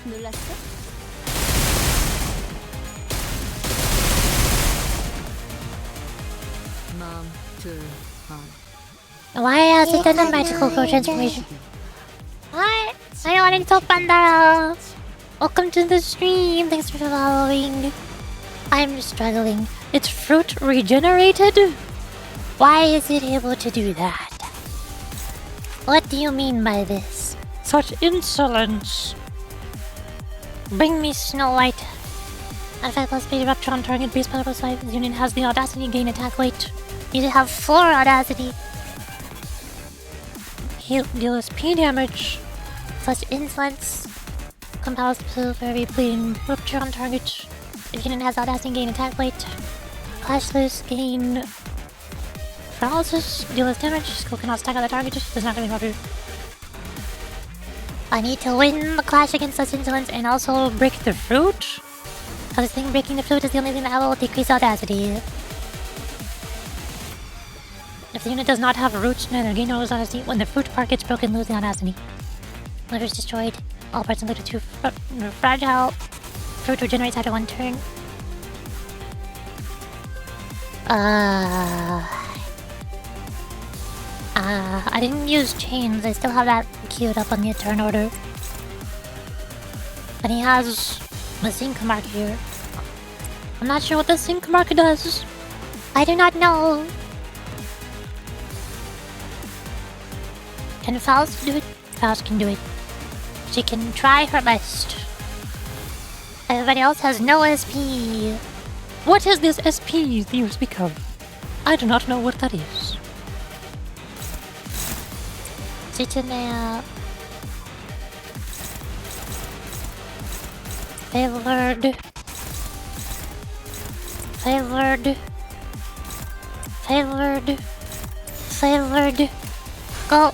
S7: 놀랐어?
S2: 마음 둘 반.
S1: Why has it done a magical core transformation? Hi! I wanted to Pandara! Welcome to the stream, thanks for following. I'm struggling. its fruit regenerated? Why is it able to do that? What do you mean by this?
S9: Such insolence.
S1: Bring me Snow White. At 5 plus speed rupture on target base power plus 5. The unit has the audacity gain attack weight. You should have 4 audacity. Heal deal SP damage. Such insolence. Compounds for every bleeding rupture on target. The unit has audacity gain attack weight. Clash loose gain paralysis. Deal less damage. Skill cannot stack on the target. Does not really help you. I need to win the clash against such insolence and also break the fruit. I think breaking the fruit is the only thing that will decrease audacity. If the unit does not have roots, neither gain nor lose audacity. When the fruit part gets broken, lose the audacity. Liver is destroyed. All parts included too fragile. Fruit regenerates after 1 turn. I didn't use chains. I still have that queued up on the turn order. And he has the sync mark here. I'm not sure what the sync mark does. I do not know. Can Faust do it? Faust can do it. She can try her best. Everybody else has no SP.
S9: What is this SP that you speak of? I do not know what that is.
S1: Sit in there. Favored. Favored. Favored. Favored. Go.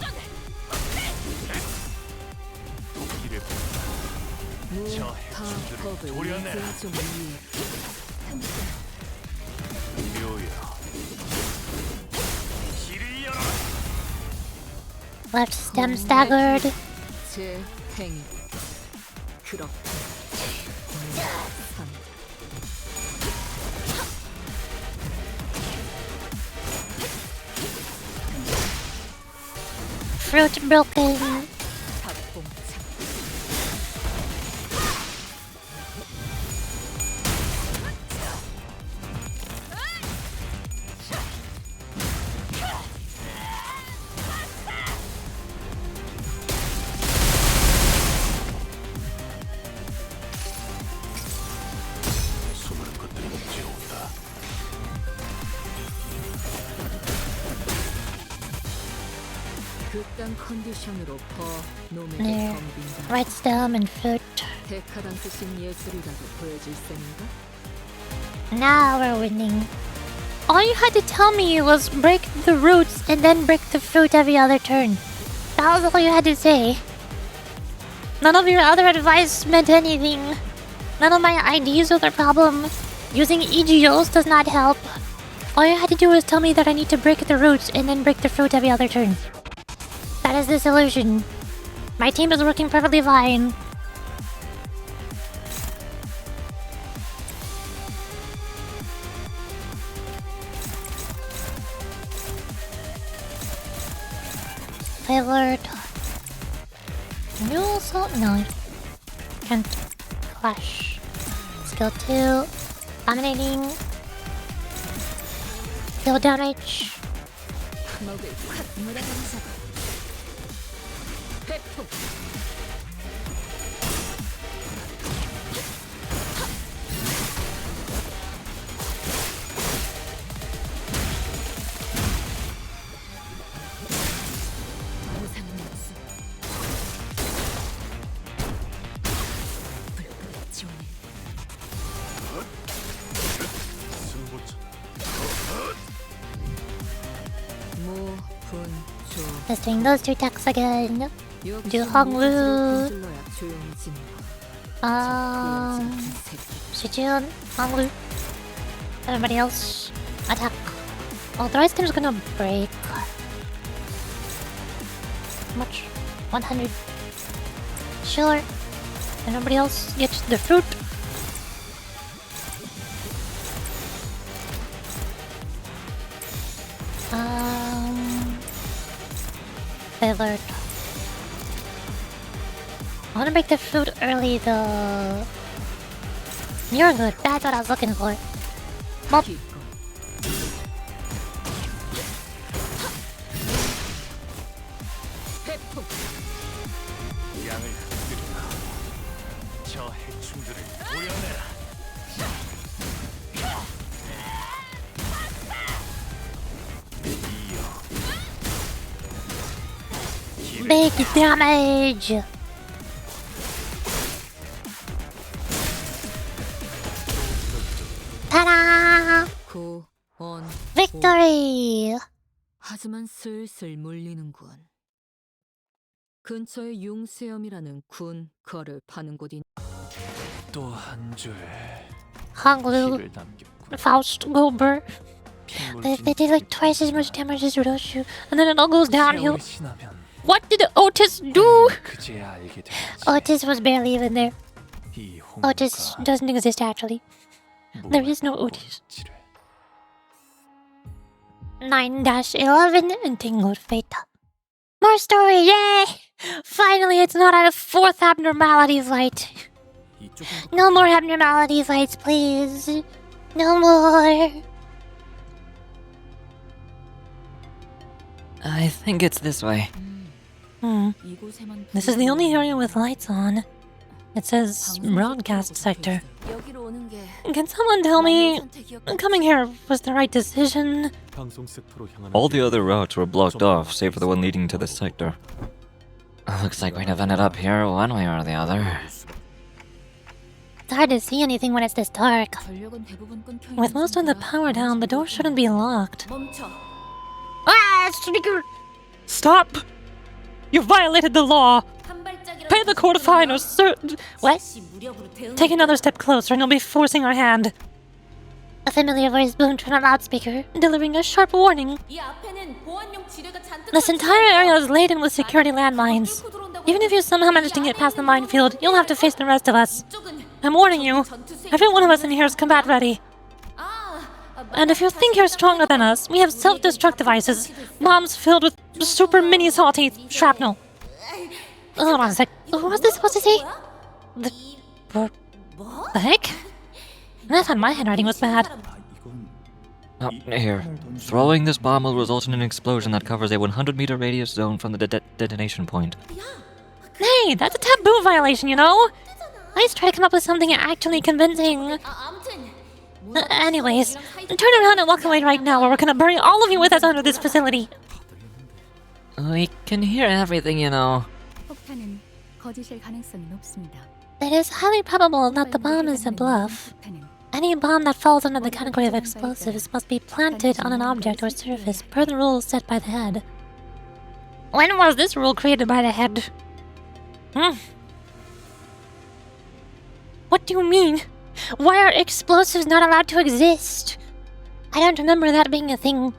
S1: Left stem staggered. Fruit broken. There. Right stem and foot. Now we're winning. All you had to tell me was break the roots and then break the fruit every other turn. That was all you had to say. None of your other advice meant anything. None of my IDs were the problem. Using EGOs does not help. All you had to do was tell me that I need to break the roots and then break the fruit every other turn. That is the solution. My team is working perfectly fine. Favored. New assault? No. Can't. Clash. Skill 2. Dominating. Skill damage. Let's doing those 2 attacks again. Do Honglu. Shijun, Honglu. Everybody else, attack. Oh, the right stem's gonna break. How much? 100. Sure. And nobody else gets the fruit. Favored. I wanna break the fruit early though. You're good. That's what I was looking for. Well, Big damage! Ta-da!
S2: 구원.
S1: Victory!
S2: 하지만 슬슬 물리는군. 근처에 융수염이라는 군 거를 파는 곳이
S5: 또 한 줄
S1: Hangul,
S5: 피를 남겼군.
S1: Faust, Gober. They did like twice as much damage as Ryoshu, and then it all goes downhill.
S5: 세월이 지나면
S1: What did Otis do?
S5: 그제야 알게 되지.
S1: Otis was barely even there.
S5: 이
S1: Otis
S5: 홍보가
S1: doesn't exist actually. There is no Otis.
S5: 무엇인지를
S1: 9-11 and Tangled Fate. More story, yay! Finally, it's not a fourth abnormality fight.
S5: 이쪽은
S1: No more abnormality fights, please. No more.
S8: I think it's this way.
S2: 이곳에만
S9: This is the only area with lights on. It says broadcast sector.
S2: 여기로 오는 게
S9: Can someone tell me
S2: 선택이었겠지.
S9: coming here was the right decision?
S5: 방송 섹터로 향하는
S6: All the other routes were blocked off, save for the one leading to the sector.
S8: Looks like we'd have ended up here one way or the other.
S1: It's hard to see anything when it's this dark.
S2: 전력은 대부분 끊겨
S9: With most of the power down, the door shouldn't be locked.
S2: 멈춰.
S1: Ah, speaker!
S9: Stop! You violated the law! Pay the court a fine or
S1: What?
S9: take another step closer and you'll be forcing our hand.
S1: A familiar voice boomed from a loudspeaker, delivering a sharp warning. This entire area is laden with security landmines. Even if you somehow manage to get past the minefield, you'll have to face the rest of us. I'm warning you, every one of us in here is combat ready. And if you think you're stronger than us, we have self-destruct devices, bombs filled with super mini salty shrapnel. Hold on a sec. What was this supposed to say? The heck? I thought my handwriting was bad.
S6: Oh, here. Throwing this bomb will result in an explosion that covers a 100-meter radius zone from the detonation point.
S9: Hey, that's a taboo violation, you know? Let's try to come up with something actually convincing. Anyways, turn around and walk away right now or we're gonna bury all of you with us under this facility.
S8: We can hear everything, you know.
S2: 폭탄은 거짓일 가능성이 높습니다.
S1: It is highly probable that the bomb is a bluff. Any bomb that falls under the category of explosives must be planted on an object or surface per the rules set by the head. When was this rule created by the head? What do you mean? Why are explosives not allowed to exist? I don't remember that being a thing.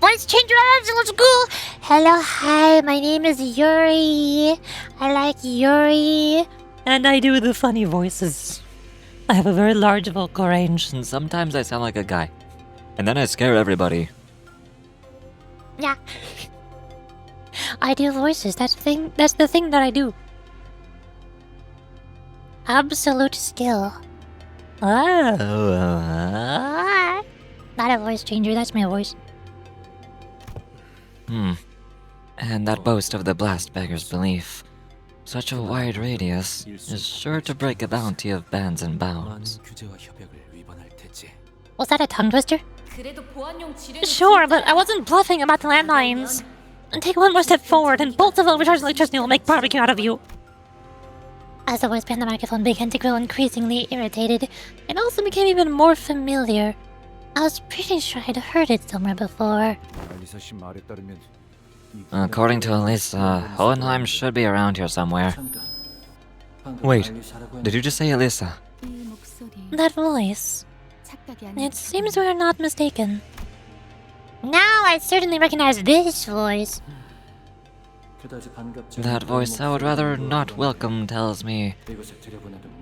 S1: Let's change your eyes, let's go! Hello, hi, my name is Yuri. I like Yuri.
S9: And I do the funny voices. I have a very large vocal range.
S6: And sometimes I sound like a guy. And then I scare everybody.
S1: Yeah. I do voices, that's the thing that I do. Absolute skill.
S9: Ah.
S1: Not a voice changer, that's my voice.
S8: And that boast of the blast beggar's belief. Such a wide radius is sure to break a bounty of bands and bounds.
S1: Was that a tongue twister?
S9: Sure, but I wasn't bluffing about the landmines. And take one more step forward and bolts of overcharged electricity will make barbecue out of you.
S1: As the voice behind the microphone began to grow increasingly irritated, it also became even more familiar. I was pretty sure I'd heard it somewhere before.
S8: According to Alyssa, Hohenheim should be around here somewhere.
S6: Wait, did you just say Alyssa?
S2: 이 목소리
S1: That voice.
S2: 착각이 아닌
S1: It seems we are not mistaken. Now I certainly recognize this voice.
S8: That voice I would rather not welcome tells me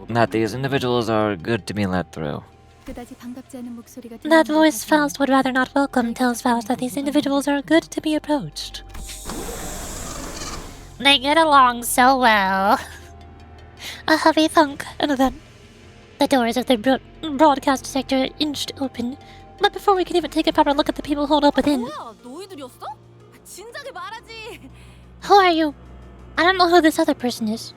S8: that these individuals are good to be let through.
S2: 그다지 반갑지 않은 목소리가
S1: That
S2: 들리는
S1: voice
S2: 것
S1: Faust
S2: 같지만
S1: would rather not welcome tells Faust that these individuals are good to be approached. They get along so well. A heavy thunk, and then the doors of the broadcast sector inched open. But before we could even take a proper look at the people holed up within,
S7: 뭐야, 너희들이었어? 진작에 말하지.
S1: who are you? I don't know who this other person is.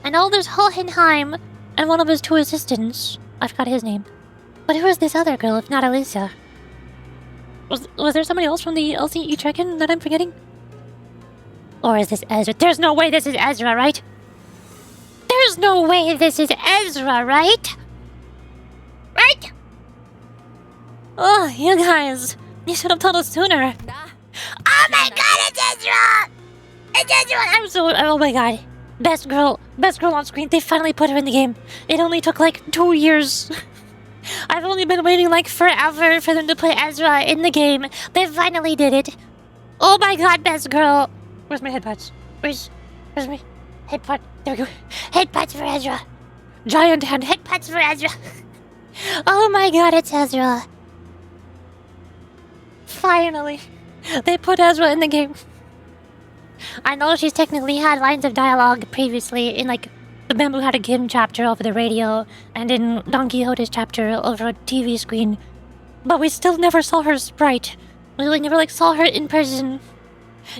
S1: I know there's Hohenheim and one of his two assistants. I forgot his name. But who is this other girl if not Elisa? Was there somebody else from the LCE check-in that I'm forgetting? Or is this Ezra? There's no way this is Ezra, right? There's no way this is Ezra, right? Right? Oh, you guys. You should have told us sooner. Oh my god, it's Ezra! It's Ezra! I'm so... Oh my god. Best girl on screen. They finally put her in the game. It only took like 2 years. I've only been waiting like forever for them to put Ezra in the game. They finally did it. Oh my god, best girl. Where's my headbuds? Where's my headbutt? There we go. Headbuds for Ezra. Giant hand headbuds for Ezra. Oh my god, it's Ezra. Finally. They put Ezra in the game. I know she's technically had lines of dialogue previously in like the Bamboo Had a Kim chapter over the radio and in Don Quixote's chapter over a TV screen. But we still never saw her sprite. We like never like saw her in person.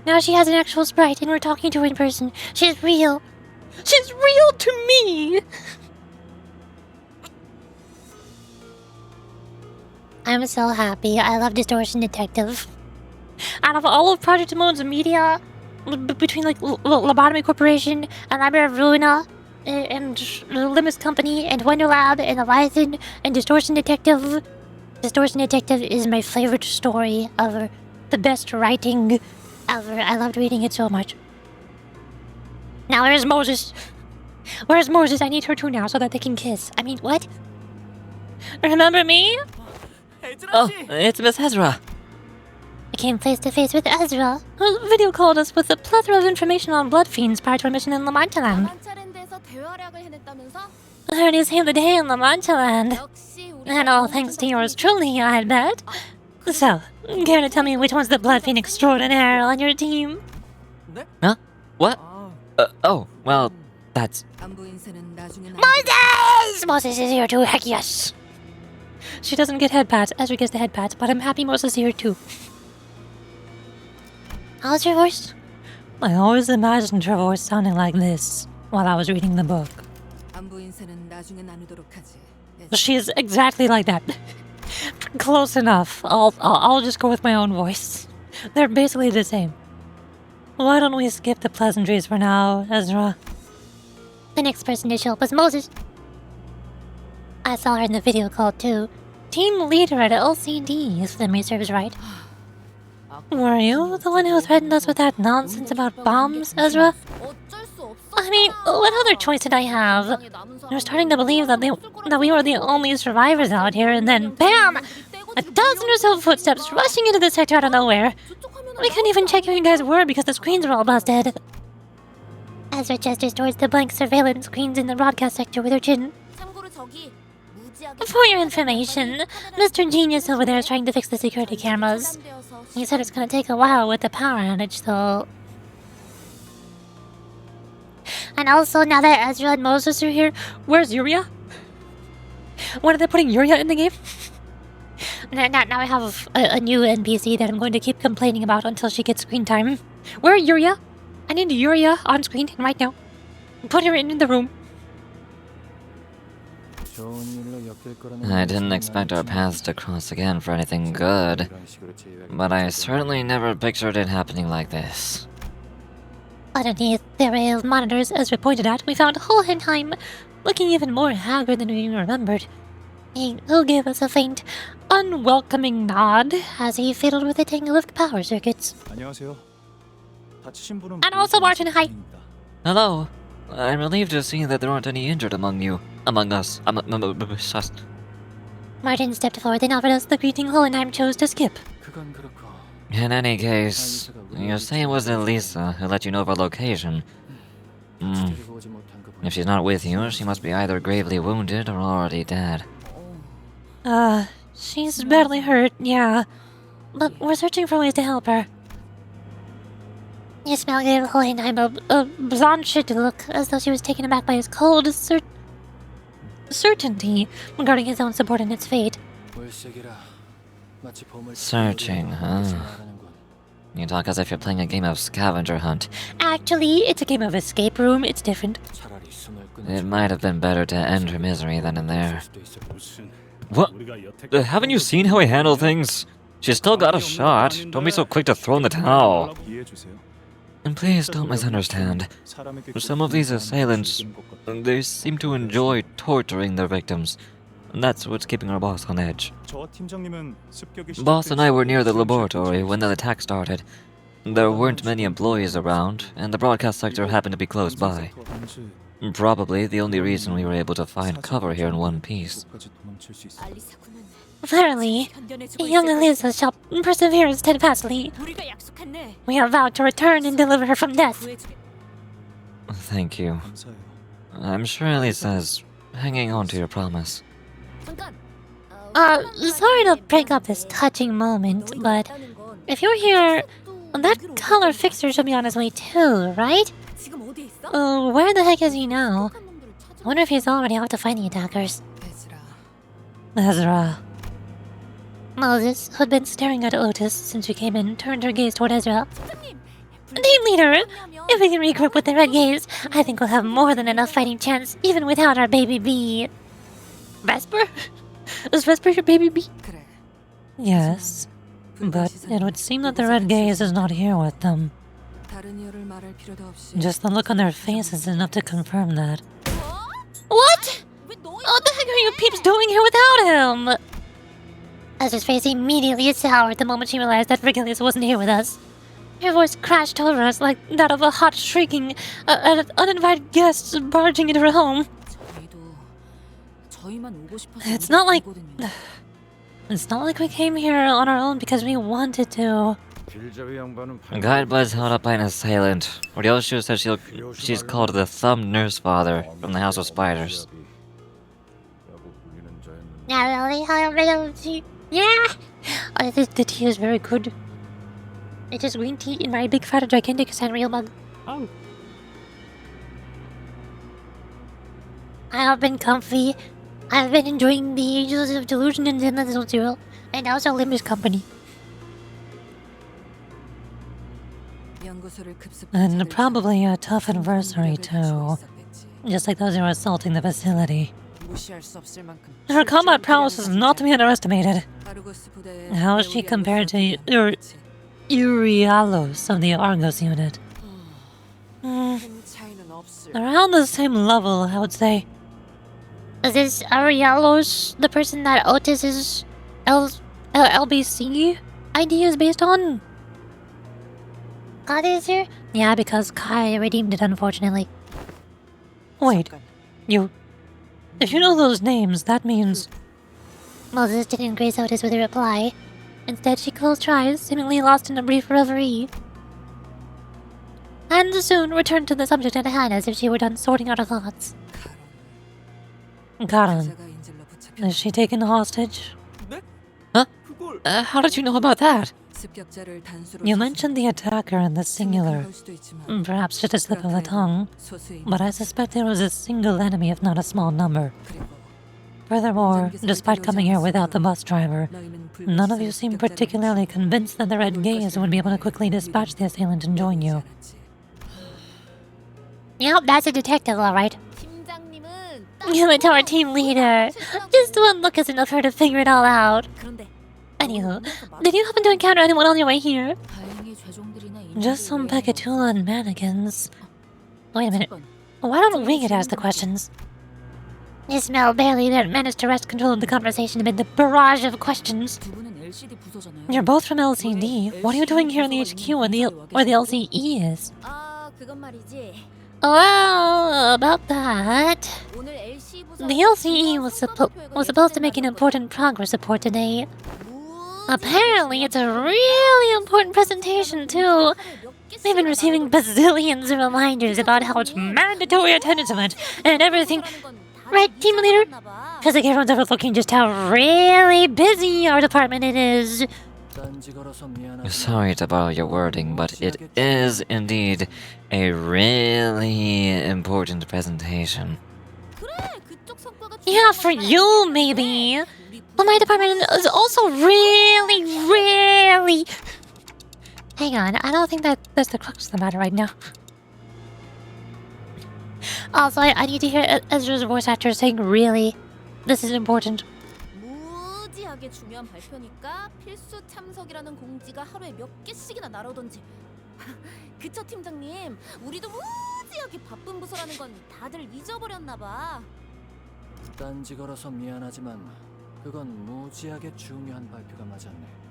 S1: Now she has an actual sprite and we're talking to her in person. She's real. She's real to me! I'm so happy. I love Distortion Detective. Out of all of Project Moon's media, between like Lobotomy Corporation and Library of Ruina and Limus Company and Wonder Lab and Leviathan and Distortion Detective is my favorite story ever. The best writing ever. I loved reading it so much. Now where's Moses? Where's Moses? I need her too now so that they can kiss. I mean, what? Remember me?
S8: Oh, it's Miss Ezra.
S1: I came face to face with Ezra, who video called us with a plethora of information on blood fiends prior to our mission in Lamantaland. I heard you saved the day in Lamantaland. And all thanks to yours truly, I bet. So, care to tell me which one's the blood fiend extraordinaire on your team?
S8: Huh? What? Oh, well, that's...
S1: Moses! Moses is here too, heck yes! She doesn't get head pats, Ezra gets the head pats, but I'm happy Moses is here too. How's your voice? I always imagined her voice sounding like this while I was reading the book. She's exactly like that. Close enough. I'll just go with my own voice. They're basically the same. Why don't we skip the pleasantries for now, Ezra? The next person to show up was Moses. I saw her in the video call too. Team leader at LCD, if memory serves right. Were you the one who threatened us with that nonsense about bombs, Ezra? I mean, what other choice did I have? I was starting to believe that we were the only survivors out here, and then BAM! A dozen or so footsteps rushing into the sector out of nowhere. We couldn't even check who you guys were because the screens were all busted. Ezra gestures towards the blank surveillance screens in the broadcast sector with her chin. For your information, Mr. Genius over there is trying to fix the security cameras. He said it's gonna take a while with the power outage, though. And also, now that Ezra and Moses are here, where's Yuria? When are they putting Yuria in the game? Now I have a new NPC that I'm going to keep complaining about until she gets screen time. Where Yuria? I need Yuria on screen right now. Put her in the room.
S8: I didn't expect our paths to cross again for anything good, but I certainly never pictured it happening like this.
S1: Underneath the array of monitors Ezra pointed at, we found Hohenheim, looking even more haggard than we remembered. He gave us a faint, unwelcoming nod as he fiddled with a tangle of power circuits. And also Martin, hi!
S8: Hello. I'm relieved to see that there aren't any injured among us.
S1: Martin stepped forward and offered us the greeting Hohenheim chose to skip.
S8: In any case, you say it was Elisa who let you know of our location. If she's not with you, she must be either gravely wounded or already dead.
S1: She's badly hurt, yeah. But we're searching for ways to help her. Ismail gave Hohenheim a blanched look, as though she was taken aback by his cold certainty regarding his own subordinate's fate.
S8: Searching, huh? You talk as if you're playing a game of scavenger hunt.
S1: Actually, it's a game of escape room. It's different.
S8: It might have been better to end her misery than in there. What? Haven't you seen how I handle things? She's still got a shot. Don't be so quick to throw in the towel. And please don't misunderstand. Some of these assailants, they seem to enjoy torturing their victims. And that's what's keeping our boss on edge. Boss and I were near the laboratory when the attack started. There weren't many employees around, and the broadcast sector happened to be close by. Probably the only reason we were able to find cover here in one piece.
S1: Verily, young Eliza shall persevere steadfastly. We have vowed to return and deliver her from death.
S8: Thank you. I'm sure Elisa's hanging on to your promise.
S1: Sorry to break up this touching moment, but if you're here, that color fixer should be on his way too, right? Where the heck is he now? I wonder if he's already out to find the attackers.
S9: Ezra.
S1: Moses, who had been staring at Otis since we came in, turned her gaze toward Ezra. Team leader, if we can regroup with the red gaze, I think we'll have more than enough fighting chance, even without our baby bee. Vesper? Is Vesper your baby bee?
S9: Yes. But it would seem that the red gaze is not here with them. Just the look on their faces is enough to confirm that.
S1: What? What the heck are you peeps doing here without him? Ezra's face immediately soured the moment she realized that Regulus wasn't here with us. Her voice crashed over us like that of a hot shrieking at uninvited guests barging into her home. It's not like we came here on our own because we wanted to.
S8: Guide was held up by an assailant. Ryoshu says she's called the Thumb Nurse Father from the House of Spiders.
S1: Yeah, really? Yeah! The tea is very good. It is green tea in my big fat gigantic Sanrio mug.
S9: Oh.
S1: I have been comfy. I've been enjoying the Ages of Delusion and Zenless Zero, and also Limber's company.
S9: And probably a tough adversary too. Just like those who are assaulting the facility. Her combat prowess is not to be underestimated. How is she compared to Urialos of the Argos unit? Around the same level, I would say.
S1: Is this Arialos the person that Otis's LBC idea is based on? God is here? Yeah, because Kai redeemed it, unfortunately.
S9: Wait, if you know those names, that means...
S1: Moses didn't grace Otis with a reply. Instead, she closed her eyes, seemingly lost in a brief reverie. And soon returned to the subject at hand as if she were done sorting out her thoughts.
S9: Karan, is she taken hostage?
S8: Huh? How did you know about that?
S9: You mentioned the attacker in the singular. Perhaps just a slip of the tongue, but I suspect there was a single enemy, if not a small number. Furthermore, despite coming here without the bus driver, none of you seem particularly convinced that the Red Gaze would be able to quickly dispatch the assailant and join you.
S1: Yep, that's a detective, alright. Give it to our team leader. Just one look is enough for her to figure it all out. Anywho, did you happen to encounter anyone on your way here?
S9: Just some Pekatula and mannequins.
S1: Wait a minute. Why don't we get asked the questions? Ismail barely managed to wrest control of the conversation amid the barrage of questions.
S9: You're both from LCD. What are you doing here in the HQ where the LCE is?
S1: Well, about that... The LCE was supposed to make an important progress report today. Apparently, it's a really important presentation, too. We've been receiving bazillions of reminders about how it's mandatory attendance event and everything. Right, team leader? Feels like everyone's overlooking just how really busy our department it is.
S8: Sorry to borrow your wording, but it is indeed a really important presentation.
S1: Yeah, for you, maybe. But my department is also really Hang on, I don't think that's the crux of the matter right now. Also, I need to hear Ezra's voice actor saying, really? This is important.
S7: 무지하게 중요한 발표니까 필수 참석이라는 공지가 하루에 몇 개씩이나 날아오던지. 그쵸 팀장님, 우리도 무지하게 바쁜 부서라는 건 다들 잊어버렸나 봐.
S5: 딴지 걸어서 미안하지만 그건 무지하게 중요한 발표가 맞았네.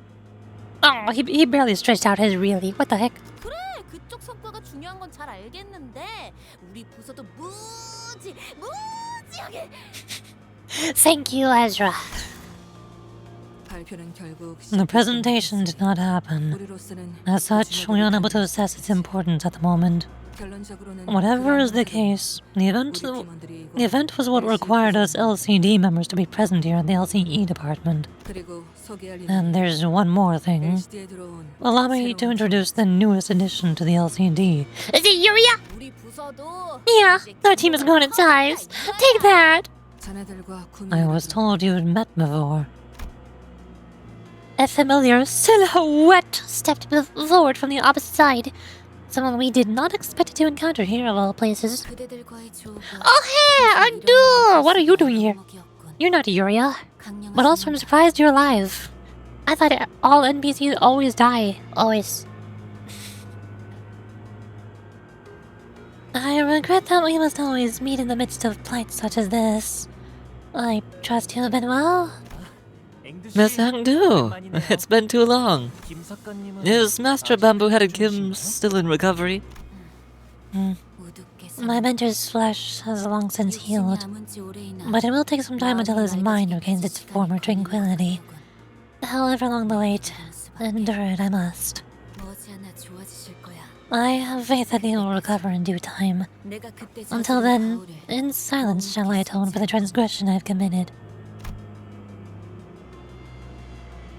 S1: Oh, he barely stretched out his really. What the heck?
S7: 그래, 그쪽 성과가 중요한 건 잘 알겠는데 우리 부서도 무지하게.
S1: Thank you, Ezra.
S2: 발표는 결국
S9: The presentation did not happen.
S2: 우리로서는
S9: As such, we are unable to assess its importance at the moment.
S2: 결론적으로는
S9: Whatever is the case, the event was what required us LCD members to be present here in the LCE department.
S2: 그리고 소개할
S9: And there's one more thing.
S2: LCD에 들어온
S9: Allow me to introduce the newest addition to the LCD.
S1: Is it Yuria?
S7: 우리 부서도
S1: Yeah, our team has grown in size. Take that.
S2: 자네들과
S9: I was told you'd met before.
S1: A familiar silhouette stepped forward from the opposite side. Someone we did not expect to encounter here of all places.
S7: 그대들과의 조우가
S1: Oh, hey, Abdul! What are you doing here? You're not Yuria. But also, I'm surprised you're alive. I thought all NPCs always die. Always. I regret that we must always meet in the midst of plights such as this. I trust you have been well.
S8: Miss Hangdu, it's been too long. Is Master Bamboo-Headed Kim still in recovery?
S1: My mentor's flesh has long since healed, but it will take some time until his mind regains its former tranquility. However long the wait, endure it I must. I have faith that he will recover in due time. Until then, in silence shall I atone for the transgression I have committed.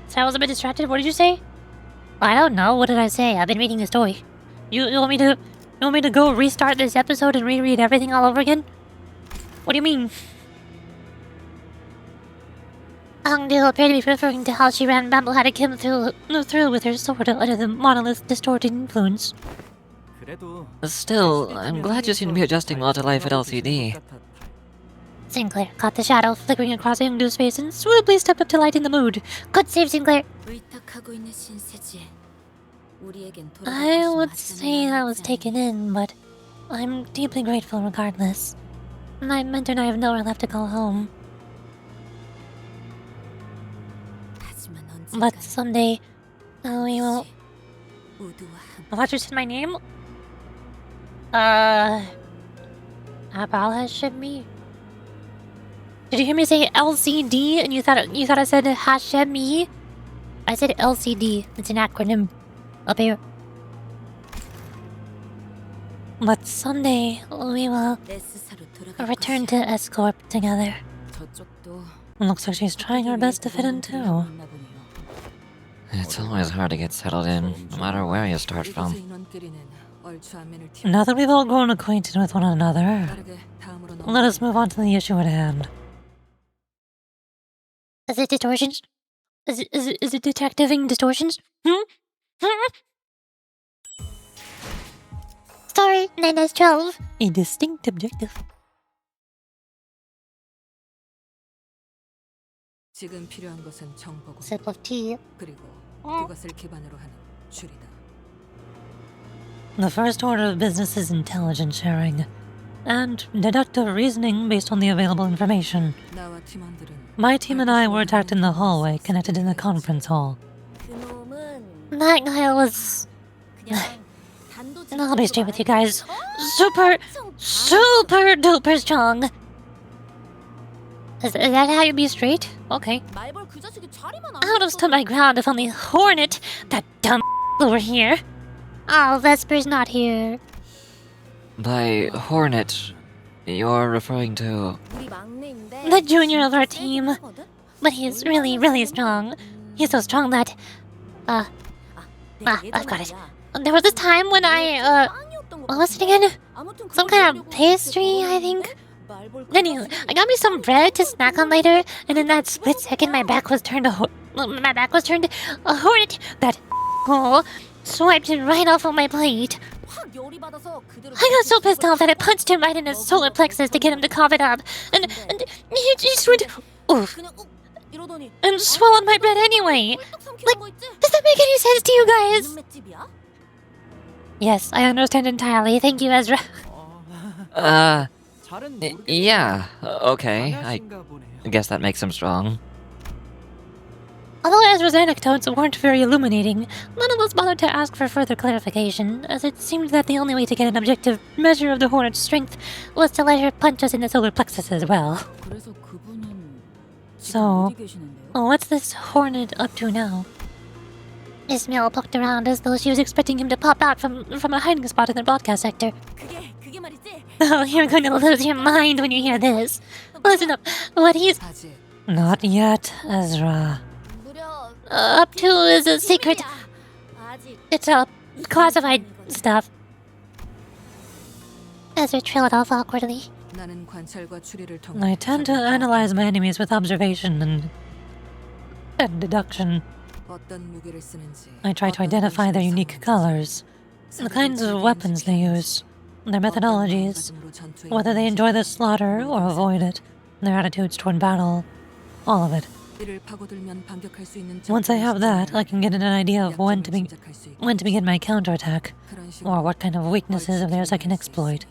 S1: So I was a bit distracted. What did you say? I don't know. What did I say? I've been reading a story. You want me to go restart this episode and reread everything all over again? What do you mean? Hangdil appeared to be referring to how she ran Bamboo-Headed Kim through with her sword under the monolith's distorted influence.
S8: Still, I'm glad you seem to be adjusting well to life at LCD.
S1: Sinclair caught the shadow flickering across Hangdu's face and swoopily stepped up to lighten the mood. Good save, Sinclair. I would say I was taken in, but I'm deeply grateful regardless. My mentor and I have nowhere left to call home. But someday, we will... I thought you said my name? Abal Hashemi? Did you hear me say LCD and you thought I said Hashemi? I said LCD. It's an acronym. Up here. But someday we will return to S-Corp together. Looks like she's trying her best to fit in too.
S8: It's always hard to get settled in, no matter where you start from.
S9: Now that we've all grown acquainted with one another, let us move on to the issue at hand.
S1: Is it distortions? Is it detectiving distortions? Story 9-12.
S9: A distinct objective.
S2: 지금 필요한 것은 정보고
S1: Sip of tea.
S2: 그리고 그것을 기반으로 하는 줄이다.
S9: The first order of business is intelligence sharing, and deductive reasoning based on the available information.
S2: 나와 팀원들은
S9: My team and I were attacked in the hallway connected in the conference hall.
S1: That guy was... I'll be straight with you guys. Super duper strong. Is that how you be straight? Okay. I would have stood my ground if only Hornet, that dumb over here. Oh, Vesper's not here.
S8: By Hornet, you're referring to...
S1: The junior of our team. But he's really, really strong. He's so strong that... I've got it. There was this time when what was it again? Some kind of pastry, I think? Anyway, I got me some bread to snack on later, and in that split second, my back was turned a Hornet, that hole, swiped it right off of my plate.
S7: 확 열이 받아서 그대로
S1: I got so pissed off that I punched him right in his solar plexus to get him to cough it up. And he just went, oof,
S7: 그냥 이러더니
S1: and swallowed my bread anyway.
S7: 꿀떡 삼키는 거 있지?
S1: Does that make any sense to you guys?
S7: 무슨 맷집이야?
S1: Yes, I understand entirely. Thank you, Ezra.
S8: Yeah, okay. I guess that makes him strong.
S1: Although Ezra's anecdotes weren't very illuminating, none of us bothered to ask for further clarification, as it seemed that the only way to get an objective measure of the Hornet's strength was to let her punch us in the solar plexus as well.
S2: 그래서 그분은
S1: So,
S2: 어디 계시는데요?
S1: what's this Hornet up to now? Ismail poked around as though she was expecting him to pop out from a hiding spot in the broadcast sector.
S7: 그게 말이지.
S1: Oh, you're going to lose your mind when you hear this. Listen up, what he's
S2: 아직
S9: Not yet, Ezra.
S7: 무려
S1: up to is a secret.
S7: 비밀이야. 아직
S1: It's classified stuff. Ezra trailed off awkwardly.
S2: 나는 관찰과 추리를 통해
S9: I tend to analyze my enemies with observation and deduction.
S2: 어떤 무기를 쓰는지
S9: I try to identify their unique colors, the kinds of weapons they use, their methodologies, whether they enjoy the slaughter or avoid it, their attitudes toward battle, all of it.
S2: 이를 파고들면 반격할 수 있는
S9: Once I have that, I can get an idea of when to begin my counterattack, or what kind of weaknesses of theirs I can exploit.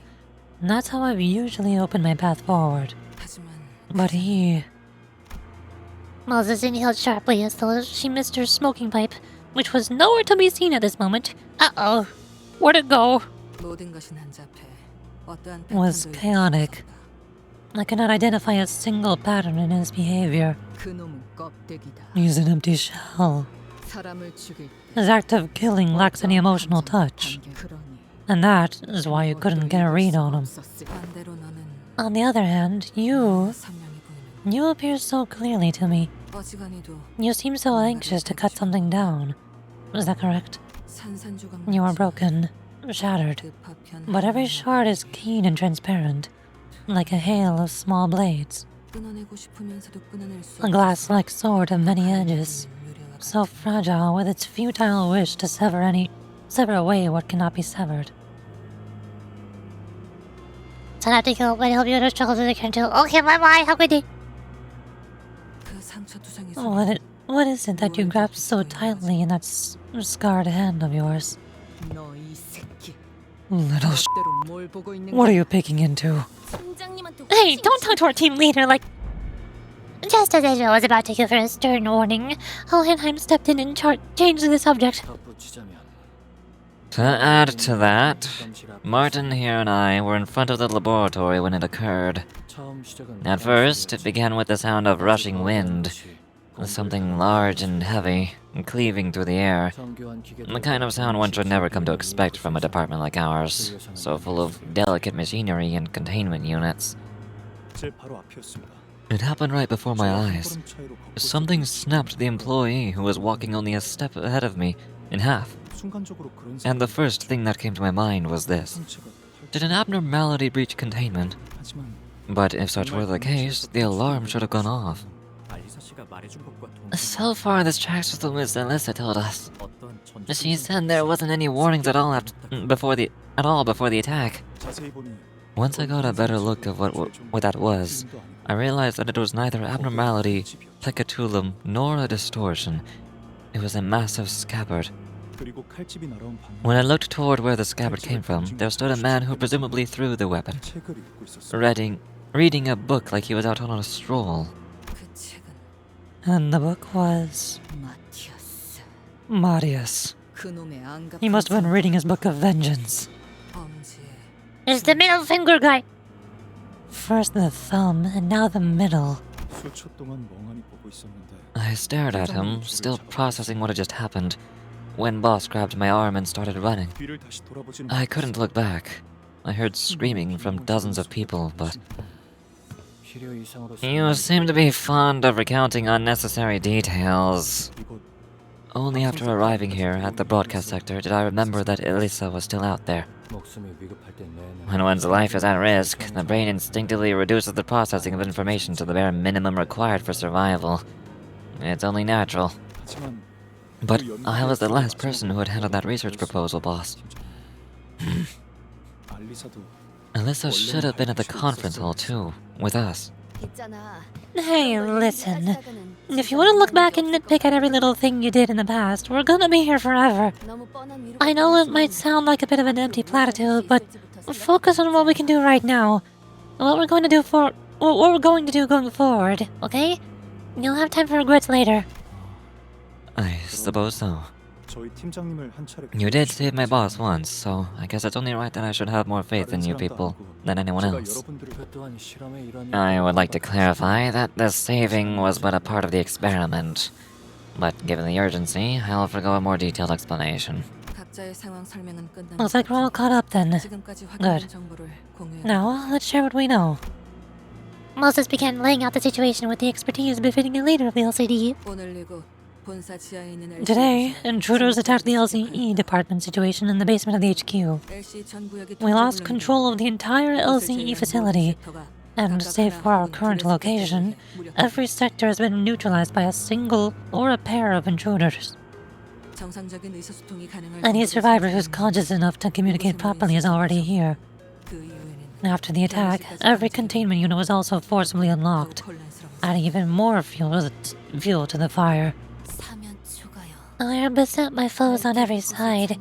S9: And that's how I've usually opened my path forward.
S2: 하지만
S9: But he...
S1: Moses inhaled sharply as though she missed her smoking pipe, which was nowhere to be seen at this moment. Uh-oh. Where'd it go?
S2: 모든 것이 난잡해. 어떠한
S9: was
S2: 패턴도
S9: chaotic.
S2: 일어날
S9: I cannot identify a single pattern in his behavior.
S2: 수 없다. 그놈은 껍데기다.
S9: He's an empty shell.
S2: 사람을 죽일 때
S9: His act of killing lacks any emotional touch,
S2: 그러니
S9: and that is why you couldn't get a read on him.
S2: 반대로 너는
S9: On the other hand, you
S2: 선명히 보이는
S9: appear so clearly to me.
S2: 어지간히도
S9: You seem so anxious to cut something down. Is that correct?
S2: 산산조각
S9: You are broken, shattered,
S2: 그 파편
S9: but every shard is keen and transparent, like a hail of small blades.
S2: 끊어내고 싶으면서도 끊어낼 수
S9: A glass-like sword of many edges, so fragile with its futile wish to sever away what cannot be severed.
S1: Turn out to kill, but he'll be able to struggle through the Canto. Okay, bye-bye, have a good day.
S2: 그 상처투성이
S9: What is it that you grasp so tightly in that scarred hand of yours?
S2: 너이 새끼
S9: Little sh**.
S2: 멋대로 뭘 보고 있는
S9: What are you peeking into?
S7: 팀장님한테
S1: Hey, don't talk to our team leader like... Just as Ezra was about to give her a stern warning, Hohenheim stepped in and changed the subject.
S8: To add to that, Martin here and I were in front of the laboratory when it occurred. At first, it began with the sound of rushing wind, something large and heavy, cleaving through the air. The kind of sound one should never come to expect from a department like ours, so full of delicate machinery and containment units. It happened right before my eyes. Something snapped the employee who was walking only a step ahead of me in half. And the first thing that came to my mind was this. Did an abnormality breach containment? But if such were the case, the alarm should have gone off. So far, this tracks with what Miss Alyssa told us. She said there wasn't any warnings at all before the attack. Once I got a better look at what that was, I realized that it was neither abnormality, plecatulum, nor a distortion. It was a massive scabbard. When I looked toward where the scabbard came from, there stood a man who presumably threw the weapon, reading a book like he was out on a stroll.
S2: 그 책은
S9: And the book was...
S2: 마티아스.
S9: Marius.
S2: 그놈의 안갑
S9: He must have been reading his book of vengeance.
S2: 범죄에
S1: It's the middle finger guy.
S9: First the thumb, and now the middle.
S8: I stared at him, still processing what had just happened, when Boss grabbed my arm and started running. I couldn't look back. I heard screaming from dozens of people, but... You seem to be fond of recounting unnecessary details. Only after arriving here at the broadcast sector did I remember that Elisa was still out there. When one's life is at risk, the brain instinctively reduces the processing of information to the bare minimum required for survival. It's only natural. But I was the last person who had handled that research proposal, boss. Alyssa should have been at the conference hall too, with us.
S1: Hey, listen. If you want to look back and nitpick at every little thing you did in the past, we're gonna be here forever. I know it might sound like a bit of an empty platitude, but focus on what we can do right now. What we're going to do going forward, okay? You'll have time for regrets later.
S8: I suppose so. You did save my boss once, so I guess it's only right that I should have more faith in you people than anyone else. I would like to clarify that the saving was but a part of the experiment. But given the urgency, I'll forgo a more detailed explanation.
S1: Looks like we're all caught up then. Good. Now, let's share what we know. Moses began laying out the situation with the expertise befitting a leader of the LCD. Today, intruders attacked the LCE department situation in the basement of the HQ. We lost control of the entire LCE facility, and save for our current location, every sector has been neutralized by a single or a pair of intruders. Any survivor who's conscious enough to communicate properly is already here. After the attack, every containment unit was also forcibly unlocked, adding even more fuel to the fire. I am beset by foes on every side.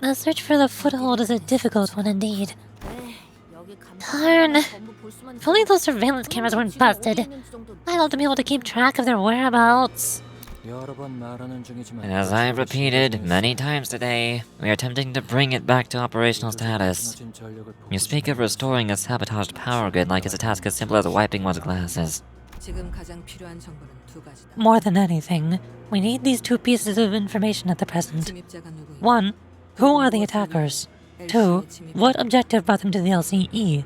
S1: The search for the foothold is a difficult one indeed. Darn! If only those surveillance cameras weren't busted, I'd love to be able to keep track of their whereabouts.
S8: As I've repeated many times today, we are attempting to bring it back to operational status. You speak of restoring a sabotaged power grid like it's a task as simple as wiping one's glasses.
S1: More than anything, we need these two pieces of information at the present. 1. Who are the attackers? 2. What objective brought them to the LCE?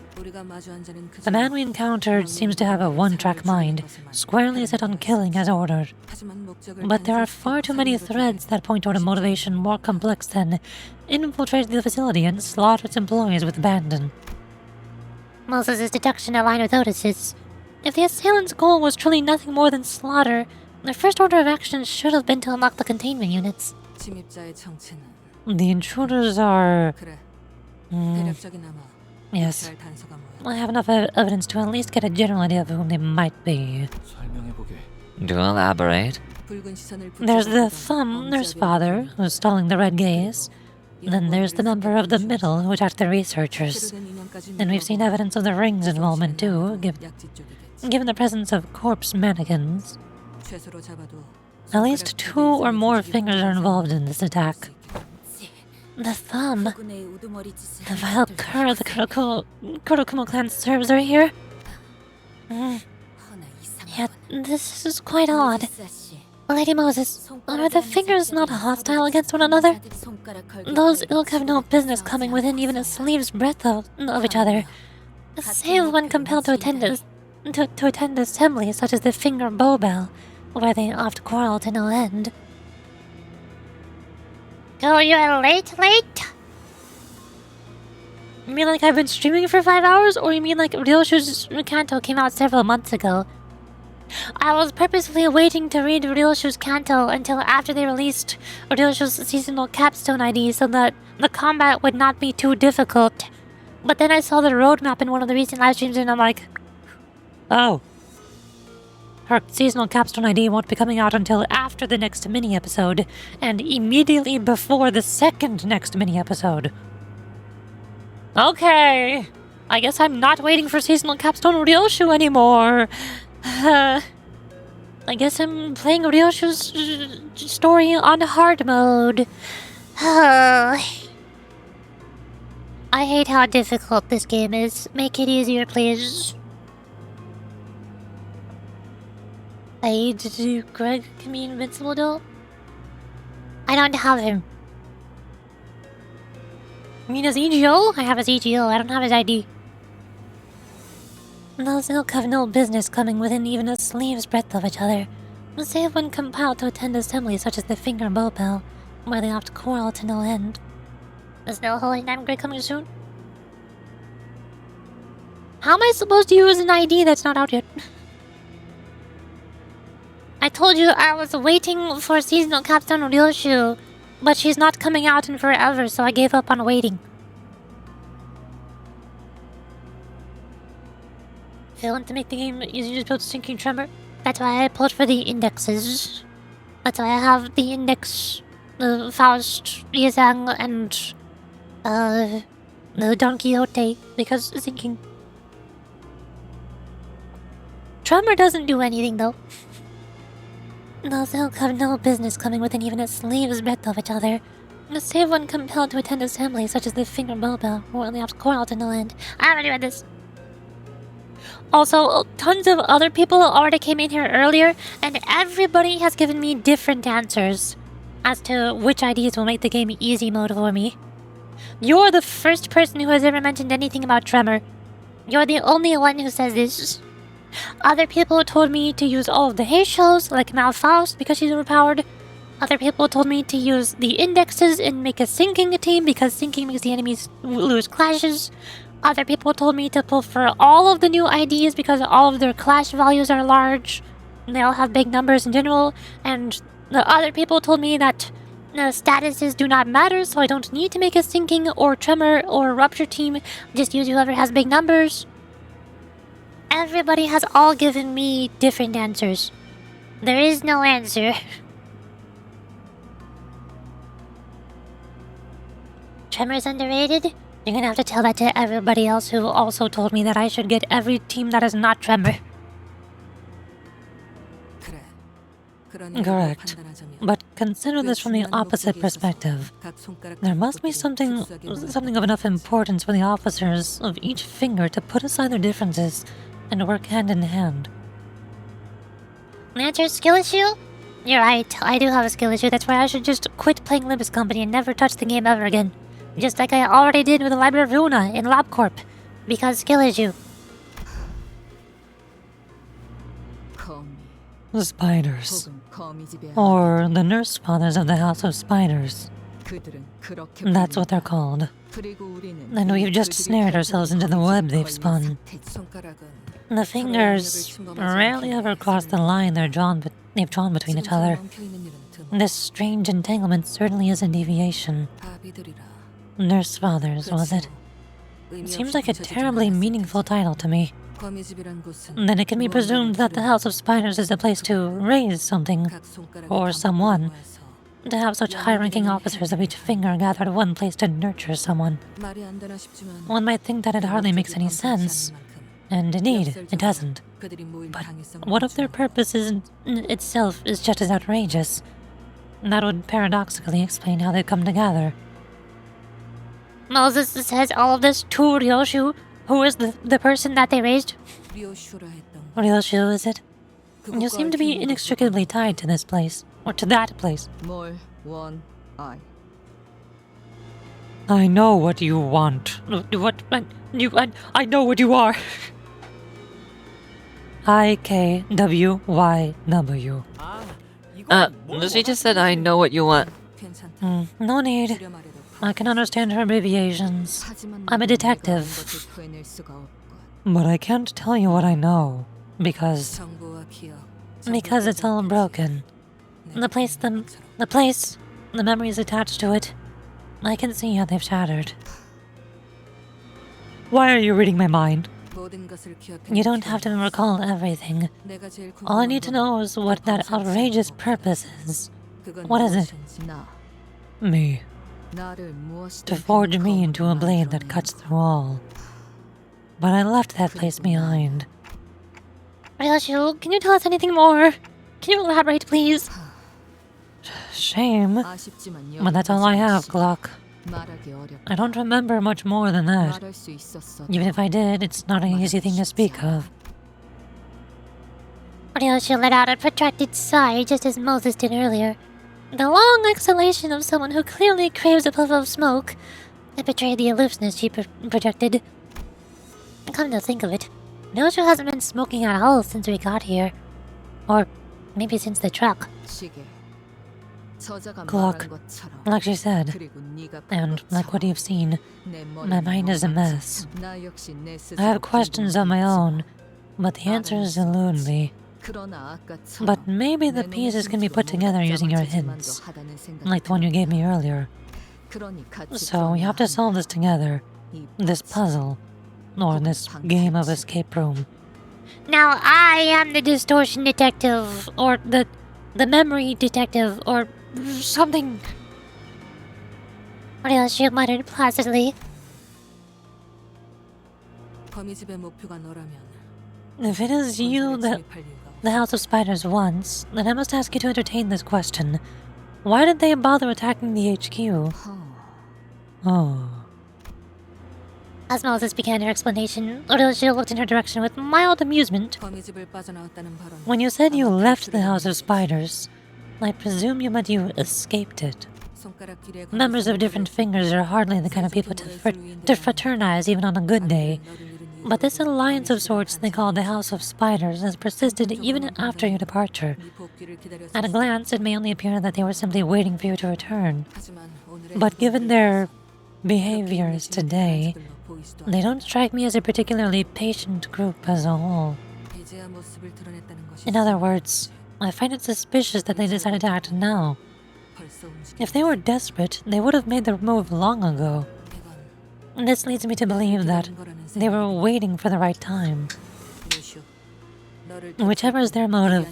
S1: The man we encountered seems to have a one-track mind, squarely set on killing as ordered. But there are far too many threads that point toward a motivation more complex than infiltrate the facility and slaughter its employees with abandon. Moses' deduction aligned with Otis's. If the assailant's goal was truly nothing more than slaughter, their first order of action should have been to unlock the containment units. The intruders are... Yes. I have enough evidence to at least get a general idea of whom they might be.
S8: To elaborate?
S1: There's the thumb, there's father, who's stalling the red gaze. Then there's the member of the middle who attacked the researchers. And we've seen evidence of the ring's involvement too, given the presence of corpse mannequins. At least 2 or more fingers are involved in this attack. The thumb. The vile cur the Kurokumo clan serves are here. Yet, this is quite odd. Lady Moses, are the fingers not hostile against one another? Those ilk have no business coming within even a sleeve's breadth of each other. Save when compelled to attend assemblies such as the Finger Bow Bell, where they oft quarrel to no end. Oh, you're late? You mean like I've been streaming for 5 hours? Or you mean like Ryoshu's Canto came out several months ago? I was purposefully waiting to read Ryoshu's Canto until after they released Ryoshu's seasonal capstone ID so that the combat would not be too difficult. But then I saw the roadmap in one of the recent live streams and I'm like, oh. Her seasonal capstone ID won't be coming out until after the next mini-episode, and immediately before the second next mini-episode. Okay, I guess I'm not waiting for seasonal capstone Ryoshu anymore. I guess I'm playing Ryoshu's story on hard mode. I hate how difficult this game is. Make it easier, please. Do Greg can be invincible though? I don't have him. You mean his EGO? I have his EGO, I don't have his ID. Those ilk have no business coming within even a sleeve's breadth of each other. Save when compelled to attend assemblies such as the Finger Bow Bell, where they oft quarrel to no end. Is no Holy Name Grade coming soon? How am I supposed to use an ID that's not out yet? I told you I was waiting for seasonal captain Ryoshu, but she's not coming out in forever, so I gave up on waiting. If you want to make the game easier to build sinking tremor, that's why I pulled for the indexes. That's why I have the index, the Faust, Yizang, and the Don Quixote, because sinking. Tremor doesn't do anything though. Those ilk have no business coming within even a sleeve's breadth of each other. Save when compelled to attend assemblies such as the Finger Boba or the Coiled in the Land. I already read this. Also, tons of other people already came in here earlier, and everybody has given me different answers as to which IDs will make the game easy mode for me. You're the first person who has ever mentioned anything about Tremor. You're the only one who says this. Other people told me to use all of the Hay shows, like Malfaust, because she's overpowered. Other people told me to use the indexes and make a sinking team, because sinking makes the enemies lose clashes. Other people told me to pull for all of the new IDs because all of their clash values are large. They all have big numbers in general. And the other people told me that statuses do not matter, so I don't need to make a sinking or tremor or rupture team. Just use whoever has big numbers. Everybody has all given me different answers. There is no answer. Tremor's underrated? You're gonna have to tell that to everybody else who also told me that I should get every team that is not Tremor. Correct. But consider this from the opposite perspective. There must be something of enough importance for the officers of each finger to put aside their differences and work hand in hand. That's your skill issue? You're right, I do have a skill issue. That's why I should just quit playing Limbus Company and never touch the game ever again. Just like I already did with the Library of Runa in LabCorp. Because skill issue.
S9: The Spiders. Or the Nurse Fathers of the House of Spiders. That's what they're called. And we've just snared ourselves into the web they've spun. The fingers rarely ever cross the line they've drawn between each other. This strange entanglement certainly is a deviation. Nurse Fathers, was it? Seems like a terribly meaningful title to me. Then it can be presumed that the House of Spiders is a place to raise something, or someone. To have such high-ranking officers of each finger gathered at one place to nurture someone. One might think that it hardly makes any sense. And indeed, it doesn't. But what if their purpose itself is just as outrageous? That would paradoxically explain how they come together.
S1: Moses says all of this to Ryoshu, who is the person that they raised. Ryoshu, is it? You seem to be inextricably tied to this place, or to that place. I know what you want. I know what you are. IKWYW.
S8: She just said I know what you want.
S1: No need. I can understand her abbreviations. I'm a detective.
S9: But I can't tell you what I know, because
S1: it's all broken. The memories attached to it. I can see how they've shattered.
S9: Why are you reading my mind?
S1: You don't have to recall everything. All I need to know is what that outrageous purpose is. What is it?
S9: Me. To forge me into a blade that cuts through all. But I left that place behind.
S1: Ryoshu, can you tell us anything more? Can you elaborate, please?
S9: Shame. But that's all I have, Glock. I don't remember much more than that. Even if I did, it's not an easy thing to speak of.
S1: Ryoshu let out a protracted sigh, just as Moses did earlier. The long exhalation of someone who clearly craves a puff of smoke. It betrayed the aloofness she projected. Come to think of it, Ryoshu hasn't been smoking at all since we got here. Or maybe since the truck.
S9: Glock, like she said, and like what you've seen, my mind is a mess. I have questions of my own, but the answers elude me. But maybe the pieces can be put together using your hints, like the one you gave me earlier. So we have to solve this together, this puzzle, or this game of escape room.
S1: Now I am the distortion detective, or the memory detective, or something. Ryoshu muttered placidly. If it is you that the House of Spiders wants, then I must ask you to entertain this question. Why did they bother attacking the HQ? Oh. As Moses began her explanation, Ryoshu looked in her direction with mild amusement. When you said you left the House of Spiders, I presume you meant you escaped it. Members of different fingers are hardly the kind of people to fraternize even on a good day. But this alliance of sorts they call the House of Spiders has persisted even after your departure. At a glance, it may only appear that they were simply waiting for you to return. But given their behaviors today, they don't strike me as a particularly patient group as a whole. In other words, I find it suspicious that they decided to act now. If they were desperate, they would have made the move long ago. This leads me to believe that they were waiting for the right time. Whichever is their motive,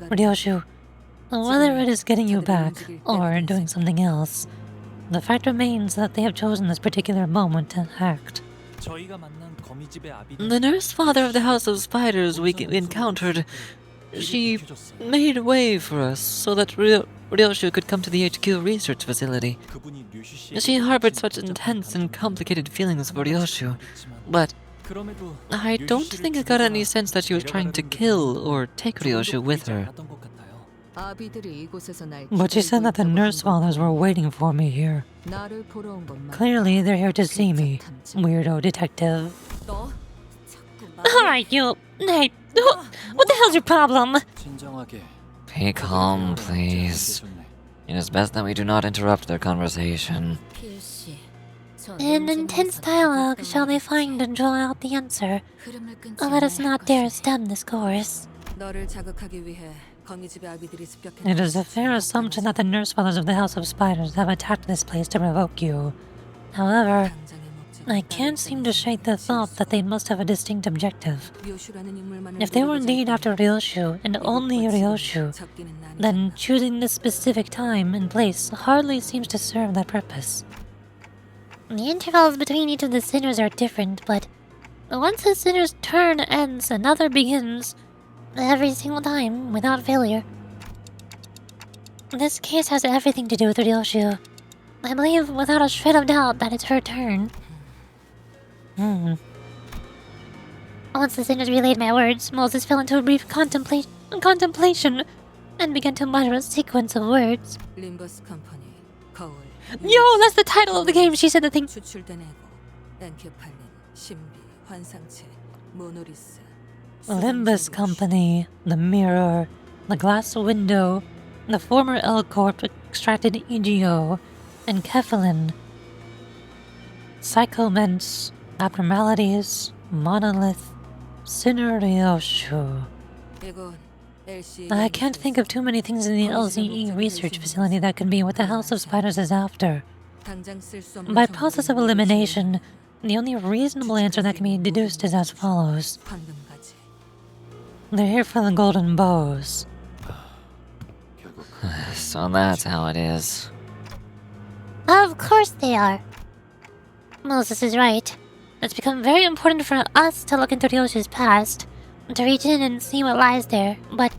S1: Ryoshu, whether it is getting you back or doing something else, the fact remains that they have chosen this particular moment to act.
S6: The nurse father of the House of Spiders we encountered, she made way for us so that Ryoshu could come to the HQ research facility. She harbored such intense and complicated feelings for Ryoshu, but I don't think it got any sense that she was trying to kill or take Ryoshu with her.
S9: But she said that the nurse fathers were waiting for me here. Clearly, they're here to see me, weirdo detective.
S1: Alright, you. Hey, what the hell's your problem?
S6: Be calm, please. It is best that we do not interrupt their conversation.
S1: In intense dialogue shall they find and draw out the answer. Let us not dare stem this course.
S9: It is a fair assumption that the nurse fathers of the House of Spiders have attacked this place to provoke you. However, I can't seem to shake the thought that they must have a distinct objective. If they were indeed after Ryoshu, and only Ryoshu, then choosing this specific time and place hardly seems to serve that purpose.
S1: The intervals between each of the sinners are different, but once a sinner's turn ends, another begins. Every single time, without failure. This case has everything to do with Ryoshu. I believe without a shred of doubt that it's her turn. Once the sinners relayed my words, Moses fell into a brief contemplation and began to mutter a sequence of words. Yo, that's the title of the game. She said the thing.
S9: Limbus Company, the mirror, the glass window, the former L Corp extracted EGO, and Kephalin. Psychoments, abnormalities, monolith, sinner Ryoshu. I can't think of too many things in the LZE research facility that can be what the House of Spiders is after. By process of elimination, the only reasonable answer that can be deduced is as follows. They're here for the golden bows.
S6: So that's how it is.
S1: Of course they are. Moses is right. It's become very important for us to look into Ryoshu's past, to reach in and see what lies there, but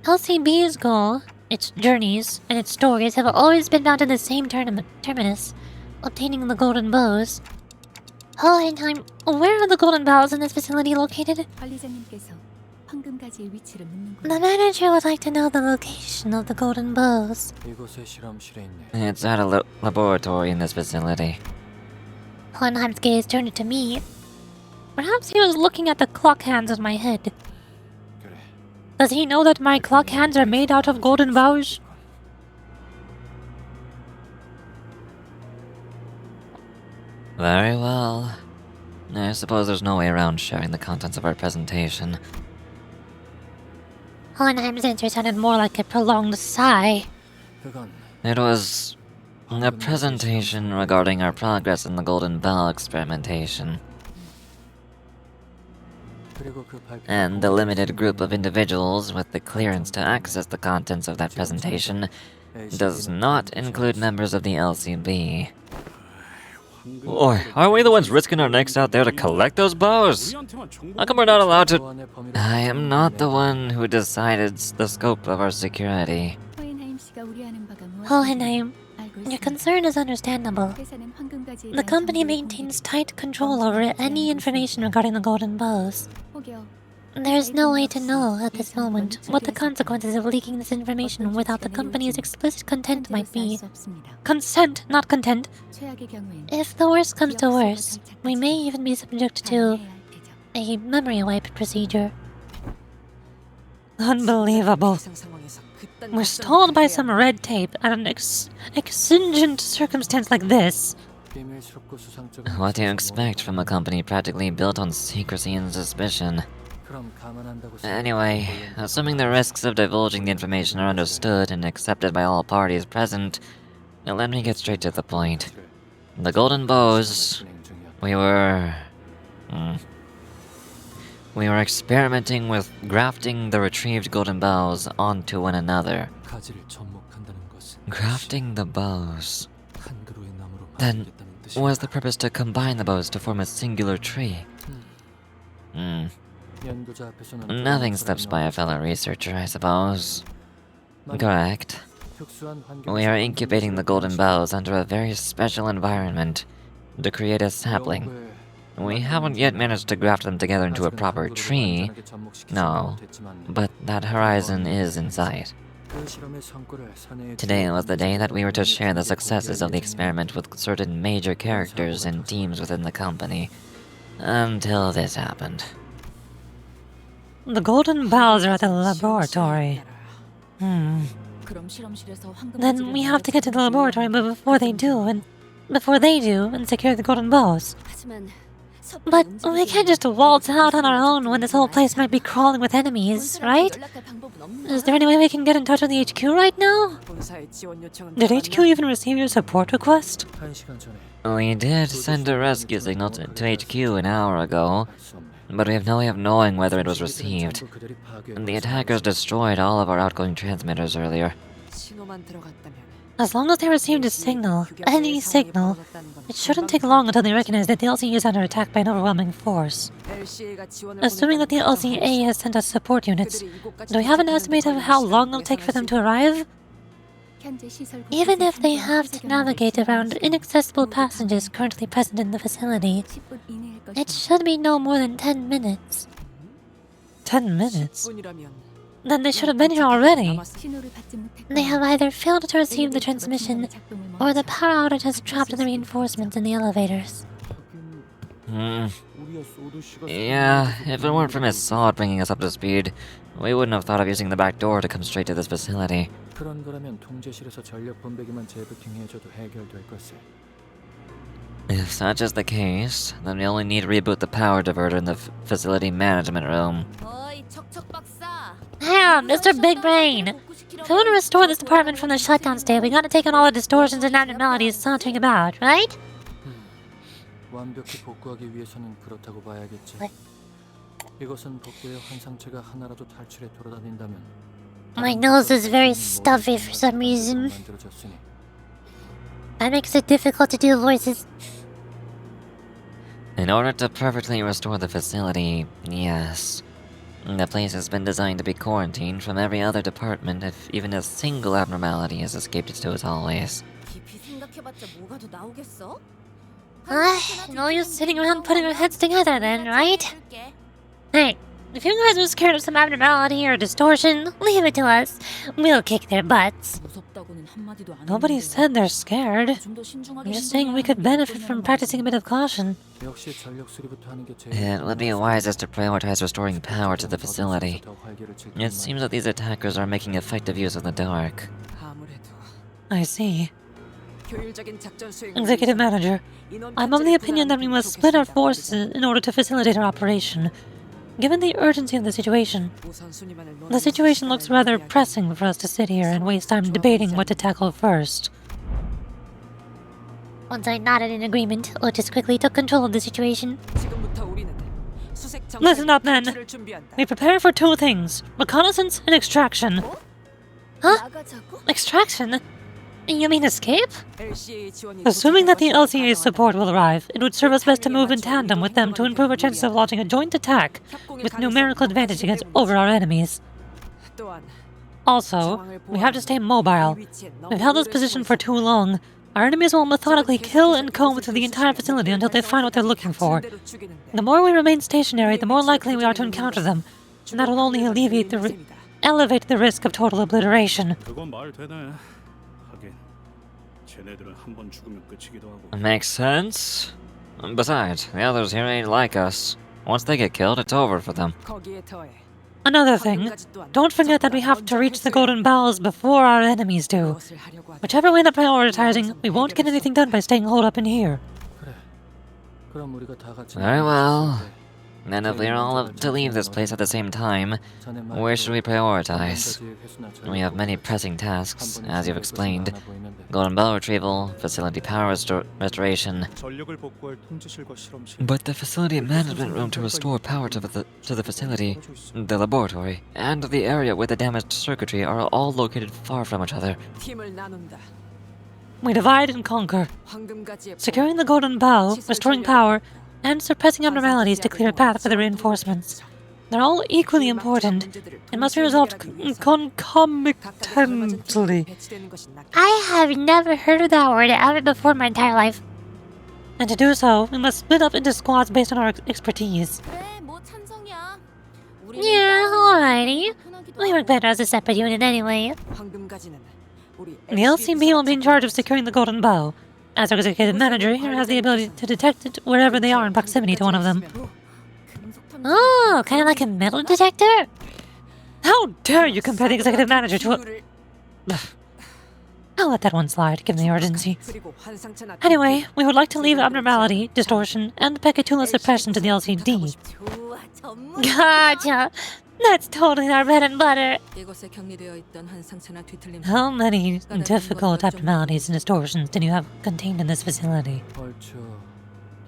S1: LCB's goal, its journeys, and its stories have always been bound to the same terminus, obtaining the golden bows. Hold on time, where are the golden bows in this facility located? The manager would like to know the location of the golden bows.
S6: It's at a laboratory in this facility.
S1: Hohenheim's gaze turned to me. Perhaps he was looking at the clock hands on my head. Does he know that my clock hands are made out of golden bows?
S6: Very well. I suppose there's no way around sharing the contents of our presentation.
S1: Hohenheim's answer sounded more like a prolonged sigh.
S8: It was a presentation regarding our progress in the Golden Bell experimentation. And the limited group of individuals with the clearance to access the contents of that presentation does not include members of the LCB. Boy, aren't we the ones risking our necks out there to collect those bows? How come we're not allowed to... I am not the one who decided the scope of our security.
S1: Hohenheim, your concern is understandable. The company maintains tight control over any information regarding the Golden Bows. There's no way to know at this moment what the consequences of leaking this information without the company's explicit consent might be. Consent, not content. If the worst comes to worst, we may even be subject to a memory wipe procedure.
S9: Unbelievable. We're stalled by some red tape at an exigent circumstance like this.
S8: What do you expect from a company practically built on secrecy and suspicion? Anyway, assuming the risks of divulging the information are understood and accepted by all parties present, let me get straight to the point. The Golden Bows... We were experimenting with grafting the retrieved Golden Bows onto one another. Grafting the bows. Then, was the purpose to combine the bows to form a singular tree? Nothing slips by a fellow researcher, I suppose. Correct. We are incubating the Golden Bows under a very special environment to create a sapling. We haven't yet managed to graft them together into a proper tree, no, but that horizon is in sight. Today was the day that we were to share the successes of the experiment with certain major characters and teams within the company, until this happened.
S9: The Golden Bows are at the laboratory. Then we have to get to the laboratory before they do and secure the Golden Bows. But we can't just waltz out on our own when this whole place might be crawling with enemies, right? Is there any way we can get in touch with the HQ right now? Did HQ even receive your support request?
S8: We did send a rescue signal to HQ an hour ago, but we have no way of knowing whether it was received. The attackers destroyed all of our outgoing transmitters earlier.
S9: As long as they received a signal, any signal, it shouldn't take long until they recognize that the LCA is under attack by an overwhelming force. Assuming that the LCA has sent us support units, do we have an estimate of how long it'll take for them to arrive?
S1: Even if they have to navigate around inaccessible passages currently present in the facility, it should be no more than 10 minutes.
S9: 10 minutes? Then they should have been here already.
S1: They have either failed to receive the transmission, or the power outage has trapped the reinforcements in the elevators.
S8: Yeah, if it weren't for Miss Sod bringing us up to speed, we wouldn't have thought of using the back door to come straight to this facility. If such is the case, then we only need to reboot the power diverter in the facility management room.
S1: Yeah, Mr. Big Brain! If we want to restore this department from the shutdown state, we gotta take on all the distortions and abnormalities sauntering about, right? My nose is very stuffy for some reason. That makes it difficult to do voices.
S8: In order to perfectly restore the facility, yes. The place has been designed to be quarantined from every other department if even a single abnormality has escaped its hallways.
S1: No use sitting around putting our heads together then, right? Hey, if you guys are scared of some abnormality or distortion, leave it to us. We'll kick their butts.
S9: Nobody said they're scared. I'm just saying we could benefit from practicing a bit of caution.
S8: It would be wisest to prioritize restoring power to the facility. It seems that these attackers are making effective use of the dark.
S9: I see. Executive Manager, I'm of the opinion that we must split our forces in order to facilitate our operation. Given the urgency of the situation looks rather pressing for us to sit here and waste time debating what to tackle first.
S1: Once I nodded in agreement, Otis quickly took control of the situation.
S9: Listen up, then. We prepare for two things: reconnaissance and extraction. Huh? Extraction? You mean escape? Assuming that the LCA's support will arrive, it would serve us best to move in tandem with them to improve our chances of launching a joint attack with numerical advantage against over our enemies. Also, we have to stay mobile. We've held this position for too long. Our enemies will methodically kill and comb through the entire facility until they find what they're looking for. The more we remain stationary, the more likely we are to encounter them, and that will only elevate the risk of total obliteration.
S8: Makes sense. Besides, the others here ain't like us. Once they get killed, it's over for them.
S9: Another thing, don't forget that we have to reach the Golden Bowels before our enemies do. Whichever we end up prioritizing, we won't get anything done by staying holed up in here.
S8: Very well. Then if we're all to leave this place at the same time, where should we prioritize? We have many pressing tasks, as you've explained. Golden Bow retrieval, facility power restoration. But the facility management room to restore power to the facility, the laboratory, and the area with the damaged circuitry are all located far from each other.
S9: We divide and conquer. Securing the Golden Bow, restoring power, and suppressing abnormalities to clear a path for the reinforcements. They're all equally important and must be resolved concomitantly.
S1: I have never heard of that word ever before in my entire life.
S9: And to do so, we must split up into squads based on our expertise.
S1: Yeah, alrighty. We work better as a separate unit anyway.
S9: The LCB will be in charge of securing the Golden Bow. As our executive manager, here has the ability to detect it wherever they are in proximity to one of them.
S1: Oh, kind of like a metal detector?
S9: How dare you compare the executive manager to a... I'll let that one slide, given the urgency. Anyway, we would like to leave abnormality, distortion, and Pekatula suppression to the LCD.
S1: Gotcha! That's totally our bread and butter.
S9: How many difficult abnormalities and distortions did you have contained in this facility?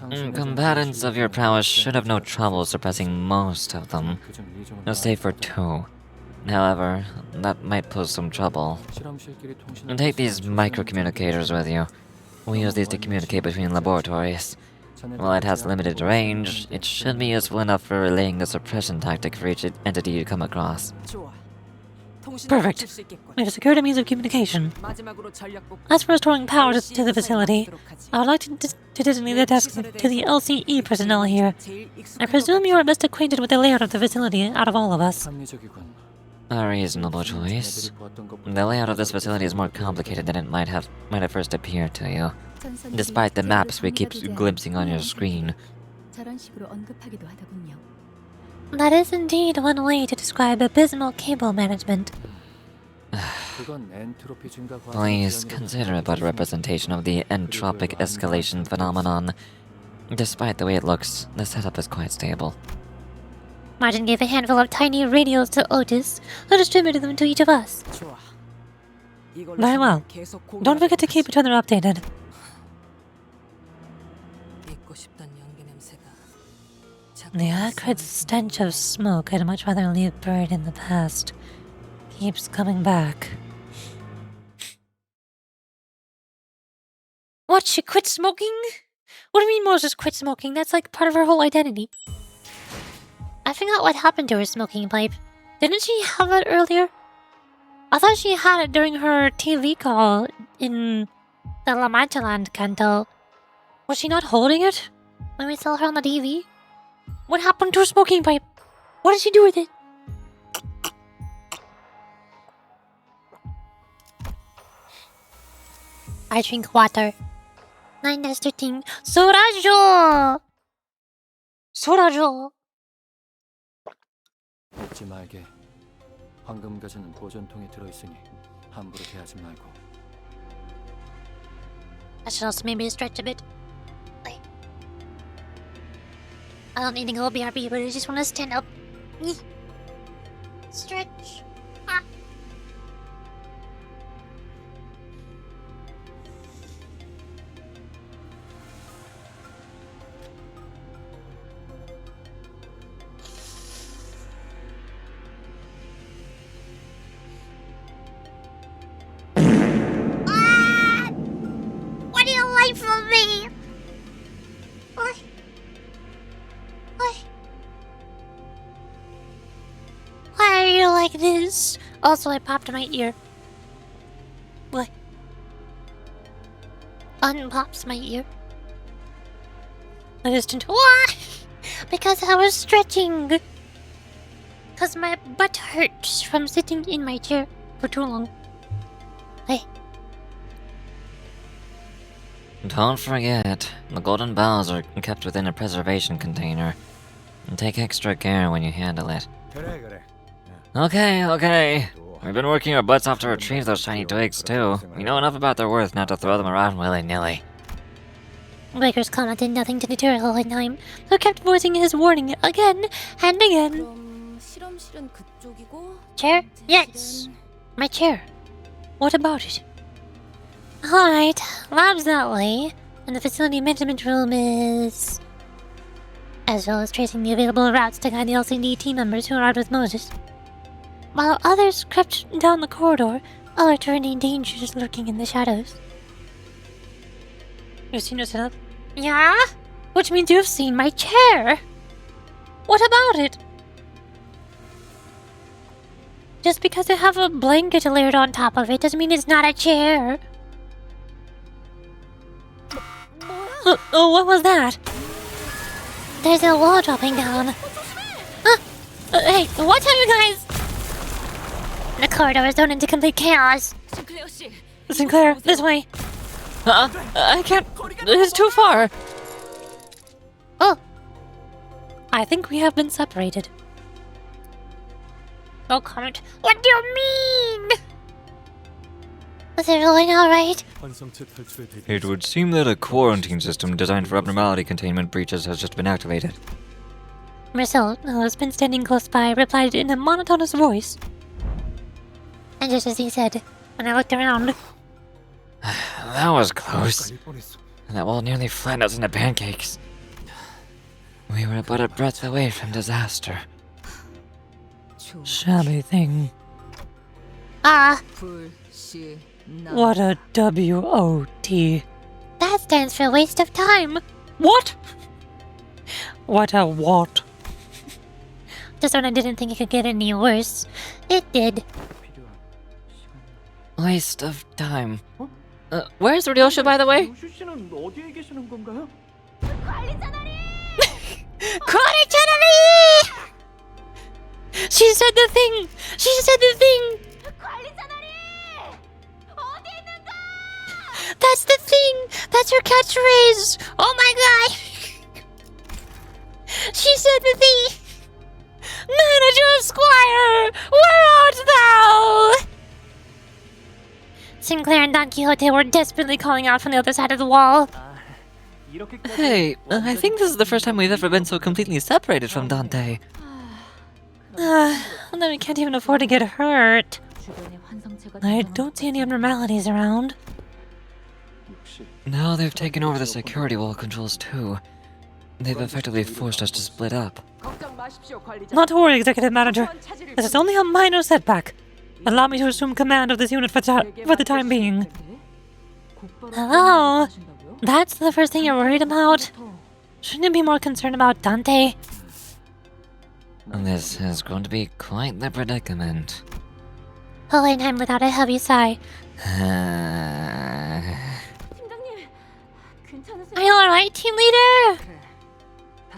S8: Combatants of your prowess should have no trouble suppressing most of them, save for 2. However, that might pose some trouble. Take these microcommunicators with you. We use these to communicate between laboratories. While it has limited range, it should be useful enough for relaying the suppression tactic for each entity you come across.
S9: Perfect. We have secured a means of communication. As for restoring power to the facility, I would like to designate the task to the LCE personnel here. I presume you are best acquainted with the layout of the facility out of all of us.
S8: A reasonable choice. The layout of this facility is more complicated than it might have first appeared to you, despite the maps we keep glimpsing on your screen.
S1: That is indeed one way to describe abysmal cable management.
S8: Please consider it but a representation of the entropic escalation phenomenon. Despite the way it looks, the setup is quite stable.
S1: Martin gave a handful of tiny radios to Otis, who distributed them to each of us.
S9: Very well. Don't forget to keep each other updated. The acrid stench of smoke I'd much rather leave buried in the past keeps coming back.
S1: What, she quit smoking? What do you mean Moses quit smoking? That's like part of her whole identity. I forgot what happened to her smoking pipe. Didn't she have it earlier? I thought she had it during her TV call in the La Mancha Land Canto. Was she not holding it when we saw her on the TV? What happened to her smoking pipe? What did she do with it? I drink water. 9-13. 소라죠! 소라죠!
S5: 잊지 말게. 황금 가지는 보존통에 들어있으니 함부로 대하지 말고.
S1: That should also maybe stretch a bit. I don't need to go BRB, but I just want to stand up. Stretch. Ah. What do you like from me? What? What? Why are you like this? Also, I popped my ear. What? Unpops my ear. A distant. What? Because I was stretching. Because my butt hurts from sitting in my chair for too long. Hey.
S8: Don't forget, the golden bells are kept within a preservation container. And take extra care when you handle it. Okay. We've been working our butts off to retrieve those shiny twigs, too. We know enough about their worth not to throw them around willy-nilly.
S1: Breaker's comment did nothing to deter Hohenheim, who kept voicing his warning again and again.
S7: 그럼 실험실은 그쪽이고
S1: Chair? Yes. My chair. What about it? Alright, lab's that way, and the facility management room is... as well as tracing the available routes to guide the LCD team members who arrived with Moses. While others crept down the corridor, alert to any dangers lurking in the shadows. You've seen your setup? Yeah? Which means you've seen my chair! What about it? Just because I have a blanket layered on top of it doesn't mean it's not a chair. Oh, what was that? There's a wall dropping down. Hey, watch out, you guys! The corridor is thrown into complete chaos. Sinclair, this way.
S6: I can't. It's too far.
S1: Oh. I think we have been separated. No comment. What do you mean? Is everyone alright?
S6: It would seem that a quarantine system designed for abnormality containment breaches has just been activated.
S1: Marcel, who has been standing close by, replied in a monotonous voice. And just as he said, when I looked around...
S8: That was close. That wall nearly flattened us into pancakes. We were but a breath away from disaster.
S9: Shabby thing.
S1: Ah,
S9: What a W-O-T.
S1: that stands for waste of time.
S9: What? What a what?
S1: Just when I didn't think it could get any worse, it did.
S8: Waste of time.
S6: Where's Ryoshu, by the way?
S1: Chronic Janari! She said the thing! She said the thing! That's the thing! That's her catchphrase! Oh my god! She said the thing! Manager of Squire! Where art thou? Sinclair and Don Quixote were desperately calling out from the other side of the wall.
S6: Hey, I think this is the first time we've ever been so completely separated from Dante.
S1: And then we can't even afford to get hurt. I don't see any abnormalities around.
S6: Now they've taken over the security wall controls too. They've effectively forced us to split up.
S9: Not to worry, Executive Manager. This is only a minor setback. Allow me to assume command of this unit for the time being.
S1: Hello? That's the first thing you're worried about? Shouldn't you be more concerned about Dante?
S8: This is going to be quite the predicament.
S1: Hohenheim without a heavy sigh. Are you alright, team leader?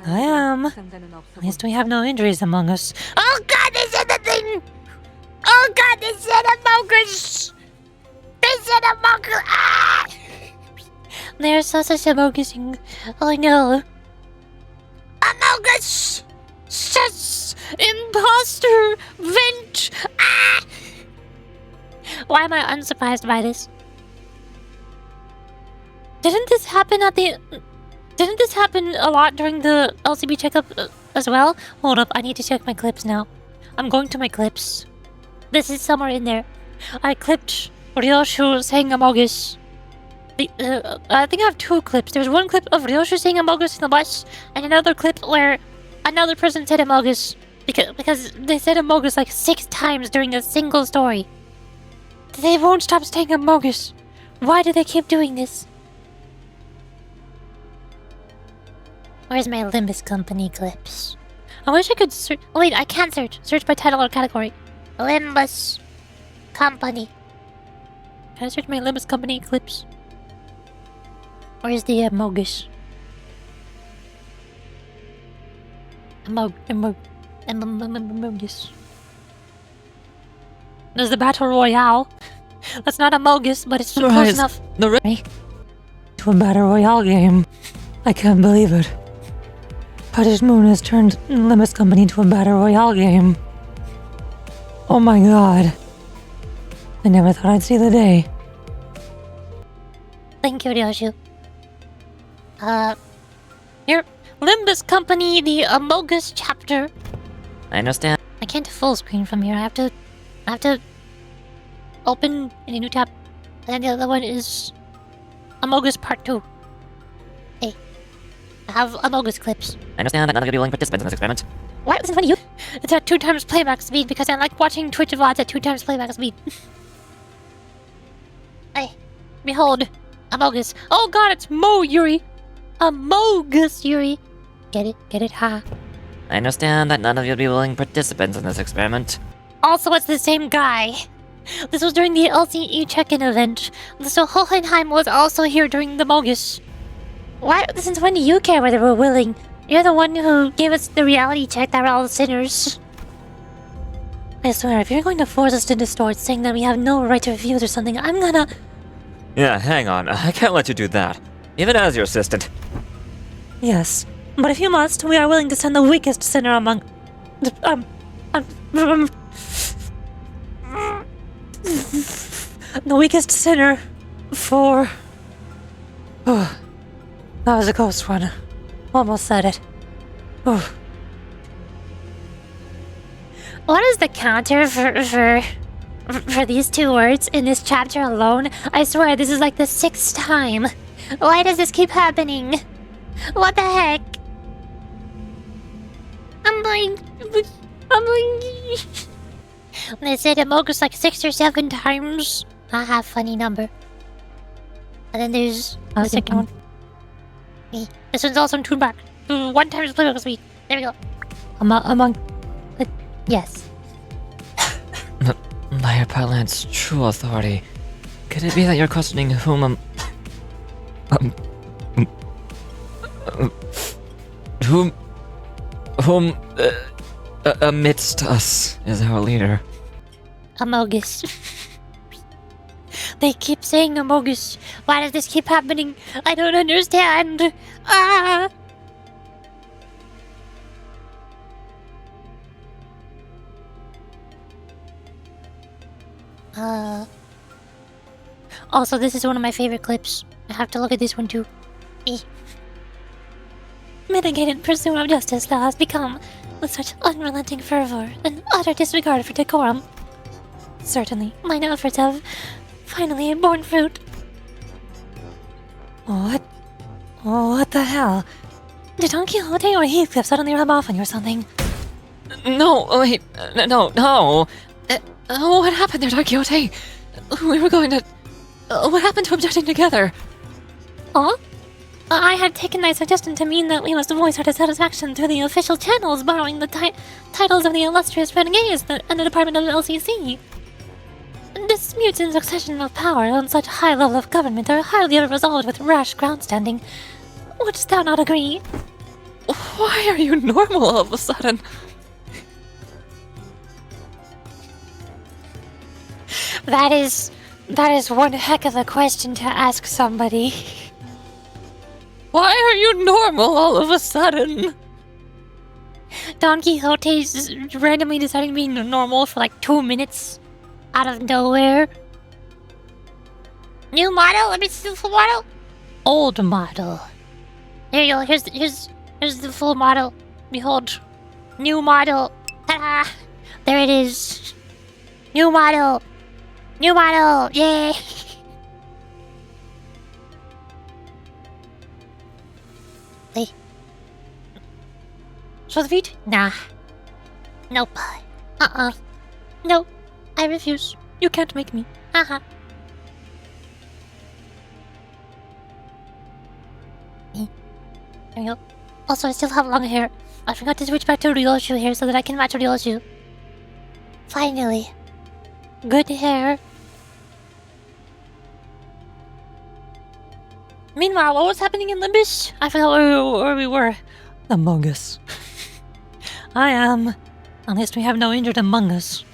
S9: I am. At least we have no injuries among us.
S1: Oh god, they said the thing! Oh god, they said Amogus! They said Amogus! Ah! There's such a bogus-ing. Oh no. Amogus! Sus! Imposter! Vent! Ah! Why am I unsurprised by this? Didn't this happen at the... Didn't this happen a lot during the LCB checkup as well? Hold up, I need to check my clips now. I'm going to my clips. This is somewhere in there. I clipped Ryoshu saying Amogus. I think I have 2 clips. There's one clip of Ryoshu saying Amogus in the bus, and another clip where another person said Amogus. Because they said Amogus like 6 times during a single story. They won't stop saying Amogus. Why do they keep doing this? Where's my Limbus Company clips? I wish I could search. Oh wait, I can't search. Search by title or category. Limbus Company. Can I search my Limbus Company clips? Where's the Amogus? Amogus. There's the Battle Royale. That's not Amogus, but it's close enough.
S9: To a Battle Royale game. I can't believe it. Puddish Moon has turned Limbus Company into a Battle Royale game. Oh my god. I never thought I'd see the day.
S1: Thank you, Ryoshu. Here, Limbus Company, the Amogus chapter.
S8: I understand.
S1: I can't full screen from here. I have to open in a new tab. And then the other one is Amogus Part 2. Hey, I have Amogus clips.
S8: I understand that none of you will be willing participants in this experiment.
S1: Why was it funny you? It's at 2 times playback speed because I like watching Twitch VODs at 2 times playback speed. Hey, behold, Amogus. Oh god, it's Mo Yuri. Amogus Yuri. Get it? Get it? Ha.
S8: I understand that none of you will be willing participants in this experiment.
S1: Also, it's the same guy. This was during the LCE check-in event, so Hohenheim was also here during the Mogus. Why? Since when do you care whether we're willing? You're the one who gave us the reality check that we're all sinners. I swear, if you're going to force us to distort, saying that we have no right to refuse or something, I'm gonna...
S8: Yeah, hang on. I can't let you do that. Even as your assistant.
S9: Yes, but if you must, we are willing to send the weakest sinner among... the weakest sinner for... Oh, that was a close one. Almost said it. Oh.
S1: What is the counter for these 2 words in this chapter alone? I swear, this is like the 6th time. Why does this keep happening? What the heck? I'm like... They said Amogus like 6 or 7 times. Haha, funny number. And then there's the second one. This one's also in tune back. 1 times playback speed. There we go. Yes.
S8: By your parlance, true authority. Could it be that you're questioning whom amidst us is our leader?
S1: Amogus. They keep saying Amogus. Why does this keep happening? I don't understand. Ah! Also, this is one of my favorite clips. I have to look at this one too. Mitigated pursuit of justice thou hast become, with such unrelenting fervor and utter disregard for decorum. Certainly, mine efforts have finally borne fruit.
S9: What? What the hell?
S1: Did Don Quixote or Heathcliff suddenly rub off on you or something?
S6: No, wait, no. What happened there, Don Quixote? We were going to... what happened to objecting together?
S1: Huh? I had taken thy suggestion to mean that we must voice our dissatisfaction through the official channels, borrowing the titles of the illustrious renegades and the Department of the LCC. Disputes in succession of power on such high level of government are hardly ever resolved with rash groundstanding. Wouldst thou not agree?
S6: Why are you normal all of a sudden?
S1: That is one heck of a question to ask somebody.
S6: Why are you normal all of a sudden?
S1: Don Quixote's randomly deciding to be normal for like 2 minutes out of nowhere. New model? Let me see the full model. Old model. Here you go. Here's the full model. Behold, new model. Ta-da! There it is. New model. New model. Yay! Hey. Show the feet? Nah. Nope. No. I refuse. You can't make me. Haha. There we go. Also, I still have long hair. I forgot to switch back to Ryoshu here so that I can match Ryoshu. Finally. Good hair. Meanwhile, what was happening in Limbus? I forgot where we were.
S9: Among Us. I am. At least we have no injured among us.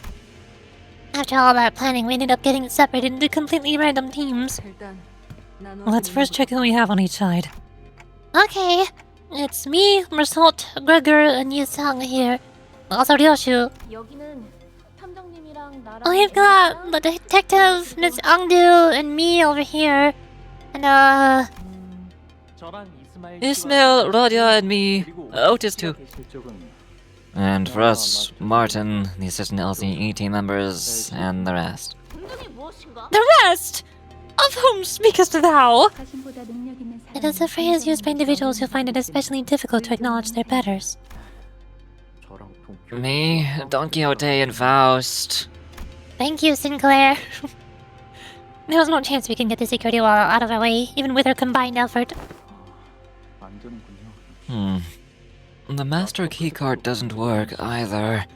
S1: After all that planning, we ended up getting separated into completely random teams.
S9: Let's first check who we have on each side.
S1: Okay. It's me, Mersault, Gregor, and Yusung here. Also Ryoshu. We've got the detective, Miss Angdu, and me over here. And
S6: Ismail, Radia, and me. Otis too.
S8: And for us, Martin, the assistant LCE team members, and the rest.
S1: the rest! Of whom speakest thou? It is a phrase used by individuals who find it especially difficult to acknowledge their betters.
S8: Me, Don Quixote, and Faust.
S1: Thank you, Sinclair. There's no chance we can get the security wall out of our way, even with our combined effort.
S8: The master keycard doesn't work either.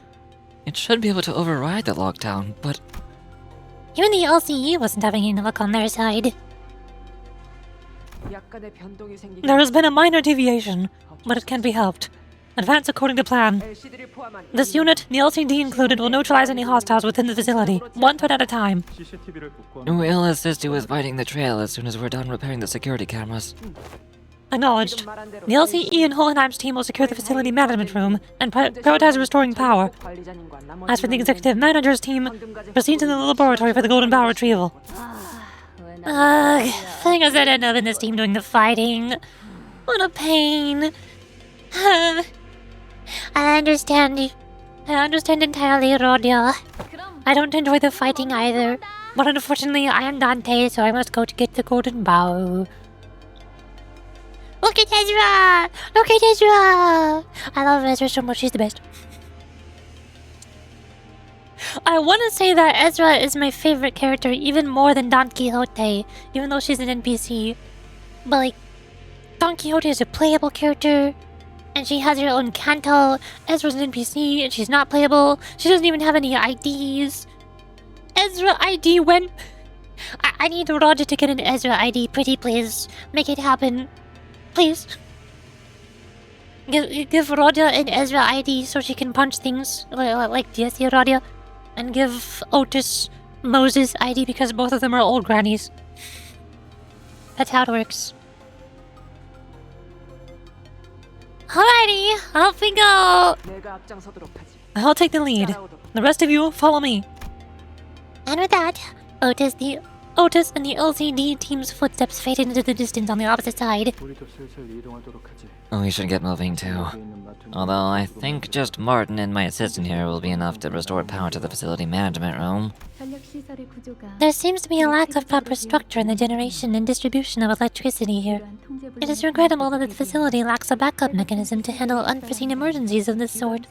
S8: It should be able to override the lockdown, but
S1: even the LCE wasn't having any luck on their side.
S9: There has been a minor deviation, but it can be helped. Advance according to plan. This unit, the LCD included, will neutralize any hostiles within the facility, one threat at a time.
S8: we'll assist you with finding the trail as soon as we're done repairing the security cameras.
S9: Acknowledged. The LCE and Hohenheim's team will secure the facility management room and prioritize restoring power. As for the executive manager's team, proceed to the laboratory for the golden bow retrieval.
S1: Thing is, I ended up in this team doing the fighting. What a pain. I understand you. I understand entirely, Rodia. I don't enjoy the fighting either. But unfortunately, I am Dante, so I must go to get the golden bow. Look at Ezra! Look at Ezra! I love Ezra so much, she's the best. I want to say that Ezra is my favorite character even more than Don Quixote, even though she's an NPC. But like, Don Quixote is a playable character, and she has her own Canto. Ezra's an NPC, and she's not playable. She doesn't even have any IDs. Ezra ID when... I need Roger to get an Ezra ID, pretty please. Make it happen. Please. Give Roger an Ezra ID so she can punch things like this, Roger. And give Otis Moses ID because both of them are old grannies. That's how it works. Alrighty, off we go!
S9: I'll take the lead. The rest of you, follow me.
S1: And with that, Otis and the LCD team's footsteps faded into the distance on the opposite side.
S8: We should get moving too. Although I think just Martin and my assistant here will be enough to restore power to the facility management room.
S1: There seems to be a lack of proper structure in the generation and distribution of electricity here. It is regrettable that the facility lacks a backup mechanism to handle unforeseen emergencies of this sort.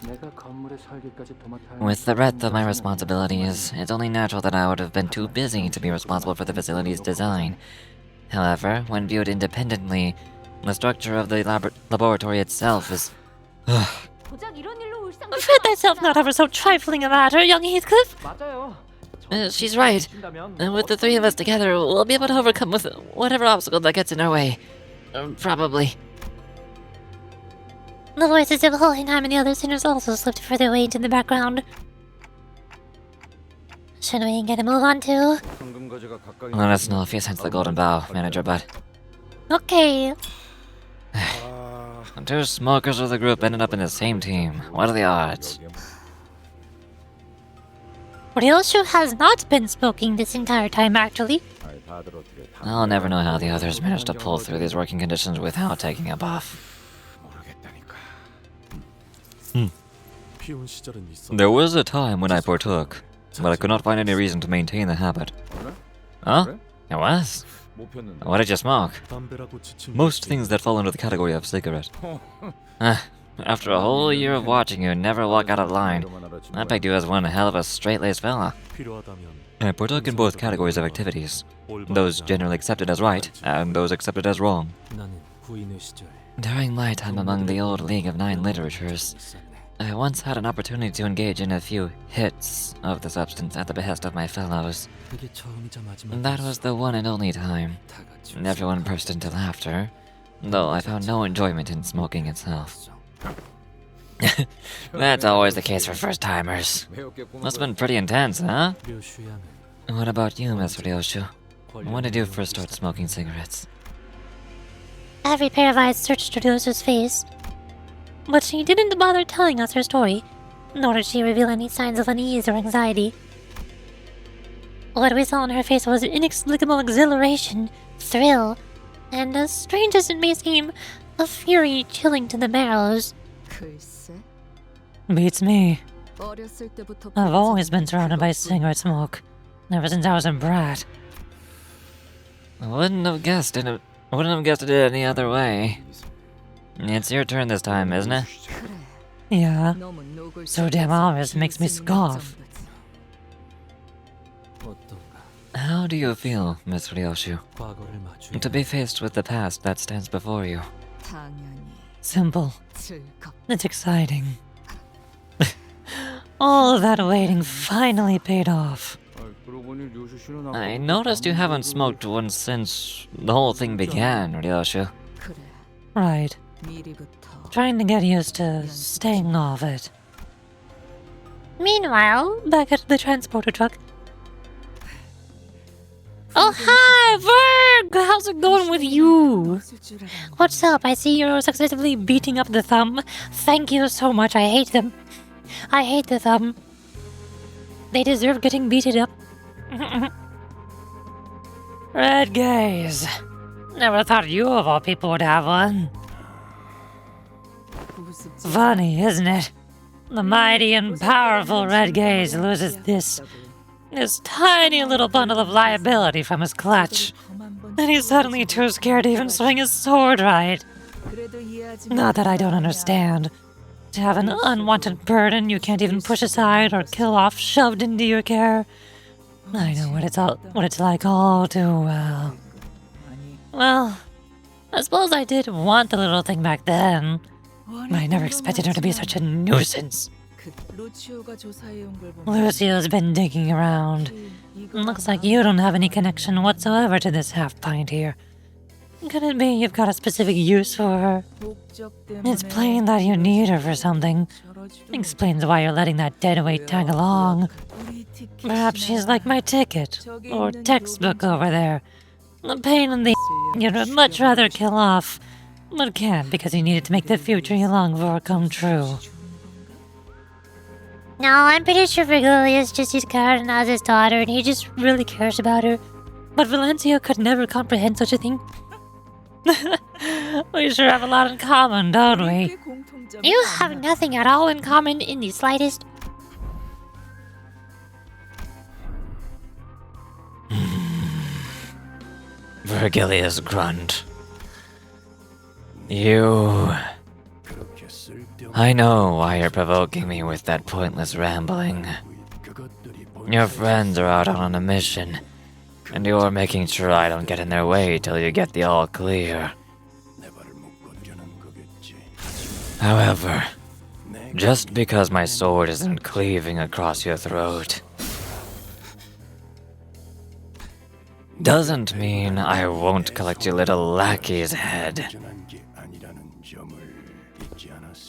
S8: With the breadth of my responsibilities, it's only natural that I would have been too busy to be responsible for the facility's design. However, when viewed independently, the structure of the laboratory itself is...
S1: Fret thyself not over so trifling a matter, young Heathcliff.
S8: She's right. With the three of us together, we'll be able to overcome with whatever obstacle that gets in our way. Probably.
S1: The voices of Hohenheim and the other sinners also slipped further away into the background. Should we get a move on to?
S8: Let us know if you sense the golden bow, Manager Bud.
S1: Okay.
S8: Two smokers of the group ended up in the same team. What are the odds?
S1: Ryoshu has not been smoking this entire time, actually.
S8: I'll never know how the others managed to pull through these working conditions without taking a buff. There was a time when I partook, but I could not find any reason to maintain the habit. Huh? It was? What did you smoke? Most things that fall under the category of cigarette. After a whole year of watching you never walk out of line, I pegged you as one hell of a straight-laced fella. I partook in both categories of activities, those generally accepted as right, and those accepted as wrong. During my time among the old League of Nine literatures, I once had an opportunity to engage in a few hits of the substance at the behest of my fellows. That was the one and only time. Everyone burst into laughter, though I found no enjoyment in smoking itself. That's always the case for first-timers. Must have been pretty intense, huh? What about you, Miss Ryoshu? When did you first start smoking cigarettes?
S1: Every pair of eyes searched Ryoshu's face, but she didn't bother telling us her story, nor did she reveal any signs of unease or anxiety. What we saw on her face was inexplicable exhilaration, thrill, and as strange as it may seem, a fury chilling to the marrows.
S9: Beats me. I've always been surrounded by cigarette smoke, ever since I was a brat.
S8: I wouldn't have guessed it any other way. It's your turn this time, isn't it?
S9: Yeah. So damn obvious makes me scoff.
S8: How do you feel, Miss Ryoshu, to be faced with the past that stands before you?
S9: Simple. It's exciting. All of that waiting finally paid off.
S8: I noticed you haven't smoked one since the whole thing began, Ryoshu.
S9: Right. Trying to get used to staying off it.
S1: Meanwhile, back at the transporter truck. Oh, hi, Virg! How's it going with you? What's up? I see you're successfully beating up the thumb. Thank you so much. I hate them. I hate the thumb. They deserve getting beaten up.
S9: Red gaze. Never thought you of all people would have one. Funny, isn't it? The mighty and powerful Red Gaze loses this tiny little bundle of liability from his clutch. And he's suddenly too scared to even swing his sword right. Not that I don't understand. To have an unwanted burden you can't even push aside or kill off shoved into your care. I know what it's like all too well. Well, I suppose I did want the little thing back then. But I never expected her to be such a nuisance. Lucio's been digging around. Looks like you don't have any connection whatsoever to this half-pint here. Could it be you've got a specific use for her? It's plain that you need her for something. Explains why you're letting that deadweight tag along. Perhaps she's like my ticket, or textbook over there. A pain in the you'd much rather kill off, but can't because you need it to make the future you long for come true.
S1: No, I'm pretty sure Virgilia's just his card as his daughter, and he just really cares about her. But Valencia could never comprehend such a thing.
S9: We sure have a lot in common, don't we?
S1: You have nothing at all in common in the slightest.
S8: Virgilius grunt. You... I know why you're provoking me with that pointless rambling. Your friends are out on a mission, and you're making sure I don't get in their way till you get the all clear. However, just because my sword isn't cleaving across your throat doesn't mean I won't collect your little lackey's head.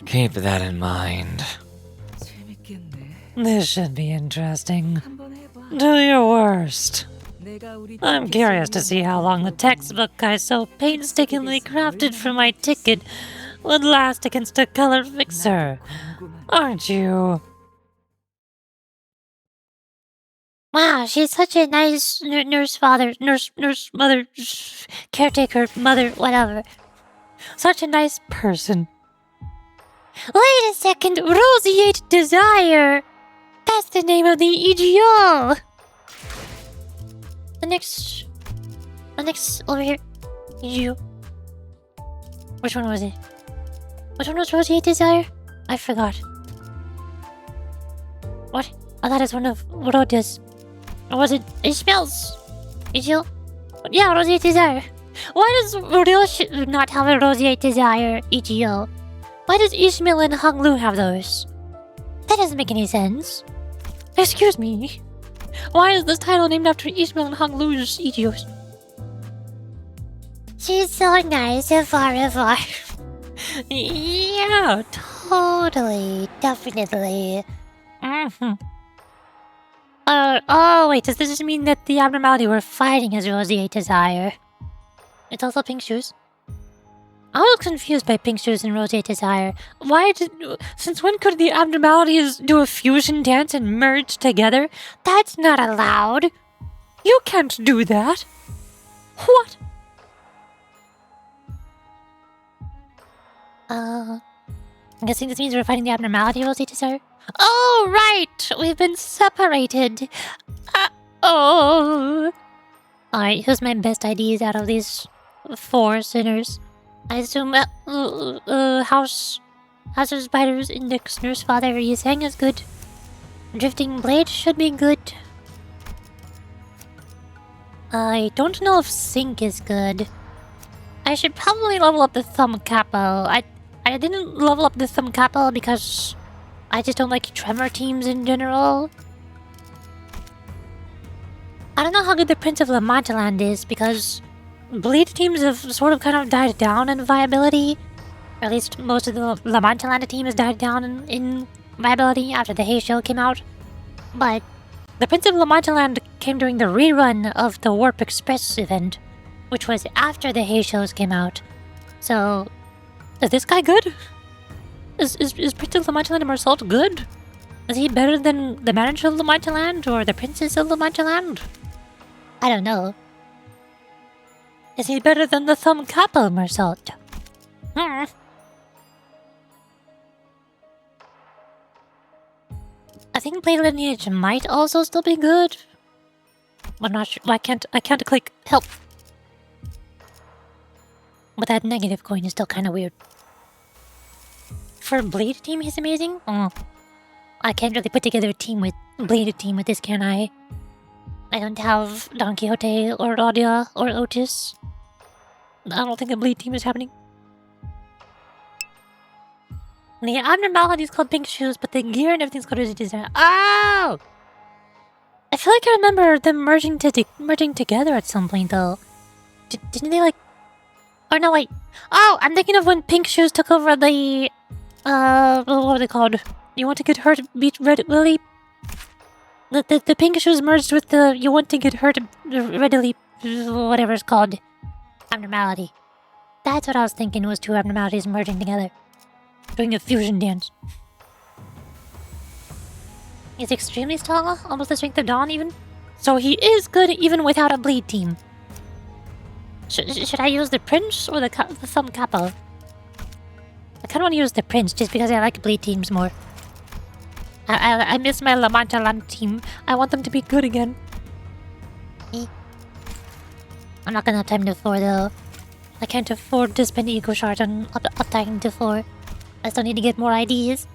S8: Keep that in mind.
S9: This should be interesting. Do your worst. I'm curious to see how long the textbook I so painstakingly crafted for my ticket would last against a color fixer. Aren't you?
S1: Wow, she's such a nice nurse mother, caretaker, mother, whatever. Such a nice person. Wait a second, Roseate Desire! That's the name of the EGO! The next over here. EGO. Which one was it? Which one was Roseate Desire? I forgot. What? I thought it was one of Rodia's. Or was it Ishmael's? EGO? Yeah, Roseate Desire. Why does Ryoshu not have a Roseate Desire EGO? Why does Ishmael and Honglu have those? That doesn't make any sense. Excuse me. Why is this title named after Ishmael and Honglu's EGOs? She's so nice, far. Yeah, totally, definitely. Oh wait, does this just mean that the abnormality we're fighting is Roseate Desire? It's also Pink Shoes. I was confused by Pink Shoes and Roseate Desire. Since when could the abnormalities do a fusion dance and merge together? That's not allowed. You can't do that. What? I'm guessing this means we're fighting the abnormality, Roseate Desire? Oh, right! We've been separated. Oh. Alright, who's my best IDs out of these 4 sinners? I assume House of Spiders, Index, Nurse Father, Yisang is good. Drifting Blade should be good. I don't know if Sync is good. I should probably level up the Thumb Capo. I didn't level up the Thumb Capo because I just don't like Tremor teams in general. I don't know how good the Prince of Lamantaland is because Bleed teams have sort of kind of died down in viability. Or at least most of the Lamantaland team has died down in viability after the Hay Show came out. But the Prince of Lamantaland came during the rerun of the Warp Express event, which was after the Hay Shows came out. So, is this guy good? Is Prince of Lamantaland Marsault good? Is he better than the manager of Lamantaland or the Princess of Lamantaland? I don't know. Is he better than the Thumb Capo Marsault? I think Blade Lineage might also still be good. I'm not sure. I can't click help. But that negative coin is still kind of weird. For Blade team, he's amazing. Oh, I can't really put together a team with Blade team with this, can I? I don't have Don Quixote or Rodia or Otis. I don't think the Bleed team is happening. The abnormality is called Pink Shoes, but the gear and everything's called Roseate Desire. Oh! I feel like I remember them merging together at some point, though. Didn't they, like... Oh, no, wait. Oh, I'm thinking of when Pink Shoes took over the... what were they called? You Want to Get Hurt Beat Red Lily? The Pink Shoes merged with the You Want to Get Hurt Readily... whatever it's called. Abnormality. That's what I was thinking was 2 abnormalities merging together. Doing a fusion dance. He's extremely strong, almost the strength of Dawn even. So he is good even without a Bleed team. Should I use the Prince or the Thumb Capo? I kind of want to use the Prince just because I like Bleed teams more. I miss my Lamantaland team. I want them to be good again. I'm not gonna have time to 4 though. I can't afford to spend Ego Shard on uptime to 4. I still need to get more IDs.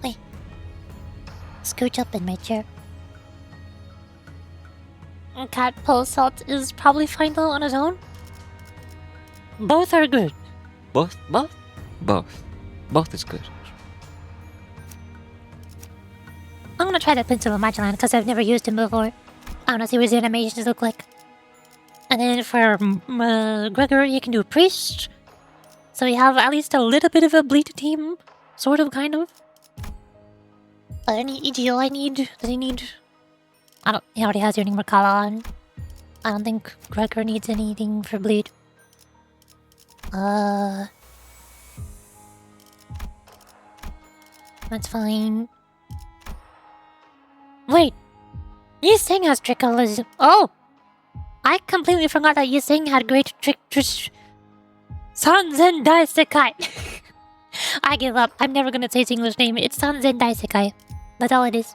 S1: Wait. Scooch up in my chair. Cat Pulsalt is probably fine though on his own. Both are good.
S6: Both is good.
S1: I'm gonna try that Pencil of Magiland because I've never used him before. I wanna see what his animations look like. And then for Gregor, you can do Priest. So you have at least a little bit of a Bleed team. Sort of, kind of. Any EGO I need? Does he need... He already has Yearning Merkala on. I don't think Gregor needs anything for Bleed. That's fine. Wait, Yising has trickles. Oh! I completely forgot that Yising had great Sanzen Daisekai. I give up. I'm never gonna say his English name. It's Sanzen Daisekai. That's all it is.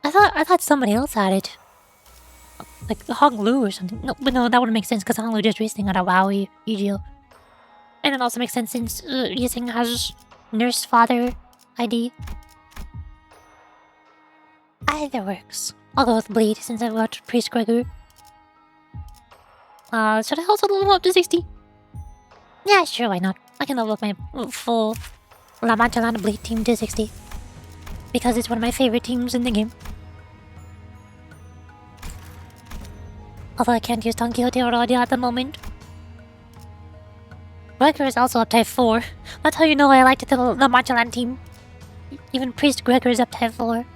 S1: I thought somebody else had it. Like Hong Lu or something. No, but no, that wouldn't make sense because Hong Lu just recently got a WoW EGO. And it also makes sense since Yising has Nurse Father ID. Either works. I'll go with Bleed since I've got Priest Gregor. Should I also level up to 60? Yeah, sure, why not? I can level up my full La Mancha Land Bleed team to 60. Because it's one of my favorite teams in the game. Although I can't use Don Quixote or Audio at the moment. Gregor is also up type 4. That's how you know I liked the La Mancha Land team. Even Priest Gregor is up type 4.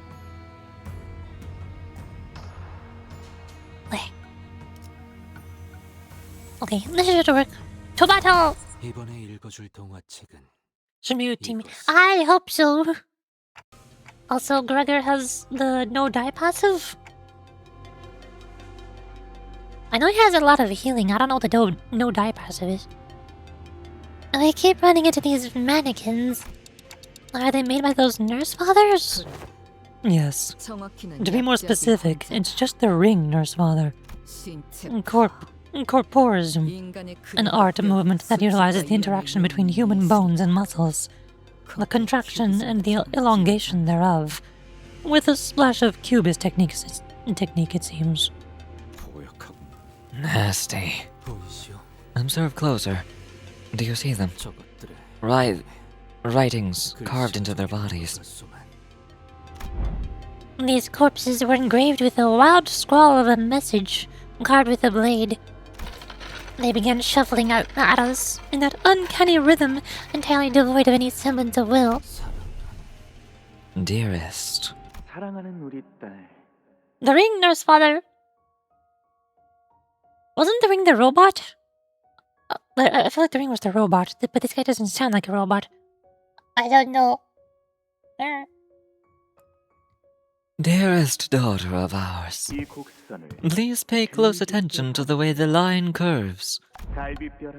S1: Okay, this should work. To battle! Shimiu team. I hope so. Also, Gregor has the no die passive. I know he has a lot of healing. I don't know what the no die passive is. And I keep running into these mannequins. Are they made by those nurse fathers?
S9: Yes. To be more specific, it's just the ring, Nurse Father. Corporism, an art movement that utilizes the interaction between human bones and muscles, the contraction and the elongation thereof, with a splash of cubist technique, it seems.
S8: Nasty. Observe closer. Do you see them? Writings carved into their bodies.
S1: These corpses were engraved with a wild scrawl of a message, carved with a blade. They began shuffling out at us in that uncanny rhythm, entirely devoid of any semblance of will.
S8: Dearest.
S1: The ring, Nurse Father. Wasn't the ring the robot? I feel like the ring was the robot, but this guy doesn't sound like a robot. I don't know.
S8: Dearest daughter of ours, please pay close attention to the way the line curves.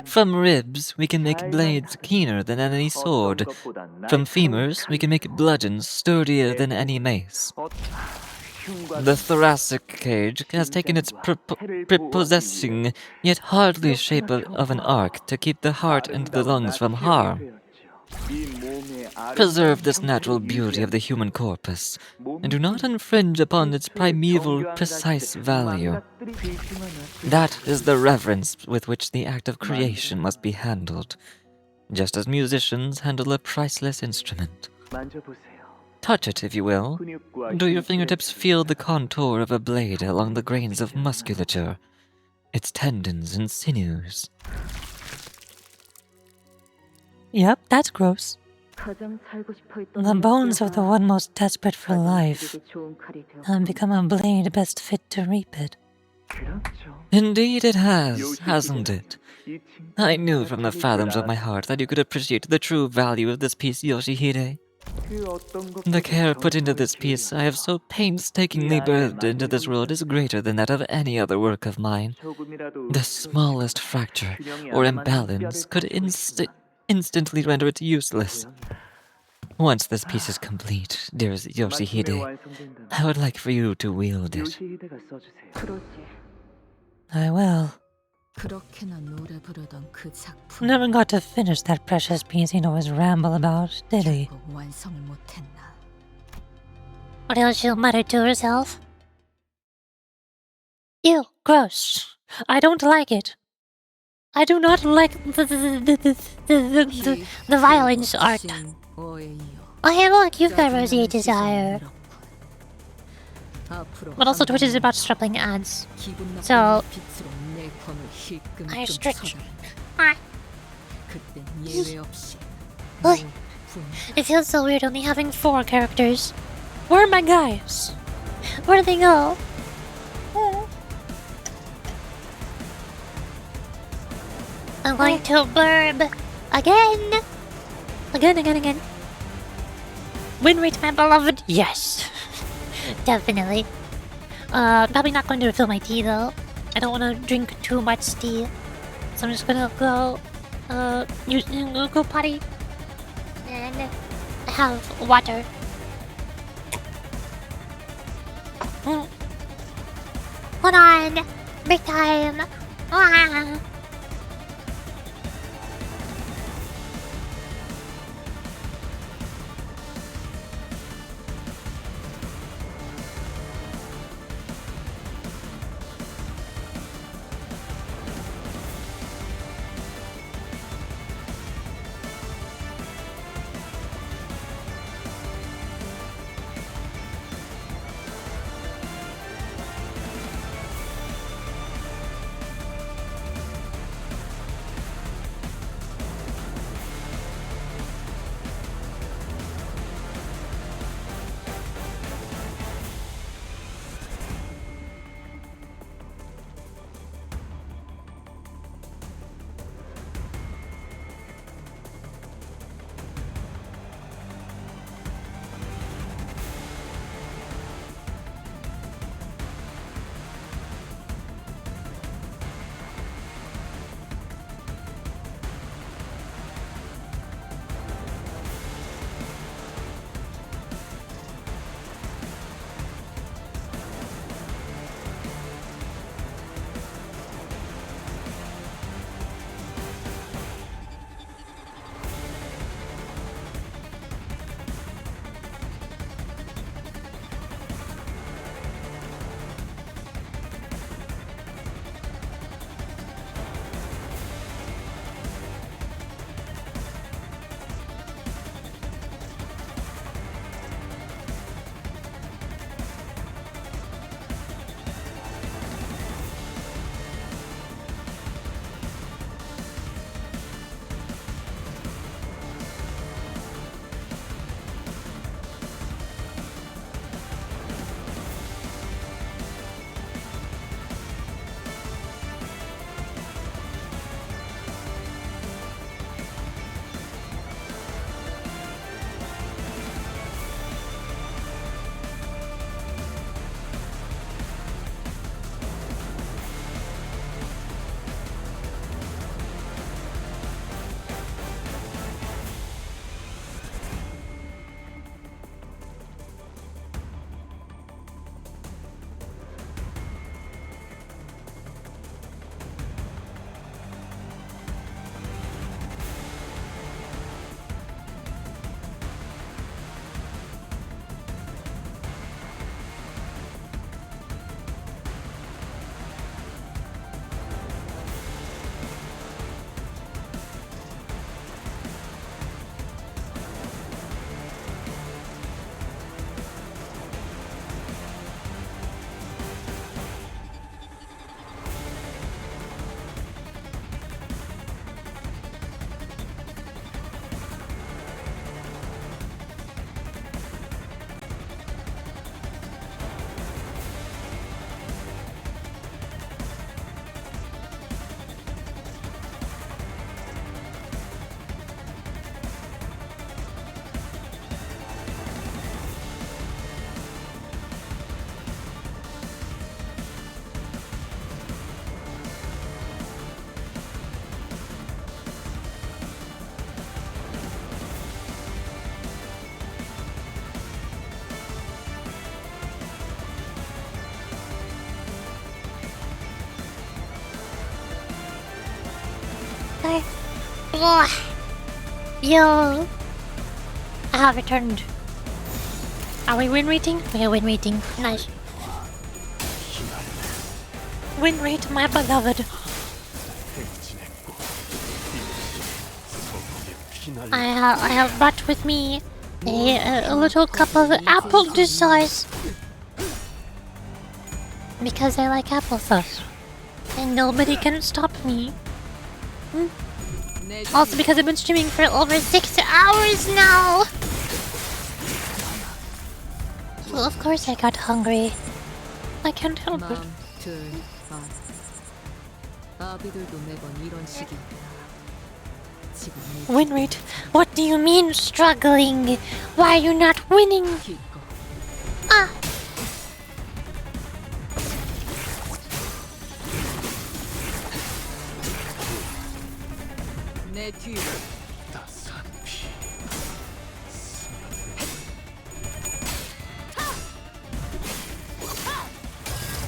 S8: From ribs, we can make blades keener than any sword. From femurs, we can make bludgeons sturdier than any mace. The thoracic cage has taken its prepossessing, yet hardly shape of an arc to keep the heart and the lungs from harm. Preserve this natural beauty of the human corpus, and do not infringe upon its primeval, precise value. That is the reverence with which the act of creation must be handled, just as musicians handle a priceless instrument. Touch it, if you will. Do your fingertips feel the contour of a blade along the grains of musculature, its tendons and sinews?
S9: Yep, that's gross. The bones of the one most desperate for life have become a blade best fit to reap it.
S8: Indeed it has, hasn't it? I knew from the fathoms of my heart that you could appreciate the true value of this piece, Yoshihide. The care put into this piece I have so painstakingly birthed into this world is greater than that of any other work of mine. The smallest fracture or imbalance could instantly render it useless. Once this piece is complete, dearest Yoshihide, I would like for you to wield it.
S9: I will. Never got to finish that precious piece he'd always ramble about, did he?
S1: Ryoshu muttered to herself. Ew, gross. I don't like it. I do not like the violence art. Oh hey look, you've got Rosie Desire. But also Twitch is about stripling ads. So I stretch. It feels so weird only having 4 characters. Where are my guys? Where do they go? I'm going to burb again. Again. Win rate, my beloved. Yes. Definitely. Probably not going to refill my tea though. I don't want to drink too much tea. So I'm just gonna go, go potty and have water. Hold on, big time. Ah. Ugh. Yo. I have returned. Are we win rating? We are win rating. Nice. Win rate, my beloved. I have brought with me a little cup of apple sauce because I like applesauce, and nobody can stop me. Also because I've been streaming for over 6 hours now. So of course I got hungry. I can't help it. Win rate? What do you mean struggling? Why are you not winning? Ah!
S2: 내 뒤로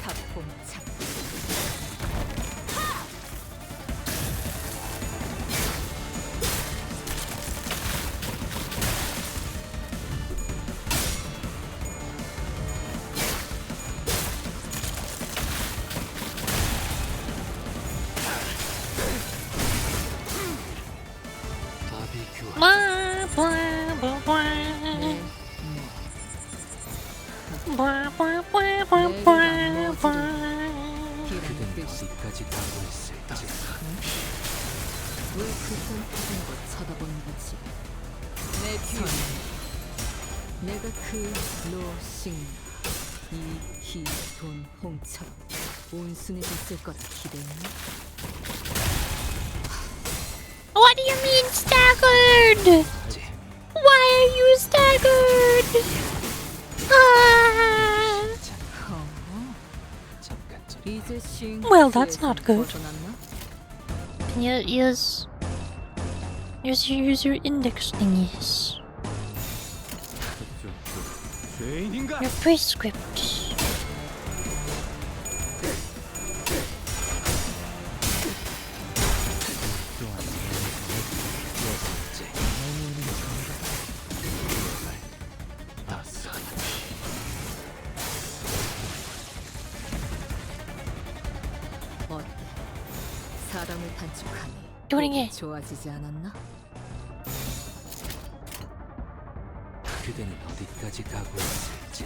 S2: 탑봉착
S1: Blah, blah, blah, blah. Blah, blah, blah, blah, blah, blah.
S2: 그댄 어디까지 가고 있을지 왜 그딴 표정으로 쳐다보는 거지 내 뒤 내가 그 로싱 이희돈 홍처럼 온순히 됐을 거라 기대했나?
S1: What do you mean staggered? Why are you staggered? Ah.
S2: 이제 싱
S9: Well, that's not good.
S2: 벗어났나?
S1: Can you use your index thingies?
S4: 죄인인가?
S1: Your prescript.
S2: 어때? 사람을 단축하니
S1: Doing
S2: 그게
S1: it.
S2: 좋아지지 않았나?
S5: 그대는 어디까지 가고 있을지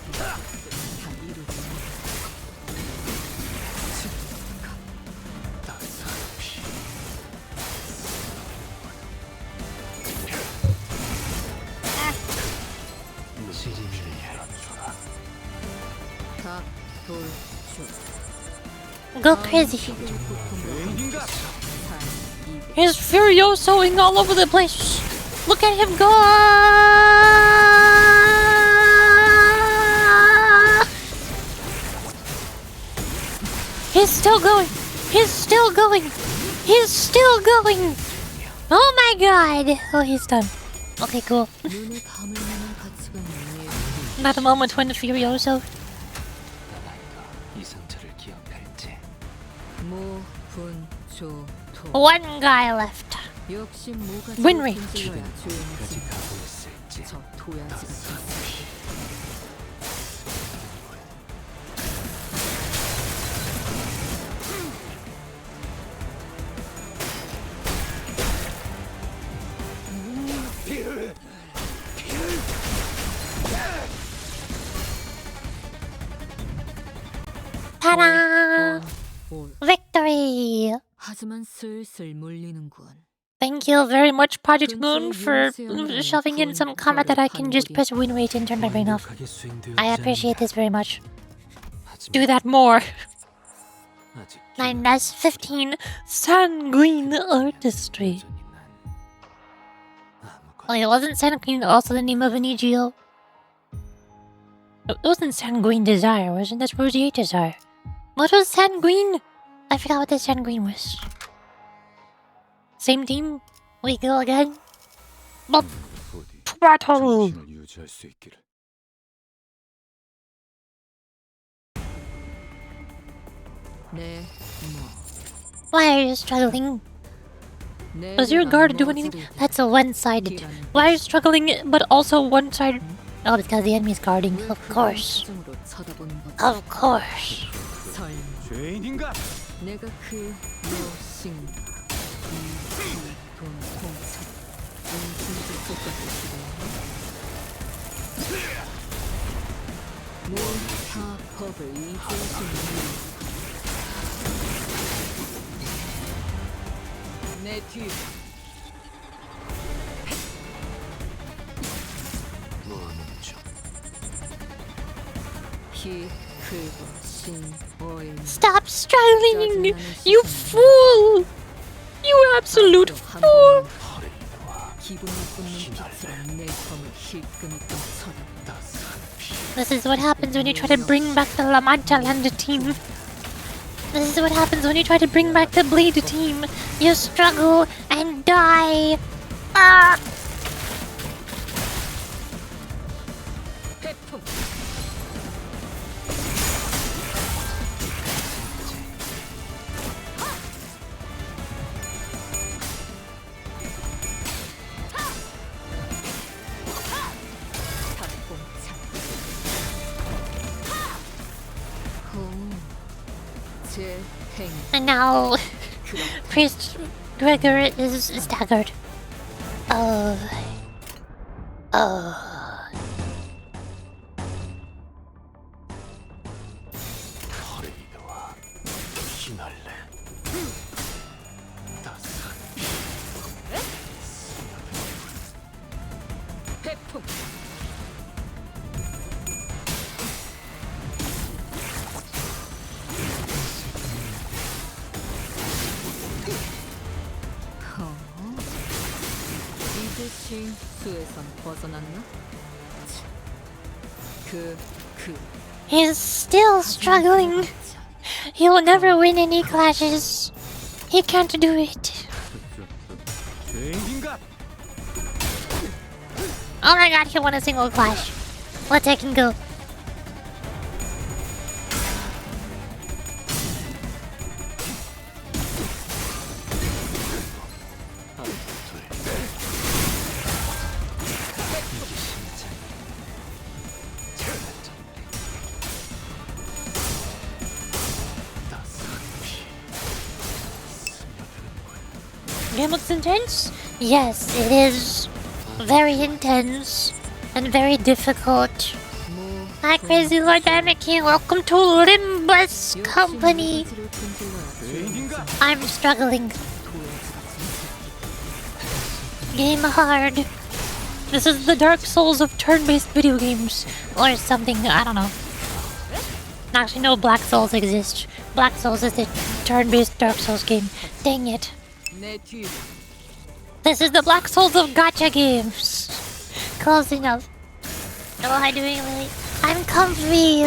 S2: 다 이루지 다 돌주
S1: Go crazy.
S4: 죄인인가?
S1: He's furiosoing all over the place. Look at him go! He's still going. He's still going. He's still going. Oh my god. Oh, he's done. Okay, cool.
S2: 눈에 담을 만한 가치가 있는
S1: That moment when Furioso.
S5: 이 상처를 기억할지
S2: 모분조토
S1: One guy left.
S2: 역시 뭐가
S1: Win rate.
S2: 조용해야
S5: 어디까지
S2: 조용해지
S5: 가고 있을지
S2: 저 도야지가 있어
S1: Ta-da! Victory!
S2: 하지만 슬슬 물리는군.
S1: Thank you very much, Project Moon, for shoving in some combat that I can just press win rate and turn my brain off.
S5: 완벽하게 수행되었지
S1: I appreciate this very much.
S5: 않나.
S1: Do that more.
S5: 아직
S1: 9-15 Sanguine Artistry. Wait, wasn't Sanguine also the name of an EGO? It wasn't Sanguine Desire, wasn't that Roseate Desire? What was Sanguine? I forgot what the Sanguine was. Same team? We go again? But battle!
S4: 정신을 유지할 수 있기를.
S2: 네,
S1: Why are you struggling?
S2: 네.
S1: Does your guard do anything? That's a one-sided. Why are you struggling but also one-sided? Oh, because the enemy's guarding. Of course. Of course.
S4: 죄인인가?
S2: 내가 그 로싱 이돈 홍차 온순히 똑같이 기대해 모타 법을 이길 수 있는 내 뒤.
S1: Stop struggling! You fool! You absolute fool!
S2: 기분 나쁜 눈빛으로 내 검을 힐끔힐끔 쳐다본다.
S1: This is what happens when you try to bring back the La Mancha Land team. This is what happens when you try to bring back the Blade team. You struggle and die. Ah! And now, Priest Gregor is staggered. Oh. He's still struggling. He'll never win any clashes. He can't do it. Oh my god, he won a single clash. Let's take and go. Game looks intense? Yes, it is very intense and very difficult. Hi, Crazy Lord Anarchy. Welcome to Limbus Company. I'm struggling. Game hard. This is the Dark Souls of turn-based video games. Or something, I don't know. Actually, no, Black Souls exist. Black Souls is the turn-based Dark Souls game. Dang it. This is the Black Souls of gacha games. Close enough. How am I doing, Lily? I'm comfy.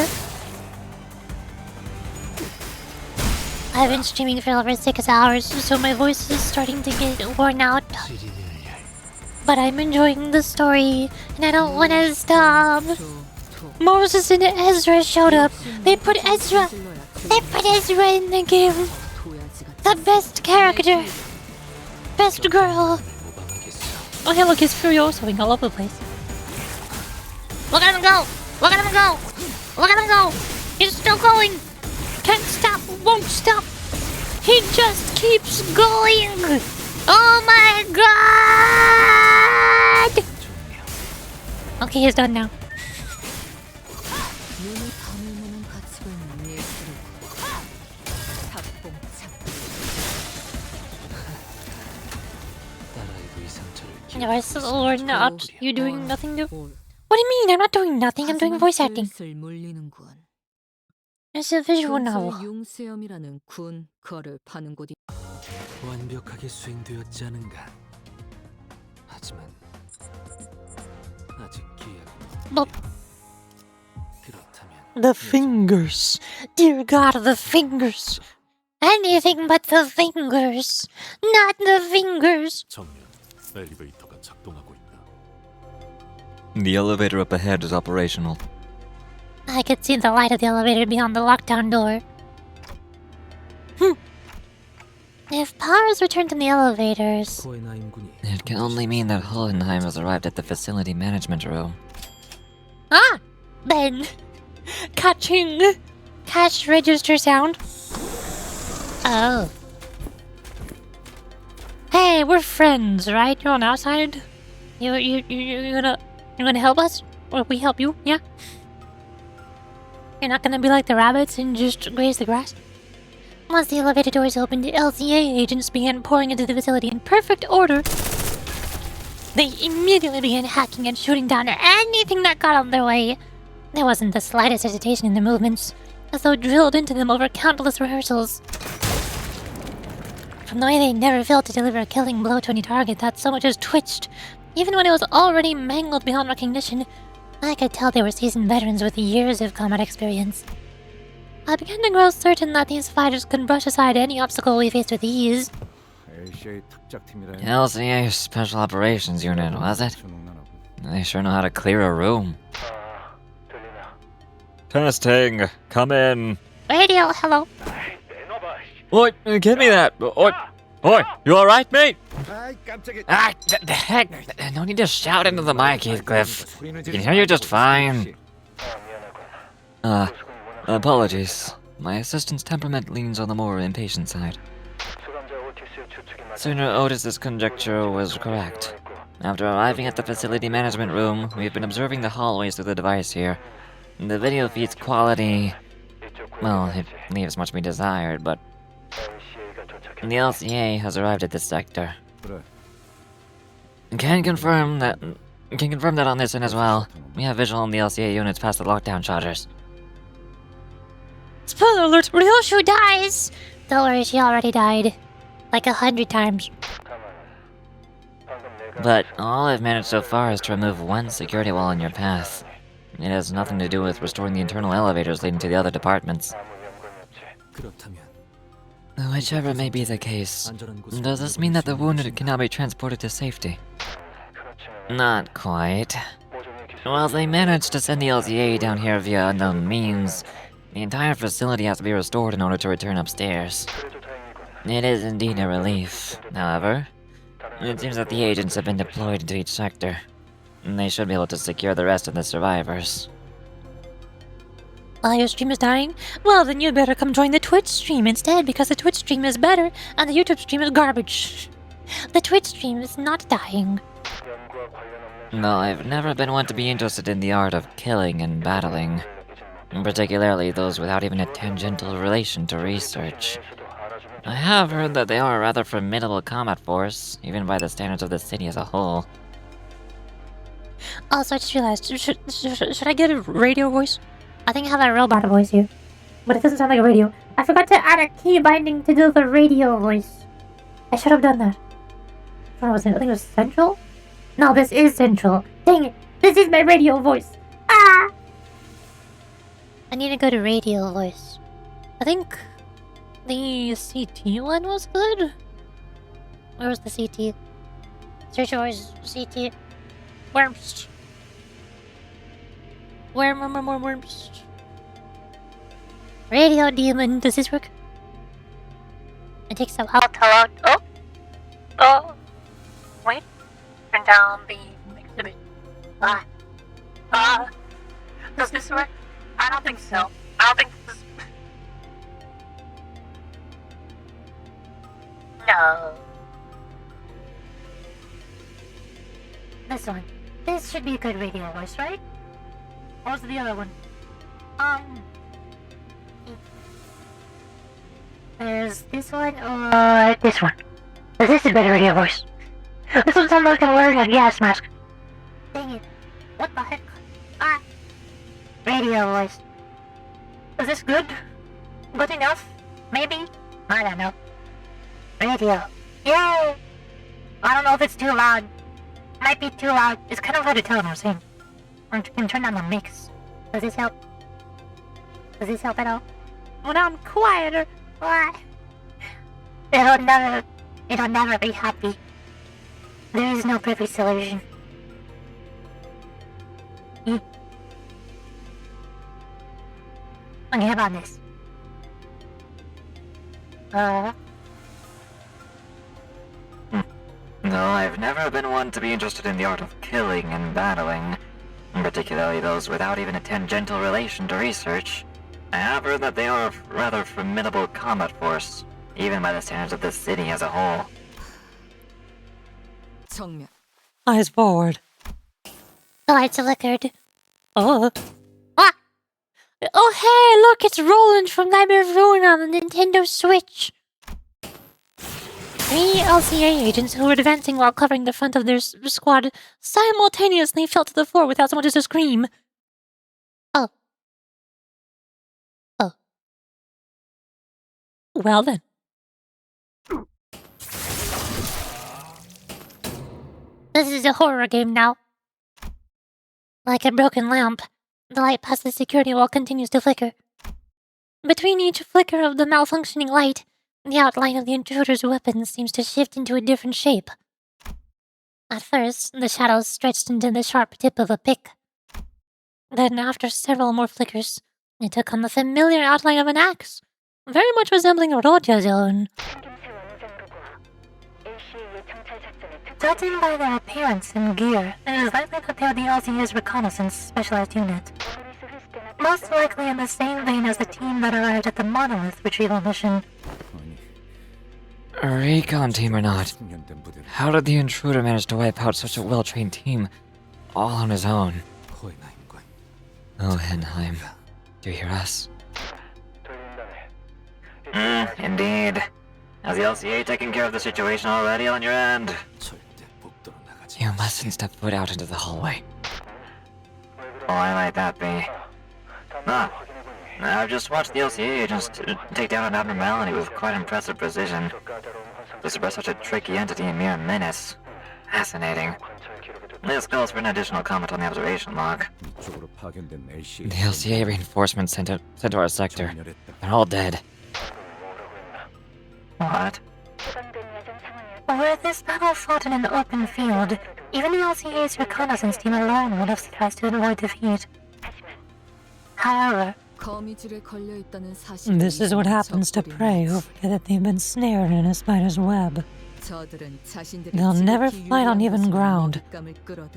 S1: I've been streaming for over 6 hours, so my voice is starting to get worn out. But I'm enjoying the story, and I don't want to stop. Moses and Ezra showed up. They put Ezra in the game. The best character. Best girl. Okay, look, he's Ryoshuing all over the place. Look at him go! Look at him go! Look at him go! He's still going! Can't stop, won't stop! He just keeps going! Oh my god! Okay, he's done now. Your soul not. You doing nothing new? What do you mean? I'm not doing nothing. I'm doing voice acting. It's a visual novel.
S5: 완벽하게 수행되었지 않은가. 하지만 아직 기약은 그렇다면
S9: The fingers. Dear God, the fingers.
S1: Anything but the fingers. Not the fingers.
S5: 정면 엘리베이터가 작동하고 있다.
S8: The elevator up ahead is operational.
S1: I could see the light of the elevator beyond the lockdown door. If power is returned in the elevators...
S8: It can only mean that Hohenheim has arrived at the facility management room.
S1: Ah! Then... Catching... Cash register sound. Oh. Hey, we're friends, right? You're on our side? You're gonna help us? Or we help you, yeah? You're not gonna be like the rabbits and just graze the grass? Once the elevator doors opened, LCA agents began pouring into the facility in perfect order. They immediately began hacking and shooting down anything that got on their way. There wasn't the slightest hesitation in their movements, as though drilled into them over countless rehearsals. From the way they never failed to deliver a killing blow to any target that so much as twitched, even when it was already mangled beyond recognition, I could tell they were seasoned veterans with years of combat experience. I began to grow certain that these fighters could brush aside any obstacle we faced with ease.
S8: LCA Special Operations Unit, was it? They sure know how to clear a room. Testing, come in.
S1: Radio, hello.
S8: Oi, give me that. Oi, you alright, mate? The heck, no need to shout into the mic, Heathcliff. You can hear you just fine. Apologies. My assistant's temperament leans on the more impatient side. Sooner Otis's conjecture was correct. After arriving at the facility management room, we've been observing the hallways through the device here. The video feed's quality... well, it leaves much to be desired, but... the LCA has arrived at this sector. Can confirm that on this end as well. We have visual on the LCA units past the lockdown chargers.
S1: Spoiler alert, Ryoshu dies! Don't worry, she already died. Like 100 times.
S8: But all I've managed so far is to remove one security wall in your path. It has nothing to do with restoring the internal elevators leading to the other departments. Whichever may be the case, does this mean that the wounded cannot be transported to safety? Not quite. While they managed to send the LCA down here via unknown means, the entire facility has to be restored in order to return upstairs. It is indeed a relief, however. It seems that the agents have been deployed into each sector. They should be able to secure the rest of the survivors.
S1: While your stream is dying? Well, then you'd better come join the Twitch stream instead, because the Twitch stream is better, and the YouTube stream is garbage. The Twitch stream is not dying.
S8: No, I've never been one to be interested in the art of killing and battling. Particularly those without even a tangential relation to research. I have heard that they are a rather formidable combat force, even by the standards of the city as a whole.
S1: Also, I just realized, should I get a radio voice? I think I have a robot voice here, but it doesn't sound like a radio. I forgot to add a key binding to do the radio voice. I should have done that. What was it? I think it was Central? No, this is Central. Dang it! This is my radio voice! Ah! I need to go to radio voice. I think the CT one was good? Where was the CT? Search voice, CT. Worms. Worms. Radio demon, does this work? It takes some help. Oh! Wait. Turn down the mix a bit. Does this work? I don't think so. I don't think this... No. This one. This should be a good radio voice, right? Or was it the other one? There's this one or this one. This is a better radio voice. This one sounds like I'm wearing a gas mask. Dang it. What the heck? Radio voice. Is this good? Good enough? Maybe? I don't know. Radio. Yay! I don't know if it's too loud. Might be too loud. It's kind of hard to tell what I'm saying. I can turn down the mix. Does this help? Does this help at all? When I'm quieter, it'll never be happy. There is no perfect solution. Okay, how about this?
S8: No, I've never been one to be interested in the art of killing and battling, particularly those without even a tangential relation to research. I have heard that they are a rather formidable combat force, even by the standards of the city as a whole.
S2: 정면.
S9: Eyes forward.
S1: The lights are flickered. Oh. Oh hey, look, it's Roland from Nightmare of Ruin on the Nintendo Switch. 3 LCA agents who were advancing while covering the front of their squad simultaneously fell to the floor without so much as a scream. Oh. Well then. This is a horror game now. Like a broken lamp, the light past the security wall continues to flicker. Between each flicker of the malfunctioning light, the outline of the intruder's weapon seems to shift into a different shape. At first, the shadows stretched into the sharp tip of a pick. Then, after several more flickers, it took on the familiar outline of an axe, very much resembling Rodya's own. Judging by their appearance and gear, it is likely that they are the LCA's reconnaissance specialized unit. Most likely in the same vein as the team that arrived at the Monolith retrieval mission.
S8: Recon team or not, how did the intruder manage to wipe out such a well-trained team all on his own? Oh, Henheim, do you hear us? Indeed. Has the LCA taken care of the situation already on your end? You mustn't step foot out into the hallway. Why might that be? I've just watched the LCA agents take down an abnormality with quite impressive precision. To suppress such a tricky entity in mere minutes. Fascinating. This calls for an additional comment on the observation log. The LCA reinforcements sent to our sector. They're all dead. What?
S1: Were this battle fought in an open field, even the LCA's reconnaissance team alone would have sufficed to avoid defeat. However,
S9: This is what happens to prey who forget that they've been snared in a spider's web. They'll never fight on even ground,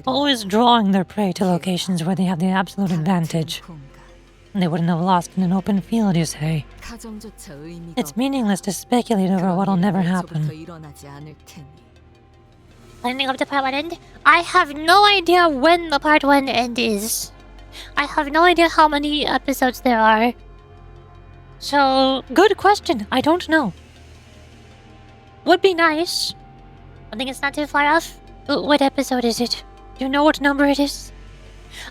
S9: always drawing their prey to locations where they have the absolute advantage. They wouldn't have lost in an open field, you say. It's meaningless to speculate over what'll never happen.
S1: ending up to part 1 end, I have no idea when the part 1 end is. I have no idea how many episodes there are. So, good question. I don't know. Would be nice. I think it's not too far off. What episode is it? Do you know what number it is?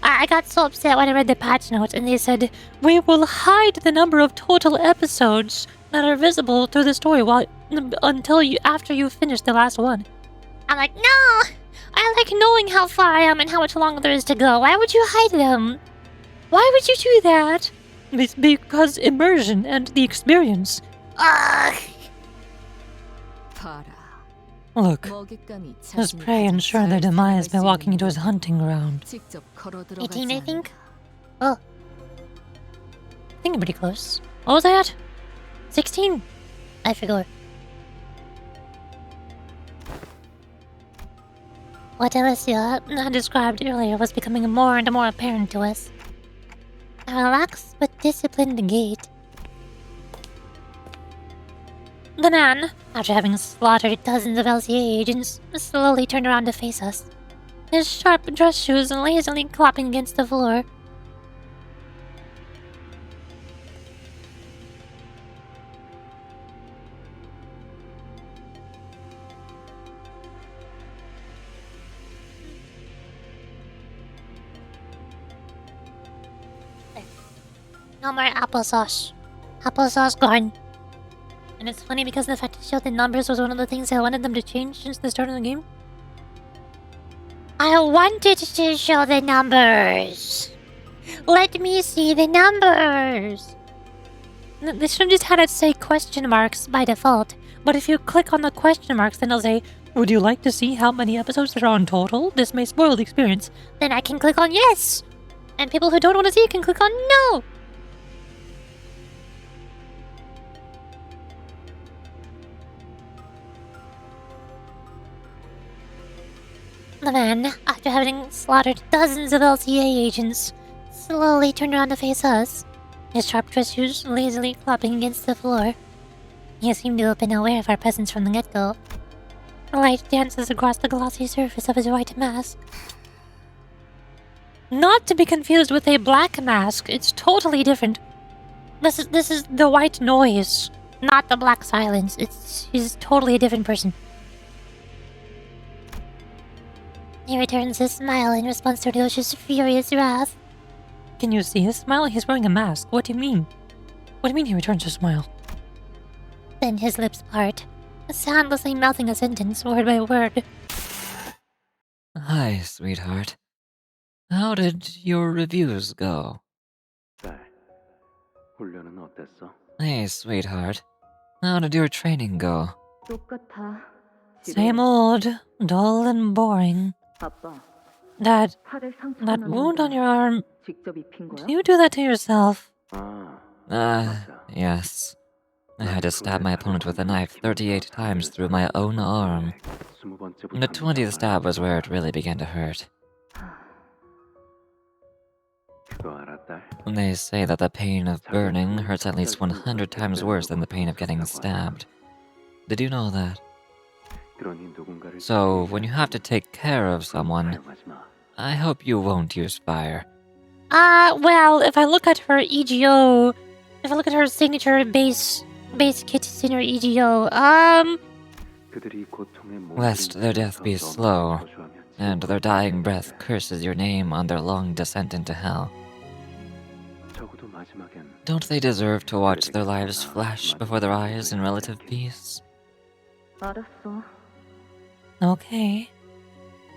S1: I got so upset when I read the patch notes and they said, we will hide the number of total episodes that are visible through the story after you finish the last one. I'm like, no! I like knowing how far I am and how much longer there is to go. Why would you hide them? Why would you do that?
S9: It's because immersion and the experience.
S1: Ugh!
S9: Look, his prey ensure their demise by walking into his hunting ground.
S1: 18, I think? Oh. I think I'm pretty close. What was I at? 16? I forgot. What Alicia had described earlier was becoming more and more apparent to us. A relaxed but disciplined gait. The man, after having slaughtered dozens of LCA agents, slowly turned around to face us. His sharp dress shoes lazily clopping against the floor. No more applesauce. Applesauce gone. And it's funny because the fact to show the numbers was one of the things I wanted them to change since the start of the game. I wanted to show the numbers. Let me see the numbers. They should have just had it say question marks by default. But if you click on the question marks, then it'll say, would you like to see how many episodes there are in total? This may spoil the experience. Then I can click on yes. And people who don't want to see it can click on no. The man, after having slaughtered dozens of LCA agents, slowly turned around to face us, his sharp dress shoes lazily clopping against the floor. He seemed to have been aware of our presence from the get-go. Light dances across the glossy surface of his white mask. Not to be confused with a black mask, it's totally different. This is the white noise, not the black silence. He's totally a different person. He returns his smile in response to Ryoshu's furious wrath.
S9: Can you see his smile? He's wearing a mask. What do you mean? What do you mean he returns his smile?
S1: Then his lips part, soundlessly mouthing a sentence word by word.
S8: Hi, sweetheart.
S6: How did your reviews go?
S5: 딸, 훈련은 어땠어?
S6: Hey, sweetheart. How did your training go?
S3: 똑같아.
S9: Same old, dull and boring.
S3: 아빠,
S9: Dad,
S3: 팔에 상처가
S9: that wound on
S3: 났는데
S9: your arm,
S3: 직접 입힌 거야?
S9: do you do that to yourself?
S6: Yes. I had to stab my opponent with a knife 38 times through my own arm. The 20th stab was where it really began to hurt.
S5: 그거 알아, 딸?
S6: They say that the pain of burning hurts at least 100 times worse than the pain of getting stabbed. Did you know that?
S5: 그러니 누군가를
S6: So, when you have to take care of someone,
S5: 사용하지 마.
S6: I hope you won't use fire.
S1: Well, if I look at her EGO, if I look at her signature base kit in her EGO,
S5: 그들이 고통에 못
S6: Lest their death be slow, and their dying breath curses your name on their long descent into hell.
S5: 적어도 마지막엔
S6: Don't they deserve to watch their lives flash before their eyes in relative peace?
S3: 알았어.
S9: Okay.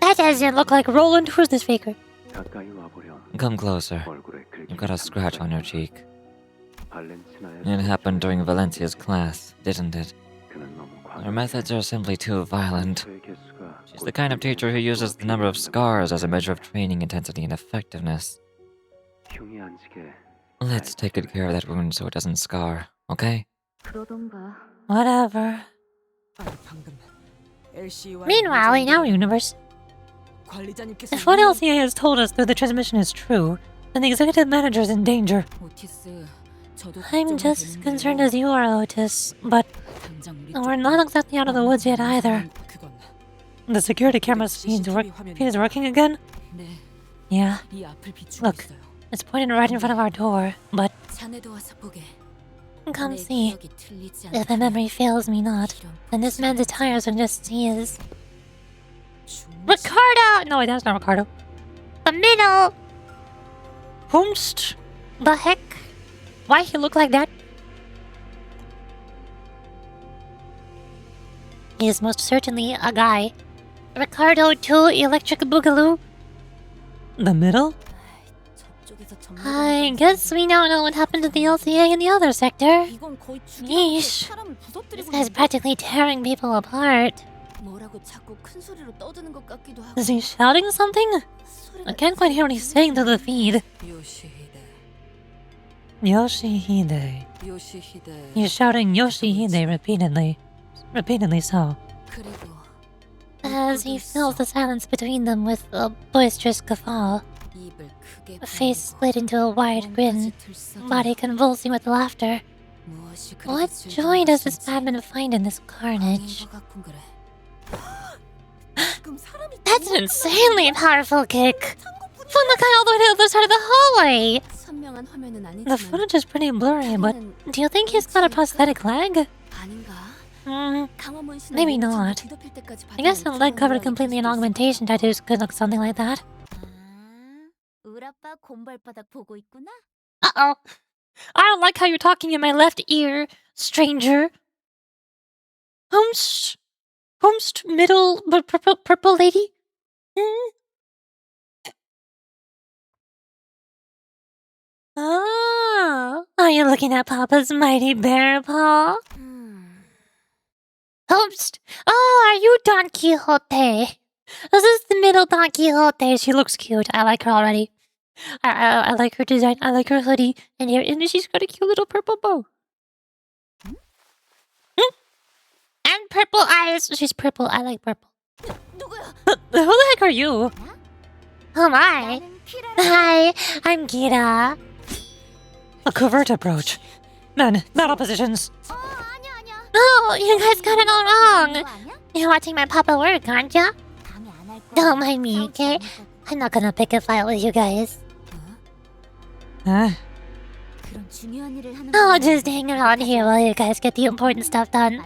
S1: that doesn't look like Roland. Who's this faker?
S5: 가까이 와보렴.
S6: Come closer.
S5: 얼굴에 긁힌
S6: You've got a scratch on your cheek.
S5: 발렌티나의
S6: It happened during Valencia's class, didn't it?
S5: 그는 너무
S6: Her methods are simply too violent.
S5: 과학의 개수가
S6: She's the kind of teacher who uses the number of scars as a measure of training intensity and effectiveness.
S5: 흉이 안 지게
S6: Let's take good care of that wound so it doesn't scar, okay?
S3: 그러던가.
S9: Whatever.
S1: Meanwhile, in our universe,
S9: If what LCA has told us through the transmission is true, then the executive manager is in danger. I'm just as concerned as you are, Otis, but we're not exactly out of the woods yet either. The security camera feed is working again? Yeah. Look, it's pointed right in front of our door, but come see. If the memory fails me not, then this man's attire is just his.
S1: Ricardo! No, that's not Ricardo. The middle!
S9: Whomst?
S1: The heck? Why he look like that? He is most certainly a guy. Ricardo 2 Electric Boogaloo?
S9: The middle?
S1: I guess we now know what happened to the LCA in the other sector. Yeesh. This guy's practically tearing people apart.
S9: Is he shouting something? I can't quite hear what he's saying through the feed. Yoshihide. He's shouting Yoshihide repeatedly. Repeatedly so.
S1: As he fills the silence between them with a boisterous guffaw, a face split into a wide grin, body convulsing with laughter. What joy does this madman find in this carnage? That's an insanely powerful kick! From the guy all the way to the other side of the hallway!
S9: The footage is pretty blurry, but do you think he's got a prosthetic leg? Maybe not. I guess a leg covered completely in augmentation tattoos could look something like that.
S1: Uh-oh. I don't like how you're talking in my left ear, stranger. Homst middle purple lady?
S9: Oh, are you looking at Papa's mighty bear paw?
S1: Homst! Oh, are you Don Quixote? This is the middle Don Quixote. She looks cute. I like her already. I like her design. I like her hoodie. And she's got a cute little purple bow. And purple eyes. She's purple. I like purple.
S9: Who the heck are you?
S1: Who am I? Hi, I'm Kira.
S9: A covert approach. Men, battle positions.
S1: Oh, you guys got it all wrong. You're watching my papa work, aren't ya? Don't mind me, okay? I'm not gonna pick a fight with you guys.
S9: Huh?
S1: I'll just hang around here while you guys get the important stuff done.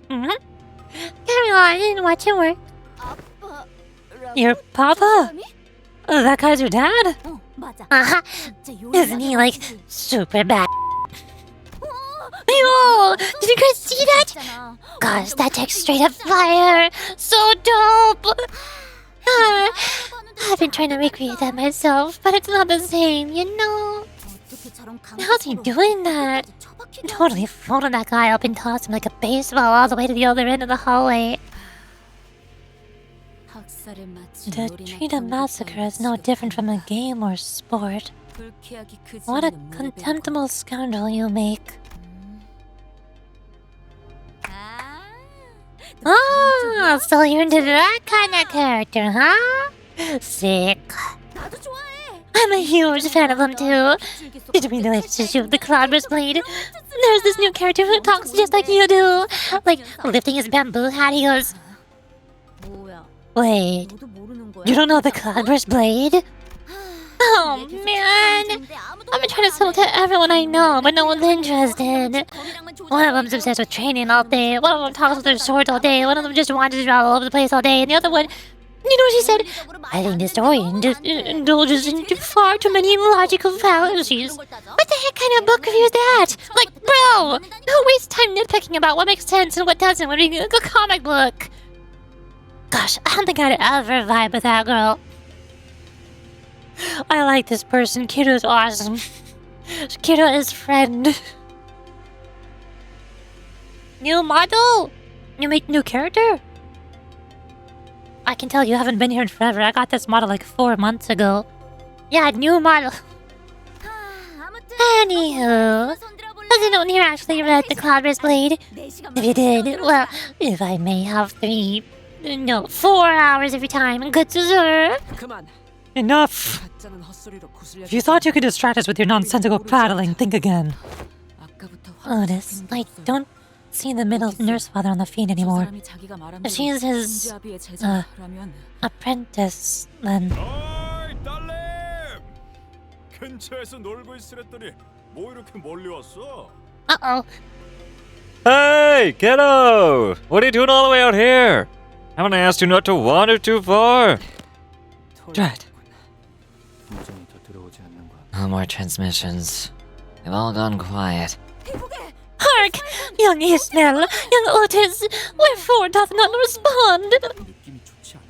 S1: Carry on and watch him work.
S9: Your papa? That guy's your dad?
S1: Isn't he like super bad? Yo! Did you guys see that? Gosh, that takes straight up fire! So dope! I've been trying to recreate that myself, but it's not the same, you know? How's he doing that? Totally folded that guy up and tossed him like a baseball all the way to the other end of the hallway. To treat a massacre as no different from a game or sport. What a contemptible scoundrel you make. Ah, so you're into that kind of character, huh? Sick. I'm a huge fan of him too. Did we know it's to shoot the Cloudburst Blade? There's this new character who talks just like you do. Like, lifting his bamboo hat, he goes... Wait, you don't know the Cloudburst Blade? Oh man! I've been trying to sell it to everyone I know, but no one's interested. One of them's obsessed with training all day, one of them talks with their swords all day, one of them just wanders around all over the place all day, and the other one... You know what she said? I think the story indulges into far too many logical fallacies. What the heck kind of book review is that? Like, bro! Who wastes time nitpicking about what makes sense and what doesn't when reading a comic book? Gosh, I don't think I'd ever vibe with that girl. I like this person. Kira's awesome. Kira is friend. New model? You make new character? I can tell you haven't been here in forever. I got this model like 4 months ago. Yeah, new model. Anywho, does anyone here actually read the Cloudburst Blade? If you did, well, if I may have 4 hours of your time, good to sir.
S9: Enough! If you thought you could distract us with your nonsensical prattling, think again. Otis, I don't see the middle nurse father on the feed anymore. She's his, apprentice, then. Uh-oh.
S8: Hey, kiddo! What are you doing all the way out here? Haven't I asked you not to wander too far?
S9: Drat.
S8: No more transmissions. They've all gone quiet.
S1: Hark! Young Ismael, young Otis, wherefore doth not respond?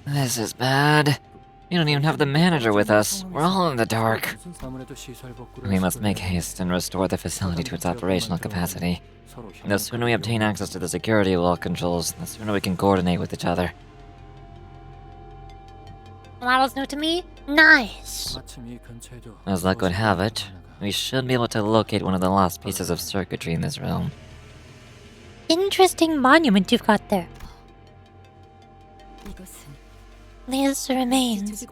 S8: This is bad. We don't even have the manager with us. We're all in the dark. We must make haste and restore the facility to its operational capacity. The sooner we obtain access to the security wall controls, the sooner we can coordinate with each other.
S1: Model's new to me? Nice.
S8: As luck would have it, we should be able to locate one of the lost pieces of circuitry in this realm.
S1: Interesting monument you've got there. These remains.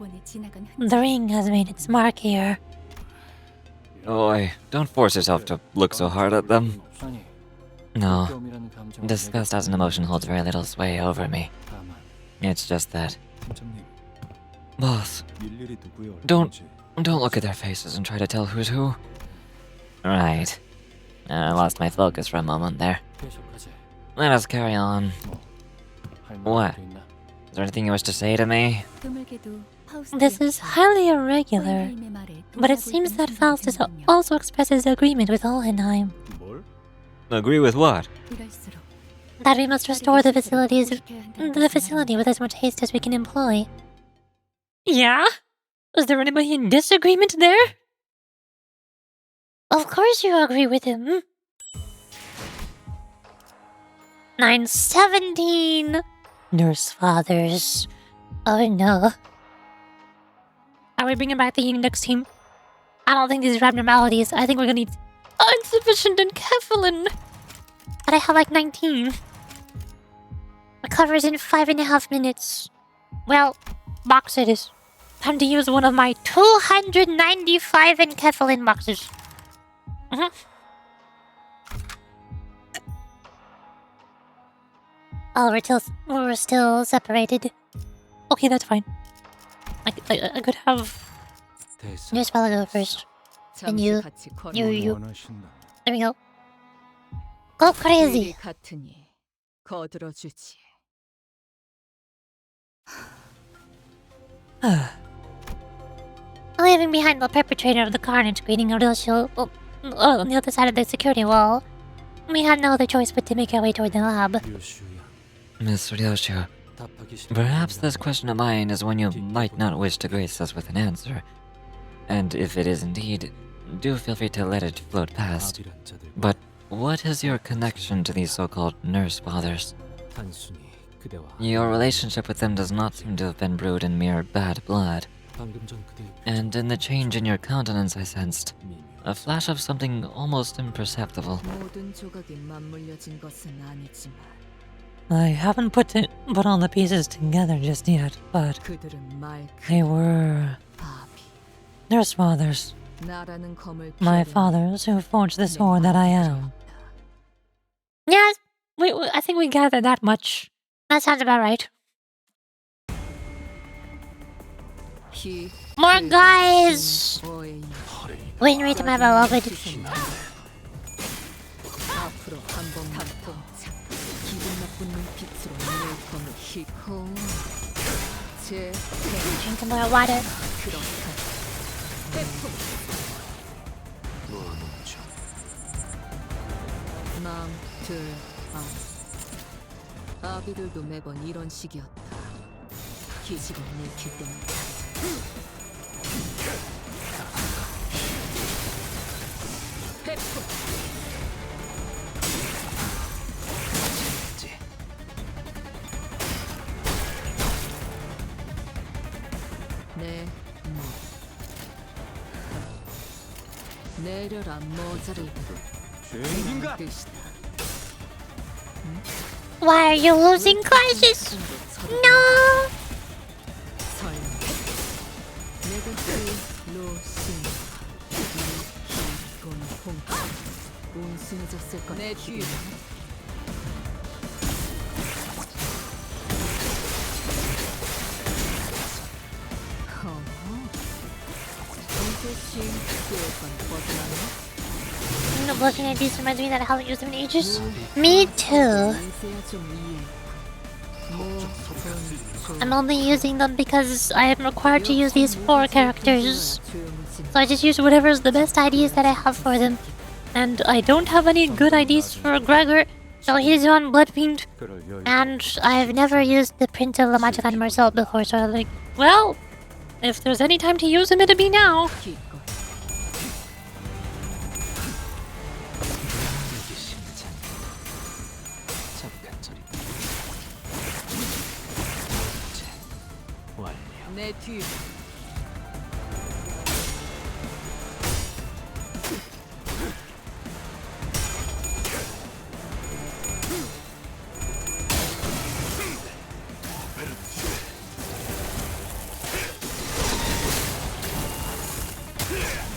S1: The ring has made its mark here.
S8: Oi, don't force yourself to look so hard at them. No, disgust as an emotion holds very little sway over me. It's just that... Boss, don't look at their faces and try to tell who's who. Right. I lost my focus for a moment there. Let us carry on. What? Is there anything you wish to say to me?
S1: This is highly irregular, but it seems that Faustus also expresses agreement with Olhenheim.
S8: Agree with what?
S1: That we must restore the facility with as much haste as we can employ. Yeah? Is there anybody in disagreement there? Of course you agree with him. 917! Nurse fathers. Oh no. Are we bringing back the index team? I don't think these are abnormalities. I think we're gonna need insufficient enkephalin. But I have like 19. Recovers in 5.5 minutes. Well, box it is. Time to use one of my 295 enkephalin boxes. Oh, we're still separated. Okay, that's fine. I could have... Nurse Fella go first. And you. There we go. Go crazy! Leaving behind the perpetrator of the carnage greeting Ryoshu on the other side of the security wall, we had no other choice but to make our way toward the lab.
S8: Miss Ryoshu, Perhaps this question of mine is one you might not wish to grace us with an answer. And if it is indeed, do feel free to let it float past. But what is your connection to these so-called nurse fathers? Your relationship with them does not seem to have been brewed in mere bad blood. And in the change in your countenance I sensed a flash of something almost imperceptible.
S2: 모든 조각이 맞물려진 것은 아니지만
S9: I haven't put all the pieces together just yet, but
S2: 그들은 말
S9: they were
S2: 바비.
S9: nurse fathers.
S2: 나라는 검을
S9: My
S2: 피하려는
S9: fathers who forged the sword that I am.
S1: Yes,
S9: I think we gathered that much.
S1: that sounds about right.
S2: 히
S1: More guys!
S2: 어인
S1: Wait, read my beloved.
S2: 앞으로 한번 단통차 기분 나쁜 눈빛으로 내 검을 휘고 제
S1: Drink some more water.
S2: 그렇다 태풍 남들 아비들도 매번 이런 식이었다 기지가 내킬 때마다 태풍 내 몸. 내려라 모자를
S4: 죄인인가?
S2: 뜻이다.
S1: Why are you losing classes? No!
S2: 설마 내가 그 로신 이희돈 홍 온순해졌을 거야. 내 뒤. 이제 싱크대관 벗어나네.
S1: Looking at these reminds me that I haven't used them in ages. Me too.
S2: 이제야 좀 이해.
S1: I'm only using them because I am required to use these 4 characters. So I just use whatever's the best ideas that I have for them. And I don't have any good ideas for Gregor, so he's on Bloodfiend. And I've never used the Prince of the Magic on myself before, so I'm like, well, if there's any time to use him, it'll be now.
S2: 기껏 내 뒤.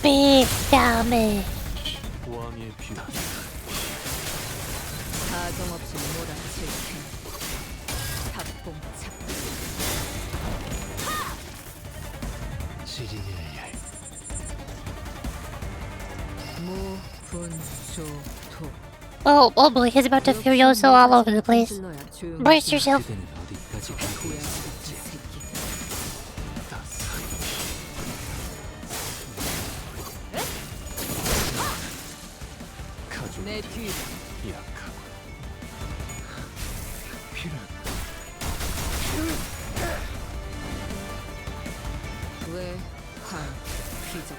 S1: Big damage.
S2: 사정없이 몰아칠 테니 탑봉착 무분조토
S1: Oh boy, he's about to Furioso all over the place. Brace yourself.
S2: 내 뒤. 왜활 피자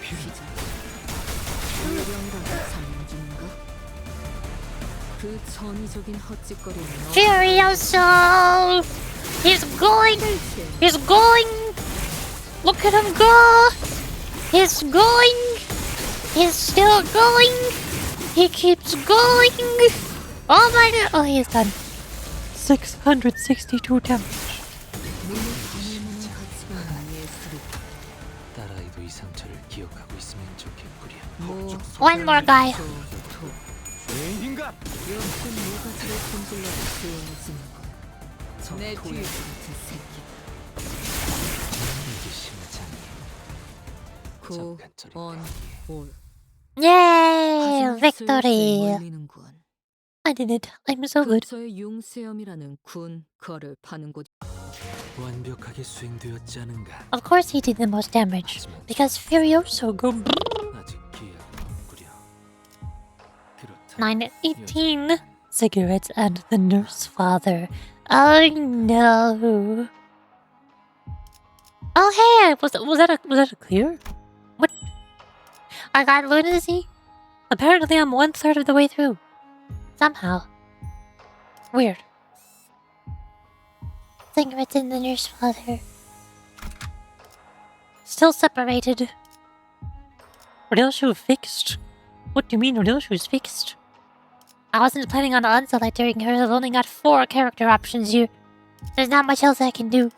S2: 유령이라도 잡는 중인가? 그 전위적인 헛짓거리는
S1: Furioso! He's going! He's going! Look at him go! He's going! He's still going! He keeps going! Oh my god! Oh, he's done.
S9: 662 damage.
S2: 눈에 담을만한 가치가 있는 예술이다.
S5: 딸아이도 이 상처를 기억하고 있으면 좋겠구려.
S1: One more guy.
S4: 죄인인가?
S2: 역시 모가지를 흔들려 조용해지는 건. 내 뒤. 같은 새끼.
S5: 이게 심장이
S2: 구원올.
S1: Yay! Victory!
S2: 몰리는군.
S1: I did it. I'm so good.
S2: 근처에 융수염이라는 군 거를 파는 곳.
S5: 완벽하게 수행되었지 않은가?
S1: Of course he did the most damage. Because Furioso go
S5: 아직 기약은 없구려. 그렇다.
S1: 918 cigarettes and the nurse father. Oh no. Oh hey, was that a clear? What? I got lunacy? Apparently I'm 1/3 of the way through. Somehow. Weird. Cigarettes in the nurse father. Still separated. Ryoshu fixed? What do you mean Ryoshu's fixed? I wasn't planning on unselecting her. I've only got 4 character options here. There's not much else I can do.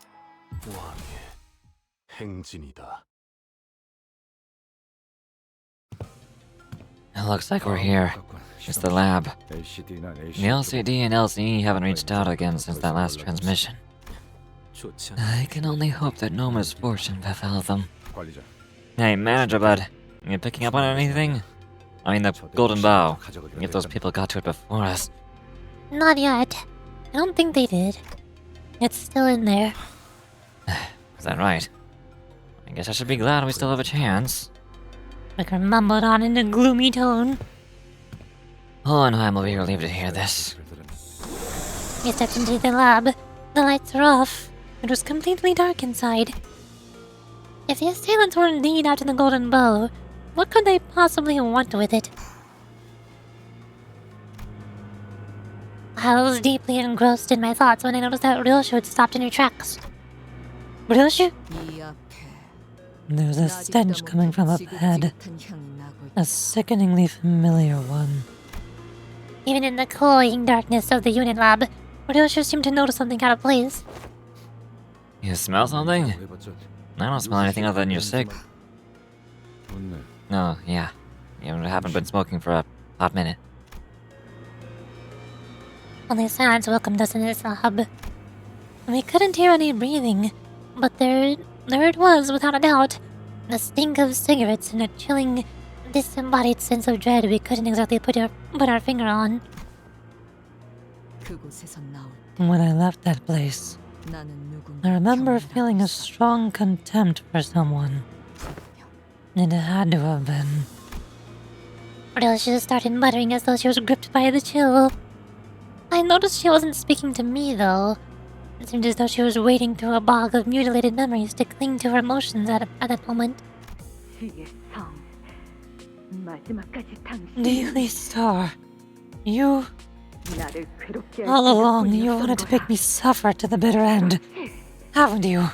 S8: It looks like we're here. It's the lab. The LCD and LCE haven't reached out again since that last transmission. I can only hope that no misfortune befell them. Hey, manager bud, you picking up on anything? I mean the golden bow. If those people got to it before us.
S1: Not yet. I don't think they did. It's still in there.
S8: Is that right? I guess I should be glad we still have a chance.
S1: Ricker mumbled on in a gloomy tone.
S8: Hohenheim will be relieved to hear this.
S1: We stepped into the lab. The lights were off. It was completely dark inside. If the assailants were indeed after the golden bow, what could they possibly want with it? I was deeply engrossed in my thoughts when I noticed that Ryoshu had stopped in her tracks. Ryoshu?
S9: There's a stench coming from up ahead. A sickeningly familiar one.
S1: Even in the cloying darkness of the unit lab, Ryoshu seemed to notice something out of place.
S8: You smell something? I don't smell anything other than you're sick. No, yeah. You haven't been smoking for a hot minute.
S1: Only silence welcomed us in this lab. We couldn't hear any breathing, but there it was, without a doubt. The stink of cigarettes and a chilling, disembodied sense of dread we couldn't exactly put our finger on.
S9: When I left that place, I remember feeling a strong contempt for someone. It had to have been.
S1: Ryoshu started muttering as though she was gripped by the chill. I noticed she wasn't speaking to me, though. It seemed as though she was wading through a bog of mutilated memories to cling to her emotions at that moment.
S9: Daily Star, you... All along, you wanted to make me suffer to the bitter end, haven't you?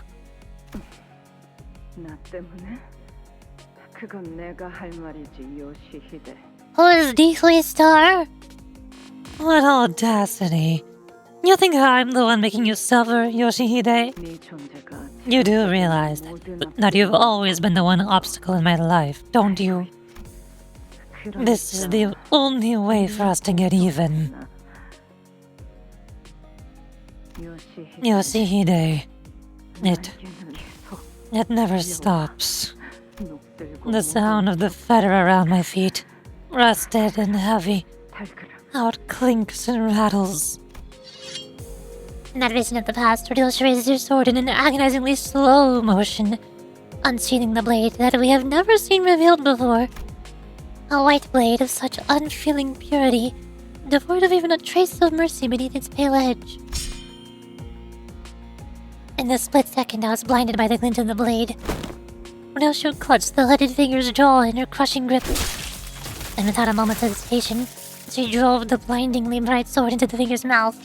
S1: Who is Deathly Star?
S9: What audacity. You think I'm the one making you suffer, Yoshihide? You do realize that you've always been the one obstacle in my life, don't you? This is the only way for us to get even. Yoshihide, it never stops. The sound of the fetter around my feet, rusted and heavy, how it clinks and rattles.
S1: In that vision of the past, Ryoshu raised her sword in an agonizingly slow motion, unsheathing the blade that we have never seen revealed before. A white blade of such unfeeling purity, devoid of even a trace of mercy beneath its pale edge. In the split second, I was blinded by the glint of the blade. Ryoshu clutched the hooded figure's jaw in her crushing grip, and without a moment's hesitation, she drove the blindingly bright sword into the figure's mouth.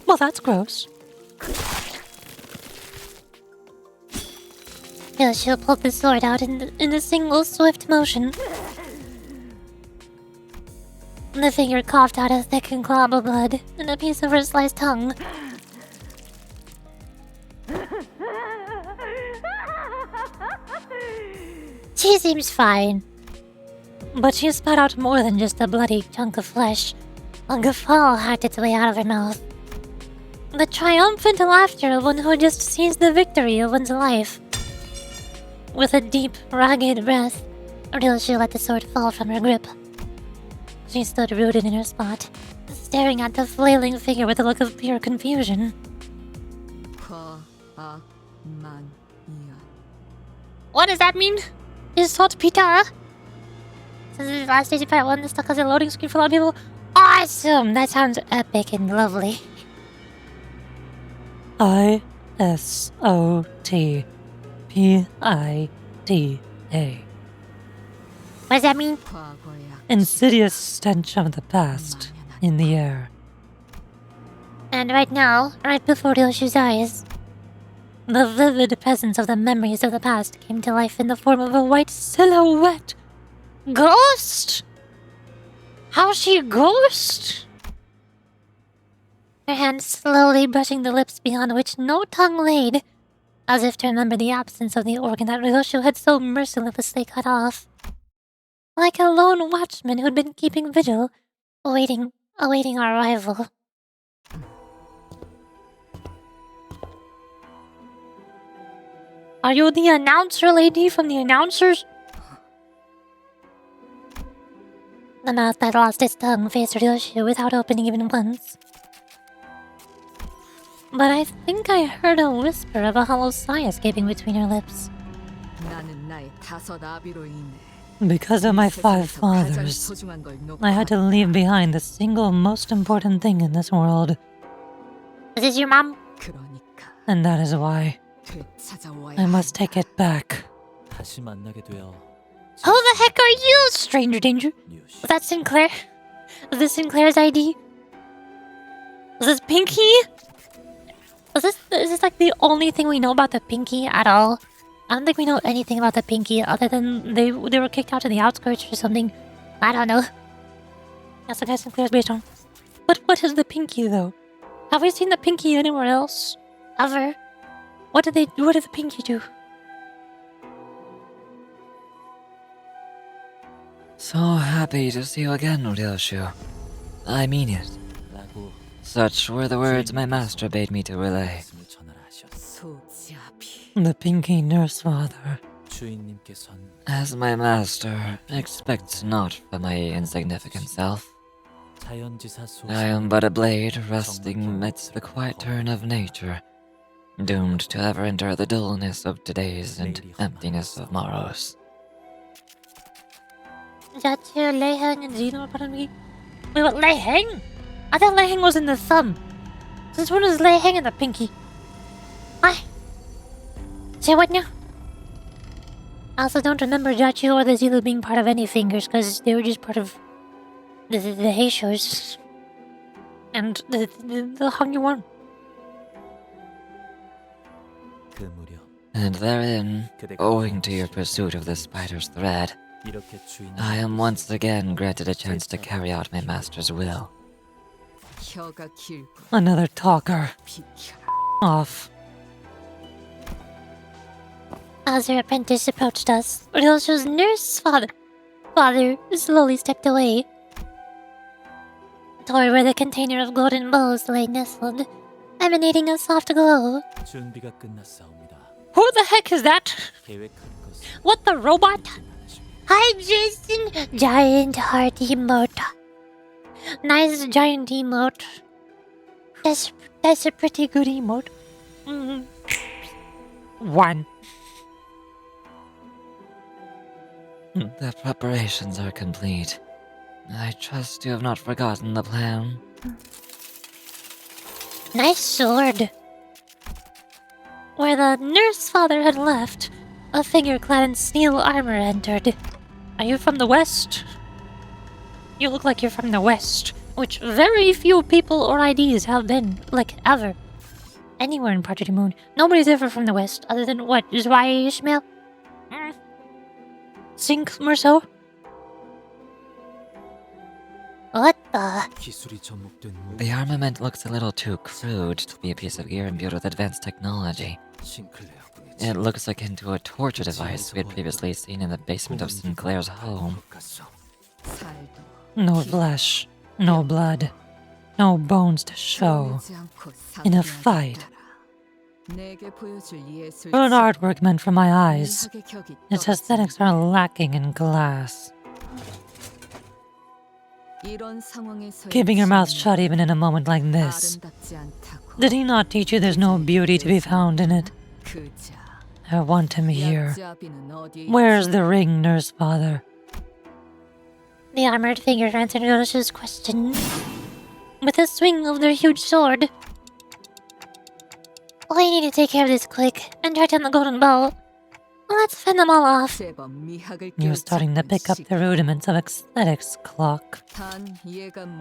S9: Well, that's gross.
S1: Ryoshu pulled the sword out in a single swift motion. The figure coughed out a thick glob of blood and a piece of her sliced tongue. She seems fine. But she spat out more than just a bloody chunk of flesh. A guffaw hacked its way out of her mouth. The triumphant laughter of one who just sees the victory of one's life. With a deep, ragged breath, Ryoshu let the sword fall from her grip. She stood rooted in her spot, staring at the flailing figure with a look of pure confusion. What does that mean? Is Salt Pita? Since this is last stage of part 1, this stuck as a loading screen for a lot of people. Awesome! That sounds epic and lovely.
S9: ISOTPIDA.
S1: What does that mean?
S2: 과거의 악-
S9: Insidious stench of the past in the air.
S1: And right now, right before Ryoshu's eyes, the vivid presence of the memories of the past came to life in the form of a white silhouette. Ghost? How's she a ghost? Her hand slowly brushing the lips beyond which no tongue laid, as if to remember the absence of the organ that Ryoshu had so mercilessly cut off. Like a lone watchman who'd been keeping vigil, awaiting our arrival. Are you the announcer lady from the announcers? The mouth that lost its tongue faced Ryoshu without opening even once. But I think I heard a whisper of a hollow sigh escaping between her lips.
S2: 나는 나의 5 아비로 인해
S9: Because of my 5
S2: 세상에서 가장
S9: fathers,
S2: 소중한 걸 놓고
S9: I had to leave behind the single most important thing in this world,
S1: Is this your mom?
S2: 그러니까
S9: and that is why
S2: 되찾아와야
S9: I must take it back.
S5: 다시 만나게 되어
S1: Who the heck are you, stranger danger? Was that Sinclair? Was this Sinclair's ID? Was this Pinky? Is this like the only thing we know about the Pinky at all? I don't think we know anything about the Pinky other than they were kicked out to the outskirts or something. I don't know. That's the guy Sinclair's based on. But what is the Pinky though? Have we seen the Pinky anywhere else? Ever? What did the Pinky do?
S6: So happy to see you again, Ryoshu. I mean it.
S5: 라고
S6: Such were the words my master bade me to relay.
S5: 말씀을 전하라 하셨소.
S2: 소지아비
S9: The Pinky Nurse Father.
S5: 주인님께선
S6: As my master, expect not from my insignificant self.
S5: 자연지사 속
S6: I am but a blade rusting amidst the quiet turn of nature, doomed to ever endure the dullness of todays and emptiness of morrows.
S1: Is that your Leiheng and Zeno part of me? Wait, what, Leiheng? I thought Leiheng was in the thumb. Since when is Leiheng in the pinky? Why? Say what now? I also don't remember Jachu or the Zilu being part of any fingers, because they were just part of the Heishos. And the Hangyu one.
S5: 그 무렵
S6: And therein, owing to your pursuit of the spider's thread,
S5: 이렇게 주인님
S6: I am once again granted a chance to carry out my master's will.
S2: 혀가 길고
S9: Another talker.
S2: 비켜라.
S9: Off.
S1: As her apprentice approached us, Ryoshu's nurse father slowly stepped away toward where the container of golden bows lay nestled, emanating a soft glow.
S5: 준비가 끝났사옵니다.
S1: Who the heck is that?
S5: 계획한 것은
S1: What the robot?
S5: 않으십니다.
S1: Hi, Jason! Giant heart emote. Nice giant emote. That's a pretty good emote. Mm. 1.
S6: The preparations are complete. I trust you have not forgotten the plan.
S1: Nice sword. Where the nurse father had left, a figure clad in steel armor entered. Are you from the West? You look like you're from the West, which very few people or IDs have been, like, ever. Anywhere in Part of the Moon. Nobody's ever from the West, other than what? Zwei Ishmael? Sink Merceau? What the?
S5: 기술이 접목된 무기
S6: The armament looks a little too crude to be a piece of gear imbued with advanced technology.
S5: 싱클레어 군이
S6: It looks akin to a torture device we had previously seen in the basement of Sinclair's home.
S5: 같소.
S2: 살도
S9: No flesh, no blood, no bones to show.
S2: 보이지 않고
S9: In a
S2: 상대하겠다.
S9: fight.
S2: 내게 보여줄 예술
S9: For an artwork meant for my eyes,
S2: 미학의 격이
S9: its
S2: 떨어지는
S9: aesthetics are lacking in glass.
S2: 이런 상황에서의
S9: Keeping your mouth
S2: 진리는
S9: shut even in a moment like this.
S2: 아름답지 않다고.
S9: Did he not teach you there's no beauty to be found in it?
S2: 그자
S9: I want him here.
S2: 약자비는 어디에
S9: Where's the ring, nurse father?
S1: The armored figure answered Ryoshu's question with a swing of their huge sword. We need to take care of this quick and track down the golden bow. Let's fend them all off.
S9: You're starting to pick up the rudiments of aesthetics, Clock.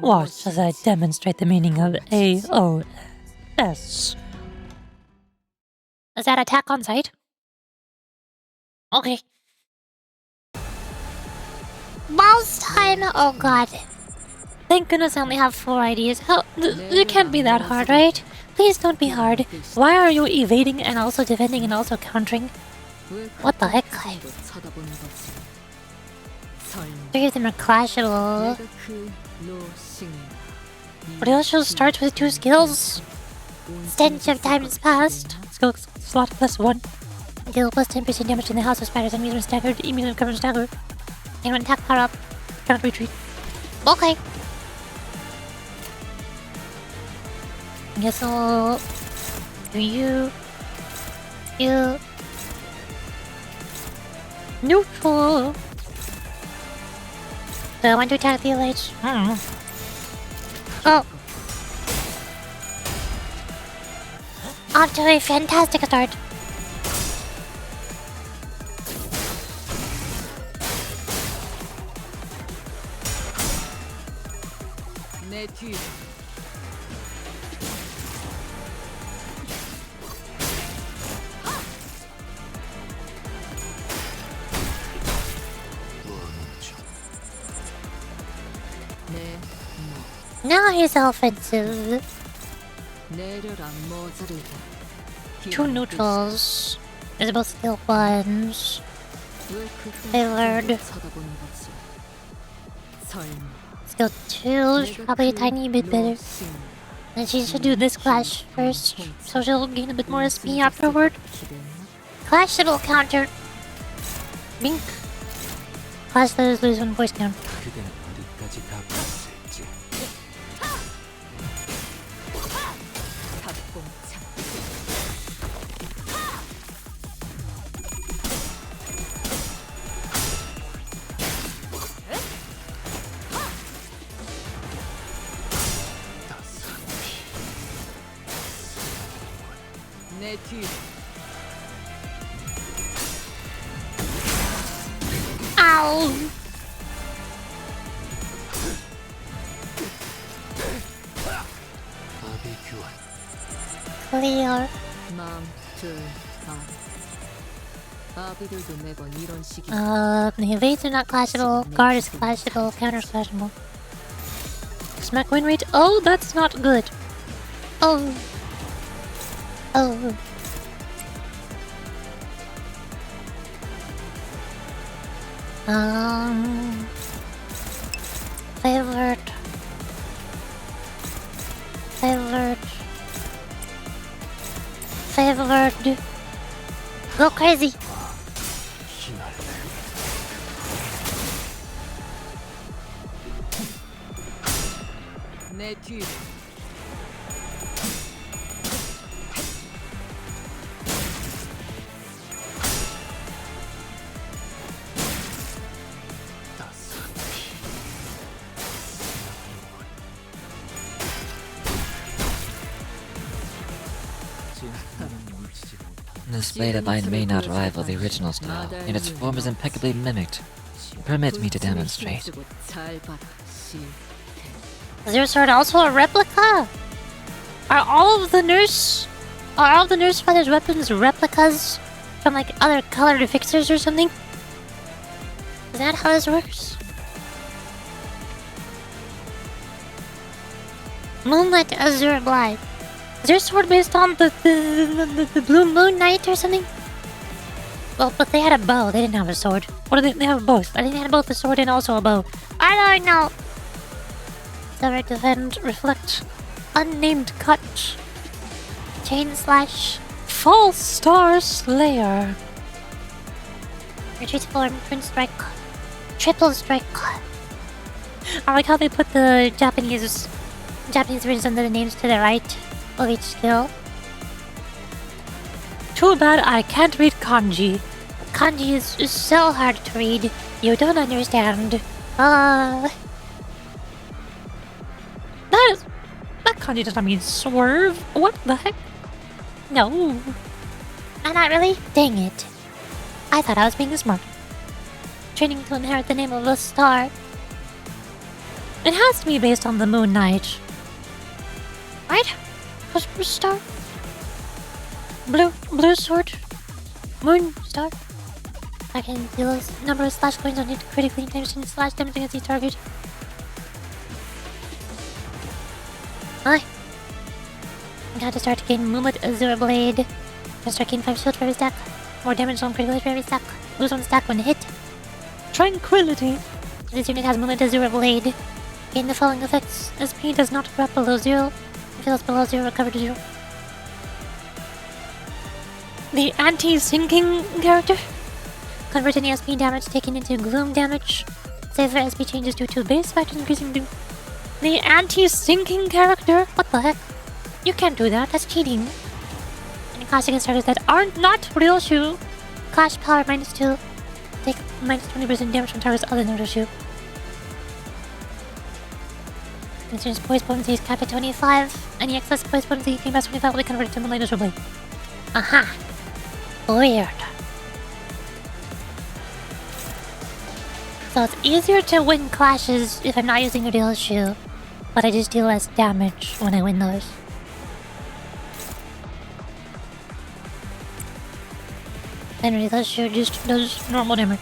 S9: Watch as I demonstrate the meaning of AOS.
S1: Is that attack on sight? Okay. Boss time! Oh god. Thank goodness I only have 4 ideas. How? It can't be that hard, right? Please don't be hard. Why are you evading and also defending and also countering? What the heck, Kai? 3 of them are clashable. Ryoshu starts with 2 skills. Stench of time has passed.
S9: Skill slot +1.
S1: Deal plus 10% damage in the house of spiders. Immune staggered. Immune covered stagger. And when attack power up. Cannot retreat. Okay. I guess I'll do you. Skill. Neutral. Do I want to attack the LH? Oh. Off to a fantastic start. Now he's offensive. 2 neutrals. Visible skill 1s. Favored. Skill 2's probably a tiny bit better. And she should do this clash first, so she'll gain a bit more SP afterward. Clashable counter. Bink. Clash letters lose 1 voice count. Ow! Clear. The evades are not clashable, guard is clashable, counter is clashable. Smack win rate, oh, that's not good. Oh. Oh. Favored. Go crazy.
S8: This blade of mine may not rival the original style, yet its form is impeccably mimicked. Permit me to demonstrate.
S1: Is your sword also a replica? Are all of the nurse fighters' weapons replicas from like other colored fixtures or something? Is that how this works? Moonlight Azure Blight. Is your sword based on the Blue Moon Knight or something? Well, but they had a bow. They didn't have a sword. Or did they have both? I think they had both a sword and also a bow. I don't know. Direct defend, reflect, unnamed cut, chain slash,
S9: False Star Slayer.
S1: retreat form, twin strike, triple strike. I like how they put the Japanese versions under the names to the right of each skill.
S9: Too bad I can't read kanji.
S1: Kanji is so hard to read. You don't understand.
S9: That kanji does not mean swerve. What the heck? No.
S1: Not really? Dang it. I thought I was being smart. Training to inherit the name of a star.
S9: It has to be based on the Moon Knight.
S1: Right? What's star?
S9: Blue sword.
S1: Moon star? I can deal a number of slash coins on it critically times slash damage against each target. I got to start to gain Movement Azure Blade. Can start gaining 5 shield for every stack. More damage on critical hit for every stack. Lose 1 stack when hit.
S9: Tranquility.
S1: This unit has Movement Azure Blade. Gain the following effects. SP does not drop below 0. If it's below 0, recover to 0.
S9: The anti-sinking character.
S1: Convert any SP damage taken into gloom damage. Save for SP changes due to base factors increasing doom.
S9: The anti-sinking character?
S1: What the heck?
S9: You can't do that, that's cheating.
S1: Any clash against targets that aren't not Ryoshu. Clash power -2. Take minus 20% damage from targets other than Ryoshu. Considers poise potency is capped at 25. Any excess poise potency came past 25 will be converted to Moonlight Azure Blade. Aha! Weird. So it's easier to win clashes if I'm not using Ryoshu, but I just deal less damage when I win those. And Ryoshu just does normal damage.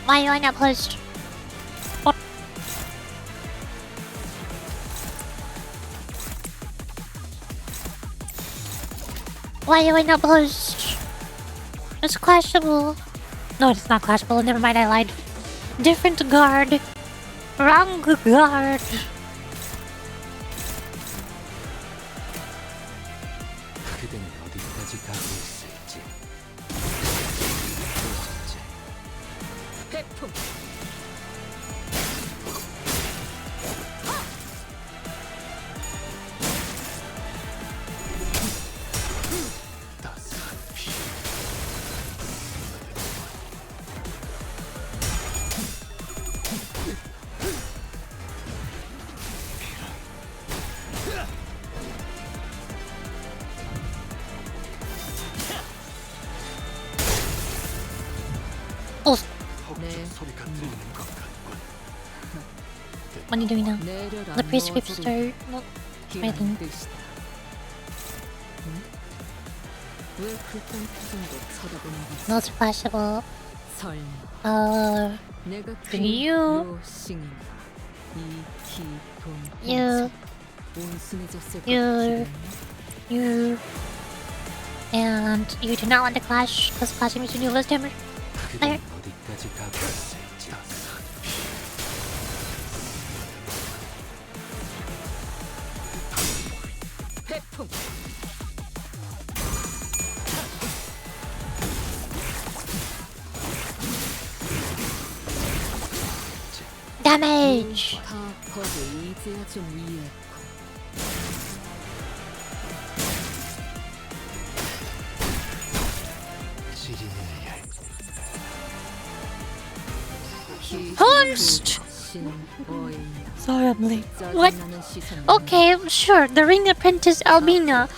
S1: Why are you not pushed?
S9: What?
S1: Why are you not pushed? It's clashable.
S9: No, it's not clashable. Never mind, I lied.
S1: Different guard. Wrong guard.
S5: 그대는 어디까지 가고 있을지.
S2: 백품.
S1: Oh,
S2: 네.
S1: what are you doing now?
S2: 내려라.
S1: The prescript start.
S2: 기라는
S1: fighting.
S2: 뜻이다. 응? 왜 그딴 표정으로 쳐다보는 거지?
S1: No, it's clashable.
S2: 설마 내가 그
S1: you.
S2: 요싱인가? 이 기돈
S1: You.
S2: 온순해졌을 것
S1: You.
S2: 같기는
S1: You. And you do not want to clash, because clashing means you do less damage.
S5: 그대는 어디까지 가고 있을지.
S2: 백품.
S1: Damage!
S2: 다 버려 이제야 좀 이해했고.
S1: Hunst!
S9: Sorry, I'm late.
S1: What? Okay, sure, the Ring Apprentice Albina.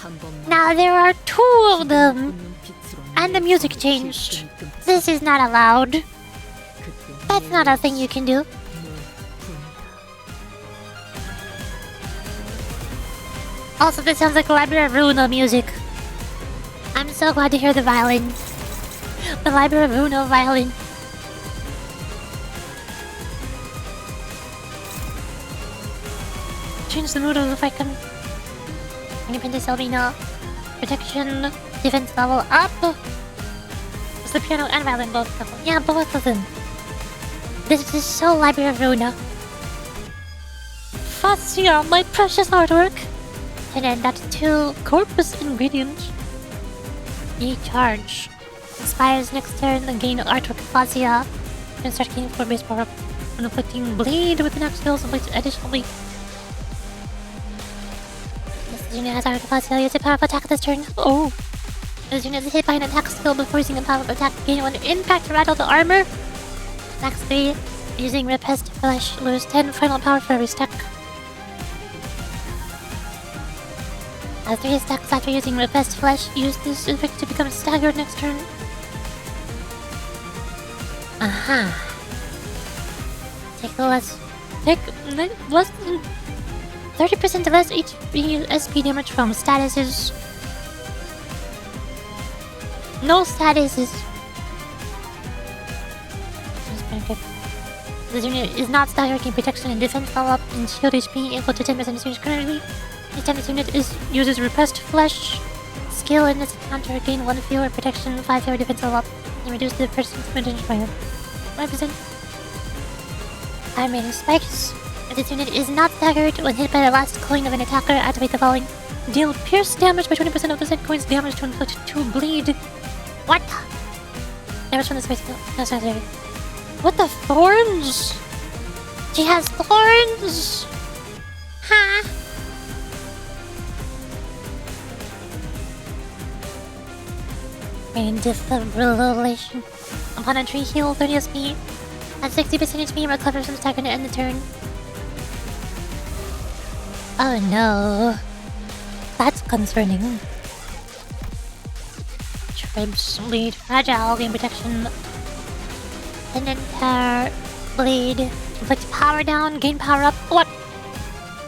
S1: Now there are 2 of them. And the music changed. This is not allowed. That's not a thing you can do. Also, this sounds like Library of Ruina music. I'm so glad to hear the violin. The Library of Ruina violin. Change the mood of the fight coming. Independence Albina. Protection. Defense level up. It's the piano and violin both of them. Yeah, both of them. This is so Library of Ruina.
S9: Fascia, my precious artwork.
S1: And then that 2 corpus ingredients. Recharge. Expires next turn and gain artwork Fascia. And start gaining 4 base power up. When inflicting bleed with the next skills and inflicts additional bleed. This unit has artwork Fascia. Use a powerful attack this turn.
S9: Oh.
S1: This unit is hit by an attack skill before using a power attack. Gain 1 impact to rattle the armor. Attack 3. Using Repest Flesh, lose 10 final power for every stack. As 3 stacks after using Repest Flesh, use this effect to become staggered next turn. Aha. Take less than 30% less HP SP damage from statuses. No statuses. This unit is not staggered, gain protection and defense level up and shield HP equal to 10% of this unit's currently. Each time this unit uses Repressed Flesh skill in this encounter, gain 1 fewer protection, 5 fewer defense level up, and reduce the person's damage by 5%. Iron Spikes. If this unit is not staggered, when hit by the last coin of an attacker, activate the following. Deal pierce damage by 20% of the said coin's damage to inflict 2 bleed. What? Damage from the space. No, sorry. What the thorns? She has thorns! Huh? Main defibrillation. Upon entry, heal 30 SP. At 60% HP, recovers from stagger to end the turn. Oh no. That's concerning. Tribes, bleed, fragile, gain protection. And then bleed. Inflict power down, gain power up. What?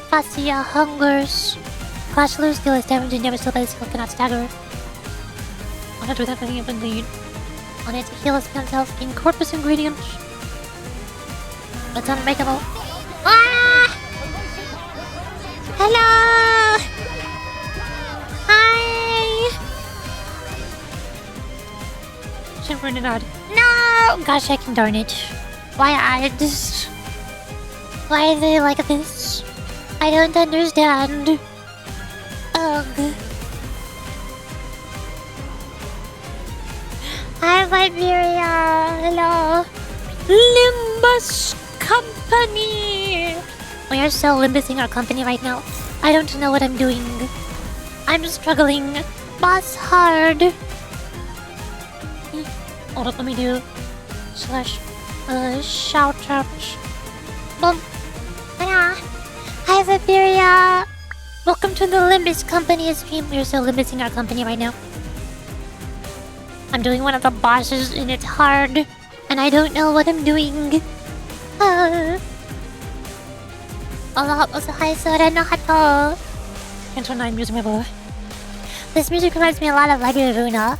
S1: Fascia hungers. Clash lose, deal less damage and damage till the skill cannot stagger. On it without picking up and bleed. On it, heal himself in corpus ingredient. It's unbreakable. Ah! Hello! Hi! Shivering and odd. No! Gosh, I can darn it. Why ads? Why are they like this? I don't understand. Ugh. Hi, Liberia. Hello. Limbus Company. We are so limbusing our company right now. I don't know what I'm doing. I'm struggling. Boss hard. Hold up, let me do slash shout out. Boom. Hiya. Hi, Liberia. Welcome to the Limbus Company stream. We're so limbusing our company right now. I'm doing one of the bosses and it's hard. And I don't know what I'm doing. Also, hi, Sora no Hato. Canto 9 music, my boy. This music reminds me a lot of Library of Runa.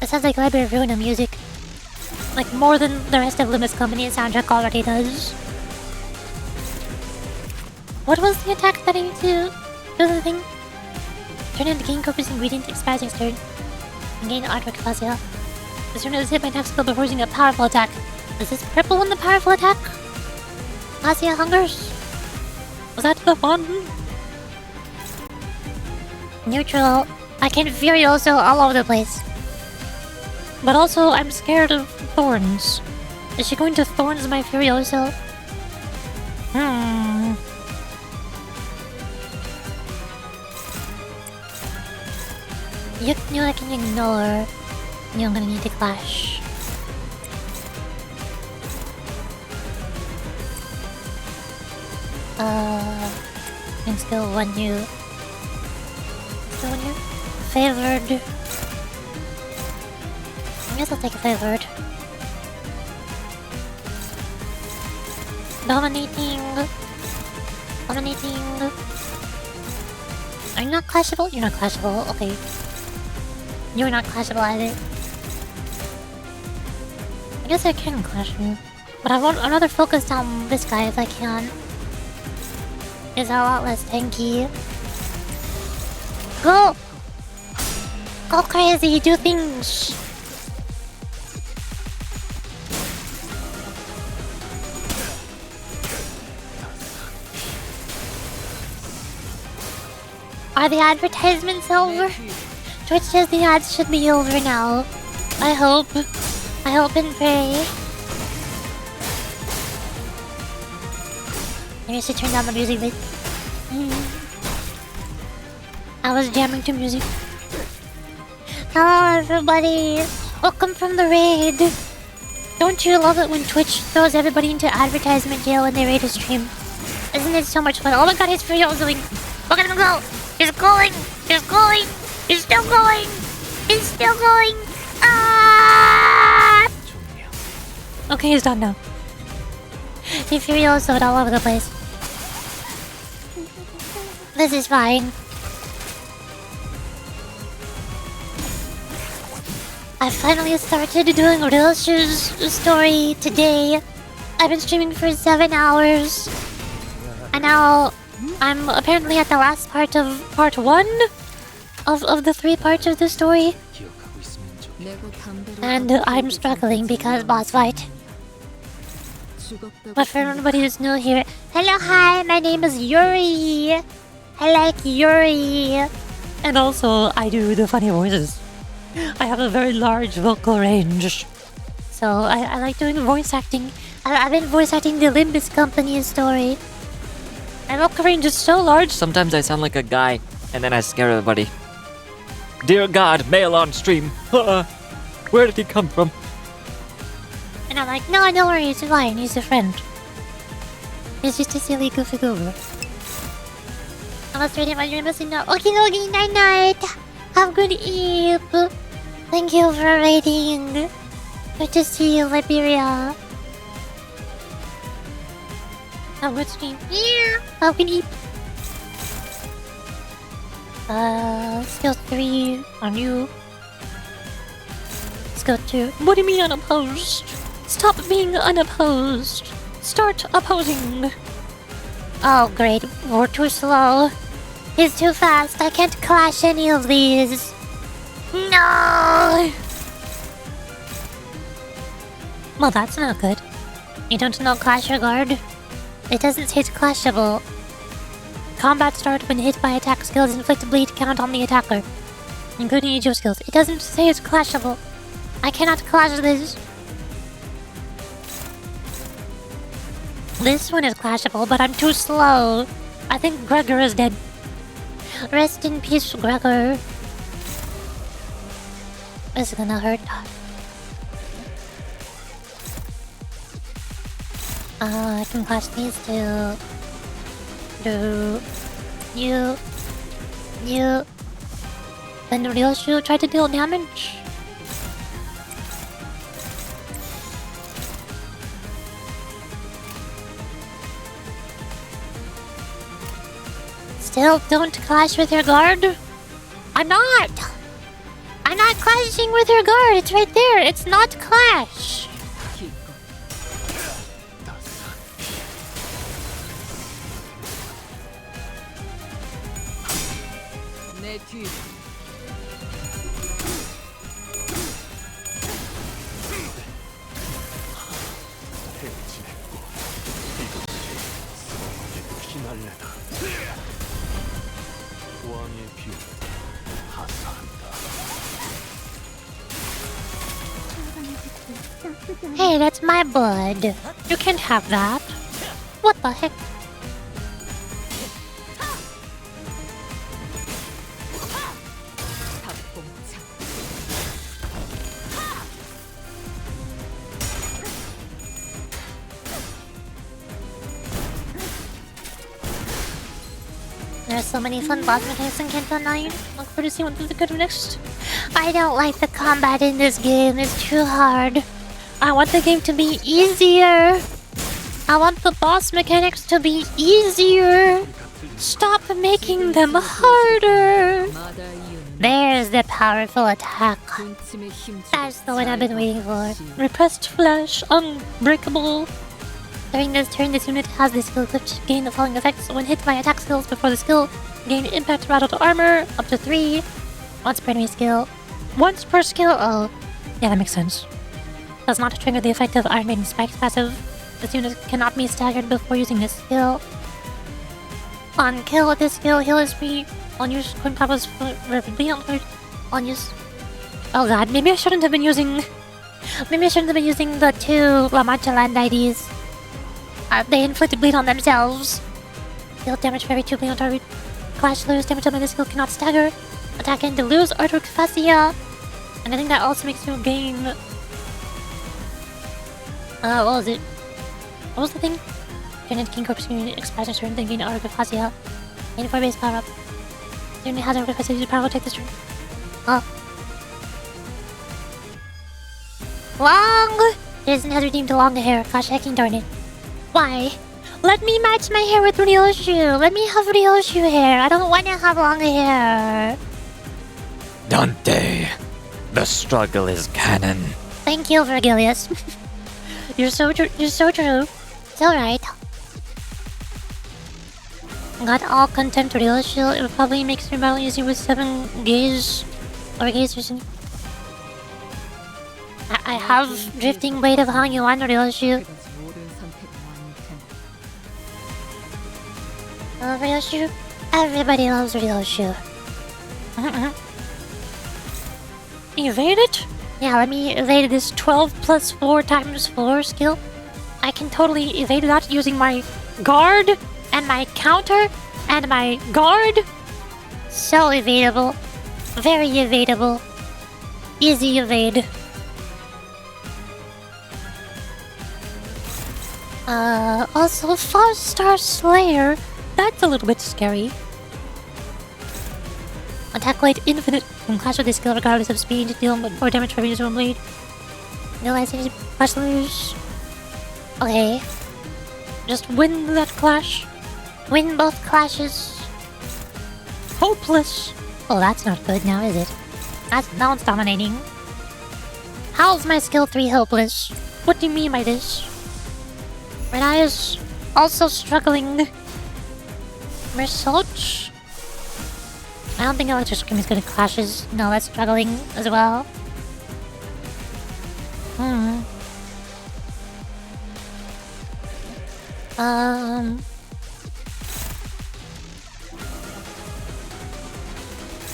S1: It sounds like Library of Runa music. Like more than the rest of Limbus Company's soundtrack already does. What was the attack that I need to do the thing? Turn into gain corpus ingredient, expires next turn. And gain artwork Fascia. This unit is hit by attack skill before using a powerful attack. Is this purple one the powerful attack? Fascia hungers. Was that the one? Neutral. I can Furioso all over the place. But also, I'm scared of thorns. Is she going to thorns my Furioso? You know I can ignore. You I'm gonna need to clash. And skill 1 new. Skill 1 new? Favored. I guess I'll take a favored. Dominating. Are you not clashable? You're not clashable, okay. You're not clashable either. I guess I can clash you. But I'd rather focus on this guy if I can. He's a lot less tanky. Go! Go crazy, do things! Are the advertisements over? Twitch says the ads should be over now. I hope and pray. Maybe I should turn down the music a bit. I was jamming to music. Hello, everybody. Welcome from the raid. Don't you love it when Twitch throws everybody into advertisement jail when they raid a stream? Isn't it so much fun? Oh my god, his Furio is doing. Look at him go. He's going. He's going. He's still going. He's still going. Ah!
S9: Okay, he's done now.
S1: The Furio is all over the place. This is fine. I finally started doing Ryoshu's story today. I've been streaming for 7 hours. And now I'm apparently at the last part of part 1 of the 3 parts of the story. And I'm struggling because boss fight. But for everybody who's new here, hello, hi, my name is Yuri. I like Yuri.
S9: And also, I do the funny voices. I have a very large vocal range.
S1: So I like doing voice acting. I've been voice acting the Limbus Company's story.
S9: My vocal range is so large.
S6: Sometimes I sound like a guy, and then I scare everybody. Dear God, male on stream. Where did he come from?
S1: And I'm like, no, don't worry, it's fine. He's a friend. He's just a silly goofy goober. I'm not ready, but you're missing now. Okay, night night. Have a good eve. Thank you for raiding. Good to see you, Liberia. Have a good stream. Yeah. Have a good eve. Skill 3 on you. Skill 2.
S9: What do you mean unopposed? Stop being unopposed. Start opposing.
S1: Oh, great. We're too slow. He's too fast. I can't clash any of these. No!
S9: Well, that's not good.
S1: You don't know Clash or Guard? It doesn't say it's clashable. Combat start when hit by attack skills inflict bleed count on the attacker, including each of skills. It doesn't say it's clashable. I cannot clash this. This one is clashable, but I'm too slow. I think Gregor is dead. Rest in peace, Gregor. This is gonna hurt. I can clash these two. You. Then Ryoshu tried to deal damage. Still don't clash with your guard? I'm not clashing with your guard. It's right there. It's not clash. Hey, that's my blood. You can't have that. What the heck? There's so many fun boss mechanics in Canto 9. Look forward to see what they could do next. I don't like the combat in this game. It's too hard. I want the game to be easier. I want the boss mechanics to be easier. Stop making them harder. There's the powerful attack. That's the one I've been waiting for.
S9: Repressed flash, unbreakable.
S1: During this turn, this unit has the skill equipped. Gain the following effects when hit by attack skills before the skill. Gain impact rattled armor, up to 3. Once per enemy skill. Once per skill. Oh,
S9: yeah, that makes sense.
S1: Does not trigger the effect of Iron Maiden Spike's passive. This unit cannot be staggered before using this skill. On kill with this skill, heal SP. On use, Queen Papa's rapidly on use. Oh god, maybe I shouldn't have been using. Maybe I shouldn't have been using the 2 La Mancha land IDs. They inflicted bleed on themselves. Deal damage for every 2 bleed on target. Clash lose damage on this skill cannot stagger. Attack and lose artwork fascia. And I think that also makes you gain... what was it? What was the thing? Turn into King Corpse Community expires a turn, then gain Arc of Hasia. 84 base power up. Turn has Arc of Hasia, use power, take this turn. Oh. Long! Jason has redeemed a long hair. Gosh, hecking darn it. Why? Let me match my hair with Ryoshu. Let me have Ryoshu hair. I don't want to have long hair.
S8: Dante, the struggle is canon.
S1: Thank you, Virgilius. You're so true. You're so true. It's alright. Got all content Ryoshu. It probably makes me battle easy with 7 gaze or gaze or something. I have drifting blade of Hanyuan Ryoshu. Ryoshu. Everybody loves Ryoshu. Evade it? Yeah, let me evade this 12 plus 4 times 4 skill. I can totally evade that using my guard and my counter and my guard. So evadable. Very evadable. Easy evade. Also 5-star Slayer. That's a little bit scary. Attack rate infinite when clash with this skill regardless of speed, deal more damage for each one bleed. No less wrestlers. Okay. Just win that clash. Win both clashes. Hopeless. Oh, that's not good now, is it? Now it's dominating. How's my skill 3 hopeless? What do you mean by this? Red Eye is also struggling. Research? I don't think Electric is good at clashes. No, that's struggling as well.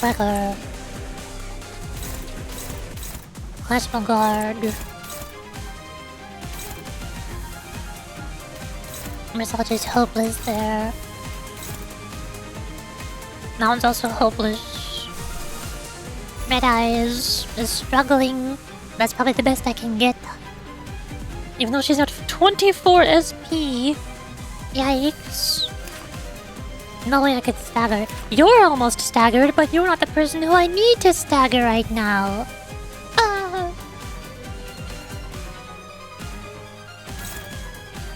S1: Wrecker. Clash Guard. Research is hopeless there. That one's also hopeless. Red Eyes is struggling. That's probably the best I can get. Even though she's at 24 SP. Yikes. No way I could stagger. You're almost staggered, but you're not the person who I need to stagger right now.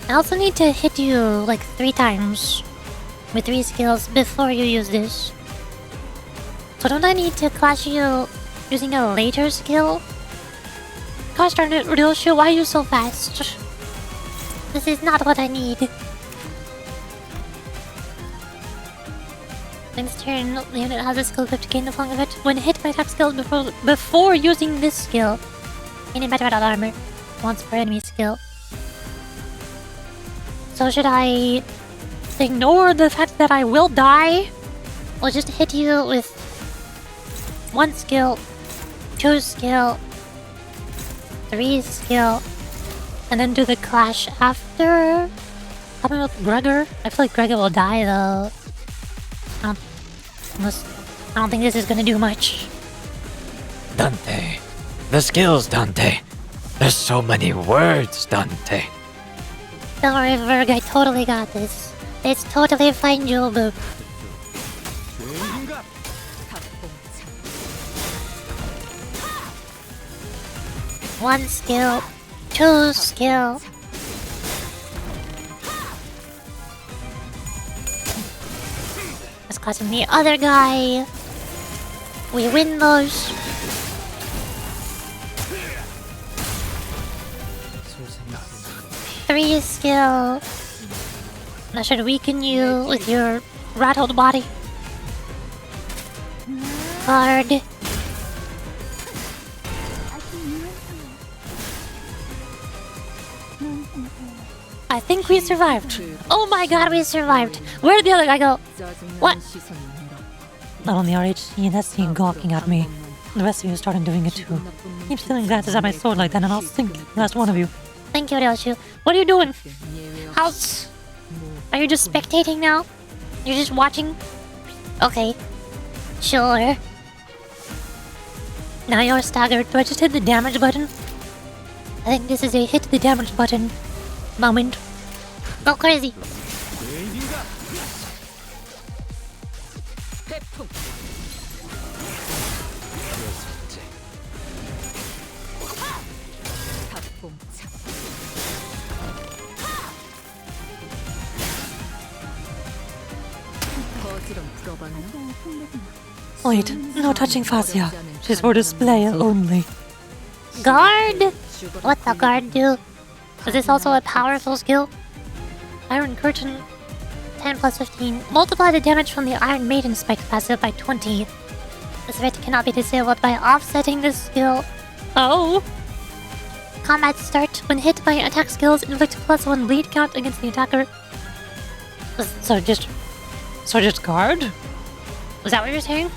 S1: I also need to hit you like 3 times. With 3 skills before you use this. So don't I need to clash you using a later skill? Gosh darn it, Ryoshu, why are you so fast? This is not what I need. Next turn, the unit has a skill equipped to gain the flank effect when hit by attack skills before using this skill. Gaining better battle armor once per enemy skill. So should I ignore the fact that I will die? Or just hit you with 1 skill, 2 skill, 3 skill, and then do the clash after? How about Gregor? I feel like Gregor will die though. I don't think this is gonna do much.
S8: Dante. The skills, Dante. There's so many words, Dante.
S1: Don't worry, Virg, I totally got this. It's totally fine, Jobu. One skill, 2 skill. Let's clash the other guy. We win those. Three skill. That should weaken you with your rattled body. Guard. I think we survived. Oh my god, we survived. Where did the other guy go? What?
S9: Not only RHC and SC gawking at me, the rest of you started doing it too. Keep stealing glances at my sword like that and I'll sink the last one of you.
S1: Thank you, Ryoshu. What are you doing? How's... Are you just spectating now? You're just watching? Okay. Sure. Now you're staggered, so I just hit the damage button. I think this is a hit the damage button moment. Go crazy.
S2: 태풍. 탑봉창. 거지럼 풀어봤나?
S9: Wait, no touching Fascia. She's for display only.
S1: Guard? What the guard do? Is this also a powerful skill? Iron Curtain 10 plus 15. Multiply the damage from the Iron Maiden spike passive by 20. This effect cannot be disabled by offsetting this skill. Oh! Combat start. When hit by attack skills, inflict +1 bleed count against the attacker.
S9: So just guard?
S1: Was that what you're saying?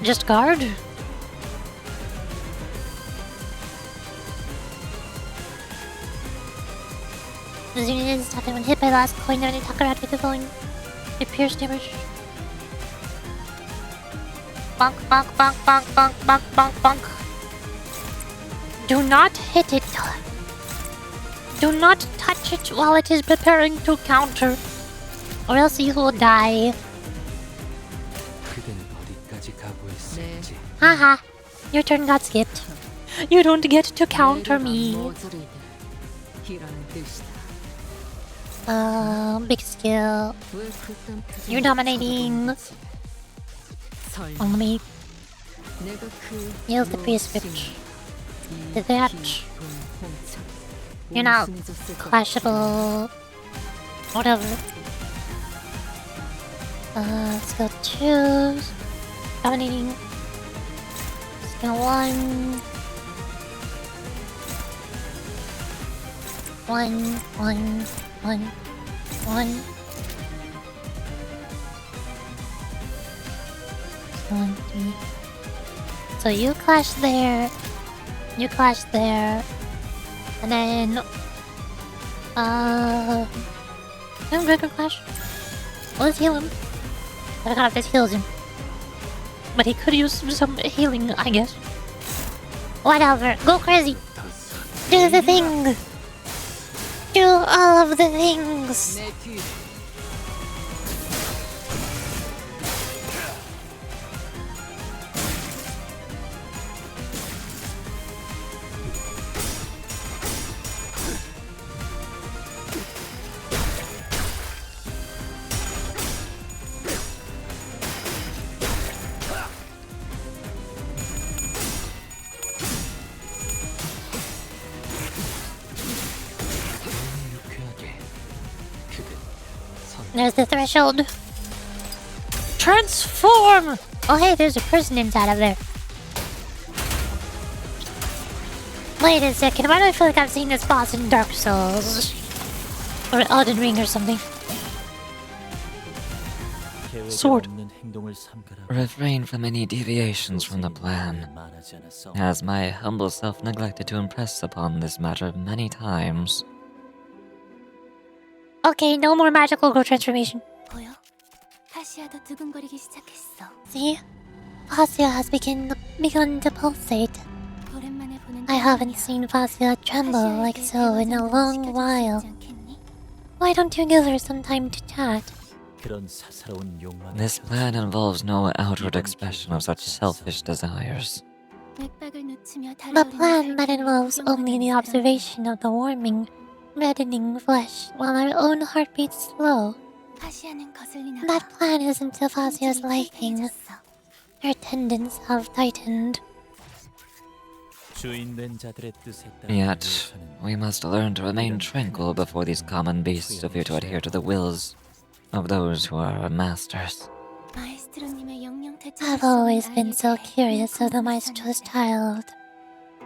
S1: Just guard? This unit is attacked when hit by the last coin of an attacker after the following. It pierce damage. Bonk, bonk, bonk, bonk, bonk, bonk, bonk, bonk. Do not hit it. Do not touch it while it is preparing to counter, or else you will die. Haha, your turn got skipped. You don't get to counter me. Big skill. You're dominating. On me. Use the prescript. Did that. You're not clashable. Whatever. Skill 2. Dominating. Skill 1. 1. 20. So you clash there. You clash there. And then I'm Breaker Clash. Let's heal him. I don't know if this heals him. But he could use some healing, I guess. Whatever. Go crazy. Do the thing. Do all of the things. There's the threshold. Transform! Oh hey, there's a person inside of there. Wait a second, why do I feel like I've seen this boss in Dark Souls? Or Elden Ring or something.
S9: Sword.
S8: Refrain from any deviations from the plan, as my humble self neglected to impress upon this matter many times.
S1: Okay, no more magical girl transformation. See? Fascia has begun to pulsate. I haven't seen Fascia tremble like so in a long while. Why don't you give her some time to chat?
S8: This plan involves no outward expression of such selfish desires.
S1: The plan that involves only the observation of the warming, reddening flesh while our own heartbeats slow. That plan isn't to Fascia's liking. Her tendons have tightened.
S8: Yet, we must learn to remain tranquil before these common beasts appear to adhere to the wills of those who are our masters.
S1: I've always been so curious of the Maestro's child.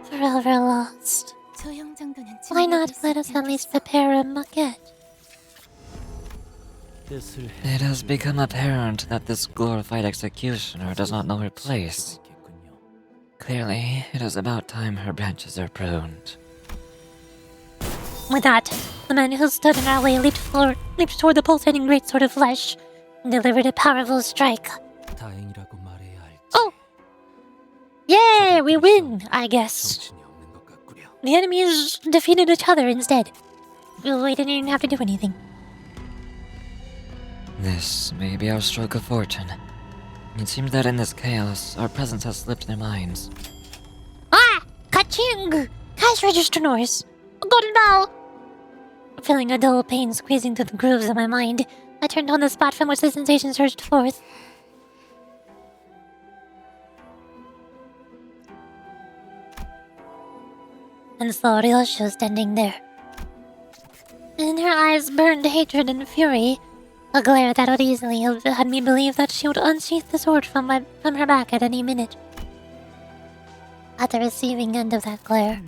S1: Forever lost. Why not let us at least prepare a maquette?
S8: It has become apparent that this glorified executioner does not know her place. Clearly, it is about time her branches are pruned.
S1: With that, the man who stood in our way leaped toward the pulsating greatsword of flesh and delivered a powerful strike. Oh! Yay! Yay, we win, I guess. The enemies defeated each other instead. We didn't even have to do anything.
S8: This may be our stroke of fortune. It seems that in this chaos, our presence has slipped their minds.
S1: Ah! Ka-ching! Cash register noise! Golden bell! Feeling a dull pain squeezing through the grooves of my mind, I turned on the spot from which the sensation surged forth. And saw Ryoshu standing there. In her eyes burned hatred and fury, a glare that would easily have had me believe that she would unsheath the sword from her back at any minute. At the receiving end of that glare.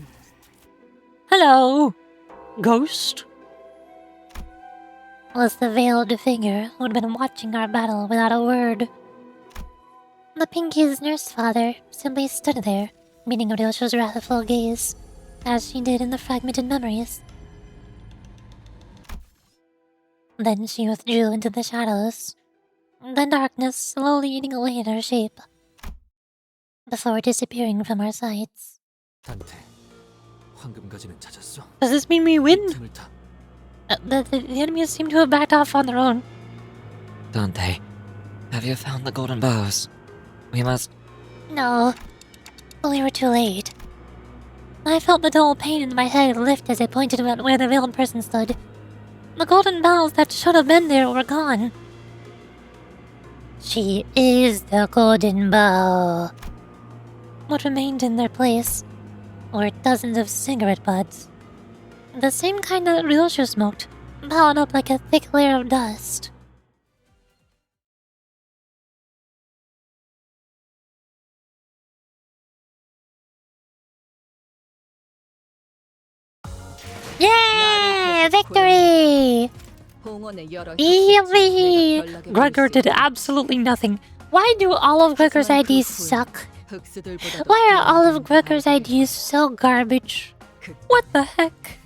S9: Hello, ghost?
S1: Was the veiled figure who had been watching our battle without a word. The Pinky's nurse father simply stood there, meeting Ryoshu's wrathful gaze, as she did in the fragmented memories. Then she withdrew into the shadows, the darkness slowly eating away at her shape, before disappearing from our sights.
S9: Does this mean we win?
S1: The enemies seem to have backed off on their own.
S8: Dante, have you found the golden bows? We must...
S1: No, we were too late. I felt the dull pain in my head lift as I pointed at where the veiled person stood. The golden bells that should have been there were gone. She is the golden bow. What remained in their place were dozens of cigarette butts. The same kind that Ryoshu smoked, piled up like a thick layer of dust. Yay! Victory! Yippee!
S9: Gregor did absolutely nothing.
S1: Why do all of Gregor's IDs suck? Why are all of Gregor's IDs so garbage?
S9: What the heck?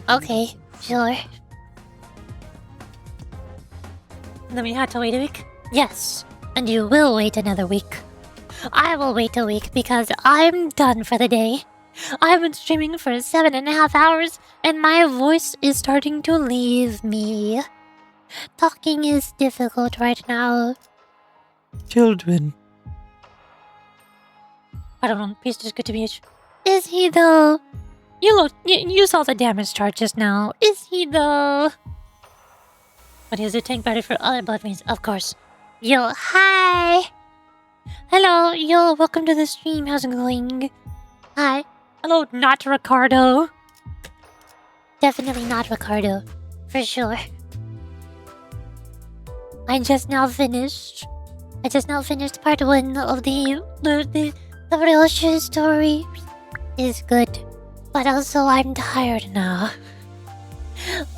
S1: Okay, sure.
S9: Then we had to wait a week?
S1: Yes, and you will wait another week. I will wait a week because I'm done for the day. I've been streaming for 7.5 hours and my voice is starting to leave me. Talking is difficult right now.
S9: Children.
S1: I don't know, he's just good to be. Is he though? You saw the damage chart just now. Is he though? But is the tank better for other blood veins? Of course. Yo, hi! Hello, yo, welcome to the stream. How's it going? Hi.
S9: Hello, not Ricardo.
S1: Definitely not Ricardo. For sure. I just now finished part 1 of the Ryoshu story. Is good. But also I'm tired now.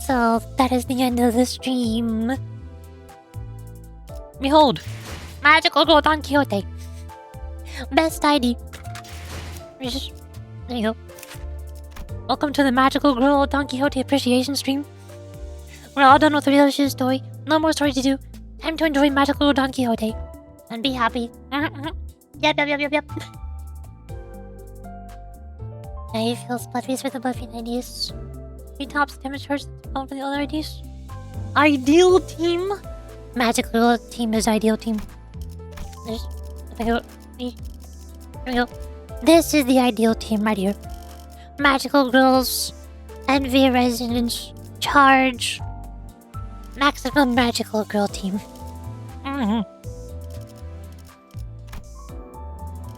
S1: So that is the end of the stream.
S9: Behold.
S1: Magical Girl Don Quixote. Best ID. There you go. Welcome to the Magical Girl Don Quixote appreciation stream. We're all done with the Ryoshu story. No more story to do. Time to enjoy Magical Girl Don Quixote. And be happy. Yep. Now you feel split face for the buffing IDs. 3 tops damage charge for the other IDs.
S9: Ideal team?
S1: Magical Girl team is ideal team. There we go. This is the ideal team right here. Magical Girls, Envy Resonance, Charge, Maximum Magical Girl team.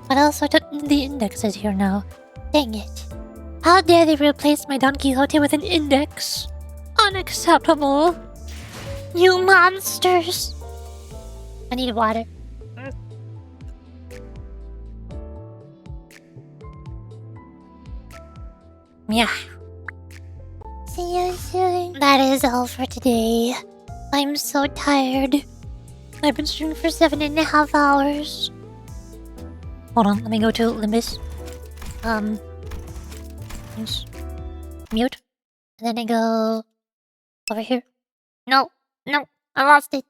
S1: But also the index is here now. Dang it. How dare they replace my Don Quixote with an index? Unacceptable. You monsters. I need water. Yeah. See you soon. That is all for today. I'm so tired. I've been streaming for 7.5 hours. Hold on, let me go to Limbus. Mute. And then I go over here. No, I lost it.